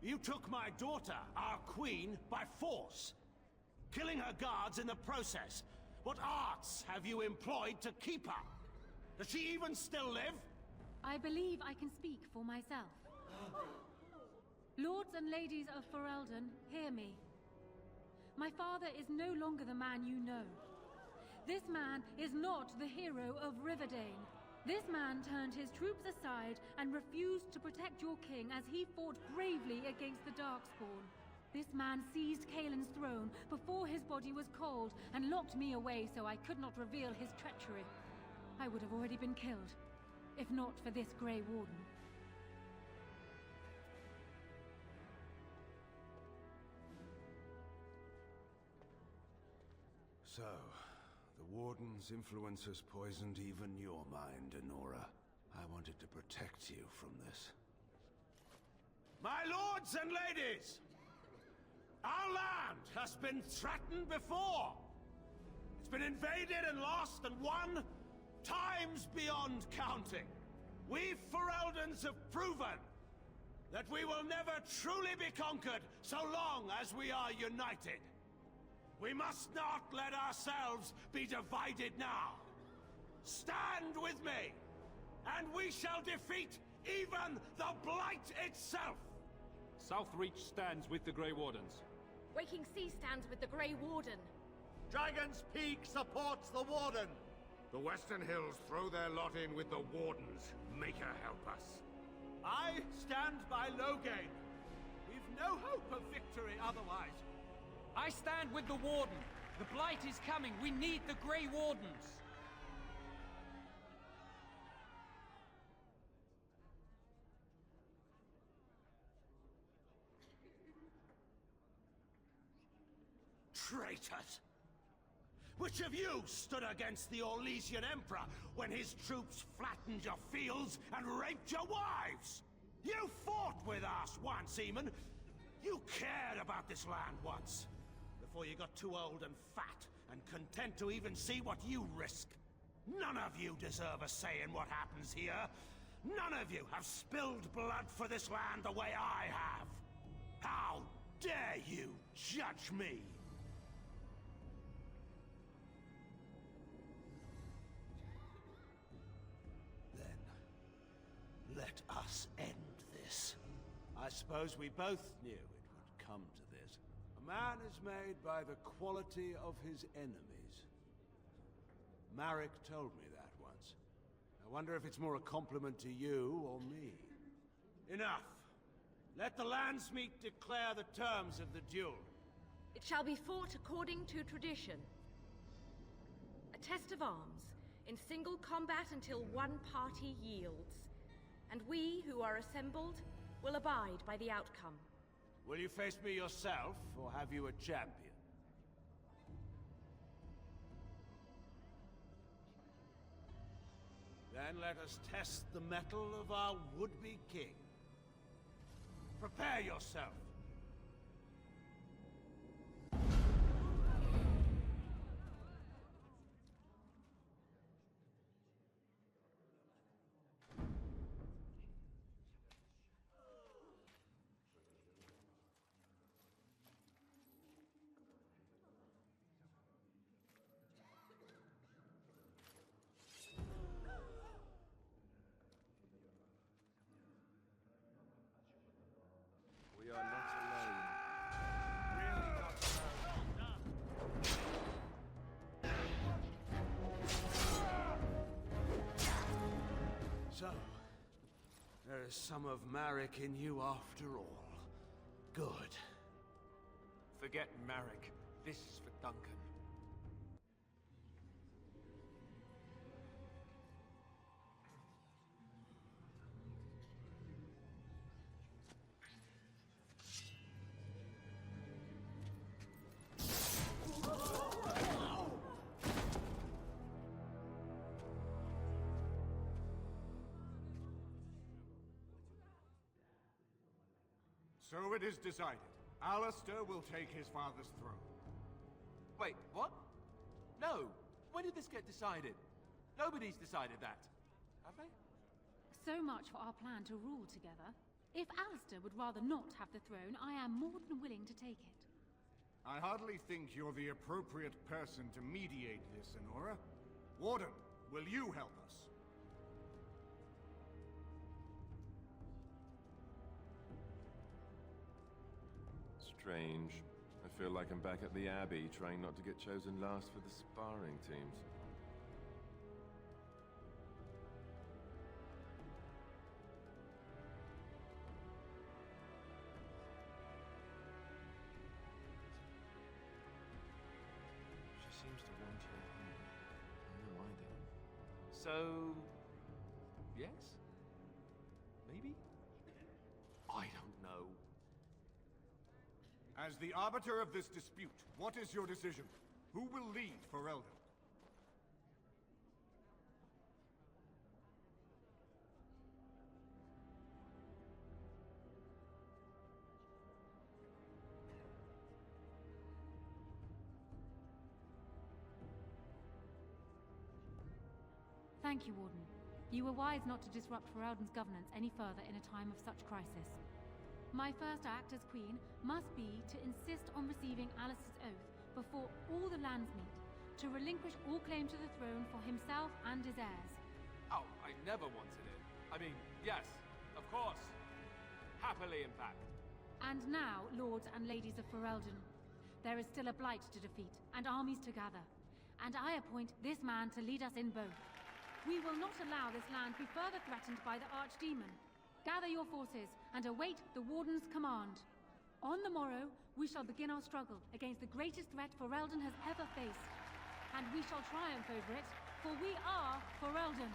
You took my daughter, our queen, by force, killing her guards in the process. What arts have you employed to keep her? Does she even still live? I believe I can speak for myself. Lords and ladies of Ferelden, hear me. My father is no longer the man you know. This man is not the hero of Riverdane. This man turned his troops aside and refused to protect your king as he fought bravely against the Darkspawn. This man seized Kaelin's throne before his body was cold and locked me away so I could not reveal his treachery. I would have already been killed, if not for this Grey Warden. So, the Warden's influence has poisoned even your mind, Enora. I wanted to protect you from this. My lords and ladies! Our land has been threatened before. It's been invaded and lost and won times beyond counting. We Fereldans have proven that we will never truly be conquered so long as we are united. We must not let ourselves be divided now. Stand with me! and we shall defeat even the Blight itself! Southreach stands with the Grey Wardens. Waking Sea stands with the Grey Warden. Dragon's Peak supports the Warden! The Western Hills throw their lot in with the Wardens. Make her help us. I stand by Loghain. We've no hope of victory otherwise. I stand with the Warden. The Blight is coming. We need the Grey Wardens. Traitors! Which of you stood against the Orlesian Emperor when his troops flattened your fields and raped your wives? You fought with us once, Eamon. You cared about this land once. Before you got too old and fat and content to even see what you risk. None of you deserve a say in what happens here. None of you have spilled blood for this land the way I have. How dare you judge me? Let us end this. I suppose we both knew it would come to this. A man is made by the quality of his enemies. Marek told me that once. I wonder if it's more a compliment to you or me. Enough. Let the Landsmeet declare the terms of the duel. It shall be fought according to tradition. A test of arms, in single combat until one party yields. And we, who are assembled, will abide by the outcome. Will you face me yourself, or have you a champion? Then let us test the mettle of our would-be king. Prepare yourself. We are not alone. Really not alone. So, there is some of Marek in you after all. Good. Forget Marek. This is for Duncan. So it is decided. Alistair will take his father's throne. Wait, what? No. When did this get decided? Nobody's decided that. Have they? So much for our plan to rule together. If Alistair would rather not have the throne, I am more than willing to take it. I hardly think you're the appropriate person to mediate this, Honora. Warden, will you help us? Strange. I feel like I'm back at the Abbey, trying not to get chosen last for the sparring teams. She seems to want her. I know I don't. So... yes? Maybe? I don't know. As the arbiter of this dispute, what is your decision? Who will lead for Eldon? Thank you, Warden. You were wise not to disrupt Ferelden's governance any further in a time of such crisis. My first act as Queen must be to insist on receiving Alistair's oath before all the Landsmeet, to relinquish all claim to the throne for himself and his heirs. Oh, I I never wanted it. I mean, yes, of course. Happily, in fact. And now, lords and ladies of Ferelden, there is still a blight to defeat, and armies to gather. And I appoint this man to lead us in both. We will not allow this land be further threatened by the Archdemon. Gather your forces, and await the Warden's command. On the morrow, we shall begin our struggle against the greatest threat Ferelden has ever faced. And we shall triumph over it, for we are Ferelden.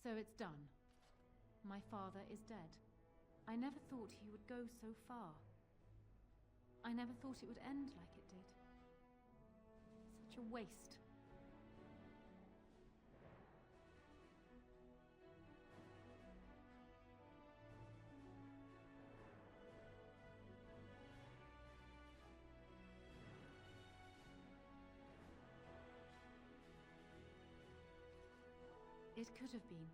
So it's done. My father is dead. I never thought he would go so far. I never thought it would end like it did. Such a waste. It could have been.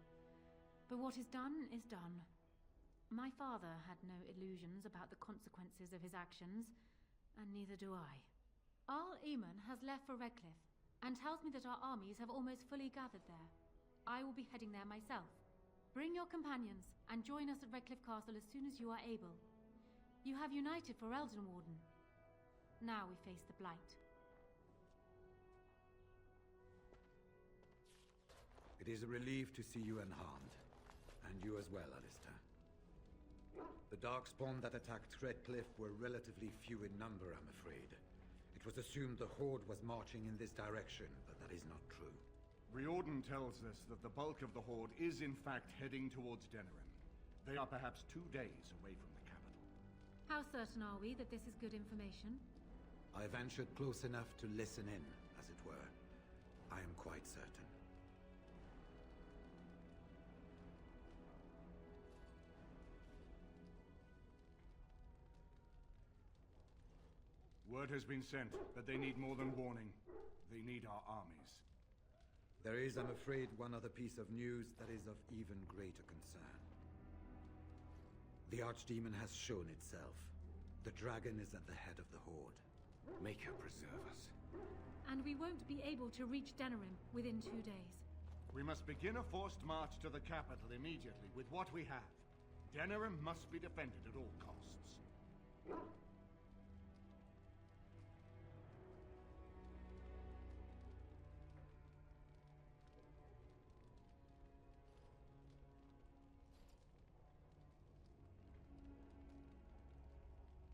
But what is done is done. My father had no illusions about the consequences of his actions, and neither do I. Arl Eamon has left for Redcliffe, and tells me that our armies have almost fully gathered there. I will be heading there myself. Bring your companions, and join us at Redcliffe Castle as soon as you are able. You have united for Elden Warden. Now we face the Blight. It is a relief to see you unharmed. And you as well, Alistair. The Darkspawn that attacked Redcliffe were relatively few in number, I'm afraid. It was assumed the Horde was marching in this direction, but that is not true. Riordan tells us that the bulk of the Horde is in fact heading towards Denerim. They are perhaps 2 days away from the capital. How certain are we that this is good information? I ventured close enough to listen in, as it were. I am quite certain. Word has been sent, but they need more than warning. They need our armies. There is, I'm afraid, one other piece of news that is of even greater concern. The Archdemon has shown itself. The dragon is at the head of the Horde. Make her preserve us. And we won't be able to reach Denerim within 2 days. We must begin a forced march to the capital immediately with what we have. Denerim must be defended at all costs.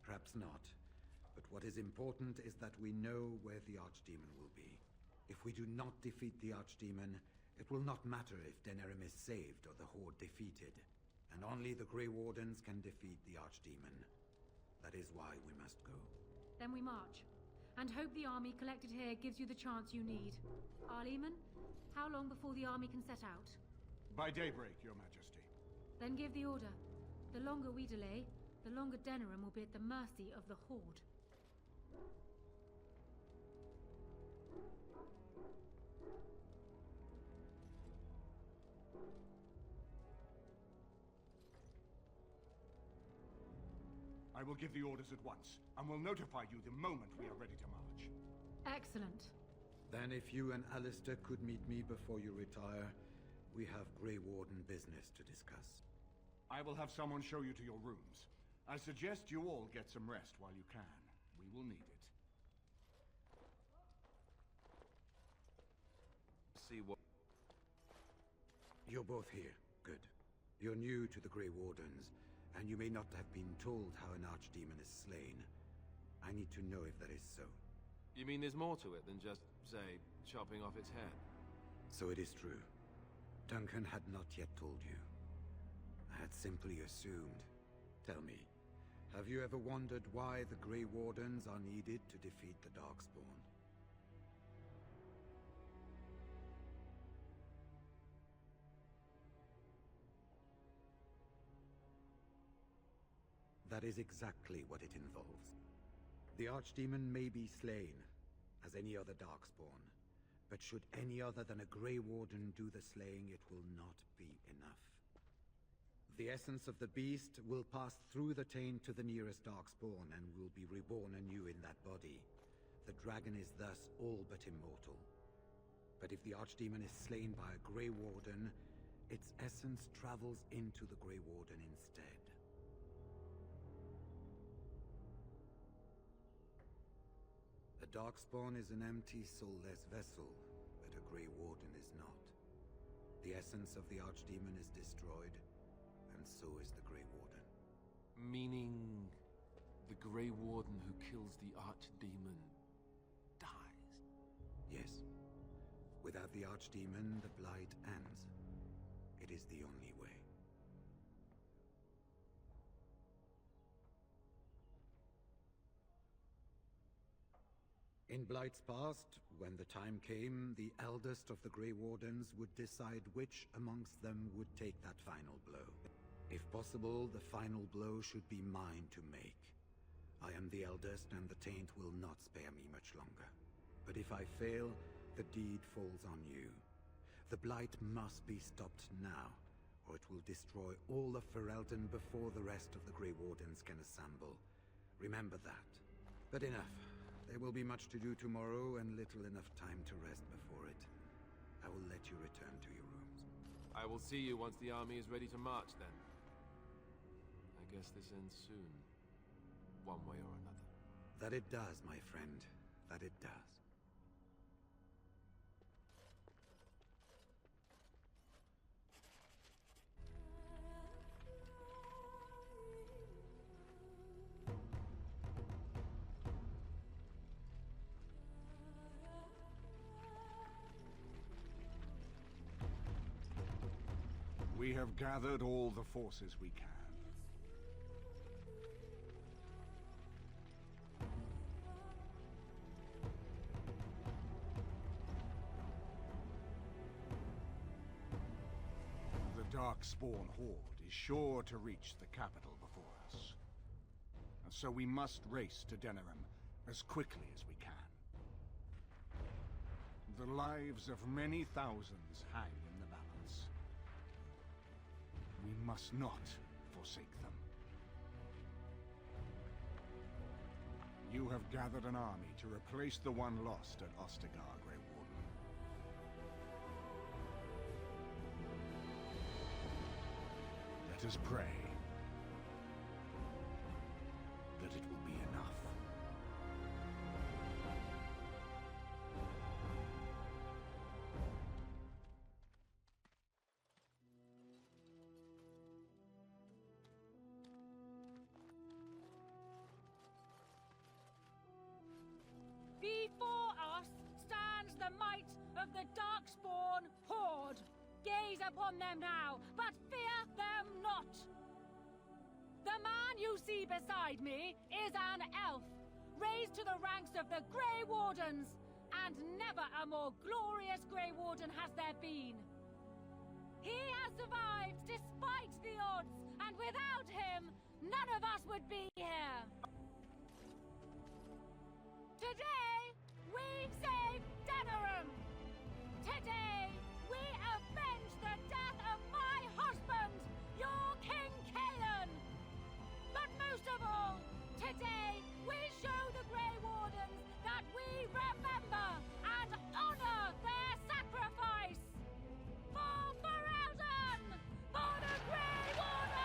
Perhaps not. But what is important is that we know where the Archdemon will be. If we do not defeat the Archdemon, it will not matter if Denerim is saved or the Horde defeated. And only the Grey Wardens can defeat the Archdemon. That is why we must go. Then we march. And hope the army collected here gives you the chance you need. Arleman, how long before the army can set out? By daybreak, Your Majesty. Then give the order. The longer we delay, the longer Denerim will be at the mercy of the Horde. I will give the orders at once, and will notify you the moment we are ready to march. Excellent. Then if you and Alistair could meet me before you retire, we have Grey Warden business to discuss. I will have someone show you to your rooms. I suggest you all get some rest while you can. We will need it. See what... You're both here. Good. You're new to the Grey Wardens, and you may not have been told how an Archdemon is slain. I need to know if that is so. You mean there's more to it than just, say, chopping off its head? So it is true. Duncan had not yet told you. I had simply assumed. Tell me, have you ever wondered why the Grey Wardens are needed to defeat the Darkspawn? That is exactly what it involves. The Archdemon may be slain, as any other Darkspawn, but should any other than a Grey Warden do the slaying, it will not be enough. The essence of the beast will pass through the taint to the nearest darkspawn and will be reborn anew in that body. The dragon is thus all but immortal. But if the Archdemon is slain by a Grey Warden, its essence travels into the Grey Warden instead. A Darkspawn is an empty, soulless vessel, but a Grey Warden is not. The essence of the Archdemon is destroyed, and so is the Grey Warden. Meaning the Grey Warden who kills the Archdemon dies? Yes. Without the Archdemon, the Blight ends. It is the only way. In Blight's past, when the time came, the eldest of the Grey Wardens would decide which amongst them would take that final blow. If possible, the final blow should be mine to make. I am the eldest, and the taint will not spare me much longer. But if I fail, the deed falls on you. The Blight must be stopped now, or it will destroy all of Ferelden before the rest of the Grey Wardens can assemble. Remember that. But enough. There will be much to do tomorrow, and little enough time to rest before it. I will let you return to your rooms. I will see you once the army is ready to march, then. I guess this ends soon. One way or another. That it does, my friend. That it does. We have gathered all the forces we can. The Darkspawn Horde is sure to reach the capital before us. And so we must race to Denerim as quickly as we can. The lives of many thousands hang in the balance. We must not forsake them. You have gathered an army to replace the one lost at Ostagar, Grey Warden. Let us pray that it will be enough. Before us stands the might of the Darkspawn Horde. Gaze upon them now, but fear them not. The man you see beside me is an elf, raised to the ranks of the Grey Wardens, and never a more glorious Grey Warden has there been. He has survived despite the odds, and without him, none of us would be here. Today, we save Denerim! Today, we avenge the death of my husband, your King Kaelan! But most of all, today, we show the Grey Wardens that we remember and honor their sacrifice! For Ferelden! For the Grey Wardens!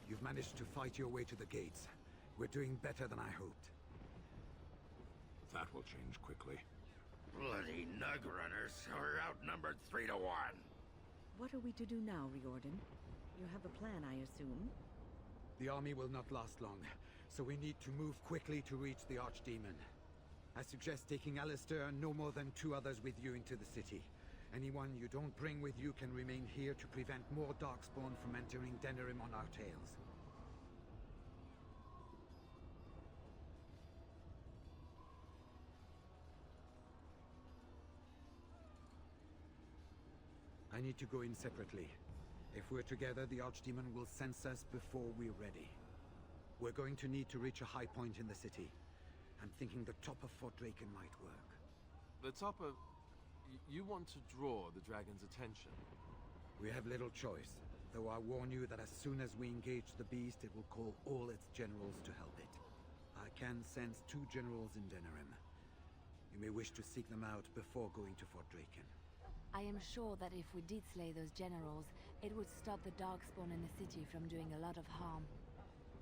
You've managed to fight your way to the gates. We're doing better than I hoped. That will change quickly. Bloody nug runners are outnumbered 3 to 1. What are we to do now, Riordan? You have a plan, I assume? The army will not last long, so we need to move quickly to reach the Archdemon. I suggest taking Alistair and no more than 2 others with you into the city. Anyone you don't bring with you can remain here to prevent more Darkspawn from entering Denerim on our tails. I need to go in separately. If we're together, the Archdemon will sense us before we're ready. We're going to need to reach a high point in the city. I'm thinking the top of Fort Draken might work. The top of... You want to draw the dragon's attention? We have little choice, though I warn you that as soon as we engage the beast, it will call all its generals to help it. I can sense 2 generals in Denerim. You may wish to seek them out before going to Fort Draken. I am sure that if we did slay those generals, it would stop the Darkspawn in the city from doing a lot of harm.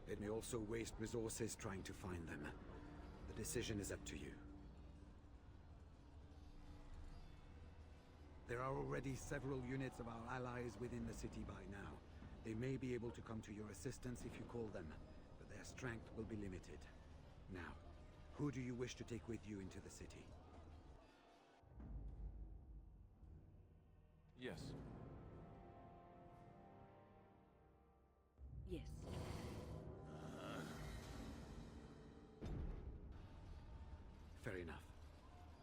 It may also waste resources trying to find them. The decision is up to you. There are already several units of our allies within the city by now. They may be able to come to your assistance if you call them, but their strength will be limited. Now, who do you wish to take with you into the city? Yes. Yes. Fair enough.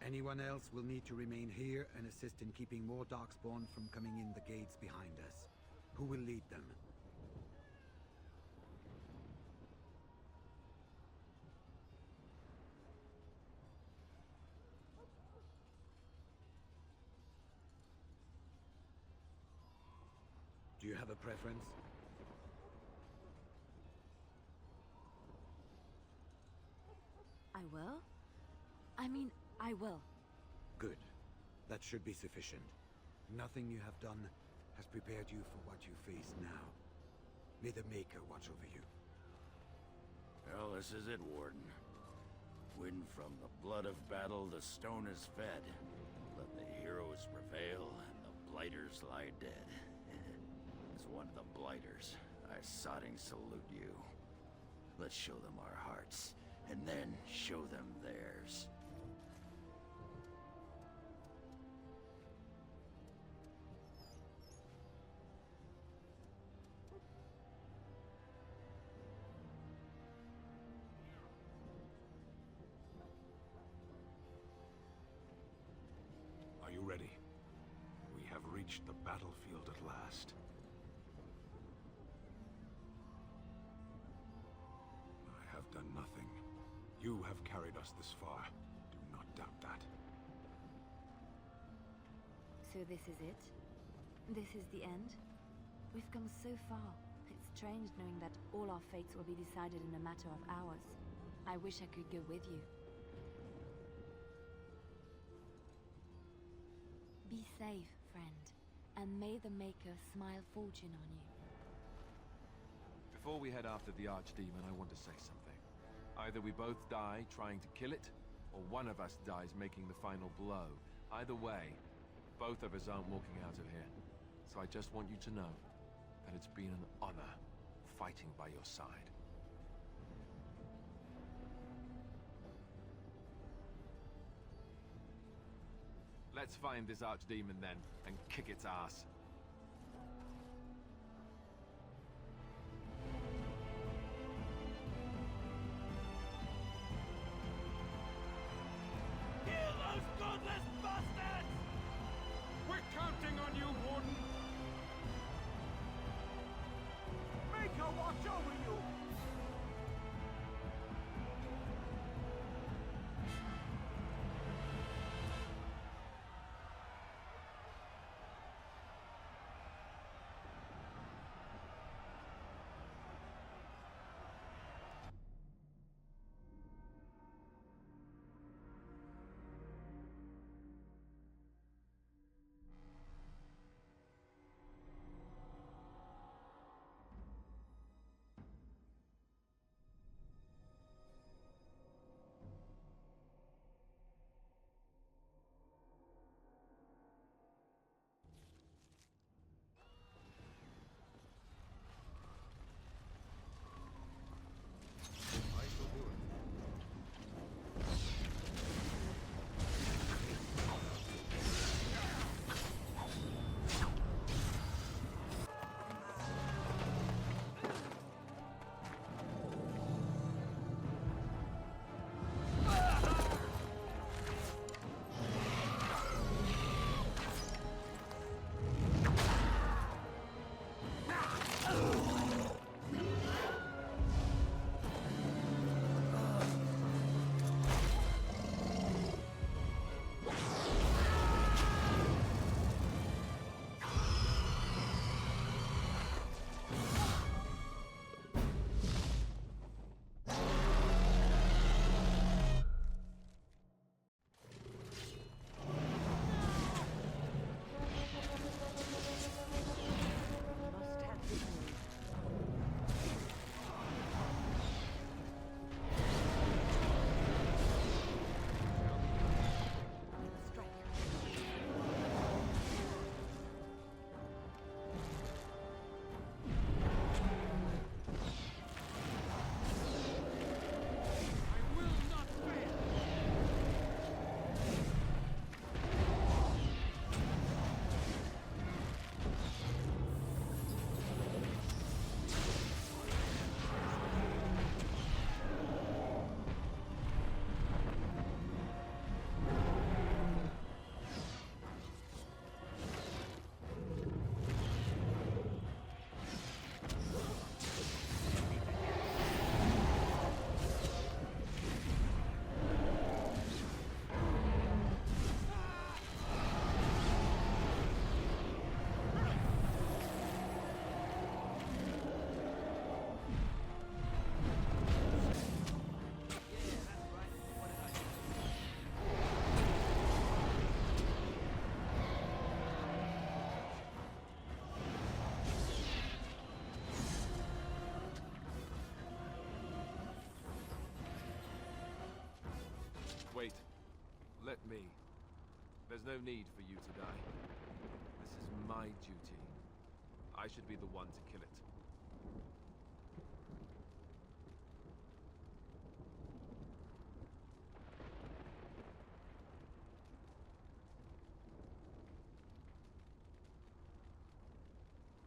Anyone else will need to remain here and assist in keeping more Darkspawn from coming in the gates behind us. Who will lead them? Do you have a preference? I will? I will. Good. That should be sufficient. Nothing you have done has prepared you for what you face now. May the Maker watch over you. Well, this is it, Warden. When from the blood of battle the stone is fed, let the heroes prevail and the blighters lie dead. As one of the blighters, I sodding salute you. Let's show them our hearts, and then show them theirs. Are you ready? We have reached the battlefield at last. I have done nothing. You have carried us this far. Do not doubt that. So this is it? This is the end? We've come so far. It's strange knowing that all our fates will be decided in a matter of hours. I wish I could go with you. Be safe, friend, and may the Maker smile fortune on you. Before we head after the Archdemon, I want to say something. Either we both die trying to kill it, or one of us dies making the final blow. Either way, both of us aren't walking out of here. So I just want you to know that it's been an honor fighting by your side. Let's find this Archdemon then, and kick its ass. Kill those godless bastards! We're counting on you, Warden! Make her watch over you! no need for you to die. This is my duty. I should be the one to kill it.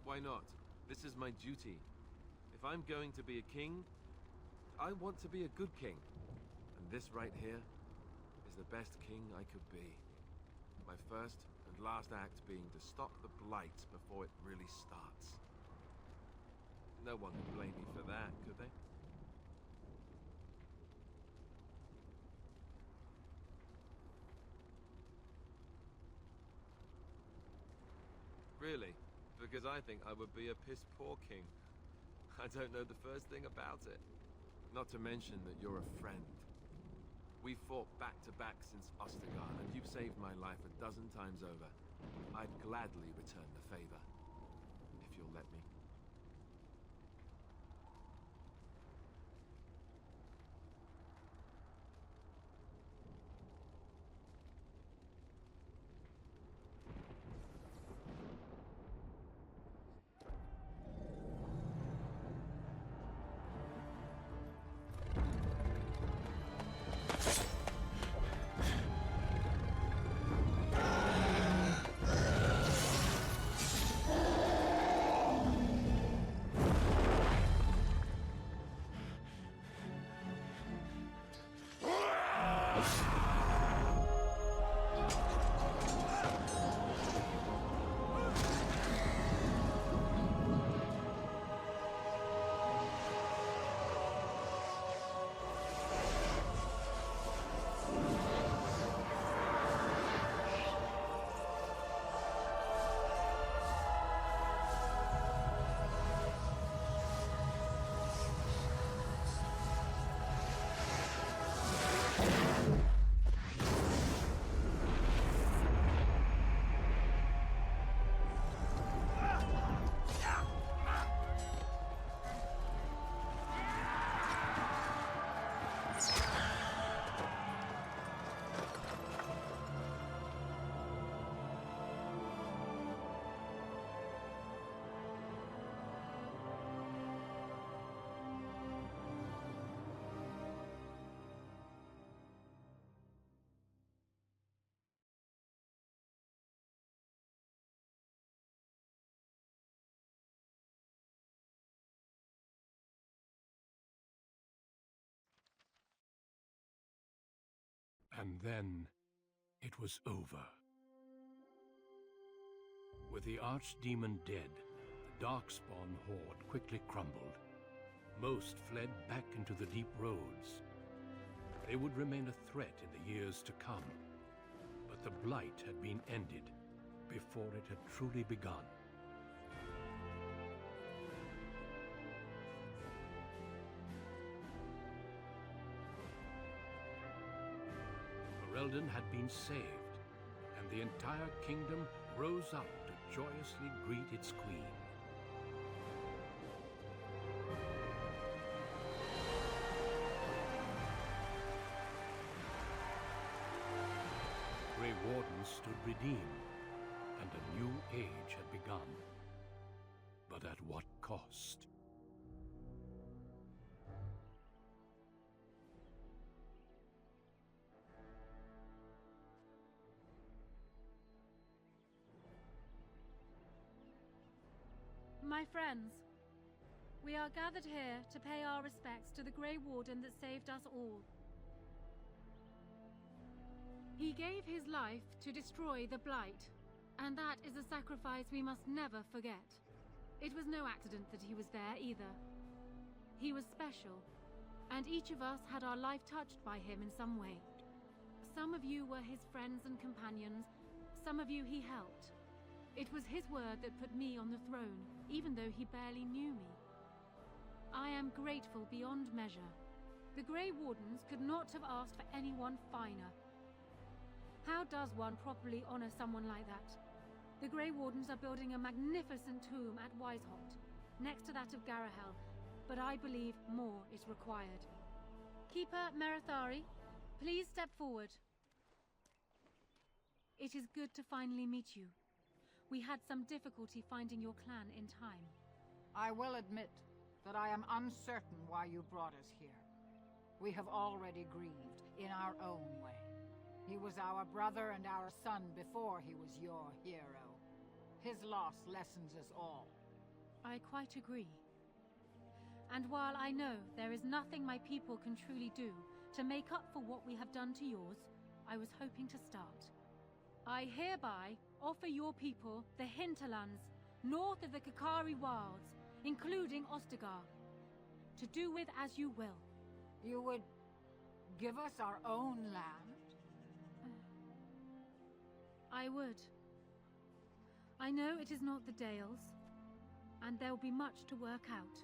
Why not? This is my duty. If I'm going to be a king, I want to be a good king. And this right here is the best king I could be. My first and last act being to stop the Blight before it really starts. No one could blame me for that, could they? Really? Because I think I would be a piss-poor king. I don't know the first thing about it. Not to mention that you're a friend. We fought back-to-back since Ostergard, and you've saved my life a dozen times over. I'd gladly return the favor, if you'll let me. And then it was over. With the archdemon dead, the Darkspawn horde quickly crumbled. Most fled back into the deep roads. They would remain a threat in the years to come. But the Blight had been ended before it had truly begun. Ferelden had been saved, and the entire kingdom rose up to joyously greet its queen. Grey Wardens stood redeemed, and a new age had begun. But at what cost? My friends, we are gathered here to pay our respects to the Grey Warden that saved us all. He gave his life to destroy the Blight, and that is a sacrifice we must never forget. It was no accident that he was there either. He was special, and each of us had our life touched by him in some way. Some of you were his friends and companions, some of you he helped. It was his word that put me on the throne, even though he barely knew me. I am grateful beyond measure. The Grey Wardens could not have asked for anyone finer. How does one properly honor someone like that? The Grey Wardens are building a magnificent tomb at Weisholt, next to that of Garahel, but I believe more is required. Keeper Merithari, please step forward. It is good to finally meet you. We had some difficulty finding your clan in time. I will admit that I am uncertain why you brought us here. We have already grieved in our own way. He was our brother and our son before he was your hero. His loss lessens us all. I quite agree. And while I know there is nothing my people can truly do to make up for what we have done to yours, I was hoping to start. I hereby offer your people the hinterlands north of the Kakari Wilds, including Ostagar, to do with as you will. You would give us our own land? I would. I know it is not the Dales, and there will be much to work out.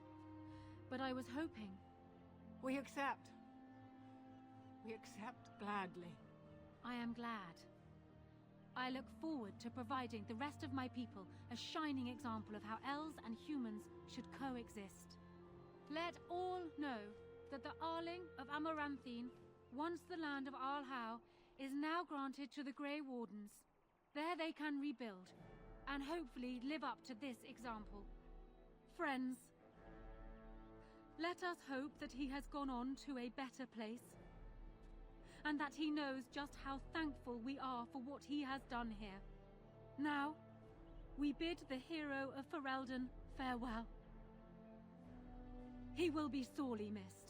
But I was hoping... We accept. We accept gladly. I am glad. I look forward to providing the rest of my people a shining example of how elves and humans should coexist. Let all know that the Arling of Amaranthine, once the land of Arlhau, is now granted to the Grey Wardens. There they can rebuild, and hopefully live up to this example. Friends, let us hope that he has gone on to a better place, and that he knows just how thankful we are for what he has done here. Now, we bid the hero of Ferelden farewell. He will be sorely missed.